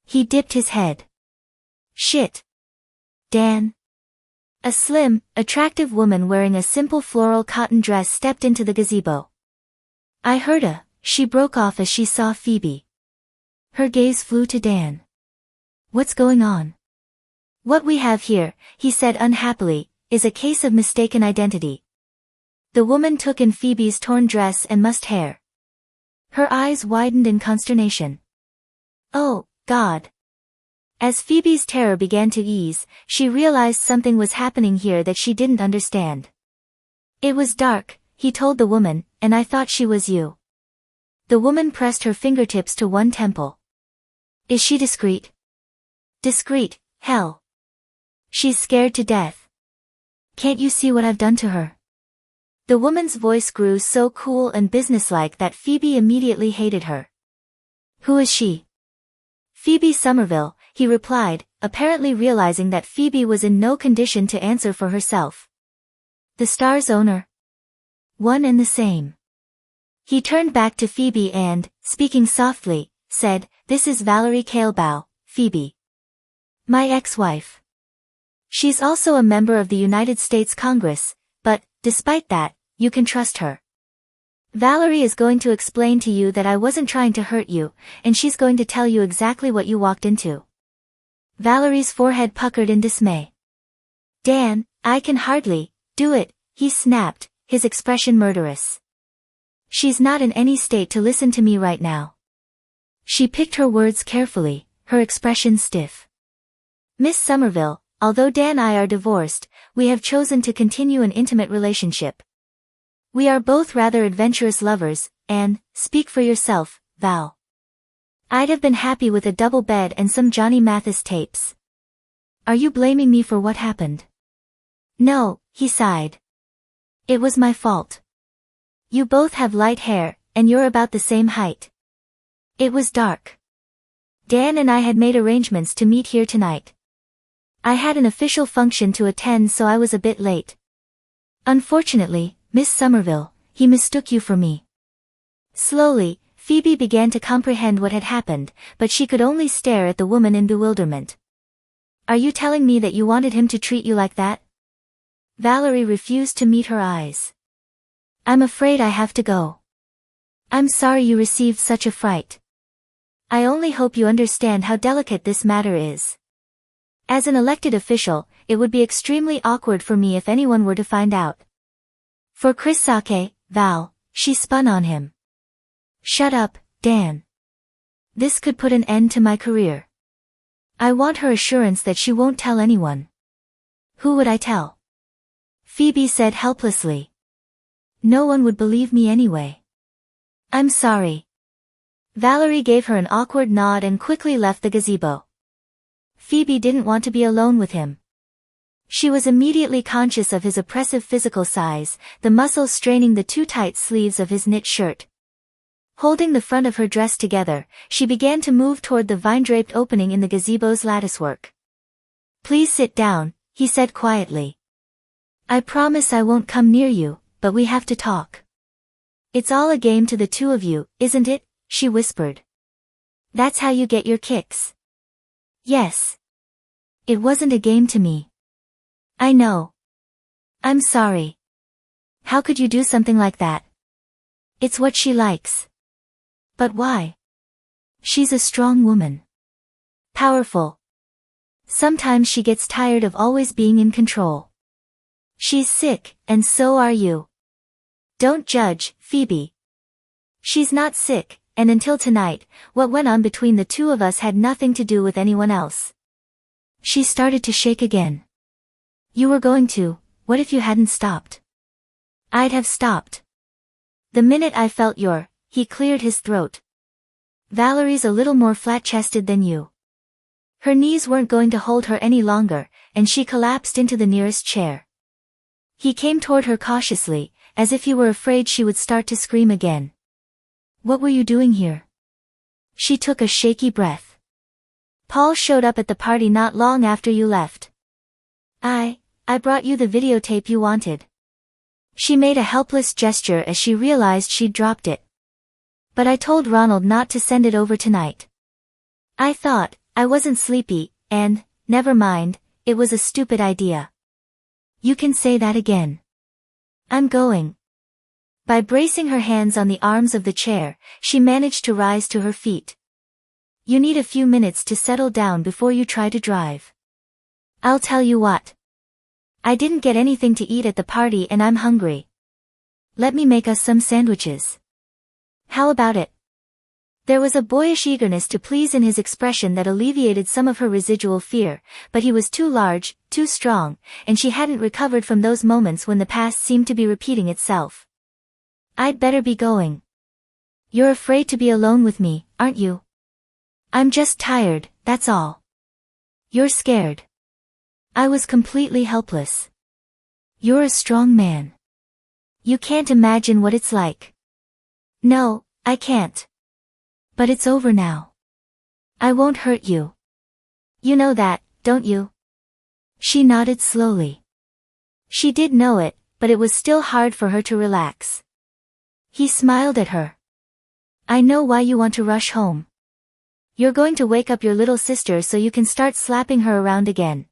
He dipped his head. Shit. Dan. A slim, attractive woman wearing a simple floral cotton dress stepped into the gazebo. I heard she broke off as she saw Phoebe. Her gaze flew to Dan. What's going on? What we have here, he said unhappily, is a case of mistaken identity. The woman took in Phoebe's torn dress and mussed hair. Her eyes widened in consternation. Oh, God. As Phoebe's terror began to ease, she realized something was happening here that she didn't understand. It was dark, he told the woman, and I thought she was you. The woman pressed her fingertips to one temple. Is she discreet? Discreet, hell. She's scared to death. Can't you see what I've done to her? The woman's voice grew so cool and businesslike that Phoebe immediately hated her. Who is she? Phoebe Somerville, he replied, apparently realizing that Phoebe was in no condition to answer for herself. The Star's owner? One and the same. He turned back to Phoebe and, speaking softly, said, This is Valerie Kaleba, Phoebe. My ex-wife. She's also a member of the United States Congress, but, despite that, you can trust her. Valerie is going to explain to you that I wasn't trying to hurt you, and she's going to tell you exactly what you walked into. Valerie's forehead puckered in dismay. Dan, I can hardly do it, he snapped, his expression murderous. She's not in any state to listen to me right now. She picked her words carefully, her expression stiff. Miss Somerville, although Dan and I are divorced, we have chosen to continue an intimate relationship. We are both rather adventurous lovers, and, speak for yourself, Val. I'd have been happy with a double bed and some Johnny Mathis tapes. Are you blaming me for what happened? No, he sighed. It was my fault. You both have light hair, and you're about the same height. It was dark. Dan and I had made arrangements to meet here tonight. I had an official function to attend, so I was a bit late. Unfortunately, Miss Somerville, he mistook you for me. Slowly, Phoebe began to comprehend what had happened, but she could only stare at the woman in bewilderment. Are you telling me that you wanted him to treat you like that? Valerie refused to meet her eyes. I'm afraid I have to go. I'm sorry you received such a fright. I only hope you understand how delicate this matter is. As an elected official, it would be extremely awkward for me if anyone were to find out. For Chris Sake, Val, she spun on him. Shut up, Dan. This could put an end to my career. I want her assurance that she won't tell anyone. Who would I tell? Phoebe said helplessly. No one would believe me anyway. I'm sorry. Valerie gave her an awkward nod and quickly left the gazebo. Phoebe didn't want to be alone with him. She was immediately conscious of his oppressive physical size, the muscles straining the too tight sleeves of his knit shirt. Holding the front of her dress together, she began to move toward the vine-draped opening in the gazebo's latticework. Please sit down, he said quietly. I promise I won't come near you, but we have to talk. It's all a game to the two of you, isn't it? She whispered. That's how you get your kicks. Yes. It wasn't a game to me. I know. I'm sorry. How could you do something like that? It's what she likes. But why? She's a strong woman. Powerful. Sometimes she gets tired of always being in control. She's sick, and so are you. Don't judge, Phoebe. She's not sick, and until tonight, what went on between the two of us had nothing to do with anyone else. She started to shake again. You were going to, what if you hadn't stopped? I'd have stopped. The minute I felt he cleared his throat. Valerie's a little more flat-chested than you. Her knees weren't going to hold her any longer, and she collapsed into the nearest chair. He came toward her cautiously, as if he were afraid she would start to scream again. What were you doing here? She took a shaky breath. Paul showed up at the party not long after you left. I brought you the videotape you wanted. She made a helpless gesture as she realized she'd dropped it. But I told Ronald not to send it over tonight. I thought, I wasn't sleepy, and, never mind, it was a stupid idea. You can say that again. I'm going. By bracing her hands on the arms of the chair, she managed to rise to her feet. You need a few minutes to settle down before you try to drive. I'll tell you what. I didn't get anything to eat at the party and I'm hungry. Let me make us some sandwiches. How about it? There was a boyish eagerness to please in his expression that alleviated some of her residual fear, but he was too large, too strong, and she hadn't recovered from those moments when the past seemed to be repeating itself. I'd better be going. You're afraid to be alone with me, aren't you? I'm just tired, that's all. You're scared. I was completely helpless. You're a strong man. You can't imagine what it's like. No, I can't. But it's over now. I won't hurt you. You know that, don't you? She nodded slowly. She did know it, but it was still hard for her to relax. He smiled at her. I know why you want to rush home. You're going to wake up your little sister so you can start slapping her around again.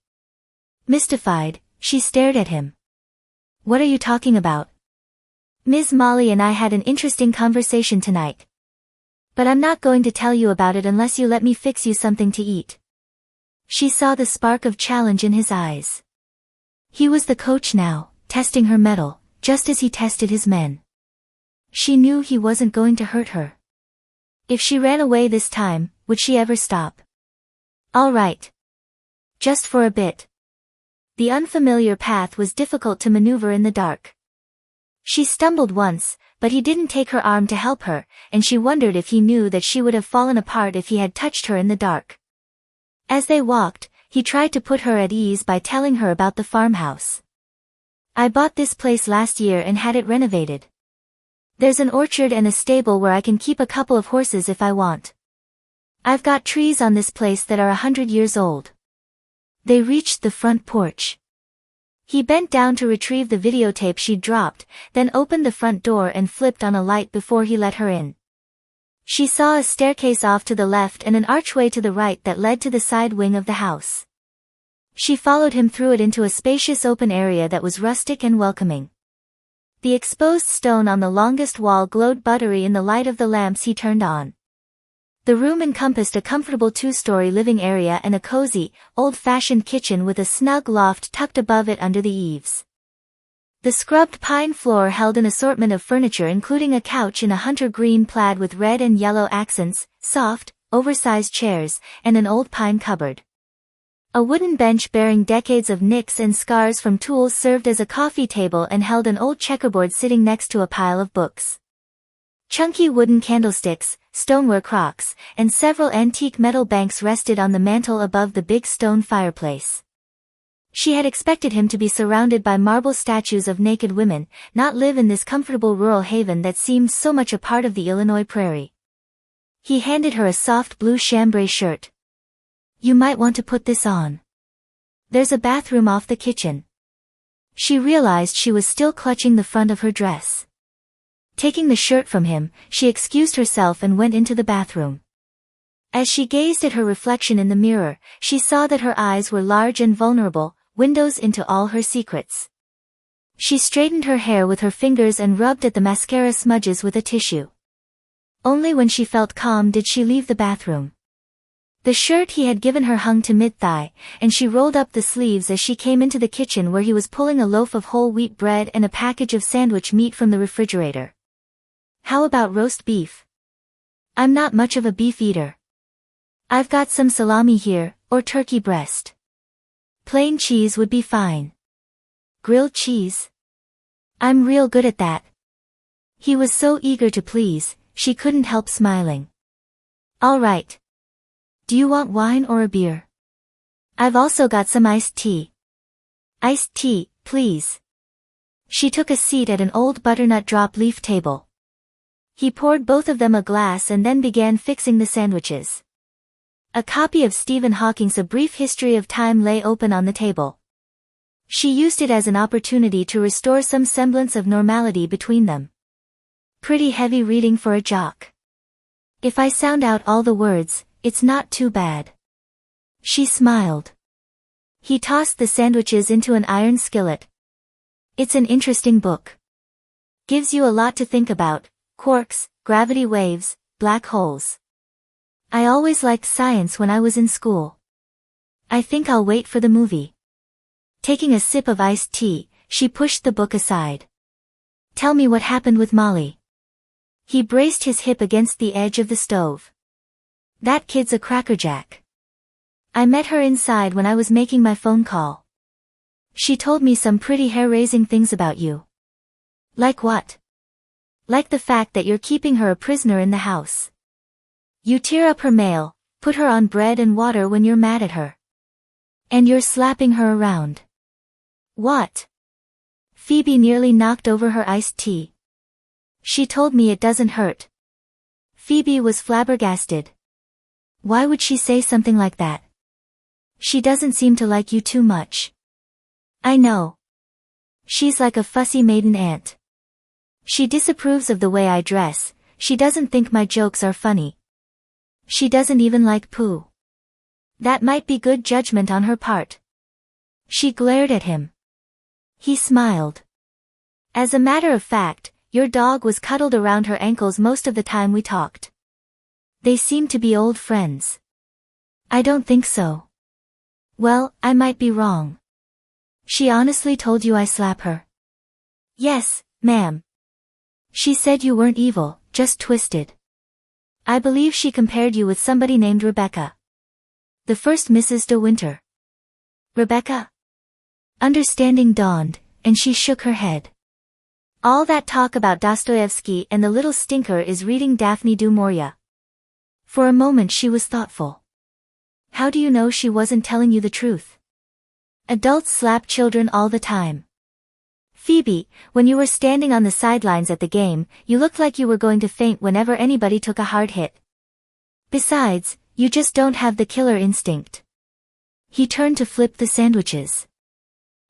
Mystified, she stared at him. What are you talking about? Ms. Molly and I had an interesting conversation tonight. But I'm not going to tell you about it unless you let me fix you something to eat. She saw the spark of challenge in his eyes. He was the coach now, testing her mettle, just as he tested his men. She knew he wasn't going to hurt her. If she ran away this time, would she ever stop? All right. Just for a bit. The unfamiliar path was difficult to maneuver in the dark. She stumbled once, but he didn't take her arm to help her, and she wondered if he knew that she would have fallen apart if he had touched her in the dark. As they walked, he tried to put her at ease by telling her about the farmhouse. I bought this place last year and had it renovated. There's an orchard and a stable where I can keep a couple of horses if I want. I've got trees on this place that are 100 years old. They reached the front porch. He bent down to retrieve the videotape she'd dropped, then opened the front door and flipped on a light before he let her in. She saw a staircase off to the left and an archway to the right that led to the side wing of the house. She followed him through it into a spacious open area that was rustic and welcoming. The exposed stone on the longest wall glowed buttery in the light of the lamps he turned on. The room encompassed a comfortable two-story living area and a cozy, old-fashioned kitchen with a snug loft tucked above it under the eaves. The scrubbed pine floor held an assortment of furniture including a couch in a hunter green plaid with red and yellow accents, soft, oversized chairs, and an old pine cupboard. A wooden bench bearing decades of nicks and scars from tools served as a coffee table and held an old checkerboard sitting next to a pile of books. Chunky wooden candlesticks, stoneware crocks, and several antique metal banks rested on the mantel above the big stone fireplace. She had expected him to be surrounded by marble statues of naked women, not live in this comfortable rural haven that seemed so much a part of the Illinois prairie. He handed her a soft blue chambray shirt. "You might want to put this on. There's a bathroom off the kitchen." She realized she was still clutching the front of her dress. Taking the shirt from him, she excused herself and went into the bathroom. As she gazed at her reflection in the mirror, she saw that her eyes were large and vulnerable, windows into all her secrets. She straightened her hair with her fingers and rubbed at the mascara smudges with a tissue. Only when she felt calm did she leave the bathroom. The shirt he had given her hung to mid-thigh, and she rolled up the sleeves as she came into the kitchen where he was pulling a loaf of whole wheat bread and a package of sandwich meat from the refrigerator. "How about roast beef?" "I'm not much of a beef eater." "I've got some salami here, or turkey breast." "Plain cheese would be fine." "Grilled cheese?" "I'm real good at that." He was so eager to please, she couldn't help smiling. "All right. Do you want wine or a beer?" "I've also got some iced tea." "Iced tea, please." She took a seat at an old butternut drop leaf table. He poured both of them a glass and then began fixing the sandwiches. A copy of Stephen Hawking's A Brief History of Time lay open on the table. She used it as an opportunity to restore some semblance of normality between them. "Pretty heavy reading for a jock. If I sound out all the words, it's not too bad." She smiled. He tossed the sandwiches into an iron skillet. "It's an interesting book. Gives you a lot to think about, quarks, gravity waves, black holes. I always liked science when I was in school. I think I'll wait for the movie." Taking a sip of iced tea, she pushed the book aside. "Tell me what happened with Molly." He braced his hip against the edge of the stove. "That kid's a crackerjack. I met her inside when I was making my phone call. She told me some pretty hair-raising things about you." "Like what?" "Like the fact that you're keeping her a prisoner in the house. You tear up her mail, put her on bread and water when you're mad at her. And you're slapping her around." "What?" Phoebe nearly knocked over her iced tea. "She told me it doesn't hurt." Phoebe was flabbergasted. Why would she say something like that? "She doesn't seem to like you too much." "I know. She's like a fussy maiden aunt. She disapproves of the way I dress, she doesn't think my jokes are funny. She doesn't even like poo." That might be good judgment on her part. She glared at him. He smiled. "As a matter of fact, your dog was cuddled around her ankles most of the time we talked. They seem to be old friends." "I don't think so." "Well, I might be wrong." "She honestly told you I slap her?" "Yes, ma'am. She said you weren't evil, just twisted. I believe she compared you with somebody named Rebecca. The first Mrs. De Winter." "Rebecca?" Understanding dawned, and she shook her head. "All that talk about Dostoevsky and the little stinker is reading Daphne du Maurier." For a moment she was thoughtful. "How do you know she wasn't telling you the truth?" "Adults slap children all the time. Phoebe, when you were standing on the sidelines at the game, you looked like you were going to faint whenever anybody took a hard hit. Besides, you just don't have the killer instinct." He turned to flip the sandwiches.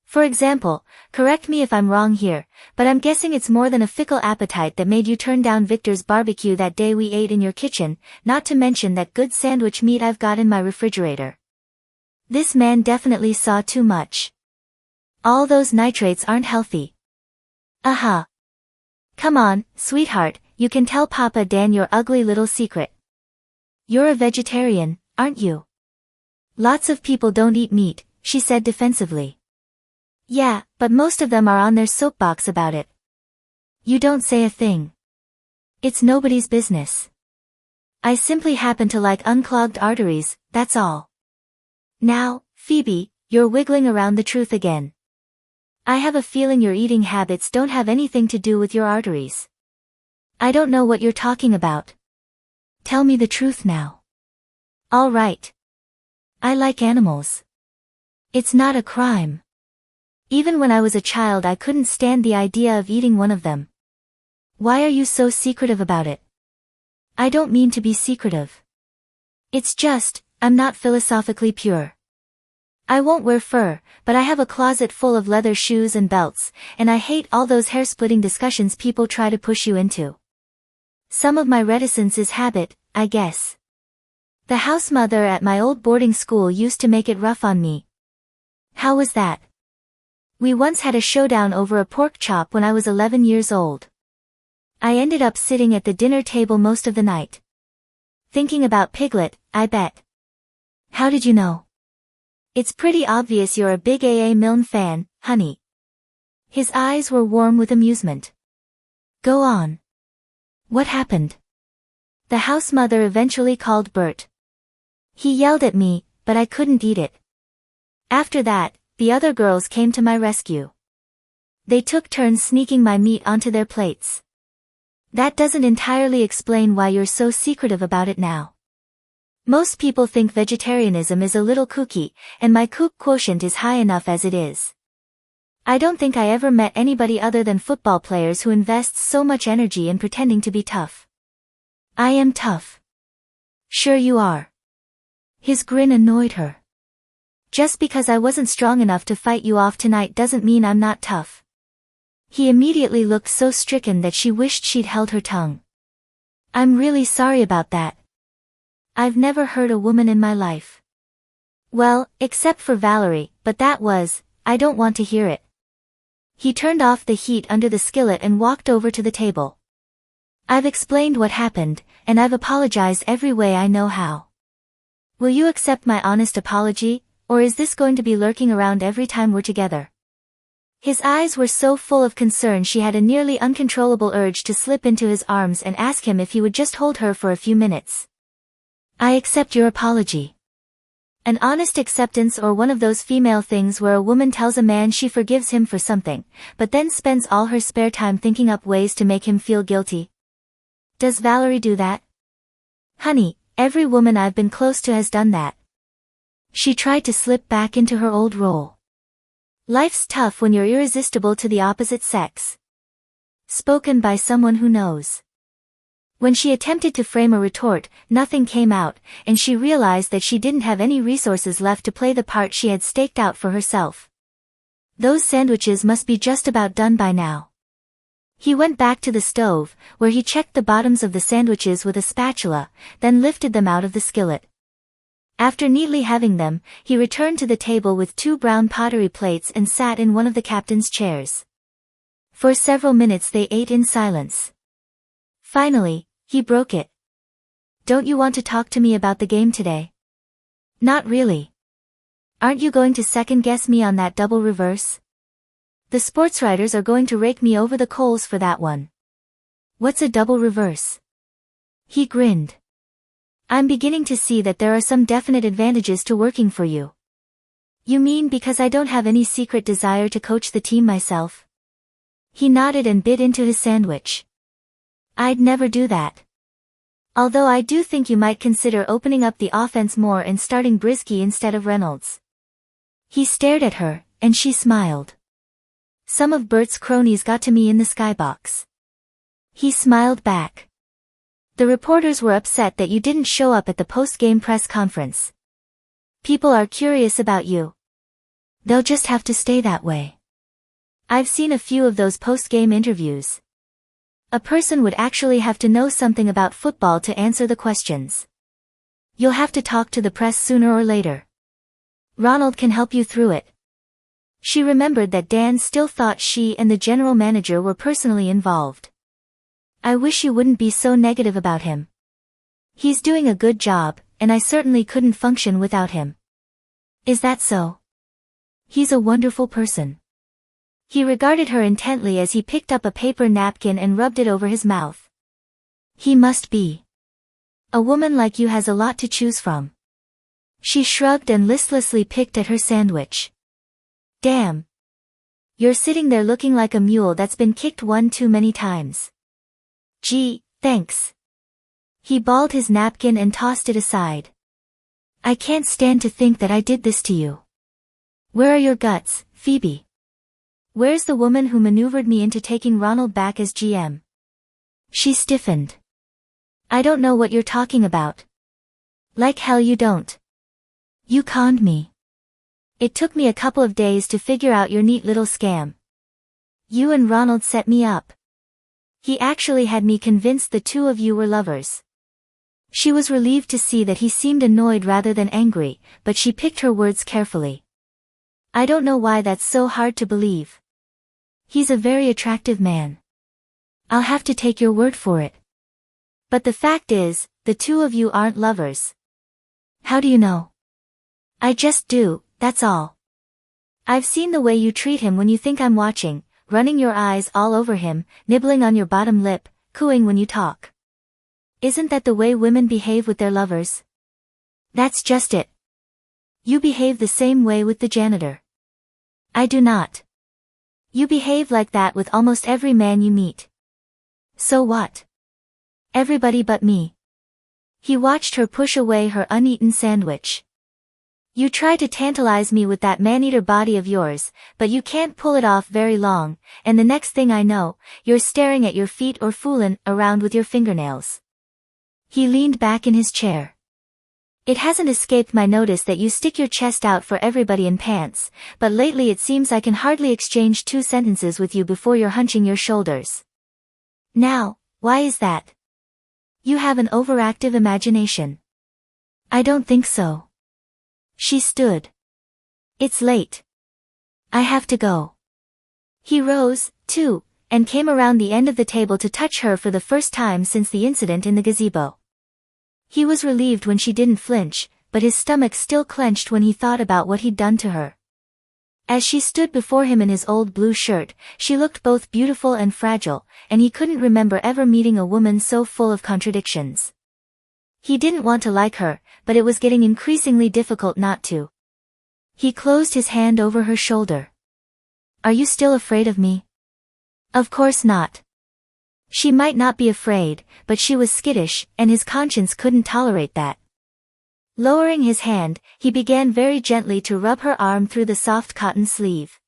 "For example, correct me if I'm wrong here, but I'm guessing it's more than a fickle appetite that made you turn down Victor's barbecue that day we ate in your kitchen, not to mention that good sandwich meat I've got in my refrigerator. This man definitely saw too much. All those nitrates aren't healthy." "Aha. Come on, sweetheart, you can tell Papa Dan your ugly little secret. You're a vegetarian, aren't you? Lots of people don't eat meat, she said defensively. Yeah, but most of them are on their soapbox about it. You don't say a thing. It's nobody's business. I simply happen to like unclogged arteries, that's all. Now, Phoebe, you're wiggling around the truth again. I have a feeling your eating habits don't have anything to do with your arteries. I don't know what you're talking about. Tell me the truth now. All right. I like animals. It's not a crime. Even when I was a child I couldn't stand the idea of eating one of them. Why are you so secretive about it? I don't mean to be secretive. It's just, I'm not philosophically pure. I won't wear fur, but I have a closet full of leather shoes and belts, and I hate all those hair-splitting discussions people try to push you into. Some of my reticence is habit, I guess. The house mother at my old boarding school used to make it rough on me. How was that? We once had a showdown over a pork chop when I was 11 years old. I ended up sitting at the dinner table most of the night. Thinking about Piglet, I bet. How did you know? It's pretty obvious you're a big A.A. Milne fan, honey. His eyes were warm with amusement. Go on. What happened? The house mother eventually called Bert. He yelled at me, but I couldn't eat it. After that, the other girls came to my rescue. They took turns sneaking my meat onto their plates. That doesn't entirely explain why you're so secretive about it now. Most people think vegetarianism is a little kooky, and my kook quotient is high enough as it is. I don't think I ever met anybody other than football players who invests so much energy in pretending to be tough. I am tough. Sure you are. His grin annoyed her. Just because I wasn't strong enough to fight you off tonight doesn't mean I'm not tough. He immediately looked so stricken that she wished she'd held her tongue. I'm really sorry about that. I've never hurt a woman in my life. Well, except for Valerie, but that was, I don't want to hear it. He turned off the heat under the skillet and walked over to the table. I've explained what happened, and I've apologized every way I know how. Will you accept my honest apology, or is this going to be lurking around every time we're together? His eyes were so full of concern she had a nearly uncontrollable urge to slip into his arms and ask him if he would just hold her for a few minutes. I accept your apology. An honest acceptance, or one of those female things where a woman tells a man she forgives him for something, but then spends all her spare time thinking up ways to make him feel guilty. Does Valerie do that? Honey, every woman I've been close to has done that. She tried to slip back into her old role. Life's tough when you're irresistible to the opposite sex. Spoken by someone who knows. When she attempted to frame a retort, nothing came out, and she realized that she didn't have any resources left to play the part she had staked out for herself. Those sandwiches must be just about done by now. He went back to the stove, where he checked the bottoms of the sandwiches with a spatula, then lifted them out of the skillet. After neatly having them, he returned to the table with 2 brown pottery plates and sat in one of the captain's chairs. For several minutes they ate in silence. Finally, he broke it. Don't you want to talk to me about the game today? Not really. Aren't you going to second-guess me on that double reverse? The sportswriters are going to rake me over the coals for that one. What's a double reverse? He grinned. I'm beginning to see that there are some definite advantages to working for you. You mean because I don't have any secret desire to coach the team myself? He nodded and bit into his sandwich. I'd never do that. Although I do think you might consider opening up the offense more and starting Brisky instead of Reynolds. He stared at her, and she smiled. Some of Bert's cronies got to me in the skybox. He smiled back. The reporters were upset that you didn't show up at the post-game press conference. People are curious about you. They'll just have to stay that way. I've seen a few of those post-game interviews. A person would actually have to know something about football to answer the questions. You'll have to talk to the press sooner or later. Ronald can help you through it. She remembered that Dan still thought she and the general manager were personally involved. I wish you wouldn't be so negative about him. He's doing a good job, and I certainly couldn't function without him. Is that so? He's a wonderful person. He regarded her intently as he picked up a paper napkin and rubbed it over his mouth. He must be. A woman like you has a lot to choose from. She shrugged and listlessly picked at her sandwich. Damn. You're sitting there looking like a mule that's been kicked one too many times. Gee, thanks. He balled his napkin and tossed it aside. I can't stand to think that I did this to you. Where are your guts, Phoebe? Where's the woman who maneuvered me into taking Ronald back as GM? She stiffened. I don't know what you're talking about. Like hell you don't. You conned me. It took me a couple of days to figure out your neat little scam. You and Ronald set me up. He actually had me convinced the two of you were lovers. She was relieved to see that he seemed annoyed rather than angry, but she picked her words carefully. I don't know why that's so hard to believe. He's a very attractive man. I'll have to take your word for it. But the fact is, the two of you aren't lovers. How do you know? I just do, that's all. I've seen the way you treat him when you think I'm watching, running your eyes all over him, nibbling on your bottom lip, cooing when you talk. Isn't that the way women behave with their lovers? That's just it. You behave the same way with the janitor. I do not. You behave like that with almost every man you meet. So what? Everybody but me. He watched her push away her uneaten sandwich. You try to tantalize me with that man-eater body of yours, but you can't pull it off very long, and the next thing I know, you're staring at your feet or foolin' around with your fingernails. He leaned back in his chair. It hasn't escaped my notice that you stick your chest out for everybody in pants, but lately it seems I can hardly exchange 2 sentences with you before you're hunching your shoulders. Now, why is that? You have an overactive imagination. I don't think so. She stood. It's late. I have to go. He rose, too, and came around the end of the table to touch her for the first time since the incident in the gazebo. He was relieved when she didn't flinch, but his stomach still clenched when he thought about what he'd done to her. As she stood before him in his old blue shirt, she looked both beautiful and fragile, and he couldn't remember ever meeting a woman so full of contradictions. He didn't want to like her, but it was getting increasingly difficult not to. He closed his hand over her shoulder. Are you still afraid of me? Of course not. She might not be afraid, but she was skittish, and his conscience couldn't tolerate that. Lowering his hand, he began very gently to rub her arm through the soft cotton sleeve.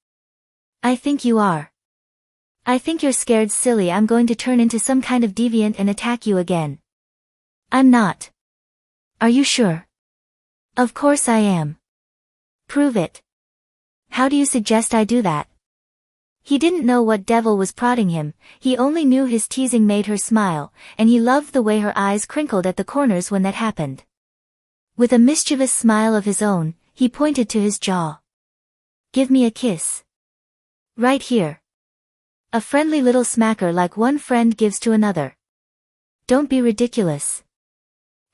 I think you are. I think you're scared silly I'm going to turn into some kind of deviant and attack you again. I'm not. Are you sure? Of course I am. Prove it. How do you suggest I do that? He didn't know what devil was prodding him, he only knew his teasing made her smile, and he loved the way her eyes crinkled at the corners when that happened. With a mischievous smile of his own, he pointed to his jaw. Give me a kiss. Right here. A friendly little smacker like one friend gives to another. Don't be ridiculous.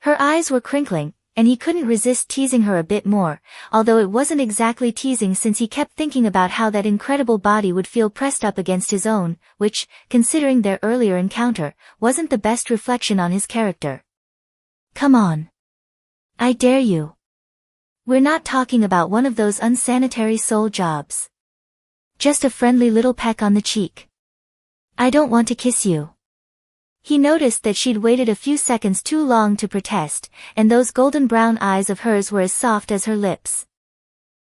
Her eyes were crinkling, and he couldn't resist teasing her a bit more, although it wasn't exactly teasing since he kept thinking about how that incredible body would feel pressed up against his own, which, considering their earlier encounter, wasn't the best reflection on his character. Come on. I dare you. We're not talking about one of those unsanitary soul jobs. Just a friendly little peck on the cheek. I don't want to kiss you. He noticed that she'd waited a few seconds too long to protest, and those golden brown eyes of hers were as soft as her lips.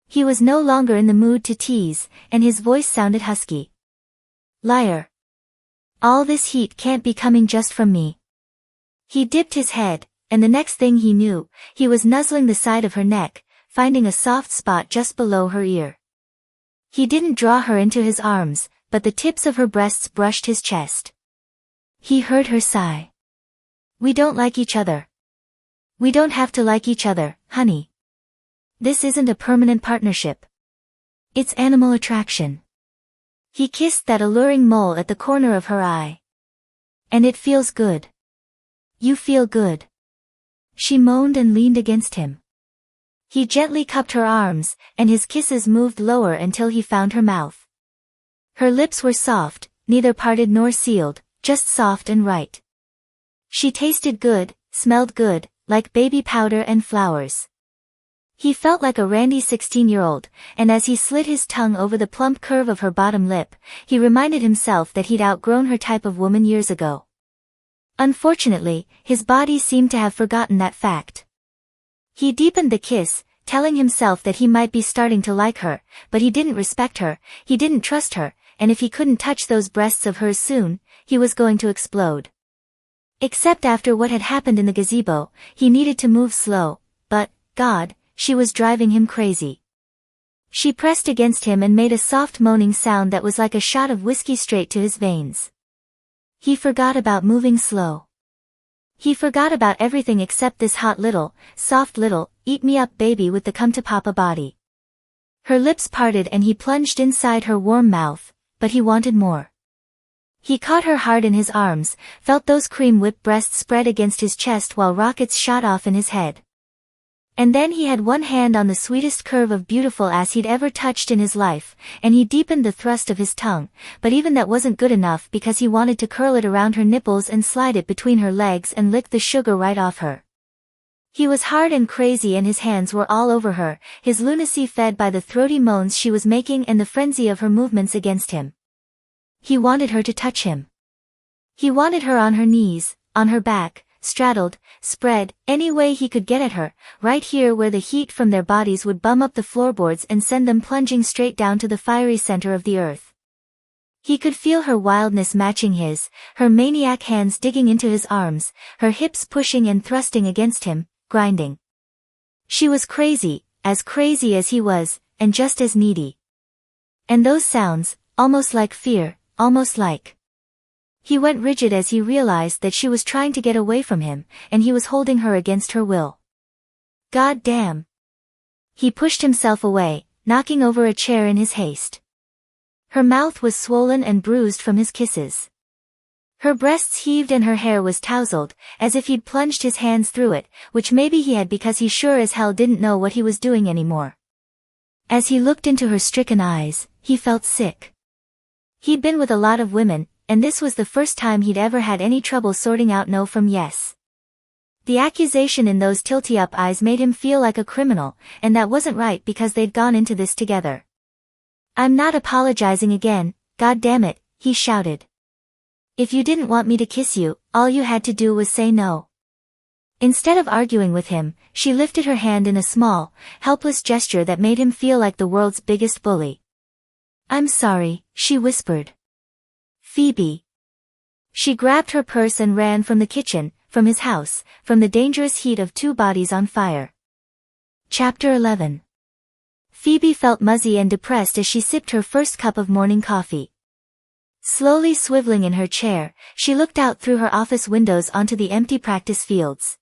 He was no longer in the mood to tease, and his voice sounded husky. Liar. All this heat can't be coming just from me. He dipped his head, and the next thing he knew, he was nuzzling the side of her neck, finding a soft spot just below her ear. He didn't draw her into his arms, but the tips of her breasts brushed his chest. He heard her sigh. We don't like each other. We don't have to like each other, honey. This isn't a permanent partnership. It's animal attraction. He kissed that alluring mole at the corner of her eye. And it feels good. You feel good. She moaned and leaned against him. He gently cupped her arms, and his kisses moved lower until he found her mouth. Her lips were soft, neither parted nor sealed, just soft and right. She tasted good, smelled good, like baby powder and flowers. He felt like a randy 16-year-old, and as he slid his tongue over the plump curve of her bottom lip, he reminded himself that he'd outgrown her type of woman years ago. Unfortunately, his body seemed to have forgotten that fact. He deepened the kiss, telling himself that he might be starting to like her, but he didn't respect her, he didn't trust her, and if he couldn't touch those breasts of hers soon, he was going to explode. Except after what had happened in the gazebo, he needed to move slow, but, God, she was driving him crazy. She pressed against him and made a soft moaning sound that was like a shot of whiskey straight to his veins. He forgot about moving slow. He forgot about everything except this hot little, soft little, eat-me-up baby with the come-to-papa body. Her lips parted and he plunged inside her warm mouth, but he wanted more. He caught her hard in his arms, felt those cream-whipped breasts spread against his chest while rockets shot off in his head. And then he had one hand on the sweetest curve of beautiful ass he'd ever touched in his life, and he deepened the thrust of his tongue, but even that wasn't good enough because he wanted to curl it around her nipples and slide it between her legs and lick the sugar right off her. He was hard and crazy and his hands were all over her, his lunacy fed by the throaty moans she was making and the frenzy of her movements against him. He wanted her to touch him. He wanted her on her knees, on her back, straddled, spread, any way he could get at her, right here where the heat from their bodies would bum up the floorboards and send them plunging straight down to the fiery center of the earth. He could feel her wildness matching his, her maniac hands digging into his arms, her hips pushing and thrusting against him, grinding. She was crazy as he was, and just as needy. And those sounds, almost like fear, almost like... He went rigid as he realized that she was trying to get away from him, and he was holding her against her will. God damn! He pushed himself away, knocking over a chair in his haste. Her mouth was swollen and bruised from his kisses. Her breasts heaved and her hair was tousled, as if he'd plunged his hands through it, which maybe he had because he sure as hell didn't know what he was doing anymore. As he looked into her stricken eyes, he felt sick. He'd been with a lot of women, and this was the first time he'd ever had any trouble sorting out no from yes. The accusation in those tilty-up eyes made him feel like a criminal, and that wasn't right because they'd gone into this together. I'm not apologizing again, God damn it, he shouted. If you didn't want me to kiss you, all you had to do was say no. Instead of arguing with him, she lifted her hand in a small, helpless gesture that made him feel like the world's biggest bully. I'm sorry, she whispered. Phoebe. She grabbed her purse and ran from the kitchen, from his house, from the dangerous heat of two bodies on fire. Chapter 11. Phoebe felt muzzy and depressed as she sipped her first cup of morning coffee. Slowly swiveling in her chair, she looked out through her office windows onto the empty practice fields.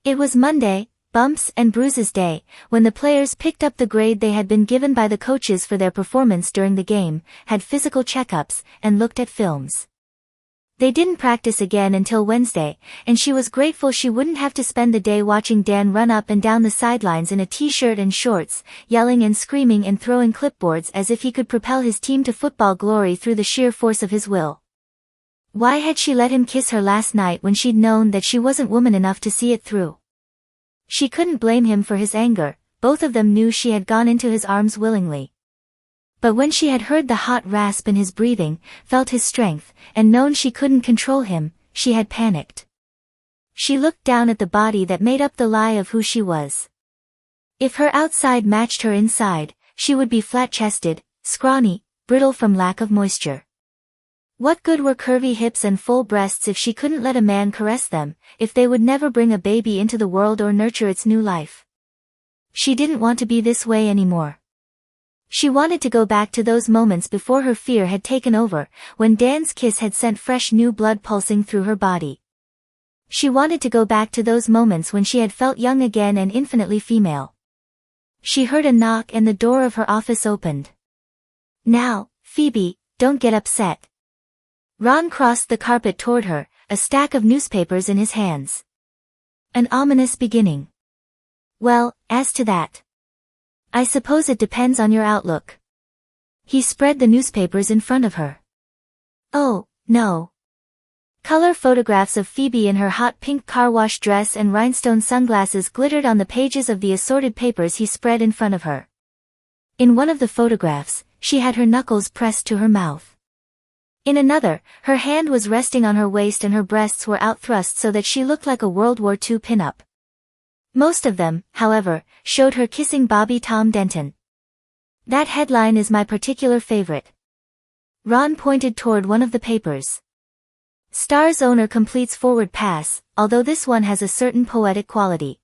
It was Monday, Bumps and Bruises Day, when the players picked up the grade they had been given by the coaches for their performance during the game, had physical checkups, and looked at films. They didn't practice again until Wednesday, and she was grateful she wouldn't have to spend the day watching Dan run up and down the sidelines in a t-shirt and shorts, yelling and screaming and throwing clipboards as if he could propel his team to football glory through the sheer force of his will. Why had she let him kiss her last night when she'd known that she wasn't woman enough to see it through? She couldn't blame him for his anger, both of them knew she had gone into his arms willingly. But when she had heard the hot rasp in his breathing, felt his strength, and known she couldn't control him, she had panicked. She looked down at the body that made up the lie of who she was. If her outside matched her inside, she would be flat-chested, scrawny, brittle from lack of moisture. What good were curvy hips and full breasts if she couldn't let a man caress them, if they would never bring a baby into the world or nurture its new life? She didn't want to be this way anymore. She wanted to go back to those moments before her fear had taken over, when Dan's kiss had sent fresh new blood pulsing through her body. She wanted to go back to those moments when she had felt young again and infinitely female. She heard a knock and the door of her office opened. Now, Phoebe, don't get upset. Ron crossed the carpet toward her, a stack of newspapers in his hands. An ominous beginning. Well, as to that, I suppose it depends on your outlook. He spread the newspapers in front of her. Oh, no. Color photographs of Phoebe in her hot pink car wash dress and rhinestone sunglasses glittered on the pages of the assorted papers he spread in front of her. In one of the photographs, she had her knuckles pressed to her mouth. In another, her hand was resting on her waist and her breasts were outthrust so that she looked like a World War II pinup. Most of them, however, showed her kissing Bobby Tom Denton. That headline is my particular favorite. Ron pointed toward one of the papers. Star's owner completes forward pass, although this one has a certain poetic quality.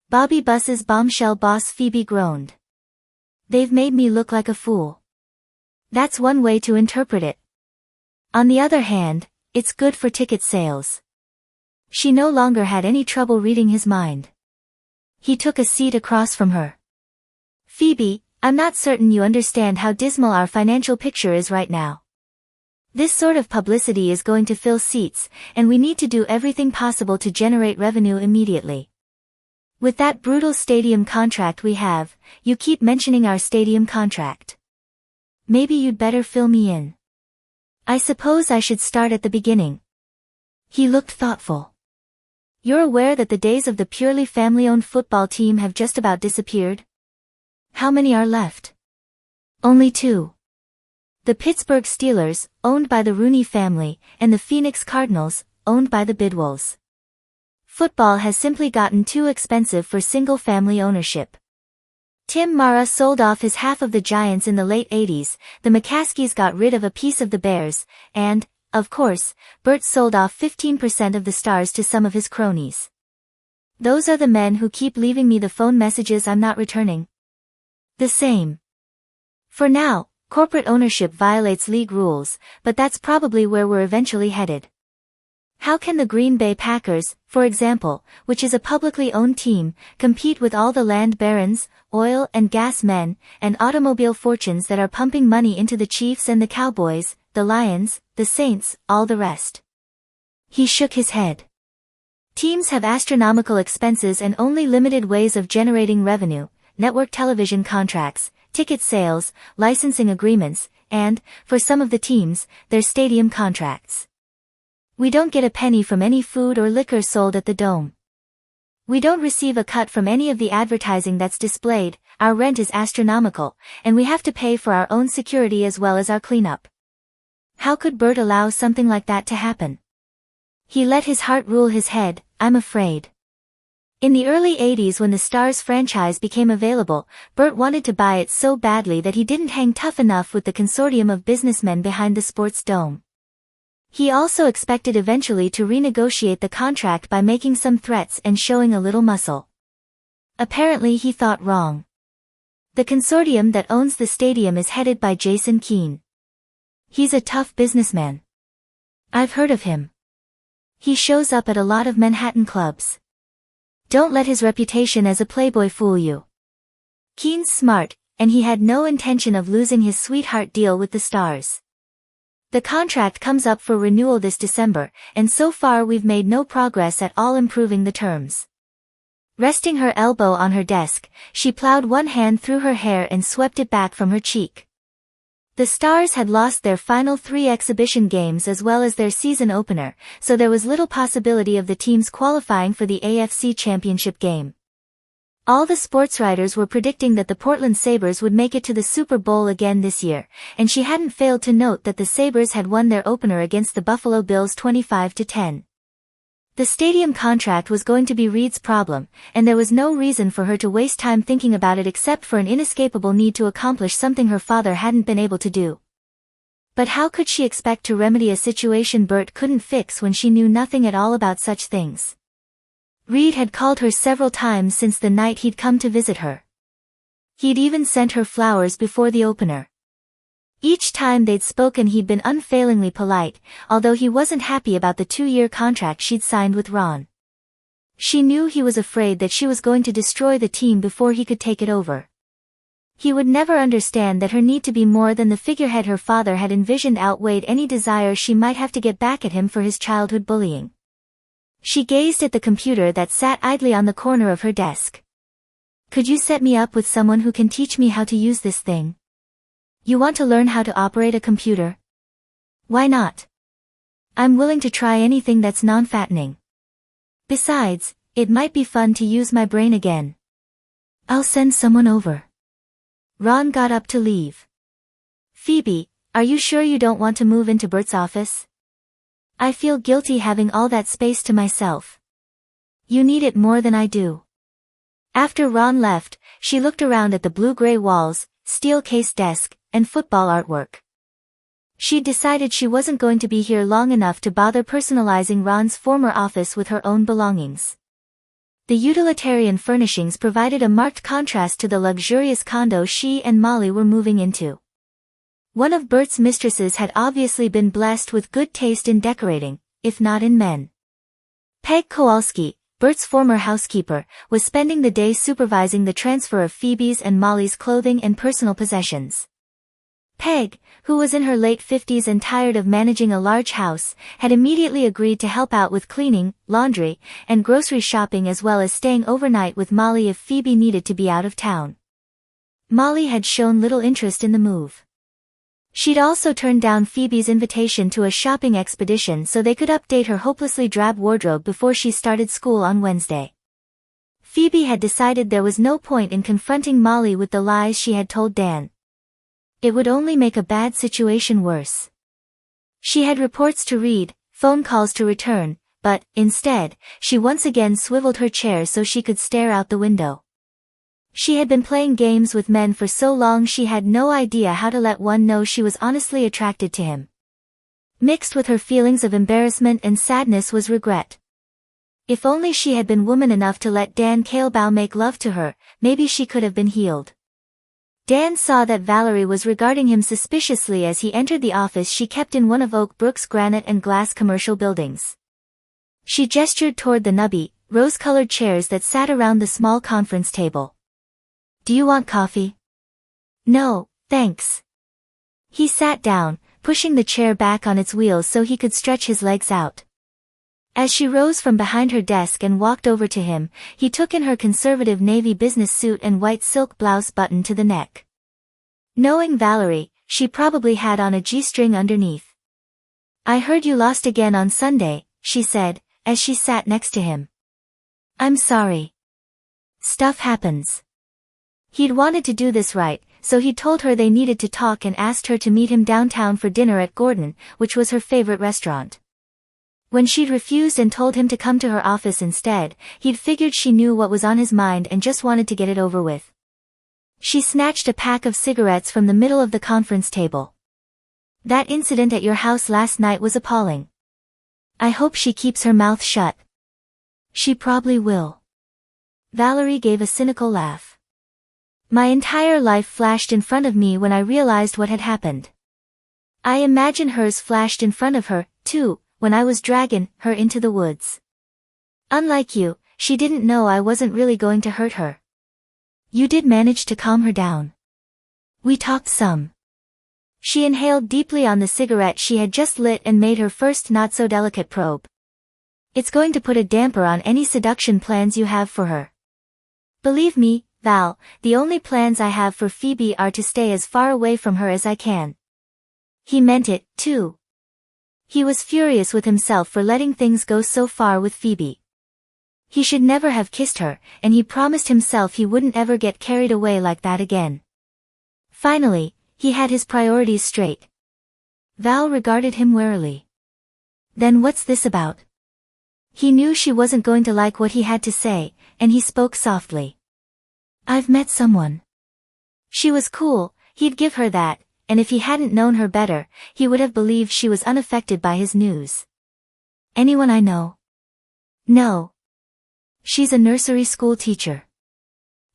Bobby Bus's bombshell boss Phoebe groaned. They've made me look like a fool. That's one way to interpret it. On the other hand, it's good for ticket sales. She no longer had any trouble reading his mind. He took a seat across from her. Phoebe, I'm not certain you understand how dismal our financial picture is right now. This sort of publicity is going to fill seats, and we need to do everything possible to generate revenue immediately. With that brutal stadium contract we have, you keep mentioning our stadium contract. Maybe you'd better fill me in. I suppose I should start at the beginning. He looked thoughtful. You're aware that the days of the purely family-owned football team have just about disappeared? How many are left? Only 2. The Pittsburgh Steelers, owned by the Rooney family, and the Phoenix Cardinals, owned by the Bidwells. Football has simply gotten too expensive for single-family ownership. Tim Mara sold off his half of the Giants in the late 80s, the McCaskies got rid of a piece of the Bears, and, of course, Bert sold off 15% of the Stars to some of his cronies. Those are the men who keep leaving me the phone messages I'm not returning. The same. For now, corporate ownership violates league rules, but that's probably where we're eventually headed. How can the Green Bay Packers, for example, which is a publicly owned team, compete with all the land barons, oil and gas men, and automobile fortunes that are pumping money into the Chiefs and the Cowboys, the Lions, the Saints, all the rest? He shook his head. Teams have astronomical expenses and only limited ways of generating revenue: network television contracts, ticket sales, licensing agreements, and, for some of the teams, their stadium contracts. We don't get a penny from any food or liquor sold at the Dome. We don't receive a cut from any of the advertising that's displayed, our rent is astronomical, and we have to pay for our own security as well as our cleanup. How could Bert allow something like that to happen? He let his heart rule his head, I'm afraid. In the early 80s when the Stars franchise became available, Bert wanted to buy it so badly that he didn't hang tough enough with the consortium of businessmen behind the sports dome. He also expected eventually to renegotiate the contract by making some threats and showing a little muscle. Apparently he thought wrong. The consortium that owns the stadium is headed by Jason Keane. He's a tough businessman. I've heard of him. He shows up at a lot of Manhattan clubs. Don't let his reputation as a playboy fool you. Keane's smart, and he had no intention of losing his sweetheart deal with the Stars. The contract comes up for renewal this December, and so far we've made no progress at all improving the terms. Resting her elbow on her desk, she plowed one hand through her hair and swept it back from her cheek. The Stars had lost their final 3 exhibition games as well as their season opener, so there was little possibility of the teams qualifying for the AFC Championship game. All the sportswriters were predicting that the Portland Sabres would make it to the Super Bowl again this year, and she hadn't failed to note that the Sabres had won their opener against the Buffalo Bills 25-10. The stadium contract was going to be Reed's problem, and there was no reason for her to waste time thinking about it except for an inescapable need to accomplish something her father hadn't been able to do. But how could she expect to remedy a situation Bert couldn't fix when she knew nothing at all about such things? Reed had called her several times since the night he'd come to visit her. He'd even sent her flowers before the opener. Each time they'd spoken he'd been unfailingly polite, although he wasn't happy about the 2-year contract she'd signed with Ron. She knew he was afraid that she was going to destroy the team before he could take it over. He would never understand that her need to be more than the figurehead her father had envisioned outweighed any desire she might have to get back at him for his childhood bullying. She gazed at the computer that sat idly on the corner of her desk. Could you set me up with someone who can teach me how to use this thing? You want to learn how to operate a computer? Why not? I'm willing to try anything that's non-fattening. Besides, it might be fun to use my brain again. I'll send someone over. Ron got up to leave. Phoebe, are you sure you don't want to move into Bert's office? I feel guilty having all that space to myself. You need it more than I do. After Ron left, she looked around at the blue-gray walls, steel-cased desk, and football artwork. She'd decided she wasn't going to be here long enough to bother personalizing Ron's former office with her own belongings. The utilitarian furnishings provided a marked contrast to the luxurious condo she and Molly were moving into. One of Bert's mistresses had obviously been blessed with good taste in decorating, if not in men. Peg Kowalski, Bert's former housekeeper, was spending the day supervising the transfer of Phoebe's and Molly's clothing and personal possessions. Peg, who was in her late 50s and tired of managing a large house, had immediately agreed to help out with cleaning, laundry, and grocery shopping as well as staying overnight with Molly if Phoebe needed to be out of town. Molly had shown little interest in the move. She'd also turned down Phoebe's invitation to a shopping expedition so they could update her hopelessly drab wardrobe before she started school on Wednesday. Phoebe had decided there was no point in confronting Molly with the lies she had told Dan. It would only make a bad situation worse. She had reports to read, phone calls to return, but, instead, she once again swiveled her chair so she could stare out the window. She had been playing games with men for so long she had no idea how to let one know she was honestly attracted to him. Mixed with her feelings of embarrassment and sadness was regret. If only she had been woman enough to let Dan Kaleba make love to her, maybe she could have been healed. Dan saw that Valerie was regarding him suspiciously as he entered the office she kept in one of Oak Brook's granite and glass commercial buildings. She gestured toward the nubby, rose-colored chairs that sat around the small conference table. Do you want coffee? No, thanks. He sat down, pushing the chair back on its wheels so he could stretch his legs out. As she rose from behind her desk and walked over to him, he took in her conservative navy business suit and white silk blouse buttoned to the neck. Knowing Valerie, she probably had on a G-string underneath. I heard you lost again on Sunday, she said, as she sat next to him. I'm sorry. Stuff happens. He'd wanted to do this right, so he told her they needed to talk and asked her to meet him downtown for dinner at Gordon, which was her favorite restaurant. When she'd refused and told him to come to her office instead, he'd figured she knew what was on his mind and just wanted to get it over with. She snatched a pack of cigarettes from the middle of the conference table. That incident at your house last night was appalling. I hope she keeps her mouth shut. She probably will. Valerie gave a cynical laugh. My entire life flashed in front of me when I realized what had happened. I imagine hers flashed in front of her, too, when I was dragging her into the woods. Unlike you, she didn't know I wasn't really going to hurt her. You did manage to calm her down. We talked some. She inhaled deeply on the cigarette she had just lit and made her first not-so-delicate probe. It's going to put a damper on any seduction plans you have for her. Believe me, Val, the only plans I have for Phoebe are to stay as far away from her as I can. He meant it, too. He was furious with himself for letting things go so far with Phoebe. He should never have kissed her, and he promised himself he wouldn't ever get carried away like that again. Finally, he had his priorities straight. Val regarded him warily. Then what's this about? He knew she wasn't going to like what he had to say, and he spoke softly. I've met someone. She was cool, he'd give her that, and if he hadn't known her better, he would have believed she was unaffected by his news. Anyone I know? No. She's a nursery school teacher.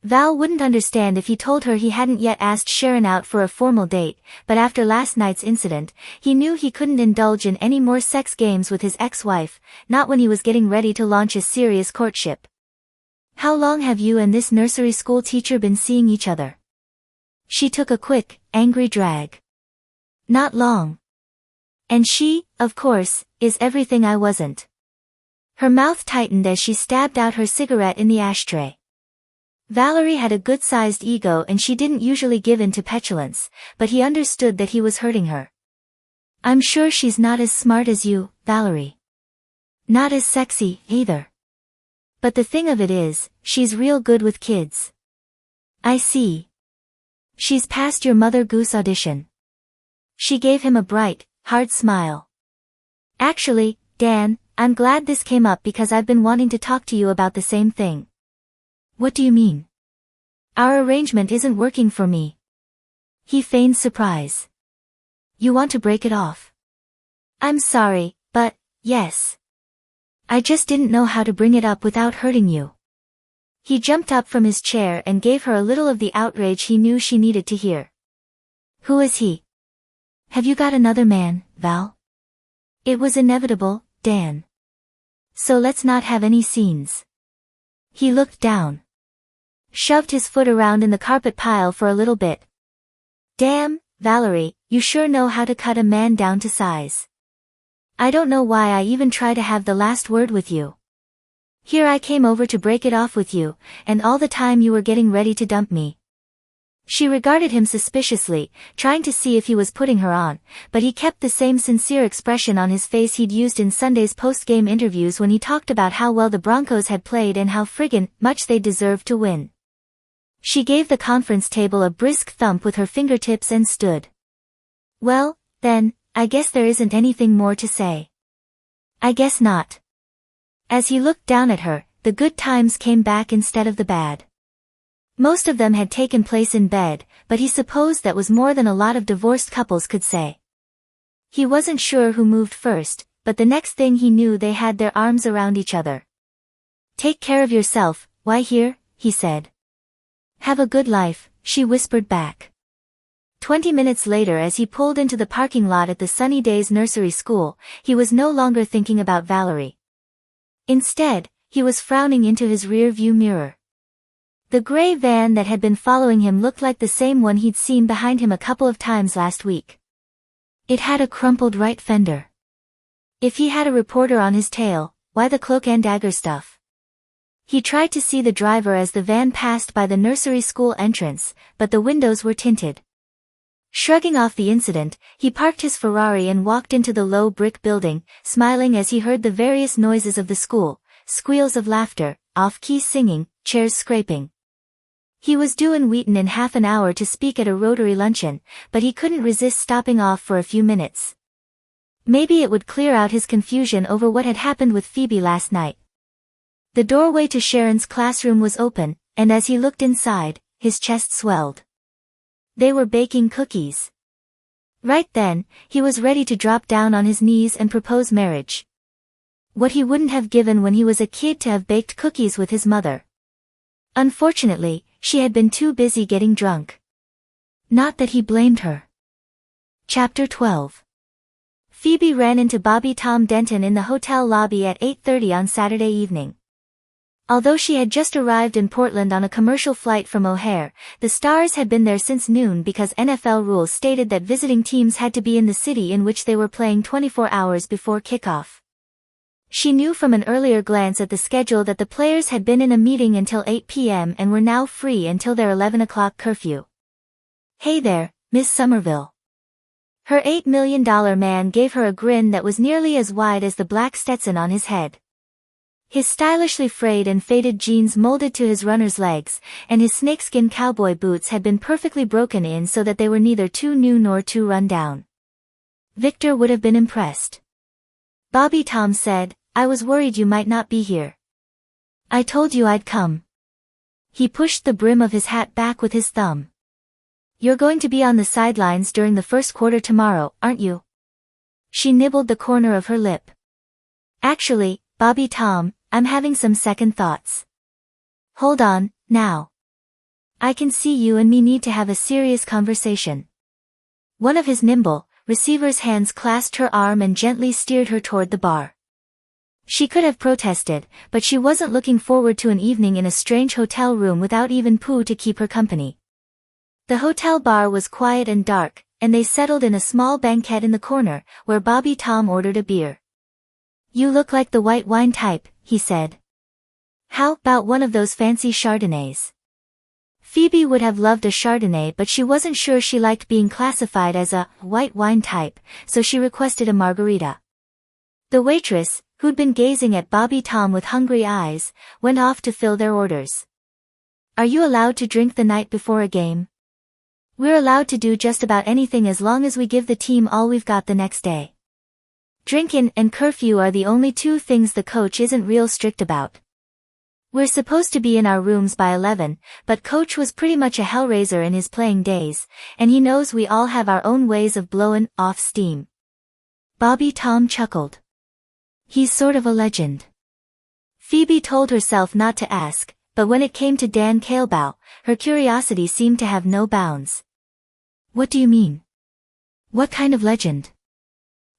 Val wouldn't understand if he told her he hadn't yet asked Sharon out for a formal date, but after last night's incident, he knew he couldn't indulge in any more sex games with his ex-wife, not when he was getting ready to launch a serious courtship. How long have you and this nursery school teacher been seeing each other? She took a quick, angry drag. Not long. And she, of course, is everything I wasn't. Her mouth tightened as she stabbed out her cigarette in the ashtray. Valerie had a good-sized ego and she didn't usually give in to petulance, but he understood that he was hurting her. I'm sure she's not as smart as you, Valerie. Not as sexy, either. But the thing of it is, she's real good with kids. I see. She's passed your Mother Goose audition. She gave him a bright, hard smile. Actually, Dan, I'm glad this came up because I've been wanting to talk to you about the same thing. What do you mean? Our arrangement isn't working for me. He feigned surprise. You want to break it off? I'm sorry, but, yes. I just didn't know how to bring it up without hurting you. He jumped up from his chair and gave her a little of the outrage he knew she needed to hear. Who is he? Have you got another man, Val? It was inevitable, Dan. So let's not have any scenes. He looked down. Shoved his foot around in the carpet pile for a little bit. Damn, Valerie, you sure know how to cut a man down to size. I don't know why I even try to have the last word with you. Here I came over to break it off with you, and all the time you were getting ready to dump me. She regarded him suspiciously, trying to see if he was putting her on, but he kept the same sincere expression on his face he'd used in Sunday's post-game interviews when he talked about how well the Broncos had played and how friggin' much they deserved to win. She gave the conference table a brisk thump with her fingertips and stood. Well, then, I guess there isn't anything more to say. I guess not. As he looked down at her, the good times came back instead of the bad. Most of them had taken place in bed, but he supposed that was more than a lot of divorced couples could say. He wasn't sure who moved first, but the next thing he knew they had their arms around each other. Take care of yourself, why here, he said. Have a good life, she whispered back. 20 minutes later as he pulled into the parking lot at the Sunny Days Nursery School, he was no longer thinking about Valerie. Instead, he was frowning into his rear-view mirror. The gray van that had been following him looked like the same one he'd seen behind him a couple of times last week. It had a crumpled right fender. If he had a reporter on his tail, why the cloak and dagger stuff? He tried to see the driver as the van passed by the nursery school entrance, but the windows were tinted. Shrugging off the incident, he parked his Ferrari and walked into the low brick building, smiling as he heard the various noises of the school, squeals of laughter, off-key singing, chairs scraping. He was due in Wheaton in half an hour to speak at a Rotary luncheon, but he couldn't resist stopping off for a few minutes. Maybe it would clear out his confusion over what had happened with Phoebe last night. The doorway to Sharon's classroom was open, and as he looked inside, his chest swelled. They were baking cookies. Right then, he was ready to drop down on his knees and propose marriage. What he wouldn't have given when he was a kid to have baked cookies with his mother. Unfortunately, she had been too busy getting drunk. Not that he blamed her. Chapter 12. Phoebe ran into Bobby Tom Denton in the hotel lobby at 8:30 on Saturday evening. Although she had just arrived in Portland on a commercial flight from O'Hare, the Stars had been there since noon because NFL rules stated that visiting teams had to be in the city in which they were playing 24 hours before kickoff. She knew from an earlier glance at the schedule that the players had been in a meeting until 8 p.m. and were now free until their 11 o'clock curfew. Hey there, Miss Somerville. Her $8 million man gave her a grin that was nearly as wide as the black Stetson on his head. His stylishly frayed and faded jeans molded to his runner's legs, and his snakeskin cowboy boots had been perfectly broken in so that they were neither too new nor too run down. Victor would have been impressed. Bobby Tom said, I was worried you might not be here. I told you I'd come. He pushed the brim of his hat back with his thumb. You're going to be on the sidelines during the first quarter tomorrow, aren't you? She nibbled the corner of her lip. Actually, Bobby Tom, I'm having some second thoughts. Hold on, now. I can see you and me need to have a serious conversation. One of his nimble, receiver's hands clasped her arm and gently steered her toward the bar. She could have protested, but she wasn't looking forward to an evening in a strange hotel room without even Pooh to keep her company. The hotel bar was quiet and dark, and they settled in a small banquette in the corner, where Bobby Tom ordered a beer. "You look like the white wine type," he said. "How about one of those fancy Chardonnays?" Phoebe would have loved a Chardonnay, but she wasn't sure she liked being classified as a white wine type, so she requested a margarita. The waitress, who'd been gazing at Bobby Tom with hungry eyes, went off to fill their orders. "Are you allowed to drink the night before a game?" "We're allowed to do just about anything as long as we give the team all we've got the next day. Drinkin' and curfew are the only two things the coach isn't real strict about. We're supposed to be in our rooms by 11, but Coach was pretty much a hellraiser in his playing days, and he knows we all have our own ways of blowin' off steam." Bobby Tom chuckled. "He's sort of a legend." Phoebe told herself not to ask, but when it came to Dan Kaleba, her curiosity seemed to have no bounds. "What do you mean? What kind of legend?"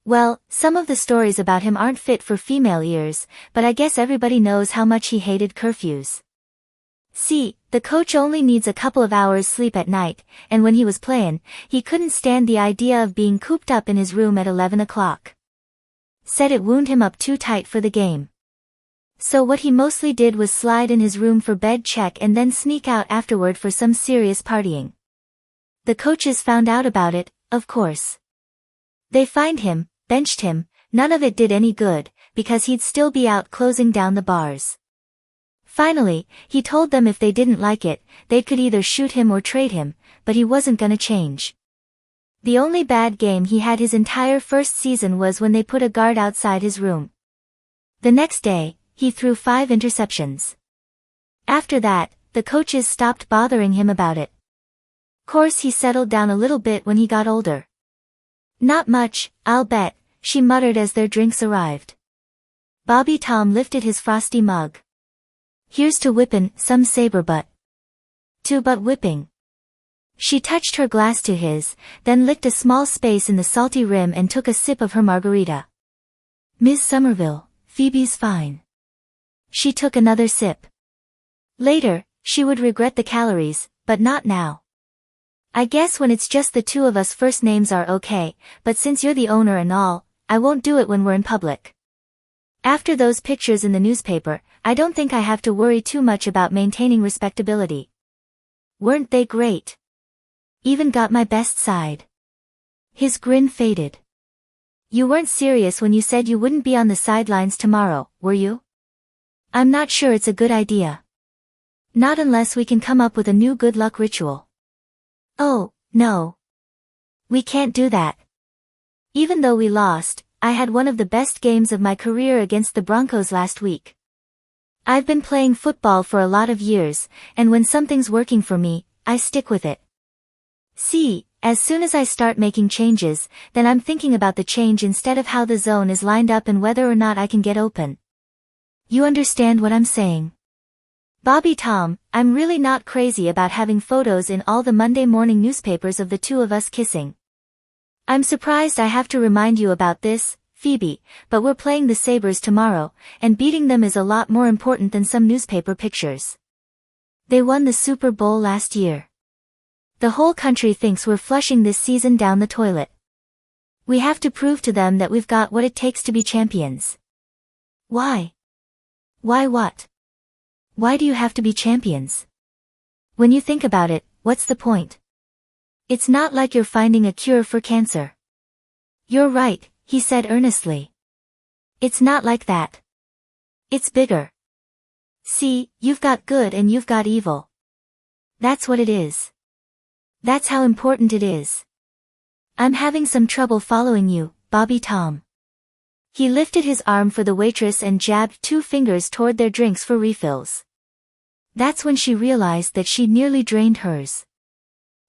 "Well, some of the stories about him aren't fit for female ears, but I guess everybody knows how much he hated curfews. See, the coach only needs a couple of hours sleep at night, and when he was playin', he couldn't stand the idea of being cooped up in his room at 11 o'clock. Said it wound him up too tight for the game. So what he mostly did was slide in his room for bed check and then sneak out afterward for some serious partying. The coaches found out about it, of course. They fined him, benched him, none of it did any good, because he'd still be out closing down the bars. Finally, he told them if they didn't like it, they could either shoot him or trade him, but he wasn't gonna change. The only bad game he had his entire first season was when they put a guard outside his room. The next day, he threw 5 interceptions. After that, the coaches stopped bothering him about it. Course he settled down a little bit when he got older. "Not much, I'll bet," she muttered as their drinks arrived. Bobby Tom lifted his frosty mug. "Here's to whippin' some saber butt." "To but whipping." She touched her glass to his, then licked a small space in the salty rim and took a sip of her margarita. "Miss Somerville, Phoebe's fine." She took another sip. Later, she would regret the calories, but not now. "I guess when it's just the two of us first names are okay, but since you're the owner and all, I won't do it when we're in public. After those pictures in the newspaper, I don't think I have to worry too much about maintaining respectability." "Weren't they great? Even got my best side." His grin faded. "You weren't serious when you said you wouldn't be on the sidelines tomorrow, were you?" "I'm not sure it's a good idea. Not unless we can come up with a new good luck ritual." "Oh, no. We can't do that. Even though we lost, I had one of the best games of my career against the Broncos last week. I've been playing football for a lot of years, and when something's working for me, I stick with it. See, as soon as I start making changes, then I'm thinking about the change instead of how the zone is lined up and whether or not I can get open. You understand what I'm saying?" "Bobby Tom, I'm really not crazy about having photos in all the Monday morning newspapers of the two of us kissing. I'm surprised I have to remind you about this, Phoebe, but we're playing the Sabres tomorrow, and beating them is a lot more important than some newspaper pictures. They won the Super Bowl last year. The whole country thinks we're flushing this season down the toilet. We have to prove to them that we've got what it takes to be champions." "Why? Why what? Why do you have to be champions? When you think about it, what's the point? It's not like you're finding a cure for cancer." "You're right," he said earnestly. "It's not like that. It's bigger. See, you've got good and you've got evil. That's what it is. That's how important it is. I'm having some trouble following you, Bobby Tom." He lifted his arm for the waitress and jabbed 2 fingers toward their drinks for refills. That's when she realized that she'd nearly drained hers.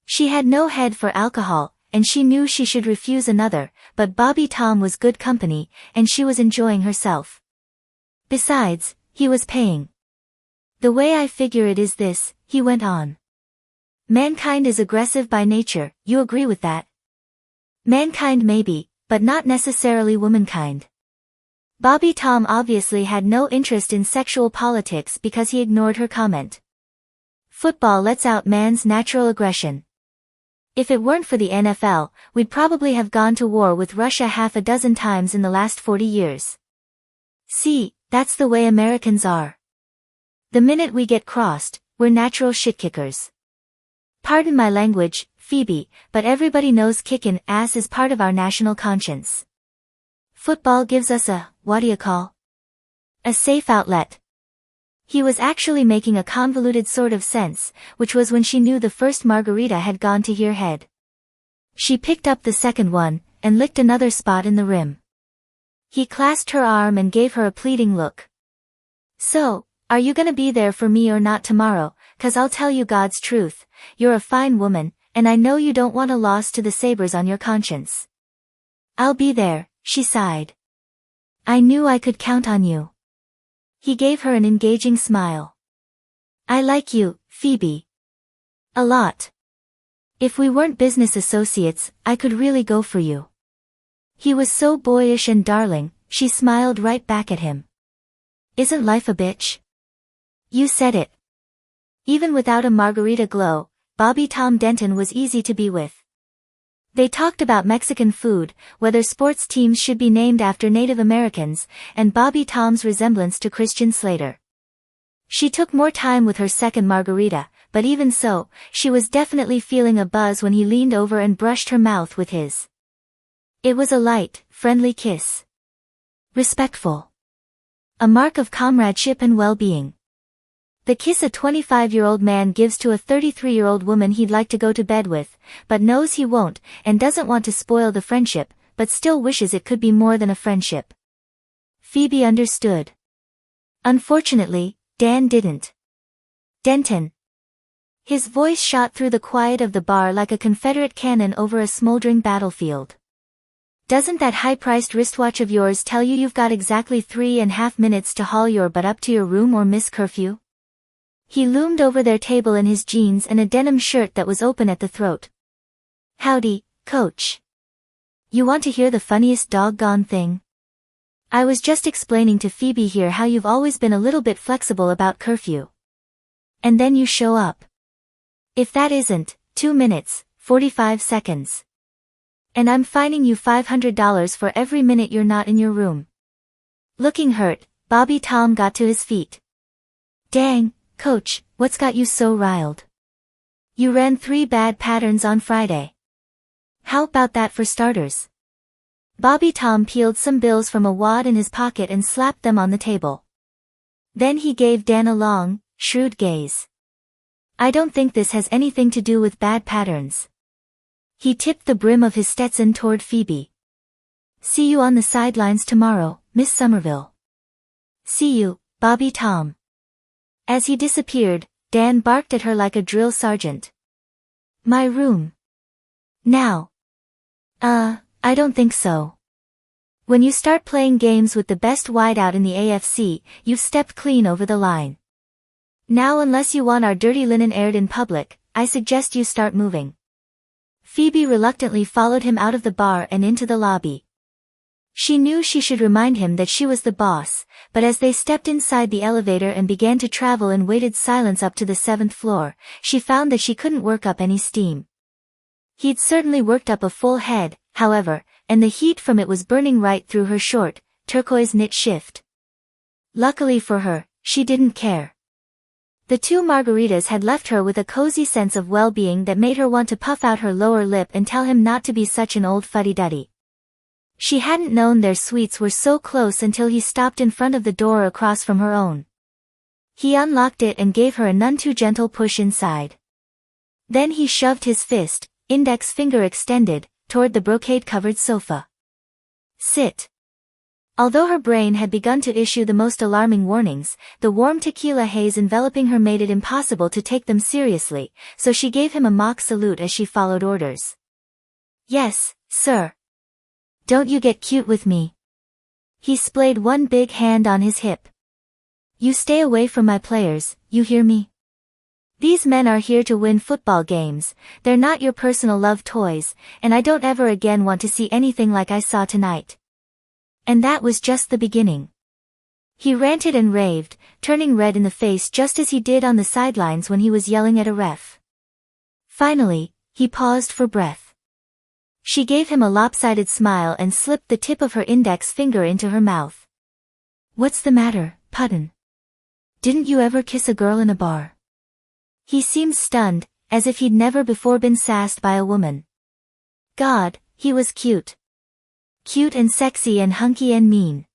She had no head for alcohol, and she knew she should refuse another, but Bobby Tom was good company, and she was enjoying herself. Besides, he was paying. "The way I figure it is this," he went on. "Mankind is aggressive by nature, you agree with that?" "Mankind maybe, but not necessarily womankind." Bobby Tom obviously had no interest in sexual politics because he ignored her comment. "Football lets out man's natural aggression. If it weren't for the NFL, we'd probably have gone to war with Russia half a dozen times in the last 40 years. See, that's the way Americans are. The minute we get crossed, we're natural shitkickers. Pardon my language, Phoebe, but everybody knows kickin' ass is part of our national conscience. Football gives us a safe outlet. He was actually making a convoluted sort of sense, which was when she knew the first margarita had gone to her head. She picked up the second one, and licked another spot in the rim. He clasped her arm and gave her a pleading look. So, are you gonna be there for me or not tomorrow? 'Cause I'll tell you God's truth, you're a fine woman, and I know you don't want a loss to the Sabres on your conscience. I'll be there, she sighed. I knew I could count on you. He gave her an engaging smile. I like you, Phoebe. A lot. If we weren't business associates, I could really go for you. He was so boyish and darling, she smiled right back at him. Isn't life a bitch? You said it. Even without a margarita glow, Bobby Tom Denton was easy to be with. They talked about Mexican food, whether sports teams should be named after Native Americans, and Bobby Tom's resemblance to Christian Slater. She took more time with her second margarita, but even so, she was definitely feeling a buzz when he leaned over and brushed her mouth with his. It was a light, friendly kiss. Respectful. A mark of comradeship and well-being. The kiss a 25-year-old man gives to a 33-year-old woman he'd like to go to bed with, but knows he won't, and doesn't want to spoil the friendship, but still wishes it could be more than a friendship. Phoebe understood. Unfortunately, Dan didn't. Denton. His voice shot through the quiet of the bar like a Confederate cannon over a smoldering battlefield. Doesn't that high-priced wristwatch of yours tell you you've got exactly 3.5 minutes to haul your butt up to your room or miss curfew? He loomed over their table in his jeans and a denim shirt that was open at the throat. Howdy, Coach. You want to hear the funniest doggone thing? I was just explaining to Phoebe here how you've always been a little bit flexible about curfew. And then you show up. If that isn't, 2 minutes, 45 seconds. And I'm fining you $500 for every minute you're not in your room. Looking hurt, Bobby Tom got to his feet. Dang, Coach, what's got you so riled? You ran 3 bad patterns on Friday. How about that for starters? Bobby Tom peeled some bills from a wad in his pocket and slapped them on the table. Then he gave Dan a long, shrewd gaze. I don't think this has anything to do with bad patterns. He tipped the brim of his Stetson toward Phoebe. See you on the sidelines tomorrow, Miss Somerville. See you, Bobby Tom. As he disappeared, Dan barked at her like a drill sergeant. My room. Now. I don't think so. When you start playing games with the best wideout in the AFC, you've stepped clean over the line. Now unless you want our dirty linen aired in public, I suggest you start moving. Phoebe reluctantly followed him out of the bar and into the lobby. She knew she should remind him that she was the boss, but as they stepped inside the elevator and began to travel in weighted silence up to the 7th floor, she found that she couldn't work up any steam. He'd certainly worked up a full head, however, and the heat from it was burning right through her short, turquoise knit shift. Luckily for her, she didn't care. The 2 margaritas had left her with a cozy sense of well-being that made her want to puff out her lower lip and tell him not to be such an old fuddy-duddy. She hadn't known their suites were so close until he stopped in front of the door across from her own. He unlocked it and gave her a none-too-gentle push inside. Then he shoved his fist, index finger extended, toward the brocade-covered sofa. Sit. Although her brain had begun to issue the most alarming warnings, the warm tequila haze enveloping her made it impossible to take them seriously, so she gave him a mock salute as she followed orders. Yes, sir. Don't you get cute with me. He splayed one big hand on his hip. You stay away from my players, you hear me? These men are here to win football games, they're not your personal love toys, and I don't ever again want to see anything like I saw tonight. And that was just the beginning. He ranted and raved, turning red in the face just as he did on the sidelines when he was yelling at a ref. Finally, He paused for breath. She gave him a lopsided smile and slipped the tip of her index finger into her mouth. What's the matter, Putton? Didn't you ever kiss a girl in a bar? He seemed stunned, as if he'd never before been sassed by a woman. God, he was cute. Cute and sexy and hunky and mean.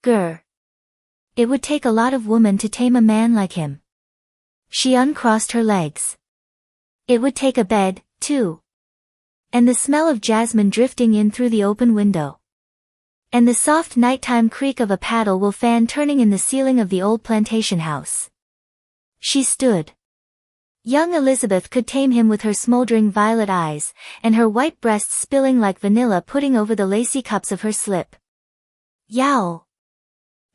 Grr. It would take a lot of women to tame a man like him. She uncrossed her legs. It would take a bed, too. And the smell of jasmine drifting in through the open window. And the soft nighttime creak of a paddle wheel fan turning in the ceiling of the old plantation house. She stood. Young Elizabeth could tame him with her smoldering violet eyes, and her white breasts spilling like vanilla pudding over the lacy cups of her slip. Yowl!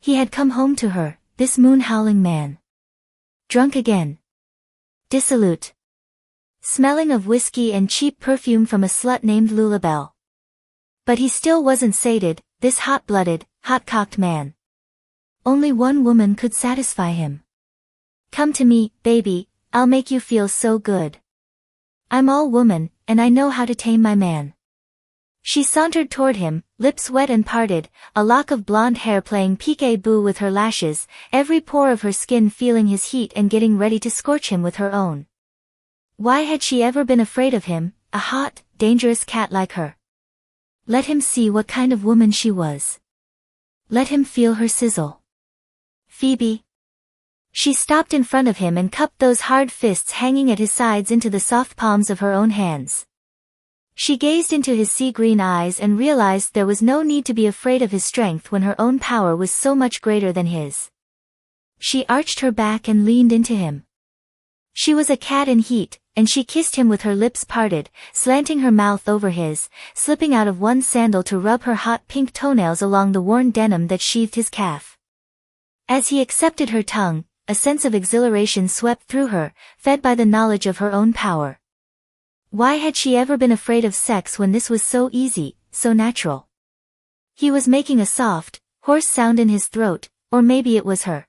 He had come home to her, this moon-howling man. Drunk again. Dissolute. Smelling of whiskey and cheap perfume from a slut named Lulabelle. But he still wasn't sated, this hot-blooded, hot-cocked man. Only one woman could satisfy him. Come to me, baby, I'll make you feel so good. I'm all woman, and I know how to tame my man. She sauntered toward him, lips wet and parted, a lock of blonde hair playing peek-a-boo with her lashes, every pore of her skin feeling his heat and getting ready to scorch him with her own. Why had she ever been afraid of him, a hot, dangerous cat like her? Let him see what kind of woman she was. Let him feel her sizzle. Phoebe. She stopped in front of him and cupped those hard fists hanging at his sides into the soft palms of her own hands. She gazed into his sea-green eyes and realized there was no need to be afraid of his strength when her own power was so much greater than his. She arched her back and leaned into him. She was a cat in heat, and she kissed him with her lips parted, slanting her mouth over his, slipping out of one sandal to rub her hot pink toenails along the worn denim that sheathed his calf. As he accepted her tongue, a sense of exhilaration swept through her, fed by the knowledge of her own power. Why had she ever been afraid of sex when this was so easy, so natural? He was making a soft, hoarse sound in his throat, or maybe it was her.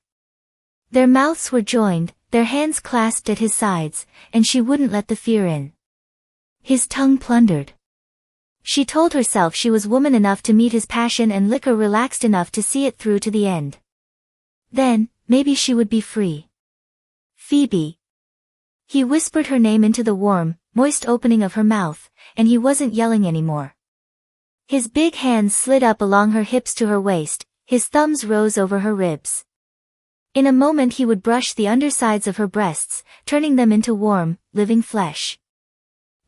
Their mouths were joined, their hands clasped at his sides, and she wouldn't let the fear in. His tongue plundered. She told herself she was woman enough to meet his passion and liquor relaxed enough to see it through to the end. Then, maybe she would be free. Phoebe. He whispered her name into the warm, moist opening of her mouth, and he wasn't yelling anymore. His big hands slid up along her hips to her waist, his thumbs rose over her ribs. In a moment he would brush the undersides of her breasts, turning them into warm, living flesh.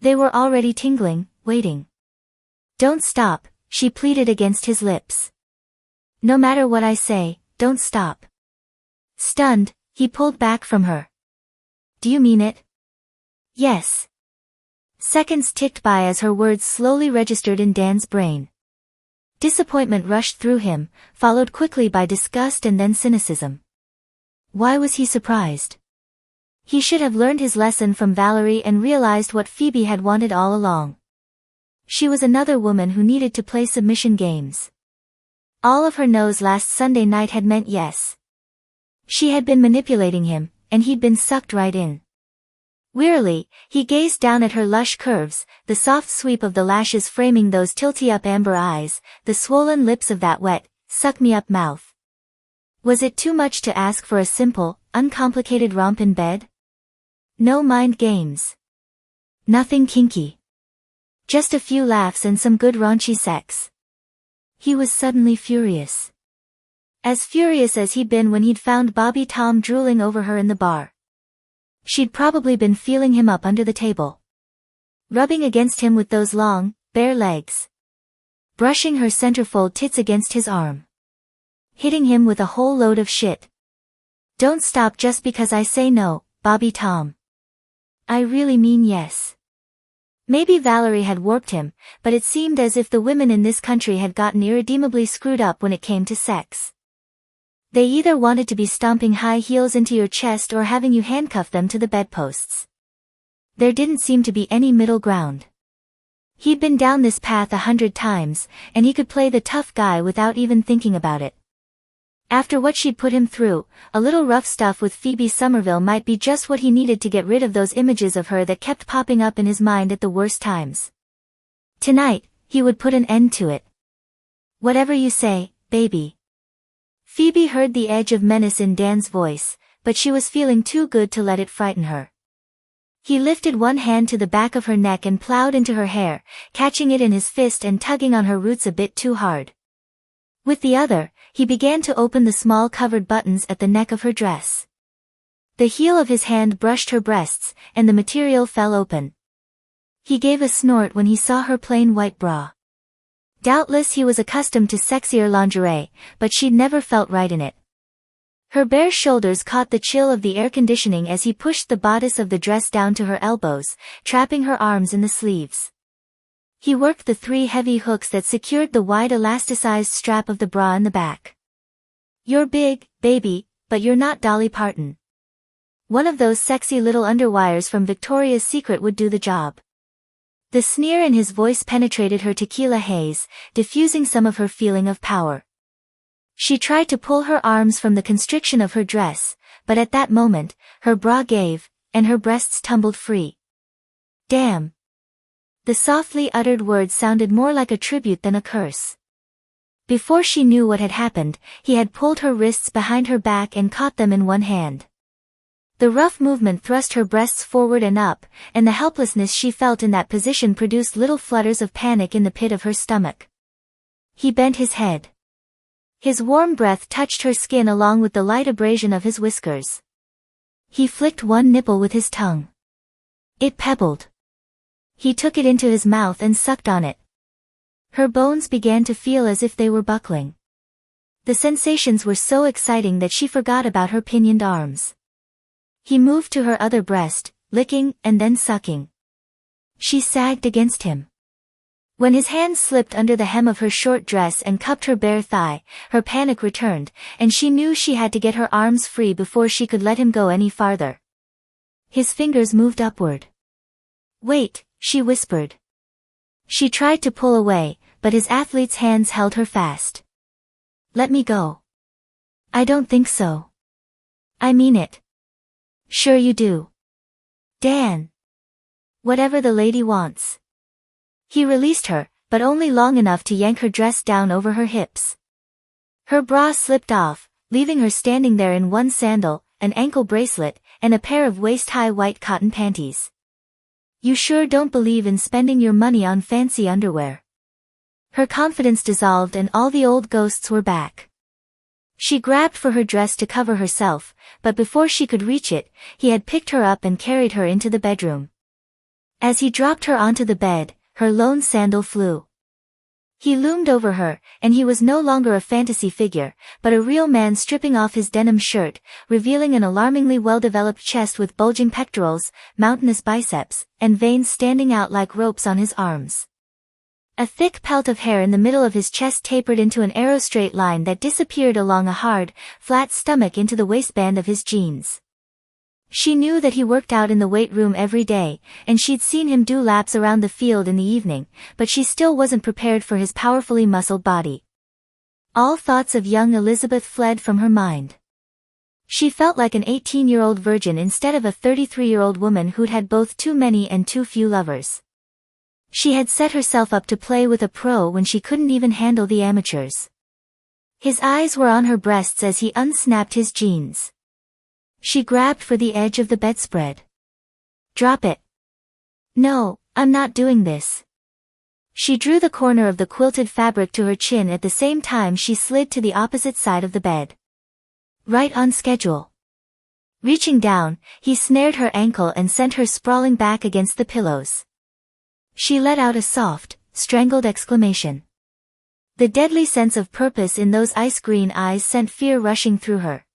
They were already tingling, waiting. Don't stop, she pleaded against his lips. No matter what I say, don't stop. Stunned, he pulled back from her. Do you mean it? Yes. Seconds ticked by as her words slowly registered in Dan's brain. Disappointment rushed through him, followed quickly by disgust and then cynicism. Why was he surprised? He should have learned his lesson from Valerie and realized what Phoebe had wanted all along. She was another woman who needed to play submission games. All of her no's last Sunday night had meant yes. She had been manipulating him, and he'd been sucked right in. Wearily, he gazed down at her lush curves, the soft sweep of the lashes framing those tilty-up amber eyes, the swollen lips of that wet, suck-me-up mouth. Was it too much to ask for a simple, uncomplicated romp in bed? No mind games. Nothing kinky. Just a few laughs and some good raunchy sex. He was suddenly furious. As furious as he'd been when he'd found Bobby Tom drooling over her in the bar. She'd probably been feeling him up under the table. Rubbing against him with those long, bare legs. Brushing her centerfold tits against his arm. Hitting him with a whole load of shit. Don't stop just because I say no, Bobby Tom. I really mean yes. Maybe Valerie had warped him, but it seemed as if the women in this country had gotten irredeemably screwed up when it came to sex. They either wanted to be stomping high heels into your chest or having you handcuff them to the bedposts. There didn't seem to be any middle ground. He'd been down this path 100 times, and he could play the tough guy without even thinking about it. After what she'd put him through, a little rough stuff with Phoebe Somerville might be just what he needed to get rid of those images of her that kept popping up in his mind at the worst times. Tonight, he would put an end to it. Whatever you say, baby. Phoebe heard the edge of menace in Dan's voice, but she was feeling too good to let it frighten her. He lifted one hand to the back of her neck and plowed into her hair, catching it in his fist and tugging on her roots a bit too hard. With the other, he began to open the small covered buttons at the neck of her dress. The heel of his hand brushed her breasts, and the material fell open. He gave a snort when he saw her plain white bra. Doubtless he was accustomed to sexier lingerie, but she'd never felt right in it. Her bare shoulders caught the chill of the air conditioning as he pushed the bodice of the dress down to her elbows, trapping her arms in the sleeves. He worked the 3 heavy hooks that secured the wide elasticized strap of the bra in the back. You're big, baby, but you're not Dolly Parton. One of those sexy little underwires from Victoria's Secret would do the job. The sneer in his voice penetrated her tequila haze, diffusing some of her feeling of power. She tried to pull her arms from the constriction of her dress, but at that moment, her bra gave, and her breasts tumbled free. Damn. The softly uttered words sounded more like a tribute than a curse. Before she knew what had happened, he had pulled her wrists behind her back and caught them in one hand. The rough movement thrust her breasts forward and up, and the helplessness she felt in that position produced little flutters of panic in the pit of her stomach. He bent his head. His warm breath touched her skin along with the light abrasion of his whiskers. He flicked one nipple with his tongue. It pebbled. He took it into his mouth and sucked on it. Her bones began to feel as if they were buckling. The sensations were so exciting that she forgot about her pinioned arms. He moved to her other breast, licking and then sucking. She sagged against him. When his hands slipped under the hem of her short dress and cupped her bare thigh, her panic returned, and she knew she had to get her arms free before she could let him go any farther. His fingers moved upward. Wait, she whispered. She tried to pull away, but his athlete's hands held her fast. Let me go. I don't think so. I mean it. Sure you do. Dan. Whatever the lady wants. He released her, but only long enough to yank her dress down over her hips. Her bra slipped off, leaving her standing there in one sandal, an ankle bracelet, and a pair of waist-high white cotton panties. You sure don't believe in spending your money on fancy underwear. Her confidence dissolved and all the old ghosts were back. She grabbed for her dress to cover herself, but before she could reach it, he had picked her up and carried her into the bedroom. As he dropped her onto the bed, her lone sandal flew. He loomed over her, and he was no longer a fantasy figure, but a real man stripping off his denim shirt, revealing an alarmingly well-developed chest with bulging pectorals, mountainous biceps, and veins standing out like ropes on his arms. A thick pelt of hair in the middle of his chest tapered into an arrow straight line that disappeared along a hard, flat stomach into the waistband of his jeans. She knew that he worked out in the weight room every day, and she'd seen him do laps around the field in the evening, but she still wasn't prepared for his powerfully muscled body. All thoughts of young Elizabeth fled from her mind. She felt like an 18-year-old virgin instead of a 33-year-old woman who'd had both too many and too few lovers. She had set herself up to play with a pro when she couldn't even handle the amateurs. His eyes were on her breasts as he unsnapped his jeans. She grabbed for the edge of the bedspread. Drop it. No, I'm not doing this. She drew the corner of the quilted fabric to her chin at the same time she slid to the opposite side of the bed. Right on schedule. Reaching down, he snared her ankle and sent her sprawling back against the pillows. She let out a soft, strangled exclamation. The deadly sense of purpose in those ice-green eyes sent fear rushing through her.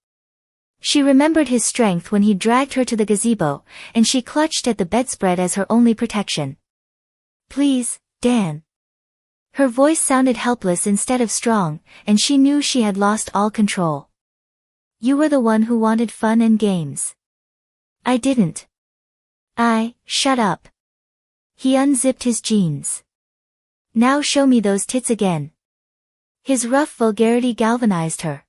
She remembered his strength when he dragged her to the gazebo, and she clutched at the bedspread as her only protection. Please, Dan. Her voice sounded helpless instead of strong, and she knew she had lost all control. You were the one who wanted fun and games. I didn't. Shut up. He unzipped his jeans. Now show me those tits again. His rough vulgarity galvanized her.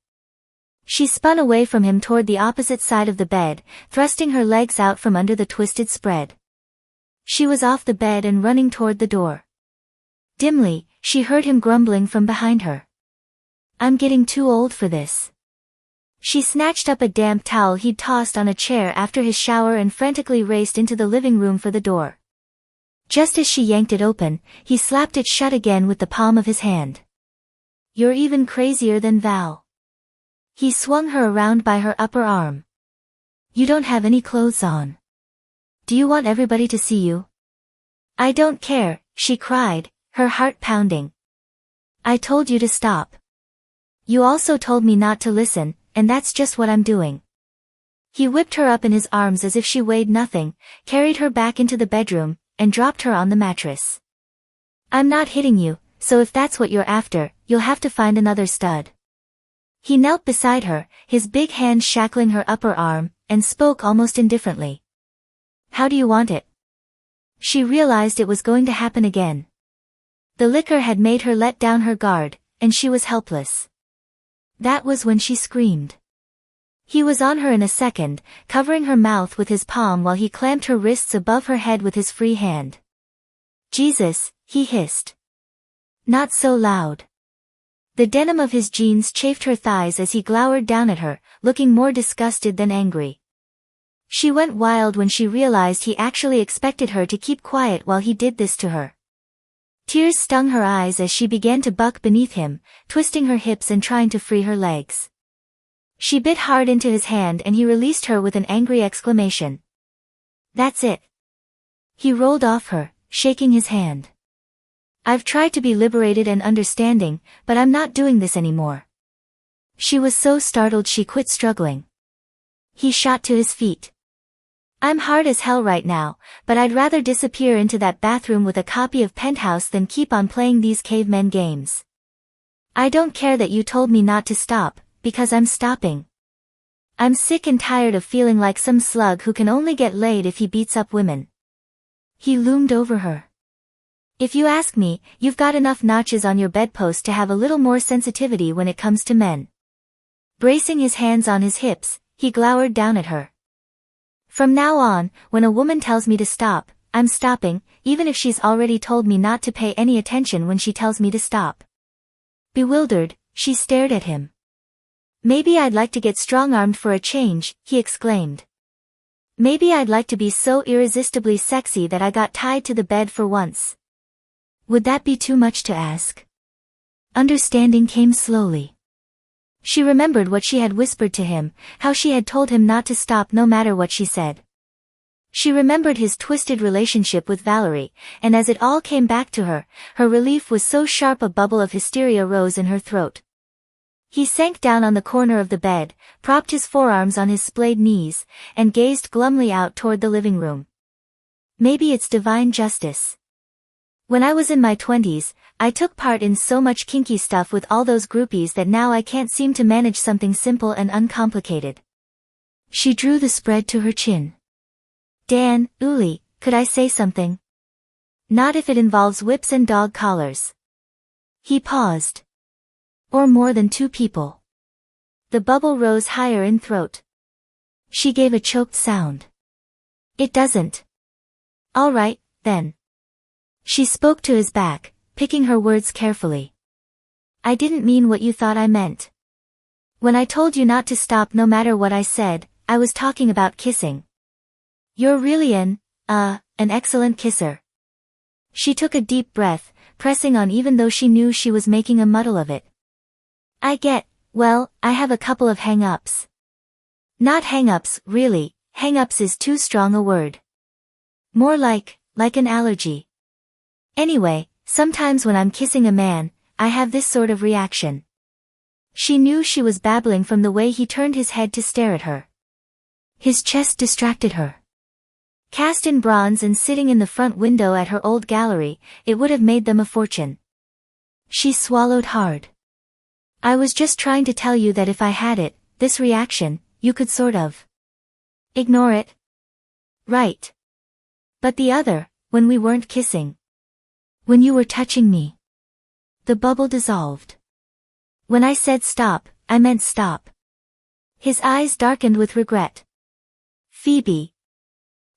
She spun away from him toward the opposite side of the bed, thrusting her legs out from under the twisted spread. She was off the bed and running toward the door. Dimly, she heard him grumbling from behind her. "I'm getting too old for this." She snatched up a damp towel he'd tossed on a chair after his shower and frantically raced into the living room for the door. Just as she yanked it open, he slapped it shut again with the palm of his hand. "You're even crazier than Val." He swung her around by her upper arm. "You don't have any clothes on. Do you want everybody to see you?" "I don't care," she cried, her heart pounding. "I told you to stop. You also told me not to listen, and that's just what I'm doing." He whipped her up in his arms as if she weighed nothing, carried her back into the bedroom, and dropped her on the mattress. "I'm not hitting you, so if that's what you're after, you'll have to find another stud." He knelt beside her, his big hand shackling her upper arm, and spoke almost indifferently. "How do you want it?" She realized it was going to happen again. The liquor had made her let down her guard, and she was helpless. That was when she screamed. He was on her in a second, covering her mouth with his palm while he clamped her wrists above her head with his free hand. "Jesus," he hissed. "Not so loud." The denim of his jeans chafed her thighs as he glowered down at her, looking more disgusted than angry. She went wild when she realized he actually expected her to keep quiet while he did this to her. Tears stung her eyes as she began to buck beneath him, twisting her hips and trying to free her legs. She bit hard into his hand and he released her with an angry exclamation. "That's it." He rolled off her, shaking his hand. "I've tried to be liberated and understanding, but I'm not doing this anymore." She was so startled she quit struggling. He shot to his feet. "I'm hard as hell right now, but I'd rather disappear into that bathroom with a copy of Penthouse than keep on playing these cavemen games. I don't care that you told me not to stop, because I'm stopping. I'm sick and tired of feeling like some slug who can only get laid if he beats up women." He loomed over her. "If you ask me, you've got enough notches on your bedpost to have a little more sensitivity when it comes to men." Bracing his hands on his hips, he glowered down at her. "From now on, when a woman tells me to stop, I'm stopping, even if she's already told me not to pay any attention when she tells me to stop." Bewildered, she stared at him. "Maybe I'd like to get strong-armed for a change," he exclaimed. "Maybe I'd like to be so irresistibly sexy that I got tied to the bed for once." Would that be too much to ask? Understanding came slowly. She remembered what she had whispered to him, how she had told him not to stop no matter what she said. She remembered his twisted relationship with Valerie, and as it all came back to her, her relief was so sharp a bubble of hysteria rose in her throat. He sank down on the corner of the bed, propped his forearms on his splayed knees, and gazed glumly out toward the living room. "Maybe it's divine justice. When I was in my 20s, I took part in so much kinky stuff with all those groupies that now I can't seem to manage something simple and uncomplicated." She drew the spread to her chin. "Dan, Uli, could I say something?" "Not if it involves whips and dog collars." He paused. "Or more than two people." The bubble rose higher in throat. She gave a choked sound. "It doesn't." "All right, then." She spoke to his back, picking her words carefully. "I didn't mean what you thought I meant. When I told you not to stop no matter what I said, I was talking about kissing. You're really an excellent kisser." She took a deep breath, pressing on even though she knew she was making a muddle of it. I have a couple of hang-ups." "Not hang-ups, really, hang-ups is too strong a word. More like an allergy. Anyway, sometimes when I'm kissing a man, I have this sort of reaction." She knew she was babbling from the way he turned his head to stare at her. His chest distracted her. Cast in bronze and sitting in the front window at her old gallery, it would have made them a fortune. She swallowed hard. "I was just trying to tell you that if I had it, this reaction, you could sort of ignore it. Right. But the other, when we weren't kissing. When you were touching me." The bubble dissolved. "When I said stop, I meant stop." His eyes darkened with regret. Phoebe.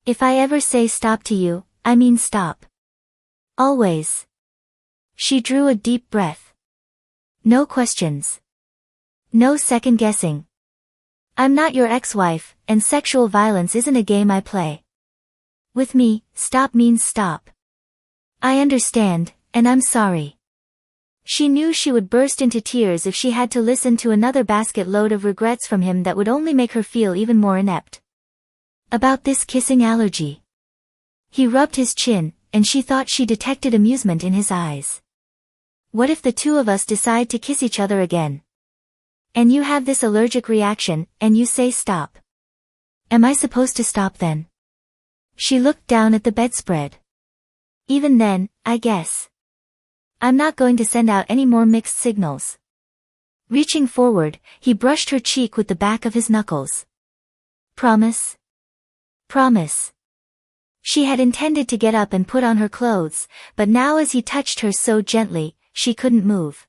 If I ever say stop to you, I mean stop. Always. She drew a deep breath. No questions. No second guessing. I'm not your ex-wife, and sexual violence isn't a game I play. With me, stop means stop. I understand, and I'm sorry. She knew she would burst into tears if she had to listen to another basket load of regrets from him that would only make her feel even more inept. About this kissing allergy. He rubbed his chin, and she thought she detected amusement in his eyes. What if the two of us decide to kiss each other again? And you have this allergic reaction, and you say stop. Am I supposed to stop then? She looked down at the bedspread. Even then, I guess. I'm not going to send out any more mixed signals. Reaching forward, he brushed her cheek with the back of his knuckles. Promise? Promise. She had intended to get up and put on her clothes, but now as he touched her so gently, she couldn't move.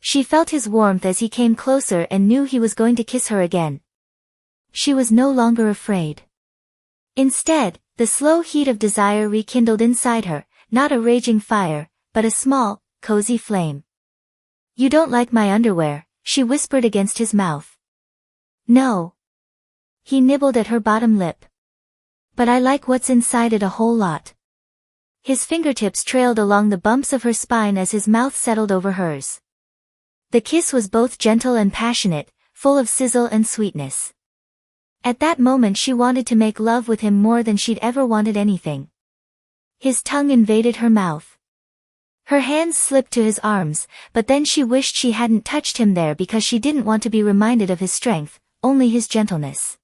She felt his warmth as he came closer and knew he was going to kiss her again. She was no longer afraid. Instead, the slow heat of desire rekindled inside her, not a raging fire, but a small, cozy flame. You don't like my underwear, she whispered against his mouth. No. He nibbled at her bottom lip. But I like what's inside it a whole lot. His fingertips trailed along the bumps of her spine as his mouth settled over hers. The kiss was both gentle and passionate, full of sizzle and sweetness. At that moment she wanted to make love with him more than she'd ever wanted anything. His tongue invaded her mouth. Her hands slipped to his arms, but then she wished she hadn't touched him there because she didn't want to be reminded of his strength, only his gentleness.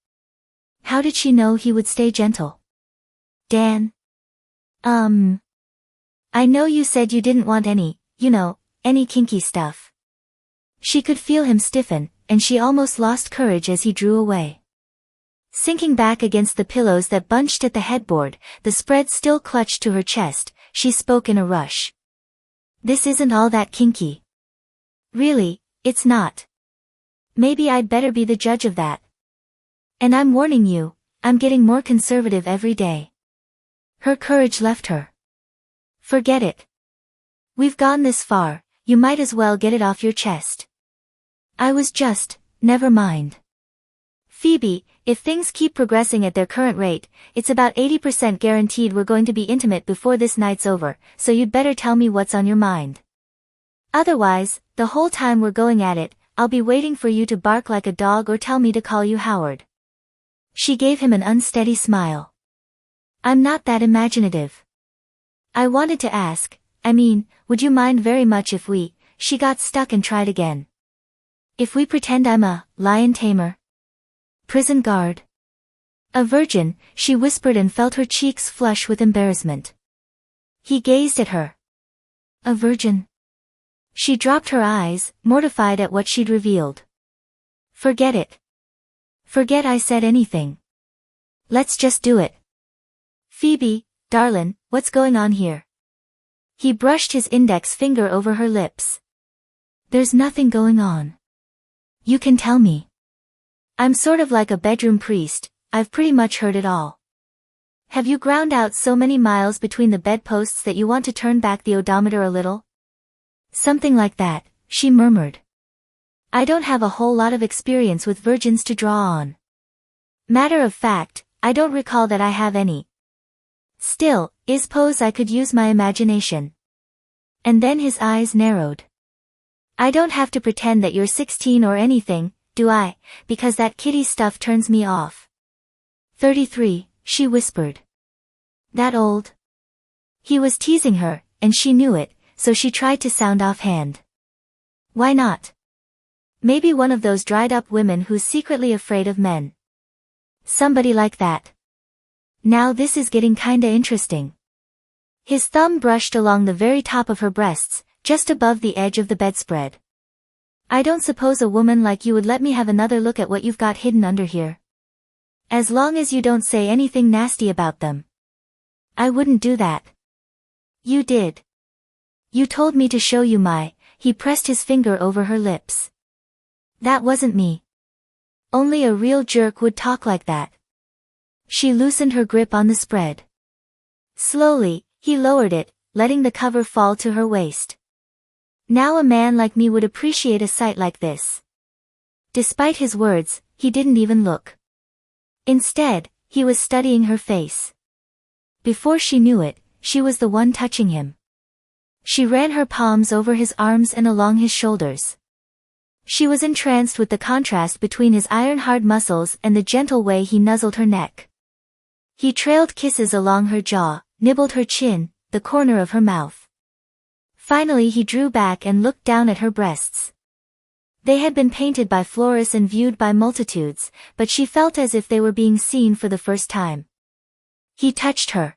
How did she know he would stay gentle? Dan? I know you said you didn't want any kinky stuff. She could feel him stiffen, and she almost lost courage as he drew away. Sinking back against the pillows that bunched at the headboard, the spread still clutched to her chest, she spoke in a rush. This isn't all that kinky. Really, it's not. Maybe I'd better be the judge of that. And I'm warning you, I'm getting more conservative every day. Her courage left her. Forget it. We've gone this far, you might as well get it off your chest. Never mind. Phoebe, if things keep progressing at their current rate, it's about 80% guaranteed we're going to be intimate before this night's over, so you'd better tell me what's on your mind. Otherwise, the whole time we're going at it, I'll be waiting for you to bark like a dog or tell me to call you Howard. She gave him an unsteady smile. I'm not that imaginative. I wanted to ask, would you mind very much if she got stuck and tried again? If we pretend I'm a lion tamer? Prison guard? A virgin, she whispered and felt her cheeks flush with embarrassment. He gazed at her. A virgin? She dropped her eyes, mortified at what she'd revealed. Forget it. Forget I said anything. Let's just do it. Phoebe, darlin', what's going on here? He brushed his index finger over her lips. There's nothing going on. You can tell me. I'm sort of like a bedroom priest, I've pretty much heard it all. Have you ground out so many miles between the bedposts that you want to turn back the odometer a little? Something like that, she murmured. I don't have a whole lot of experience with virgins to draw on. Matter of fact, I don't recall that I have any. Still, suppose I could use my imagination. And then his eyes narrowed. I don't have to pretend that you're 16 or anything, do I, because that kiddie stuff turns me off. 33, she whispered. That old? He was teasing her, and she knew it, so she tried to sound offhand. Why not? Maybe one of those dried-up women who's secretly afraid of men. Somebody like that. Now this is getting kinda interesting. His thumb brushed along the very top of her breasts, just above the edge of the bedspread. I don't suppose a woman like you would let me have another look at what you've got hidden under here. As long as you don't say anything nasty about them. I wouldn't do that. You did. You told me to show you he pressed his finger over her lips. That wasn't me. Only a real jerk would talk like that. She loosened her grip on the spread. Slowly, he lowered it, letting the cover fall to her waist. Now a man like me would appreciate a sight like this. Despite his words, he didn't even look. Instead, he was studying her face. Before she knew it, she was the one touching him. She ran her palms over his arms and along his shoulders. She was entranced with the contrast between his iron-hard muscles and the gentle way he nuzzled her neck. He trailed kisses along her jaw, nibbled her chin, the corner of her mouth. Finally he drew back and looked down at her breasts. They had been painted by florists and viewed by multitudes, but she felt as if they were being seen for the first time. He touched her.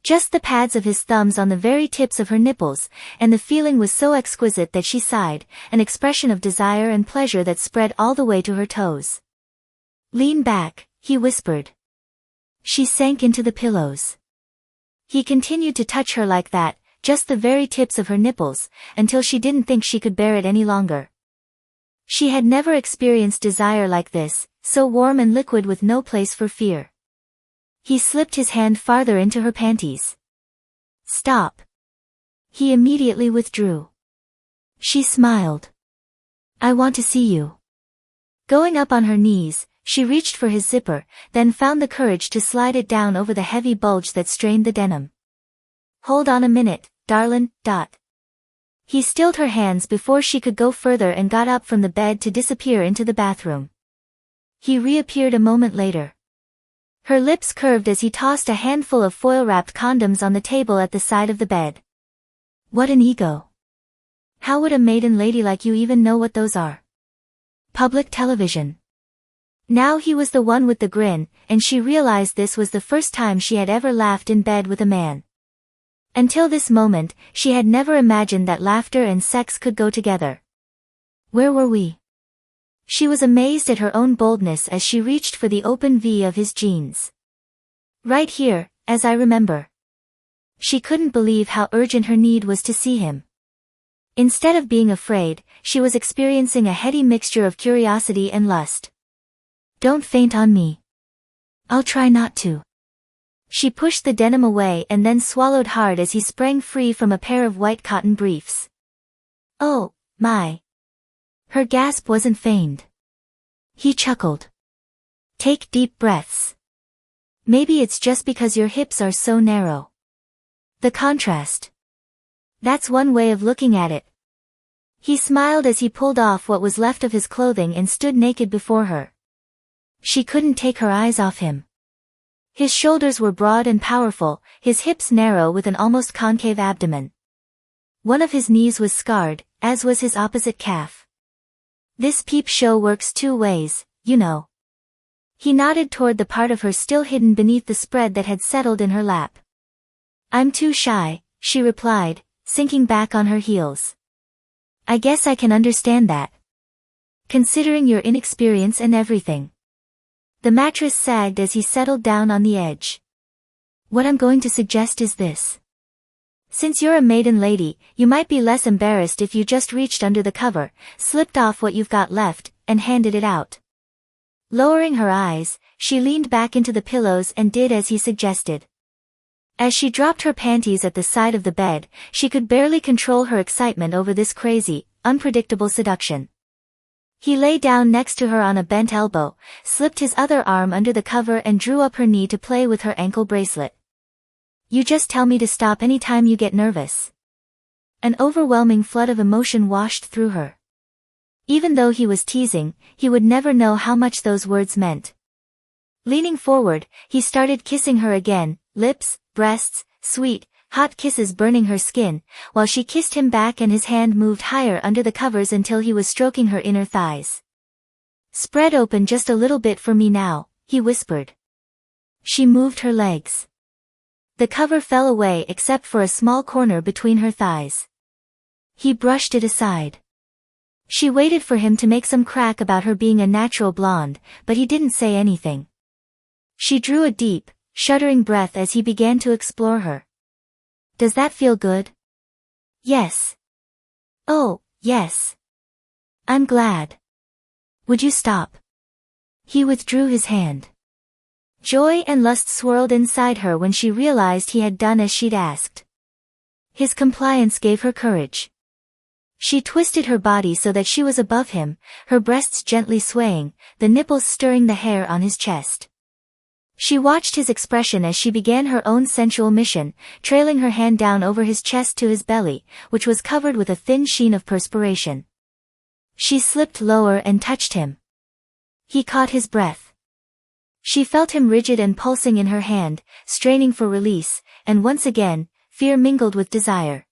Just the pads of his thumbs on the very tips of her nipples, and the feeling was so exquisite that she sighed, an expression of desire and pleasure that spread all the way to her toes. "Lean back," he whispered. She sank into the pillows. He continued to touch her like that, just the very tips of her nipples, until she didn't think she could bear it any longer. She had never experienced desire like this, so warm and liquid with no place for fear. He slipped his hand farther into her panties. "Stop." He immediately withdrew. She smiled. "I want to see you." Going up on her knees, she reached for his zipper, then found the courage to slide it down over the heavy bulge that strained the denim. "Hold on a minute, darlin', . He stilled her hands before she could go further and got up from the bed to disappear into the bathroom. He reappeared a moment later. Her lips curved as he tossed a handful of foil-wrapped condoms on the table at the side of the bed. "What an ego. How would a maiden lady like you even know what those are?" Public television. Now he was the one with the grin, and she realized this was the first time she had ever laughed in bed with a man. Until this moment, she had never imagined that laughter and sex could go together. Where were we? She was amazed at her own boldness as she reached for the open V of his jeans. "Right here, as I remember." She couldn't believe how urgent her need was to see him. Instead of being afraid, she was experiencing a heady mixture of curiosity and lust. "Don't faint on me." "I'll try not to." She pushed the denim away and then swallowed hard as he sprang free from a pair of white cotton briefs. "Oh, my." Her gasp wasn't feigned. He chuckled. "Take deep breaths. Maybe it's just because your hips are so narrow. The contrast. That's one way of looking at it." He smiled as he pulled off what was left of his clothing and stood naked before her. She couldn't take her eyes off him. His shoulders were broad and powerful, his hips narrow with an almost concave abdomen. One of his knees was scarred, as was his opposite calf. "This peep show works two ways, you know." He nodded toward the part of her still hidden beneath the spread that had settled in her lap. "I'm too shy," she replied, sinking back on her heels. "I guess I can understand that. Considering your inexperience and everything." The mattress sagged as he settled down on the edge. "What I'm going to suggest is this. Since you're a maiden lady, you might be less embarrassed if you just reached under the cover, slipped off what you've got left, and handed it out." Lowering her eyes, she leaned back into the pillows and did as he suggested. As she dropped her panties at the side of the bed, she could barely control her excitement over this crazy, unpredictable seduction. He lay down next to her on a bent elbow, slipped his other arm under the cover and drew up her knee to play with her ankle bracelet. "You just tell me to stop any time you get nervous." An overwhelming flood of emotion washed through her. Even though he was teasing, he would never know how much those words meant. Leaning forward, he started kissing her again, lips, breasts, sweet, hot kisses burning her skin, while she kissed him back and his hand moved higher under the covers until he was stroking her inner thighs. "Spread open just a little bit for me now," he whispered. She moved her legs. The cover fell away except for a small corner between her thighs. He brushed it aside. She waited for him to make some crack about her being a natural blonde, but he didn't say anything. She drew a deep, shuddering breath as he began to explore her. "Does that feel good?" "Yes." "Oh, yes. I'm glad. Would you stop?" He withdrew his hand. Joy and lust swirled inside her when she realized he had done as she'd asked. His compliance gave her courage. She twisted her body so that she was above him, her breasts gently swaying, the nipples stirring the hair on his chest. She watched his expression as she began her own sensual mission, trailing her hand down over his chest to his belly, which was covered with a thin sheen of perspiration. She slipped lower and touched him. He caught his breath. She felt him rigid and pulsing in her hand, straining for release, and once again, fear mingled with desire.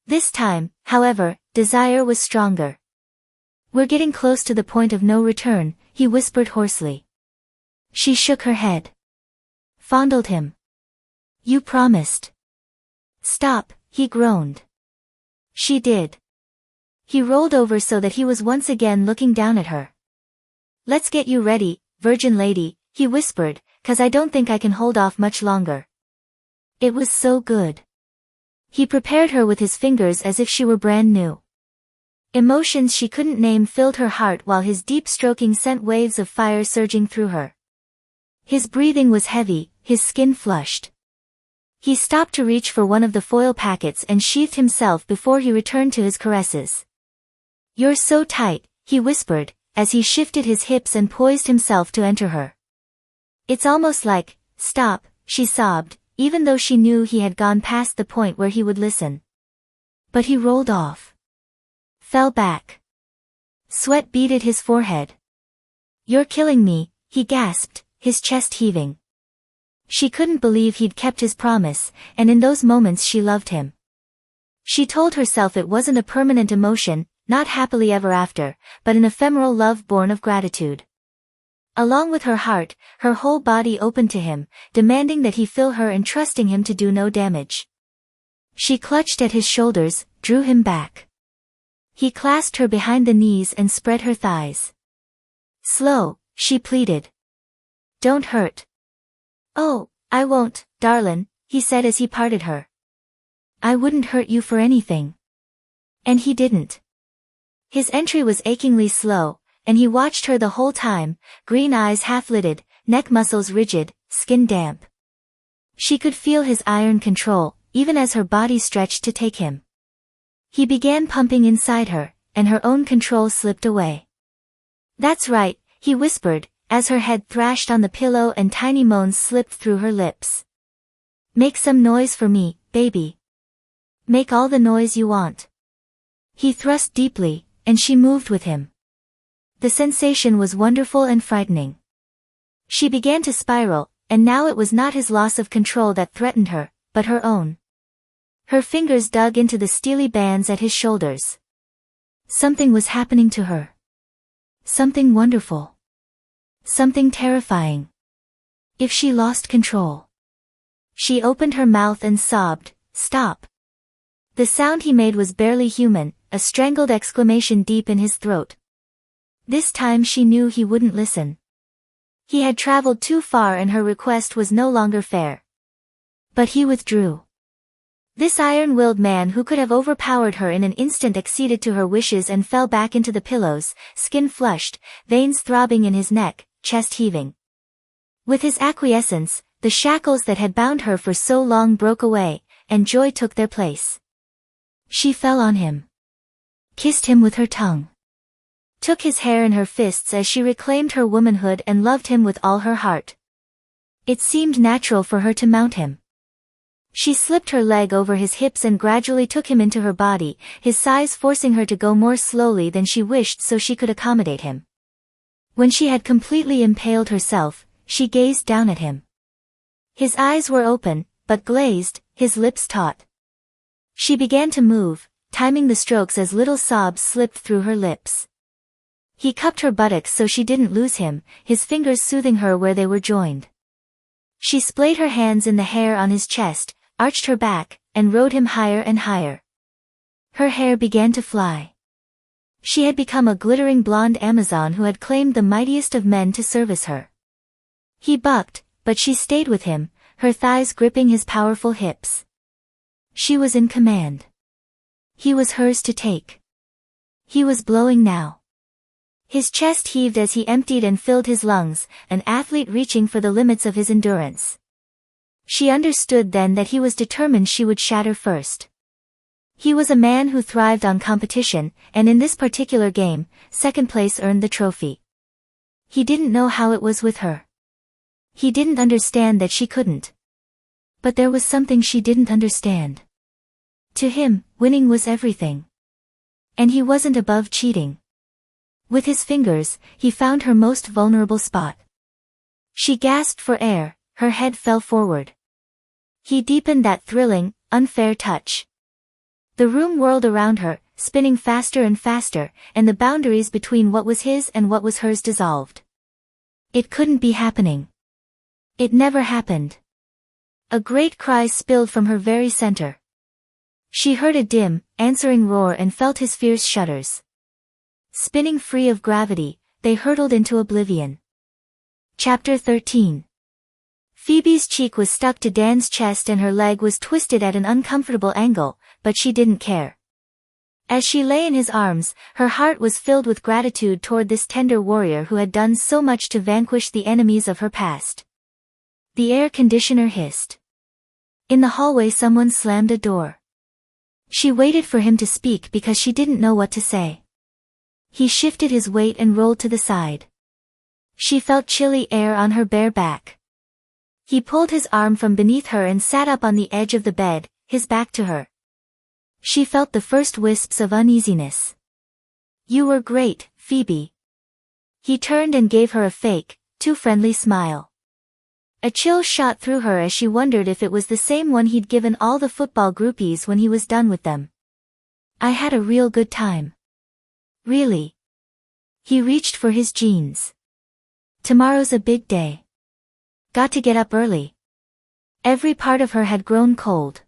This time, however, desire was stronger. "We're getting close to the point of no return," he whispered hoarsely. She shook her head. Fondled him. "You promised." "Stop," he groaned. She did. He rolled over so that he was once again looking down at her. "Let's get you ready, virgin lady," he whispered, "'cause I don't think I can hold off much longer." It was so good. He prepared her with his fingers as if she were brand new. Emotions she couldn't name filled her heart while his deep stroking sent waves of fire surging through her. His breathing was heavy, his skin flushed. He stopped to reach for one of the foil packets and sheathed himself before he returned to his caresses. "You're so tight," he whispered, as he shifted his hips and poised himself to enter her. "It's almost like..." "Stop," she sobbed, even though she knew he had gone past the point where he would listen. But he rolled off. Fell back. Sweat beaded his forehead. "You're killing me," he gasped, his chest heaving. She couldn't believe he'd kept his promise, and in those moments she loved him. She told herself it wasn't a permanent emotion, not happily ever after, but an ephemeral love born of gratitude. Along with her heart, her whole body opened to him, demanding that he fill her and trusting him to do no damage. She clutched at his shoulders, drew him back. He clasped her behind the knees and spread her thighs. "Slow," she pleaded. "Don't hurt." "Oh, I won't, darlin'," he said as he parted her. "I wouldn't hurt you for anything." And he didn't. His entry was achingly slow, and he watched her the whole time, green eyes half-lidded, neck muscles rigid, skin damp. She could feel his iron control, even as her body stretched to take him. He began pumping inside her, and her own control slipped away. "That's right," he whispered, as her head thrashed on the pillow and tiny moans slipped through her lips. "Make some noise for me, baby. Make all the noise you want." He thrust deeply, and she moved with him. The sensation was wonderful and frightening. She began to spiral, and now it was not his loss of control that threatened her, but her own. Her fingers dug into the steely bands at his shoulders. Something was happening to her. Something wonderful. Something terrifying. If she lost control. She opened her mouth and sobbed, "Stop." The sound he made was barely human, a strangled exclamation deep in his throat. This time she knew he wouldn't listen. He had traveled too far and her request was no longer fair. But he withdrew. This iron-willed man who could have overpowered her in an instant acceded to her wishes and fell back into the pillows, skin flushed, veins throbbing in his neck, chest heaving. With his acquiescence, the shackles that had bound her for so long broke away, and joy took their place. She fell on him. Kissed him with her tongue. Took his hair in her fists as she reclaimed her womanhood and loved him with all her heart. It seemed natural for her to mount him. She slipped her leg over his hips and gradually took him into her body, his sighs forcing her to go more slowly than she wished so she could accommodate him. When she had completely impaled herself, she gazed down at him. His eyes were open, but glazed, his lips taut. She began to move, timing the strokes as little sobs slipped through her lips. He cupped her buttocks so she didn't lose him, his fingers soothing her where they were joined. She splayed her hands in the hair on his chest, arched her back, and rode him higher and higher. Her hair began to fly. She had become a glittering blonde Amazon who had claimed the mightiest of men to service her. He bucked, but she stayed with him, her thighs gripping his powerful hips. She was in command. He was hers to take. He was blowing now. His chest heaved as he emptied and filled his lungs, an athlete reaching for the limits of his endurance. She understood then that he was determined she would shatter first. He was a man who thrived on competition, and in this particular game, second place earned the trophy. He didn't know how it was with her. He didn't understand that she couldn't. But there was something she didn't understand. To him, winning was everything. And he wasn't above cheating. With his fingers, he found her most vulnerable spot. She gasped for air, her head fell forward. He deepened that thrilling, unfair touch. The room whirled around her, spinning faster and faster, and the boundaries between what was his and what was hers dissolved. It couldn't be happening. It never happened. A great cry spilled from her very center. She heard a dim, answering roar and felt his fierce shudders. Spinning free of gravity, they hurtled into oblivion. Chapter 13. Phoebe's cheek was stuck to Dan's chest and her leg was twisted at an uncomfortable angle, but she didn't care. As she lay in his arms, her heart was filled with gratitude toward this tender warrior who had done so much to vanquish the enemies of her past. The air conditioner hissed. In the hallway someone slammed a door. She waited for him to speak because she didn't know what to say. He shifted his weight and rolled to the side. She felt chilly air on her bare back. He pulled his arm from beneath her and sat up on the edge of the bed, his back to her. She felt the first wisps of uneasiness. "You were great, Phoebe." He turned and gave her a fake, too friendly smile. A chill shot through her as she wondered if it was the same one he'd given all the football groupies when he was done with them. "I had a real good time." "Really?" He reached for his jeans. "Tomorrow's a big day. Got to get up early." Every part of her had grown cold.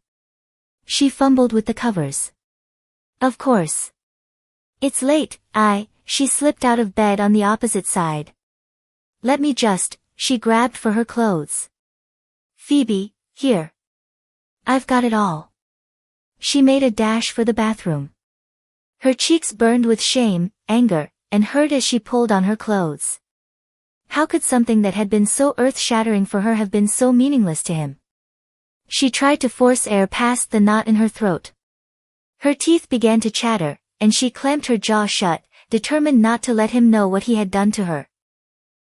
She fumbled with the covers. "Of course. It's late, She slipped out of bed on the opposite side. "Let me just," she grabbed for her clothes. "Phoebe, here. I've got it all." She made a dash for the bathroom. Her cheeks burned with shame, anger, and hurt as she pulled on her clothes. How could something that had been so earth-shattering for her have been so meaningless to him? She tried to force air past the knot in her throat. Her teeth began to chatter, and she clamped her jaw shut, determined not to let him know what he had done to her.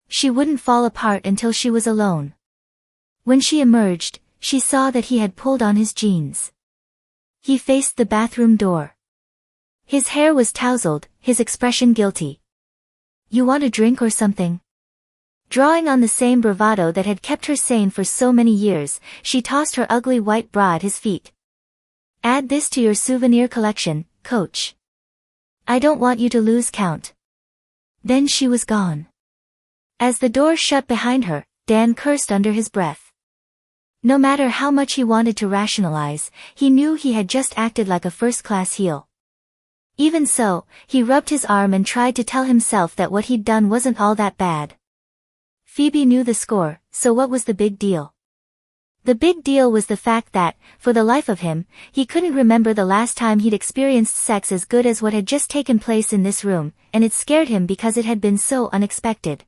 She wouldn't fall apart until she was alone. When she emerged, she saw that he had pulled on his jeans. He faced the bathroom door. His hair was tousled, his expression guilty. "You want a drink or something?" Drawing on the same bravado that had kept her sane for so many years, she tossed her ugly white bra at his feet. "Add this to your souvenir collection, coach. I don't want you to lose count." Then she was gone. As the door shut behind her, Dan cursed under his breath. No matter how much he wanted to rationalize, he knew he had just acted like a first-class heel. Even so, he rubbed his arm and tried to tell himself that what he'd done wasn't all that bad. Phoebe knew the score, so what was the big deal? The big deal was the fact that, for the life of him, he couldn't remember the last time he'd experienced sex as good as what had just taken place in this room, and it scared him because it had been so unexpected.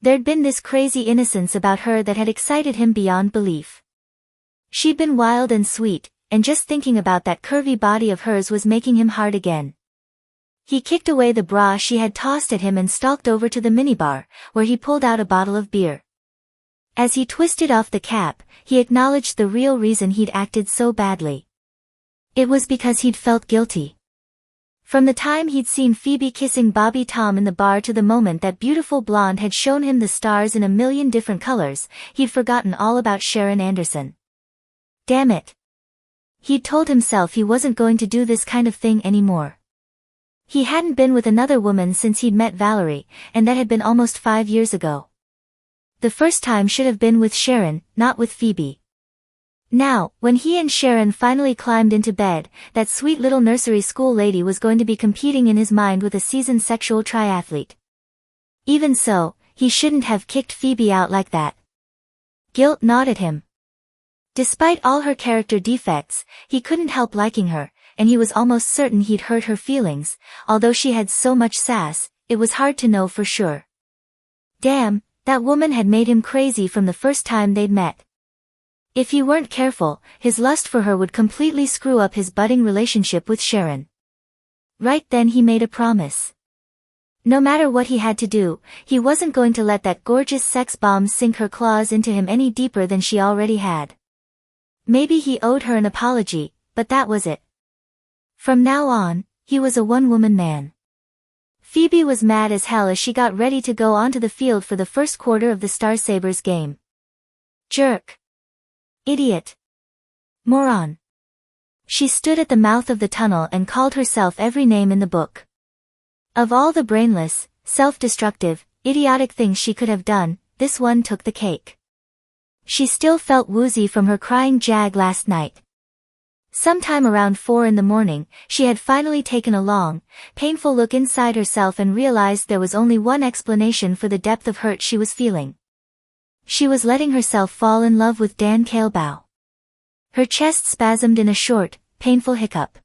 There'd been this crazy innocence about her that had excited him beyond belief. She'd been wild and sweet, and just thinking about that curvy body of hers was making him hard again. He kicked away the bra she had tossed at him and stalked over to the minibar, where he pulled out a bottle of beer. As he twisted off the cap, he acknowledged the real reason he'd acted so badly. It was because he'd felt guilty. From the time he'd seen Phoebe kissing Bobby Tom in the bar to the moment that beautiful blonde had shown him the stars in a million different colors, he'd forgotten all about Sharon Anderson. Damn it. He'd told himself he wasn't going to do this kind of thing anymore. He hadn't been with another woman since he'd met Valerie, and that had been almost 5 years ago. The first time should have been with Sharon, not with Phoebe. Now, when he and Sharon finally climbed into bed, that sweet little nursery school lady was going to be competing in his mind with a seasoned sexual triathlete. Even so, he shouldn't have kicked Phoebe out like that. Guilt gnawed at him. Despite all her character defects, he couldn't help liking her, and he was almost certain he'd hurt her feelings, although she had so much sass, it was hard to know for sure. Damn, that woman had made him crazy from the first time they'd met. If he weren't careful, his lust for her would completely screw up his budding relationship with Sharon. Right then he made a promise. No matter what he had to do, he wasn't going to let that gorgeous sex bomb sink her claws into him any deeper than she already had. Maybe he owed her an apology, but that was it. From now on, he was a one-woman man. Phoebe was mad as hell as she got ready to go onto the field for the first quarter of the Star Sabres game. Jerk. Idiot. Moron. She stood at the mouth of the tunnel and called herself every name in the book. Of all the brainless, self-destructive, idiotic things she could have done, this one took the cake. She still felt woozy from her crying jag last night. Sometime around 4 in the morning, she had finally taken a long, painful look inside herself and realized there was only one explanation for the depth of hurt she was feeling. She was letting herself fall in love with Dan Kaleba. Her chest spasmed in a short, painful hiccup.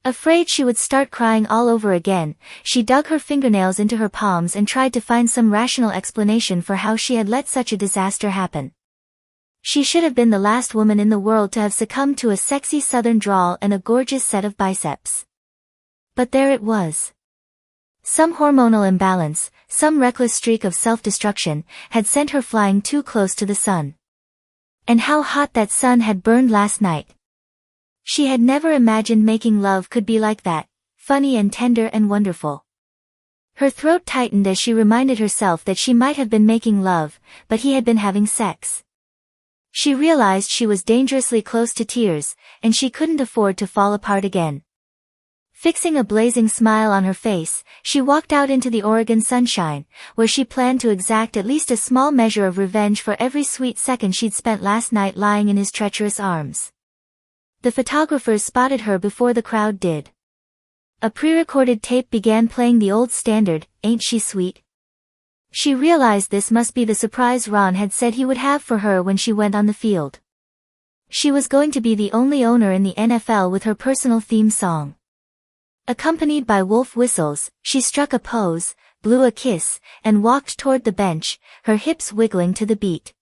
Afraid she would start crying all over again, she dug her fingernails into her palms and tried to find some rational explanation for how she had let such a disaster happen. She should have been the last woman in the world to have succumbed to a sexy southern drawl and a gorgeous set of biceps. But there it was. Some hormonal imbalance, some reckless streak of self-destruction, had sent her flying too close to the sun. And how hot that sun had burned last night. She had never imagined making love could be like that, funny and tender and wonderful. Her throat tightened as she reminded herself that she might have been making love, but he had been having sex. She realized she was dangerously close to tears, and she couldn't afford to fall apart again. Fixing a blazing smile on her face, she walked out into the Oregon sunshine, where she planned to exact at least a small measure of revenge for every sweet second she'd spent last night lying in his treacherous arms. The photographers spotted her before the crowd did. A pre-recorded tape began playing the old standard, "Ain't She Sweet?" She realized this must be the surprise Ron had said he would have for her when she went on the field. She was going to be the only owner in the NFL with her personal theme song. Accompanied by wolf whistles, she struck a pose, blew a kiss, and walked toward the bench, her hips wiggling to the beat.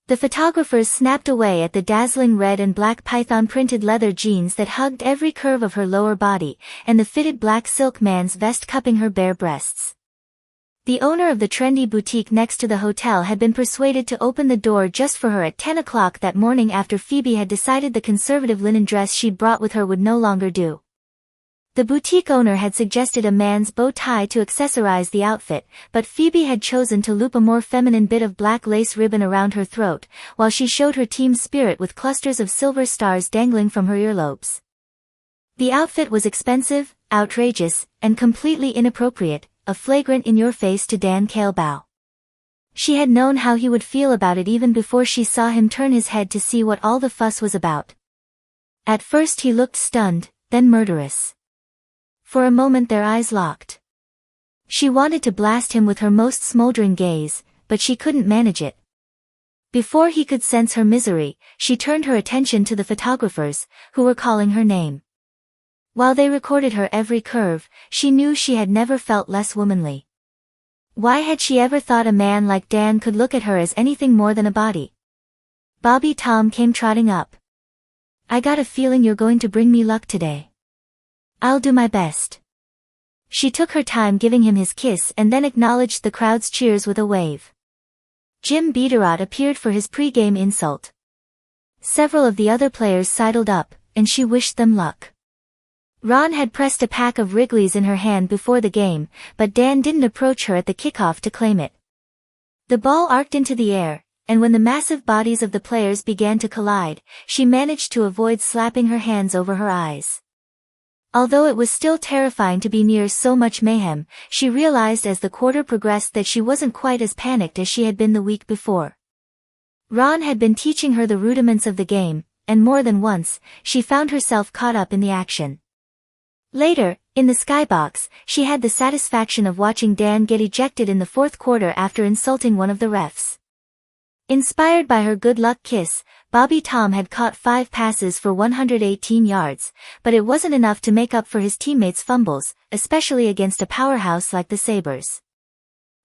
The photographers snapped away at the dazzling red and black python-printed leather jeans that hugged every curve of her lower body, and the fitted black silk man's vest cupping her bare breasts. The owner of the trendy boutique next to the hotel had been persuaded to open the door just for her at 10 o'clock that morning after Phoebe had decided the conservative linen dress she'd brought with her would no longer do. The boutique owner had suggested a man's bow tie to accessorize the outfit, but Phoebe had chosen to loop a more feminine bit of black lace ribbon around her throat, while she showed her team's spirit with clusters of silver stars dangling from her earlobes. The outfit was expensive, outrageous, and completely inappropriate, a flagrant in-your-face to Dan Kaleba. She had known how he would feel about it even before she saw him turn his head to see what all the fuss was about. At first he looked stunned, then murderous. For a moment their eyes locked. She wanted to blast him with her most smoldering gaze, but she couldn't manage it. Before he could sense her misery, she turned her attention to the photographers, who were calling her name. While they recorded her every curve, she knew she had never felt less womanly. Why had she ever thought a man like Dan could look at her as anything more than a body? Bobby Tom came trotting up. "I got a feeling you're going to bring me luck today." "I'll do my best." She took her time giving him his kiss and then acknowledged the crowd's cheers with a wave. Jim Biederot appeared for his pre-game insult. Several of the other players sidled up, and she wished them luck. Ron had pressed a pack of Wrigley's in her hand before the game, but Dan didn't approach her at the kickoff to claim it. The ball arced into the air, and when the massive bodies of the players began to collide, she managed to avoid slapping her hands over her eyes. Although it was still terrifying to be near so much mayhem, she realized as the quarter progressed that she wasn't quite as panicked as she had been the week before. Ron had been teaching her the rudiments of the game, and more than once, she found herself caught up in the action. Later, in the skybox, she had the satisfaction of watching Dan get ejected in the fourth quarter after insulting one of the refs. Inspired by her good luck kiss, Bobby Tom had caught 5 passes for 118 yards, but it wasn't enough to make up for his teammates' fumbles, especially against a powerhouse like the Sabres.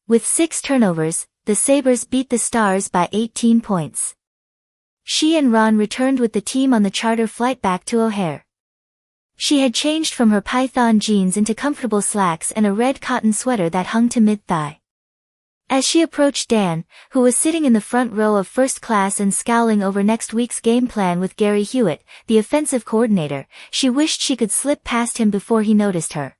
With 6 turnovers, the Sabres beat the Stars by 18 points. She and Ron returned with the team on the charter flight back to O'Hare. She had changed from her python jeans into comfortable slacks and a red cotton sweater that hung to mid-thigh. As she approached Dan, who was sitting in the front row of first class and scowling over next week's game plan with Gary Hewitt, the offensive coordinator, she wished she could slip past him before he noticed her.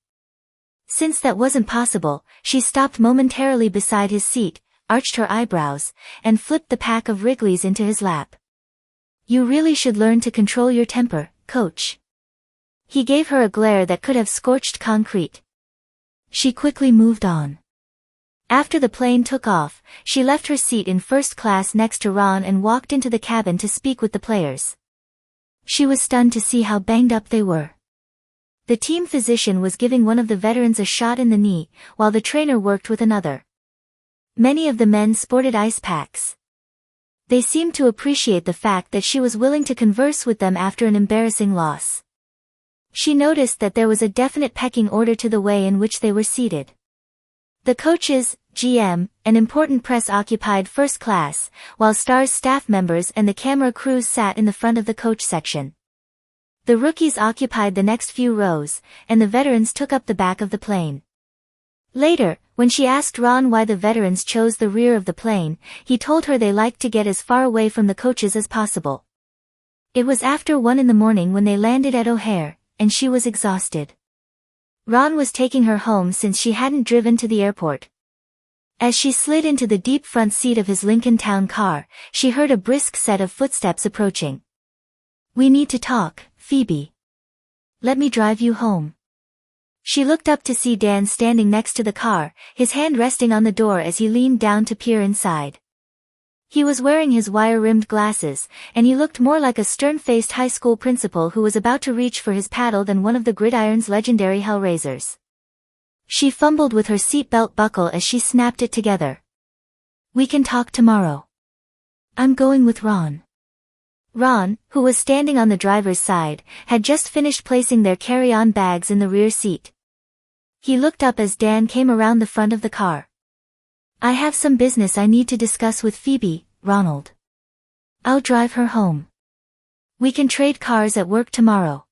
Since that wasn't possible, she stopped momentarily beside his seat, arched her eyebrows, and flipped the pack of Wrigley's into his lap. "You really should learn to control your temper, Coach." He gave her a glare that could have scorched concrete. She quickly moved on. After the plane took off, she left her seat in first class next to Ron and walked into the cabin to speak with the players. She was stunned to see how banged up they were. The team physician was giving one of the veterans a shot in the knee, while the trainer worked with another. Many of the men sported ice packs. They seemed to appreciate the fact that she was willing to converse with them after an embarrassing loss. She noticed that there was a definite pecking order to the way in which they were seated. The coaches, GM, and important press occupied first class, while Stars staff members and the camera crews sat in the front of the coach section. The rookies occupied the next few rows, and the veterans took up the back of the plane. Later, when she asked Ron why the veterans chose the rear of the plane, he told her they liked to get as far away from the coaches as possible. It was after 1 in the morning when they landed at O'Hare, and she was exhausted. Ron was taking her home since she hadn't driven to the airport. As she slid into the deep front seat of his Lincoln Town car, she heard a brisk set of footsteps approaching. "We need to talk, Phoebe. Let me drive you home." She looked up to see Dan standing next to the car, his hand resting on the door as he leaned down to peer inside. He was wearing his wire-rimmed glasses, and he looked more like a stern-faced high school principal who was about to reach for his paddle than one of the gridiron's legendary hellraisers. She fumbled with her seatbelt buckle as she snapped it together. "We can talk tomorrow. I'm going with Ron." Ron, who was standing on the driver's side, had just finished placing their carry-on bags in the rear seat. He looked up as Dan came around the front of the car. "I have some business I need to discuss with Phoebe, Ronald. I'll drive her home. We can trade cars at work tomorrow."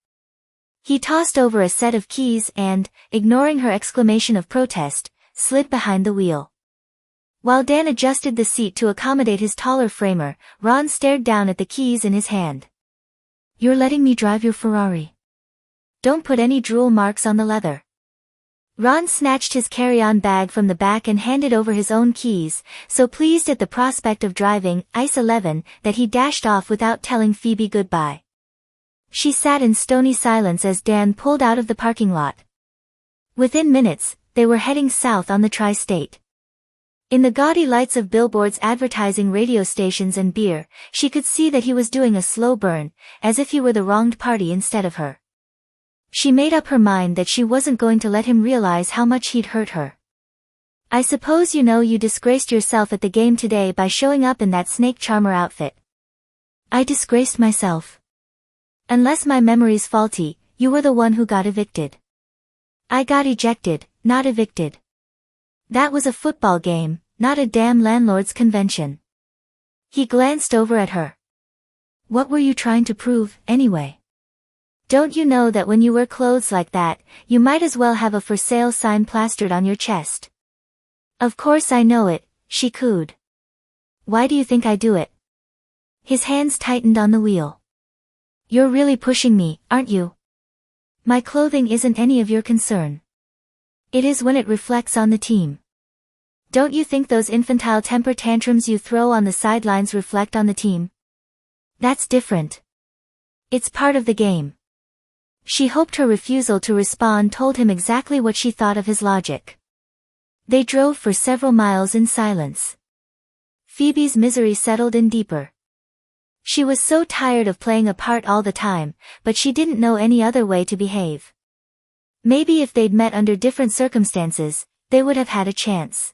He tossed over a set of keys and, ignoring her exclamation of protest, slid behind the wheel. While Dan adjusted the seat to accommodate his taller framer, Ron stared down at the keys in his hand. "You're letting me drive your Ferrari. Don't put any drool marks on the leather." Ron snatched his carry-on bag from the back and handed over his own keys, so pleased at the prospect of driving Ice 11 that he dashed off without telling Phoebe goodbye. She sat in stony silence as Dan pulled out of the parking lot. Within minutes, they were heading south on the tri-state. In the gaudy lights of billboards advertising radio stations and beer, she could see that he was doing a slow burn, as if he were the wronged party instead of her. She made up her mind that she wasn't going to let him realize how much he'd hurt her. "I suppose you know you disgraced yourself at the game today by showing up in that snake charmer outfit." "I disgraced myself. Unless my memory's faulty, you were the one who got evicted." "I got ejected, not evicted. That was a football game, not a damn landlord's convention." He glanced over at her. "What were you trying to prove, anyway? Don't you know that when you wear clothes like that, you might as well have a for sale sign plastered on your chest?" "Of course I know it," she cooed. "Why do you think I do it?" His hands tightened on the wheel. "You're really pushing me, aren't you? My clothing isn't any of your concern. It is when it reflects on the team. Don't you think those infantile temper tantrums you throw on the sidelines reflect on the team? That's different. It's part of the game." She hoped her refusal to respond told him exactly what she thought of his logic. They drove for several miles in silence. Phoebe's misery settled in deeper. She was so tired of playing a part all the time, but she didn't know any other way to behave. Maybe if they'd met under different circumstances, they would have had a chance.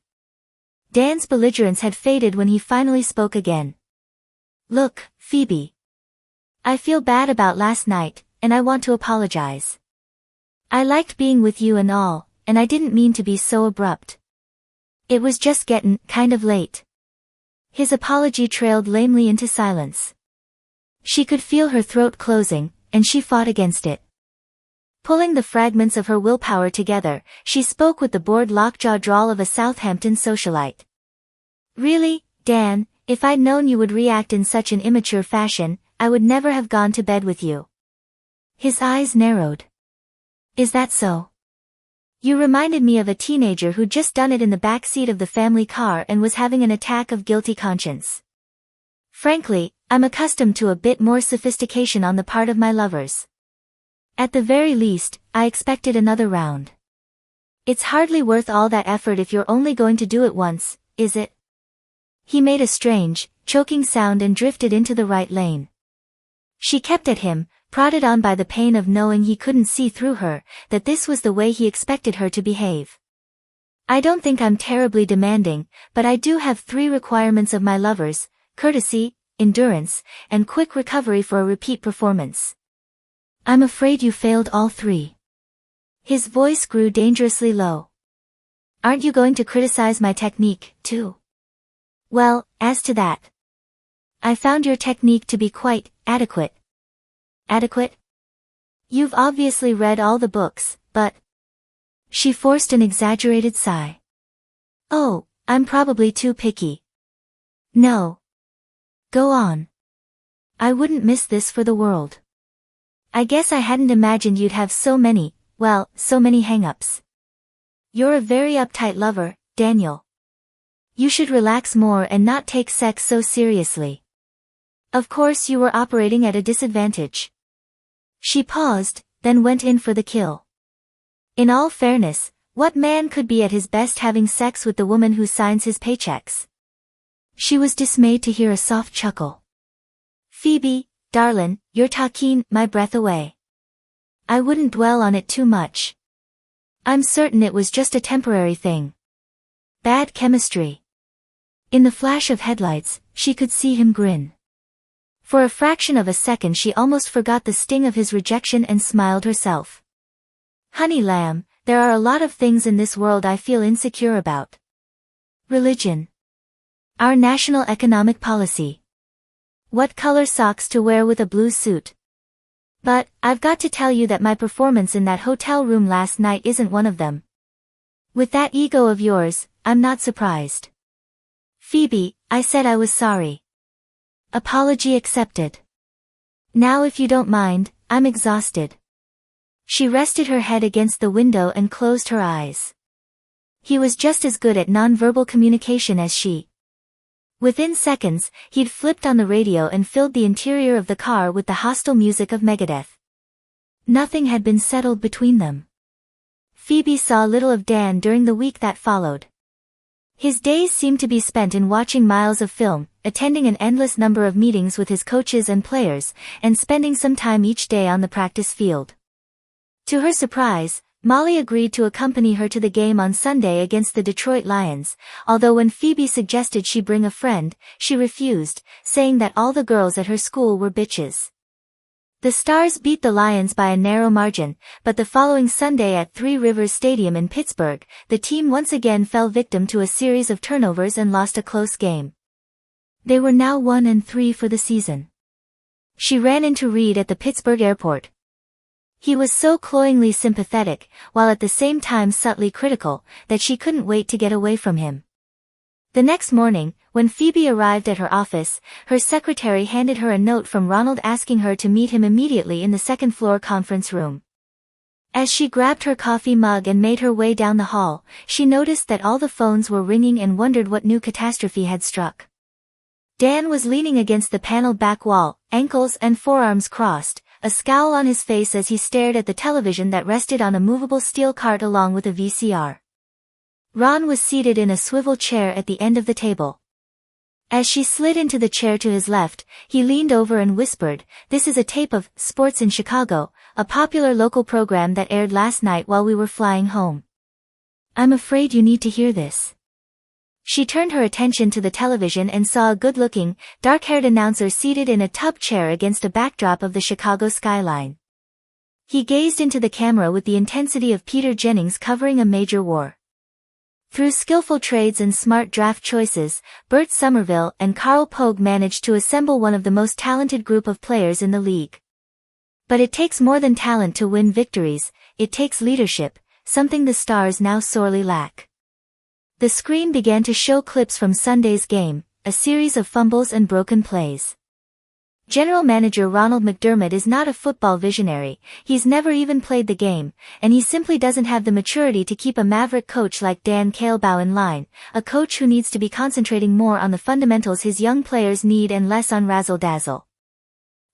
Dan's belligerence had faded when he finally spoke again. Look, Phoebe. I feel bad about last night, and I want to apologize. I liked being with you and all, and I didn't mean to be so abrupt. It was just gettin' kind of late. His apology trailed lamely into silence. She could feel her throat closing, and she fought against it. Pulling the fragments of her willpower together, she spoke with the bored lockjaw drawl of a Southampton socialite. Really, Dan, if I'd known you would react in such an immature fashion, I would never have gone to bed with you. His eyes narrowed. Is that so? You reminded me of a teenager who'd just done it in the back seat of the family car and was having an attack of guilty conscience. Frankly, I'm accustomed to a bit more sophistication on the part of my lovers. At the very least, I expected another round. It's hardly worth all that effort if you're only going to do it once, is it? He made a strange, choking sound and drifted into the right lane. She kept at him, prodded on by the pain of knowing he couldn't see through her, that this was the way he expected her to behave. I don't think I'm terribly demanding, but I do have 3 requirements of my lovers: courtesy, endurance, and quick recovery for a repeat performance. I'm afraid you failed all 3. His voice grew dangerously low. Aren't you going to criticize my technique, too? Well, as to that, I found your technique to be quite adequate. Adequate? You've obviously read all the books, but... She forced an exaggerated sigh. Oh, I'm probably too picky. No. Go on. I wouldn't miss this for the world. I guess I hadn't imagined you'd have so many hang-ups. You're a very uptight lover, Daniel. You should relax more and not take sex so seriously. Of course you were operating at a disadvantage. She paused, then went in for the kill. In all fairness, what man could be at his best having sex with the woman who signs his paychecks? She was dismayed to hear a soft chuckle. Phoebe, darlin', you're taking my breath away. I wouldn't dwell on it too much. I'm certain it was just a temporary thing. Bad chemistry. In the flash of headlights, she could see him grin. For a fraction of a second she almost forgot the sting of his rejection and smiled herself. Honey lamb, there are a lot of things in this world I feel insecure about. Religion. Our national economic policy. What color socks to wear with a blue suit. But, I've got to tell you that my performance in that hotel room last night isn't one of them. With that ego of yours, I'm not surprised. Phoebe, I said I was sorry. Apology accepted. Now if you don't mind, I'm exhausted. She rested her head against the window and closed her eyes. He was just as good at nonverbal communication as she. Within seconds, he'd flipped on the radio and filled the interior of the car with the hostile music of Megadeth. Nothing had been settled between them. Phoebe saw little of Dan during the week that followed. His days seemed to be spent in watching miles of film, attending an endless number of meetings with his coaches and players, and spending some time each day on the practice field. To her surprise, Molly agreed to accompany her to the game on Sunday against the Detroit Lions, although when Phoebe suggested she bring a friend, she refused, saying that all the girls at her school were bitches. The Stars beat the Lions by a narrow margin, but the following Sunday at Three Rivers Stadium in Pittsburgh, the team once again fell victim to a series of turnovers and lost a close game. They were now 1-3 for the season. She ran into Reed at the Pittsburgh airport. He was so cloyingly sympathetic, while at the same time subtly critical, that she couldn't wait to get away from him. The next morning, when Phoebe arrived at her office, her secretary handed her a note from Ronald asking her to meet him immediately in the second-floor conference room. As she grabbed her coffee mug and made her way down the hall, she noticed that all the phones were ringing and wondered what new catastrophe had struck. Dan was leaning against the paneled back wall, ankles and forearms crossed, a scowl on his face as he stared at the television that rested on a movable steel cart along with a VCR. Ron was seated in a swivel chair at the end of the table. As she slid into the chair to his left, he leaned over and whispered, "This is a tape of Sports in Chicago, a popular local program that aired last night while we were flying home. I'm afraid you need to hear this." She turned her attention to the television and saw a good-looking, dark-haired announcer seated in a tub chair against a backdrop of the Chicago skyline. He gazed into the camera with the intensity of Peter Jennings covering a major war. Through skillful trades and smart draft choices, Bert Somerville and Carl Pogue managed to assemble one of the most talented group of players in the league. But it takes more than talent to win victories, it takes leadership, something the Stars now sorely lack. The screen began to show clips from Sunday's game, a series of fumbles and broken plays. General manager Ronald McDermott is not a football visionary, he's never even played the game, and he simply doesn't have the maturity to keep a maverick coach like Dan Kaleba in line, a coach who needs to be concentrating more on the fundamentals his young players need and less on razzle-dazzle.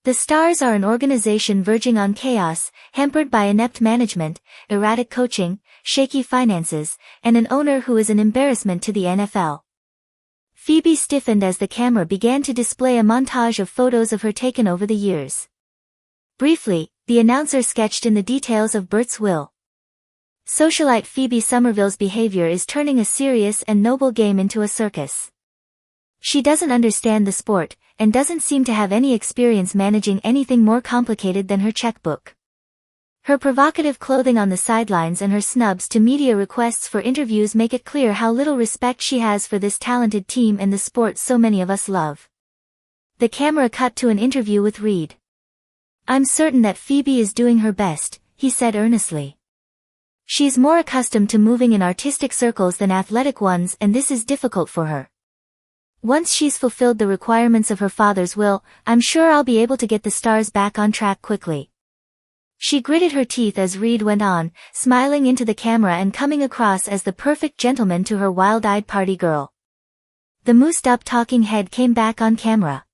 The Stars are an organization verging on chaos, hampered by inept management, erratic coaching, shaky finances, and an owner who is an embarrassment to the NFL. Phoebe stiffened as the camera began to display a montage of photos of her taken over the years. Briefly, the announcer sketched in the details of Bert's will. Socialite Phoebe Somerville's behavior is turning a serious and noble game into a circus. She doesn't understand the sport, and doesn't seem to have any experience managing anything more complicated than her checkbook. Her provocative clothing on the sidelines and her snubs to media requests for interviews make it clear how little respect she has for this talented team and the sport so many of us love. The camera cut to an interview with Reed. "I'm certain that Phoebe is doing her best," he said earnestly. "She's more accustomed to moving in artistic circles than athletic ones, and this is difficult for her. Once she's fulfilled the requirements of her father's will, I'm sure I'll be able to get the Stars back on track quickly." She gritted her teeth as Reed went on, smiling into the camera and coming across as the perfect gentleman to her wild-eyed party girl. The moosed-up talking head came back on camera.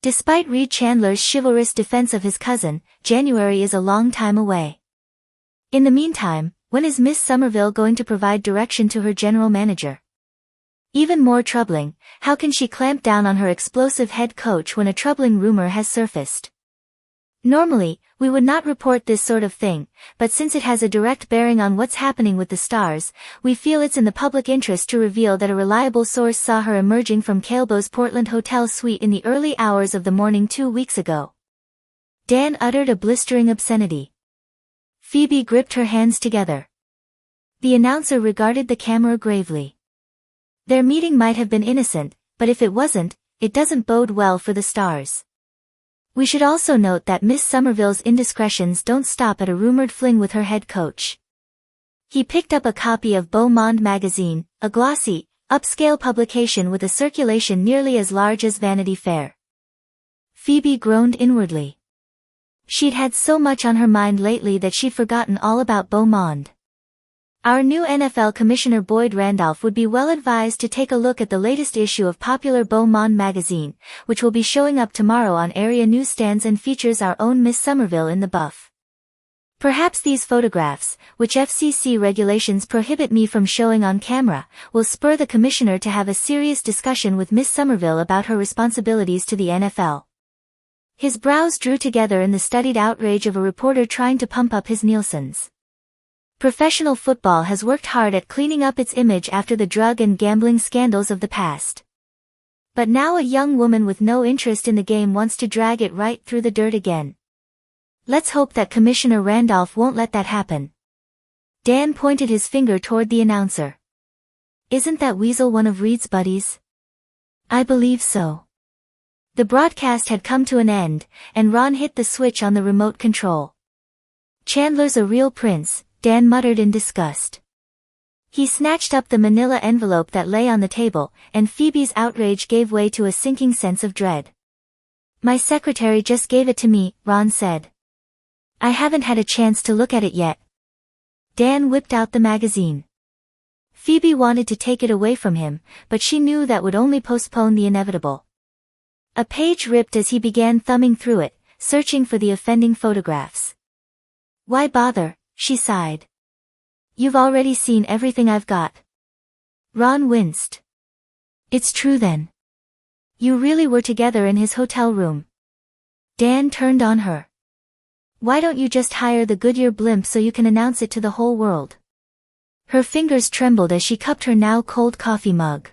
Despite Reed Chandler's chivalrous defense of his cousin, January is a long time away. In the meantime, when is Miss Somerville going to provide direction to her general manager? Even more troubling, how can she clamp down on her explosive head coach when a troubling rumor has surfaced? Normally, we would not report this sort of thing, but since it has a direct bearing on what's happening with the Stars, we feel it's in the public interest to reveal that a reliable source saw her emerging from Kaleba's Portland hotel suite in the early hours of the morning 2 weeks ago. Dan uttered a blistering obscenity. Phoebe gripped her hands together. The announcer regarded the camera gravely. Their meeting might have been innocent, but if it wasn't, it doesn't bode well for the Stars. We should also note that Miss Somerville's indiscretions don't stop at a rumored fling with her head coach. He picked up a copy of Beau Monde magazine, a glossy, upscale publication with a circulation nearly as large as Vanity Fair. Phoebe groaned inwardly. She'd had so much on her mind lately that she'd forgotten all about Beau Monde. Our new NFL Commissioner Boyd Randolph would be well advised to take a look at the latest issue of popular Beau Monde magazine, which will be showing up tomorrow on area newsstands and features our own Miss Somerville in the buff. Perhaps these photographs, which FCC regulations prohibit me from showing on camera, will spur the commissioner to have a serious discussion with Miss Somerville about her responsibilities to the NFL. His brows drew together in the studied outrage of a reporter trying to pump up his Nielsen's. Professional football has worked hard at cleaning up its image after the drug and gambling scandals of the past. But now a young woman with no interest in the game wants to drag it right through the dirt again. Let's hope that Commissioner Randolph won't let that happen. Dan pointed his finger toward the announcer. "Isn't that weasel one of Reed's buddies?" "I believe so." The broadcast had come to an end, and Ron hit the switch on the remote control. "Chandler's a real prince," Dan muttered in disgust. He snatched up the manila envelope that lay on the table, and Phoebe's outrage gave way to a sinking sense of dread. "My secretary just gave it to me," Ron said. "I haven't had a chance to look at it yet." Dan whipped out the magazine. Phoebe wanted to take it away from him, but she knew that would only postpone the inevitable. A page ripped as he began thumbing through it, searching for the offending photographs. "Why bother?" she sighed. "You've already seen everything I've got." Ron winced. "It's true then. You really were together in his hotel room." Dan turned on her. "Why don't you just hire the Goodyear blimp so you can announce it to the whole world?" Her fingers trembled as she cupped her now cold coffee mug.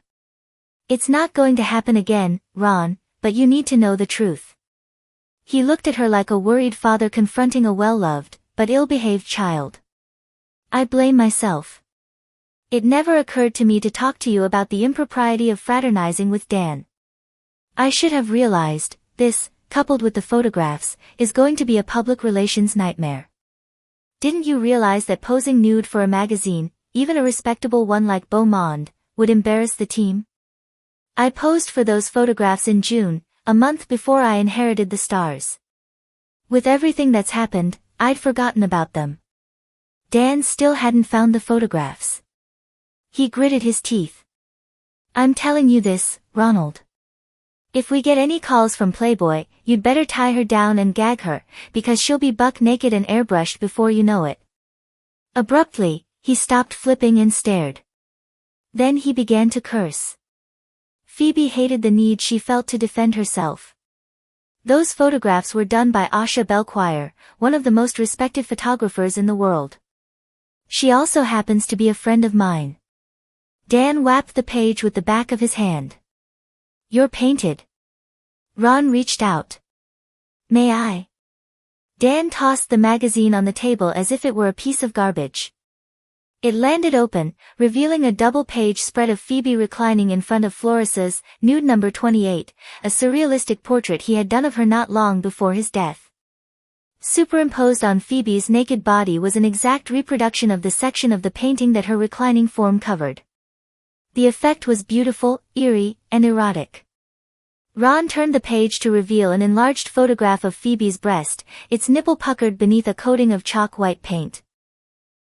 It's not going to happen again, Ron, but you need to know the truth. He looked at her like a worried father confronting a well-loved, but ill-behaved child. I blame myself. It never occurred to me to talk to you about the impropriety of fraternizing with Dan. I should have realized, this, coupled with the photographs, is going to be a public relations nightmare. Didn't you realize that posing nude for a magazine, even a respectable one like Beau Monde, would embarrass the team? I posed for those photographs in June, a month before I inherited the stars. With everything that's happened, I'd forgotten about them. Dan still hadn't found the photographs. He gritted his teeth. I'm telling you this, Ronald. If we get any calls from Playboy, you'd better tie her down and gag her, because she'll be buck naked and airbrushed before you know it. Abruptly, he stopped flipping and stared. Then he began to curse. Phoebe hated the need she felt to defend herself. Those photographs were done by Asha Belchoir, one of the most respected photographers in the world. She also happens to be a friend of mine. Dan whapped the page with the back of his hand. You're painted. Ron reached out. May I? Dan tossed the magazine on the table as if it were a piece of garbage. It landed open, revealing a double-page spread of Phoebe reclining in front of Floris's, nude number 28, a surrealistic portrait he had done of her not long before his death. Superimposed on Phoebe's naked body was an exact reproduction of the section of the painting that her reclining form covered. The effect was beautiful, eerie, and erotic. Ron turned the page to reveal an enlarged photograph of Phoebe's breast, its nipple puckered beneath a coating of chalk white paint.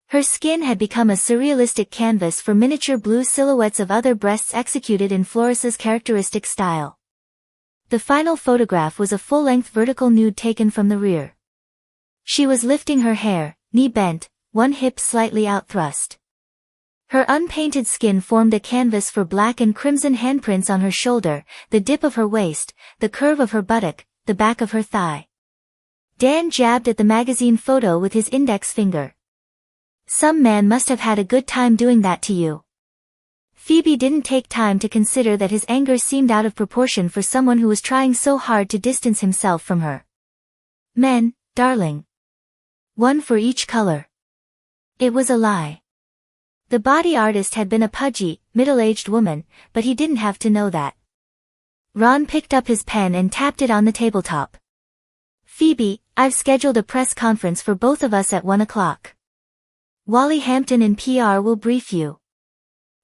Her skin had become a surrealistic canvas for miniature blue silhouettes of other breasts executed in Floris's characteristic style. The final photograph was a full-length vertical nude taken from the rear. She was lifting her hair, knee bent, one hip slightly outthrust. Her unpainted skin formed a canvas for black and crimson handprints on her shoulder, the dip of her waist, the curve of her buttock, the back of her thigh. Dan jabbed at the magazine photo with his index finger. Some man must have had a good time doing that to you. Phoebe didn't take time to consider that his anger seemed out of proportion for someone who was trying so hard to distance himself from her. Men, darling. One for each color. It was a lie. The body artist had been a pudgy, middle-aged woman, but he didn't have to know that. Ron picked up his pen and tapped it on the tabletop. Phoebe, I've scheduled a press conference for both of us at 1 o'clock. Wally Hampton in PR will brief you.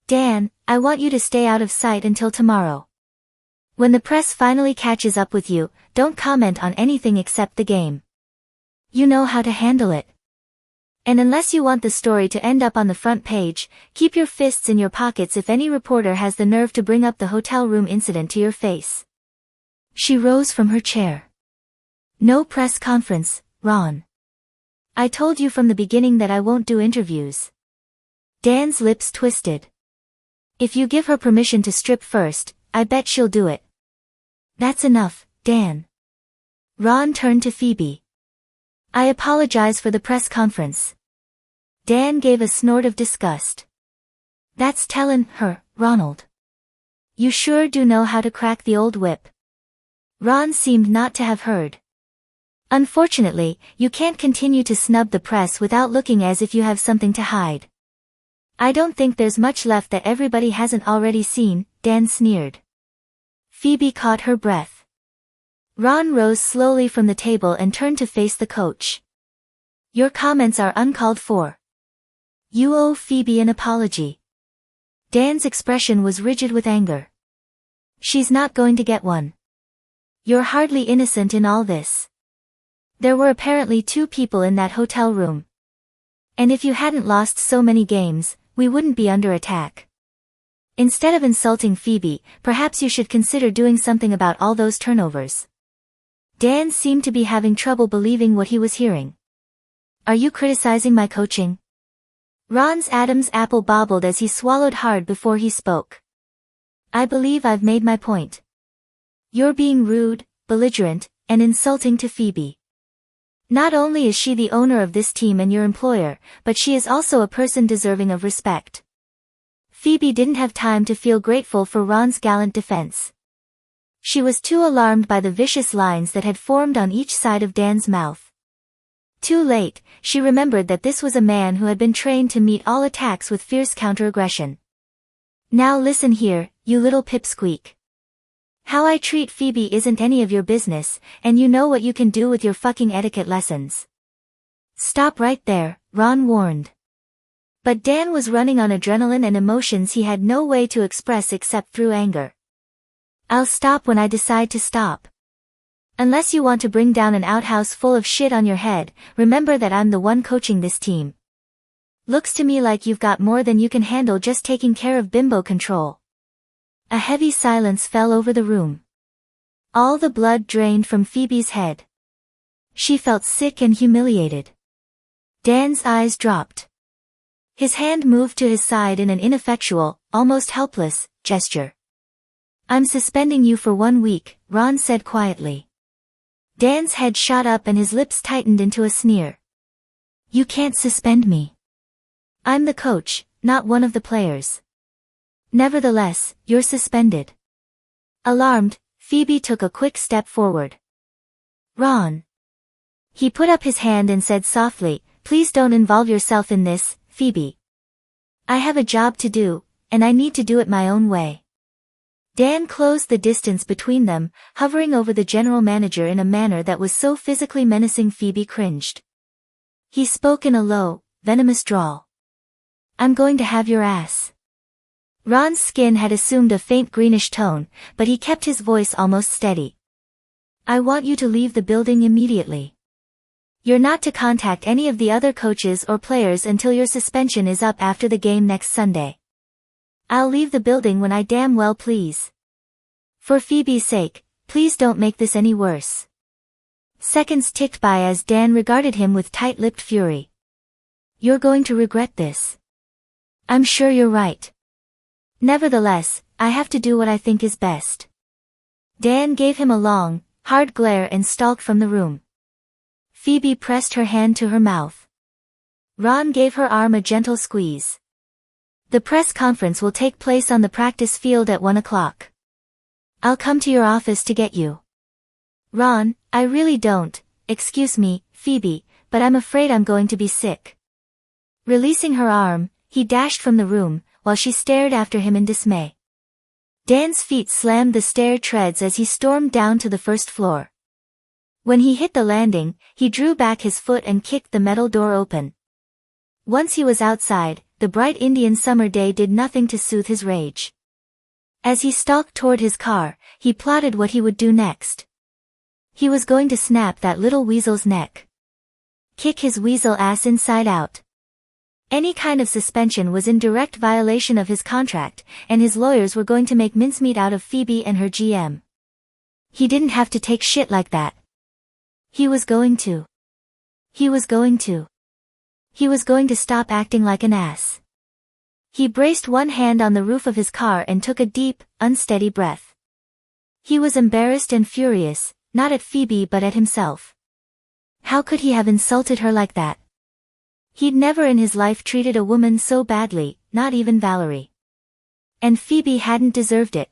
Dan, I want you to stay out of sight until tomorrow. When the press finally catches up with you, don't comment on anything except the game. You know how to handle it. And unless you want the story to end up on the front page, keep your fists in your pockets if any reporter has the nerve to bring up the hotel room incident to your face. She rose from her chair. No press conference, Ron. I told you from the beginning that I won't do interviews. Dan's lips twisted. If you give her permission to strip first, I bet she'll do it. That's enough, Dan. Ron turned to Phoebe. I apologize for the press conference. Dan gave a snort of disgust. That's tellin' her, Ronald. You sure do know how to crack the old whip. Ron seemed not to have heard. Unfortunately, you can't continue to snub the press without looking as if you have something to hide. I don't think there's much left that everybody hasn't already seen, Dan sneered. Phoebe caught her breath. Ron rose slowly from the table and turned to face the coach. Your comments are uncalled for. You owe Phoebe an apology. Dan's expression was rigid with anger. She's not going to get one. You're hardly innocent in all this. There were apparently 2 people in that hotel room. And if you hadn't lost so many games, we wouldn't be under attack. Instead of insulting Phoebe, perhaps you should consider doing something about all those turnovers. Dan seemed to be having trouble believing what he was hearing. Are you criticizing my coaching? Ron's Adam's apple bobbled as he swallowed hard before he spoke. I believe I've made my point. You're being rude, belligerent, and insulting to Phoebe. Not only is she the owner of this team and your employer, but she is also a person deserving of respect. Phoebe didn't have time to feel grateful for Ron's gallant defense. She was too alarmed by the vicious lines that had formed on each side of Dan's mouth. Too late, she remembered that this was a man who had been trained to meet all attacks with fierce counteraggression. Now listen here, you little pipsqueak. How I treat Phoebe isn't any of your business, and you know what you can do with your fucking etiquette lessons. Stop right there, Ron warned. But Dan was running on adrenaline and emotions he had no way to express except through anger. I'll stop when I decide to stop. Unless you want to bring down an outhouse full of shit on your head, remember that I'm the one coaching this team. Looks to me like you've got more than you can handle just taking care of bimbo control. A heavy silence fell over the room. All the blood drained from Phoebe's head. She felt sick and humiliated. Dan's eyes dropped. His hand moved to his side in an ineffectual, almost helpless, gesture. I'm suspending you for 1 week, Ron said quietly. Dan's head shot up and his lips tightened into a sneer. You can't suspend me. I'm the coach, not one of the players. Nevertheless, you're suspended. Alarmed, Phoebe took a quick step forward. Ron. He put up his hand and said softly, please don't involve yourself in this, Phoebe. I have a job to do, and I need to do it my own way. Dan closed the distance between them, hovering over the general manager in a manner that was so physically menacing Phoebe cringed. He spoke in a low, venomous drawl. I'm going to have your ass. Ron's skin had assumed a faint greenish tone, but he kept his voice almost steady. I want you to leave the building immediately. You're not to contact any of the other coaches or players until your suspension is up after the game next Sunday. I'll leave the building when I damn well please. For Phoebe's sake, please don't make this any worse. Seconds ticked by as Dan regarded him with tight-lipped fury. You're going to regret this. I'm sure you're right. Nevertheless, I have to do what I think is best. Dan gave him a long, hard glare and stalked from the room. Phoebe pressed her hand to her mouth. Ron gave her arm a gentle squeeze. The press conference will take place on the practice field at 1 o'clock. I'll come to your office to get you. Ron, I really don't, excuse me, Phoebe, but I'm afraid I'm going to be sick. Releasing her arm, he dashed from the room, while she stared after him in dismay. Dan's feet slammed the stair treads as he stormed down to the first floor. When he hit the landing, he drew back his foot and kicked the metal door open. Once he was outside, the bright Indian summer day did nothing to soothe his rage. As he stalked toward his car, he plotted what he would do next. He was going to snap that little weasel's neck. Kick his weasel ass inside out. Any kind of suspension was in direct violation of his contract, and his lawyers were going to make mincemeat out of Phoebe and her GM. He didn't have to take shit like that. He was going to stop acting like an ass. He braced one hand on the roof of his car and took a deep, unsteady breath. He was embarrassed and furious, not at Phoebe but at himself. How could he have insulted her like that? He'd never in his life treated a woman so badly, not even Valerie. And Phoebe hadn't deserved it.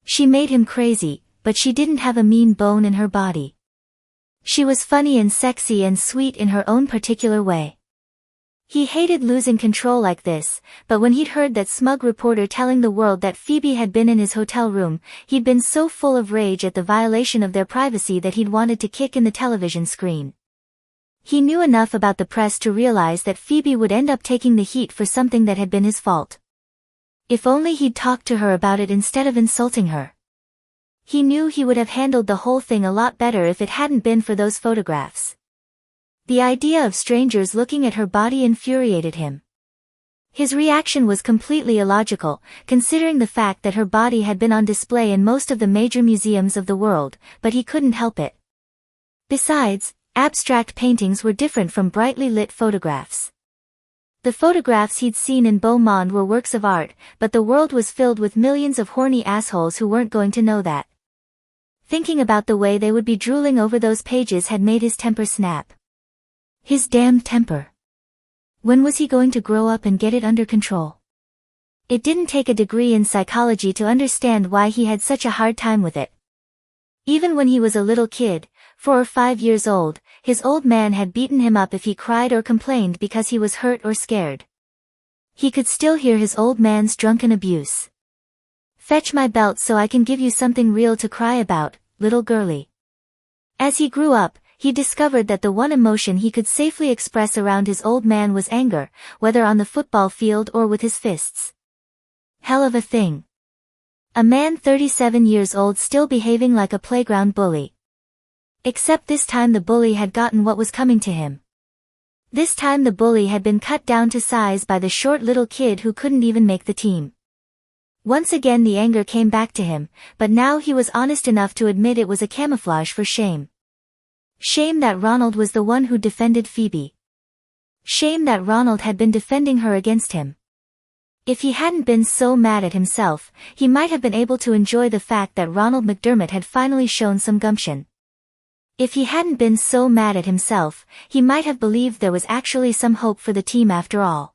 She made him crazy, but she didn't have a mean bone in her body. She was funny and sexy and sweet in her own particular way. He hated losing control like this, but when he'd heard that smug reporter telling the world that Phoebe had been in his hotel room, he'd been so full of rage at the violation of their privacy that he'd wanted to kick in the television screen. He knew enough about the press to realize that Phoebe would end up taking the heat for something that had been his fault. If only he'd talked to her about it instead of insulting her. He knew he would have handled the whole thing a lot better if it hadn't been for those photographs. The idea of strangers looking at her body infuriated him. His reaction was completely illogical, considering the fact that her body had been on display in most of the major museums of the world, but he couldn't help it. Besides, abstract paintings were different from brightly lit photographs. The photographs he'd seen in Beau Monde were works of art, but the world was filled with millions of horny assholes who weren't going to know that. Thinking about the way they would be drooling over those pages had made his temper snap. His damned temper. When was he going to grow up and get it under control? It didn't take a degree in psychology to understand why he had such a hard time with it. Even when he was a little kid, 4 or 5 years old, his old man had beaten him up if he cried or complained because he was hurt or scared. He could still hear his old man's drunken abuse. "Fetch my belt so I can give you something real to cry about, little girlie." As he grew up, he discovered that the one emotion he could safely express around his old man was anger, whether on the football field or with his fists. Hell of a thing. A man 37 years old still behaving like a playground bully. Except this time the bully had gotten what was coming to him. This time the bully had been cut down to size by the short little kid who couldn't even make the team. Once again the anger came back to him, but now he was honest enough to admit it was a camouflage for shame. Shame that Ronald was the one who defended Phoebe. Shame that Ronald had been defending her against him. If he hadn't been so mad at himself, he might have been able to enjoy the fact that Ronald McDermott had finally shown some gumption. If he hadn't been so mad at himself, he might have believed there was actually some hope for the team after all.